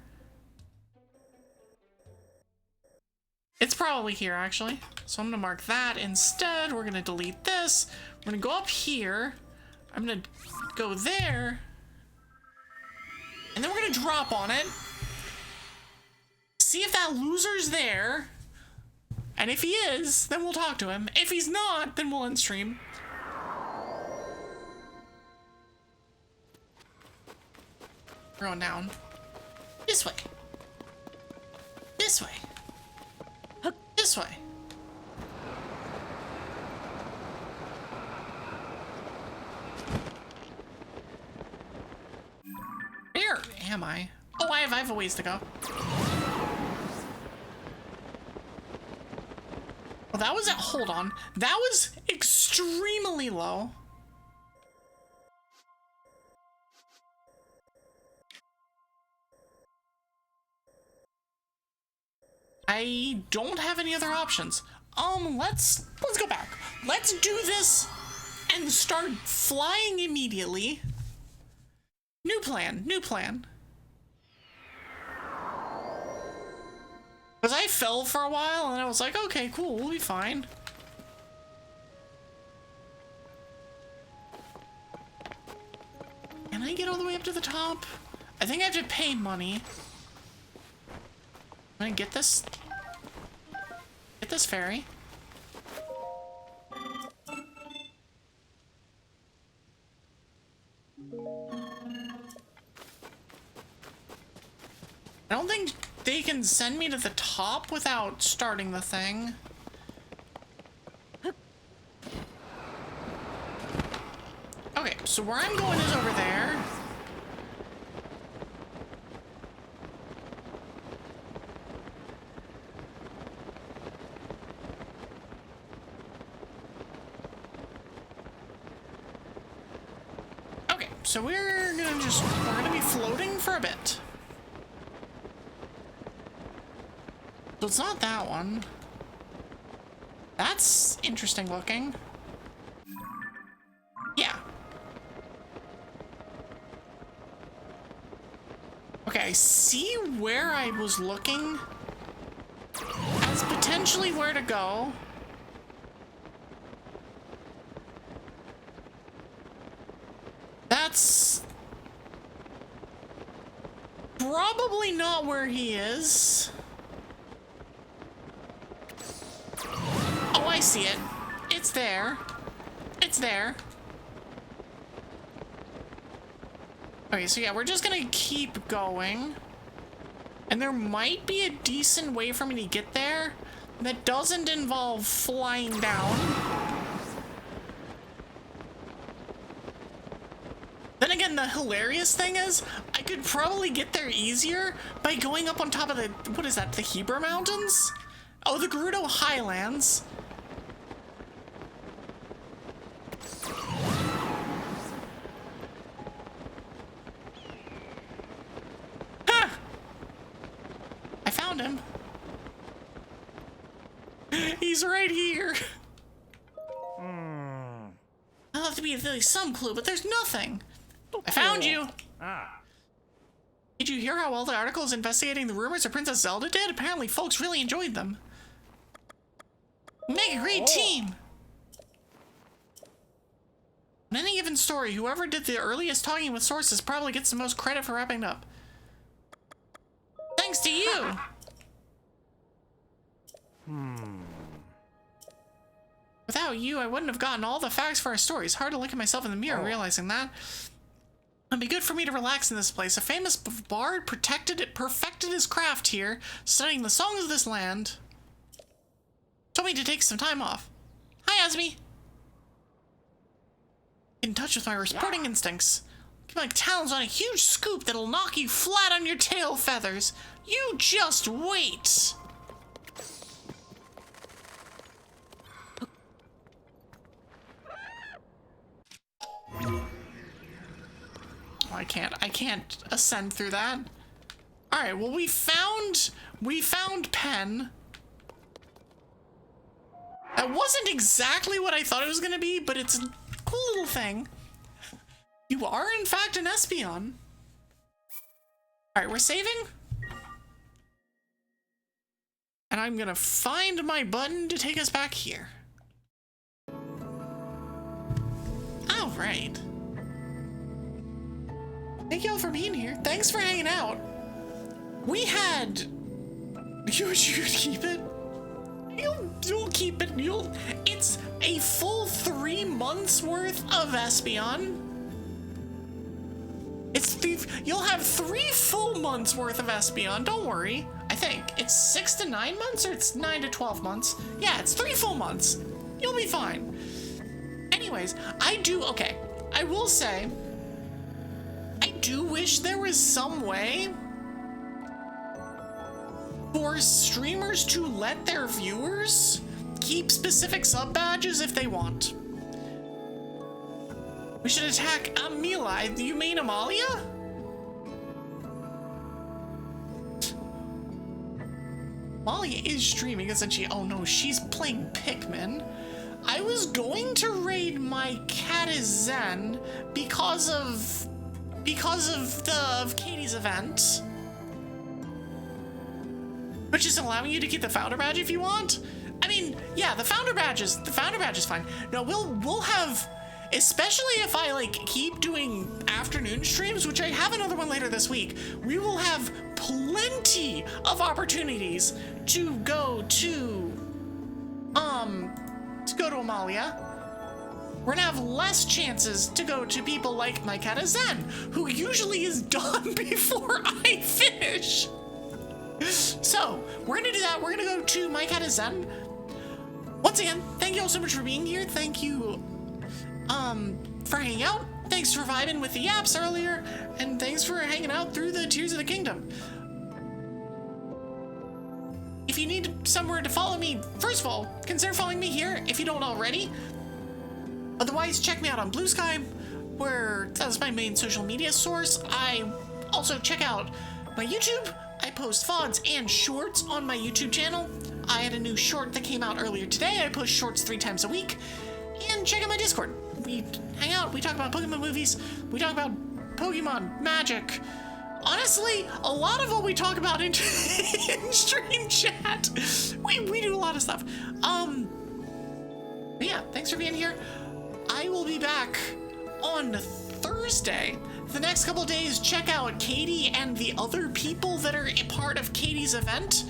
It's probably here, actually. So I'm gonna mark that instead. We're gonna delete this. We're gonna go up here. I'm gonna go there. And then we're gonna drop on it. See if that loser's there. And if he is, then we'll talk to him. If he's not, then we'll end stream. We're going down. This way. This way. This way. Where am I? Oh, I have a ways to go. Well, that was it. Hold on. That was extremely low. I don't have any other options. Let's go back. Let's do this and start flying immediately. New plan, new plan. Because I fell for a while and I was like, okay, cool, we'll be fine. Can I get all the way up to the top? I think I have to pay money. I'm gonna get this ferry. I don't think they can send me to the top without starting the thing. so where I'm going is over there. Okay, so we're gonna be floating for a bit. So it's not that one. That's interesting looking. Yeah. Okay, I see where I was looking as potentially where to go. That's probably not where he is. Oh, I see it. It's there. It's there. Okay, so yeah, we're just gonna keep going. And there might be a decent way for me to get there that doesn't involve flying down. Then again, the hilarious thing is, I could probably get there easier by going up on top of the, what is that, the Heber Mountains? Oh, the Gerudo Highlands. Him. He's right here. I'll have to be at least some clue, but there's nothing. I found you. Did you hear how well the article is investigating the rumors of Princess Zelda did? Apparently folks really enjoyed them. Make a great team. In any given story, whoever did the earliest talking with sources probably gets the most credit for wrapping it up. Thanks to you. Without you, I wouldn't have gotten all the facts for our stories. Hard to look at myself in the mirror realizing that. It'd be good for me to relax in this place. A famous bard perfected his craft here, studying the songs of this land. Told me to take some time off. Hi, Azmi. Get in touch with my reporting instincts. Get my talons on a huge scoop that'll knock you flat on your tail feathers. You just wait. I can't ascend through that. All right, well, we found Penn. That wasn't exactly what I thought it was gonna be, but it's a cool little thing. You are, in fact, an Espeon. All right, we're saving. And I'm gonna find my button to take us back here. All right. Thank y'all for being here. Thanks for hanging out. We had... You should keep it. You'll keep it. It's a full 3 months worth of Espeon. You'll have 3 full months worth of Espeon. Don't worry. I think it's 6 to 9 months, or it's 9 to 12 months. Yeah, it's 3 full months. You'll be fine. Anyways, okay. I will say, I do wish there was some way for streamers to let their viewers keep specific sub badges if they want. We should attack Amila. You mean Amalia? Amalia is streaming, isn't she? Oh no, she's playing Pikmin. I was going to raid my cat is Zen because of Katie's event, which is allowing you to get the founder badge if you want. I mean, yeah, the founder badge is fine. No, we'll have, especially if I like keep doing afternoon streams, which I have another one later this week, we will have plenty of opportunities to go to Amalia. We're gonna have less chances to go to people like my cat Zen, who usually is done before I finish. So we're gonna do that. We're gonna go to my cat Zen. Once again, thank you all so much for being here. Thank you for hanging out. thanks for vibing with the yaps earlier, and thanks for hanging out through the Tears of the Kingdom. If you need somewhere to follow me, first of all, consider following me here if you don't already. Otherwise, check me out on Blue Sky, where that's my main social media source. I also check out my YouTube. I post VODs and shorts on my YouTube channel. I had a new short that came out earlier today. I post shorts 3 times a week. And check out my Discord. We hang out, we talk about Pokemon movies, we talk about Pokemon, magic. Honestly, a lot of what we talk about in, in stream chat, we do a lot of stuff. But yeah, thanks for being here. I will be back on Thursday. The next couple days, check out Katie and the other people that are a part of Katie's event.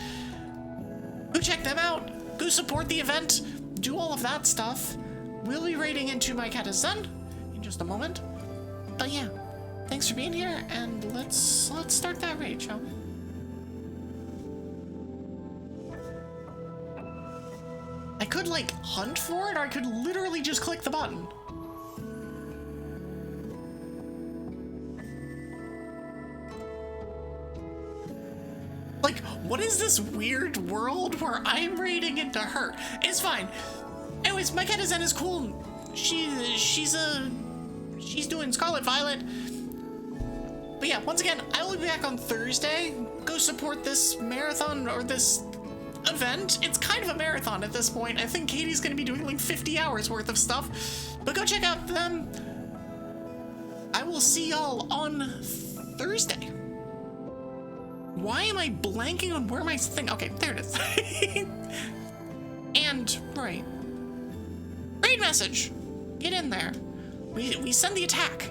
Go check them out. Go support the event. Do all of that stuff. We'll be raiding into my cat is Zen in just a moment. But yeah, thanks for being here, and let's start that raid, shall we? I could like hunt for it, or I could literally just click the button. Like, what is this weird world where I'm raiding into her? It's fine. Anyways, my cat is Zen is cool. She's doing Scarlet Violet. But yeah, once again, I will be back on Thursday. Go support this marathon or this event. It's kind of a marathon at this point. I think Katie's gonna be doing like 50 hours worth of stuff. But go check out them. I will see y'all on Thursday. Why am I blanking on where my thing? Okay, there it is. And right. Raid message. Get in there. We send the attack.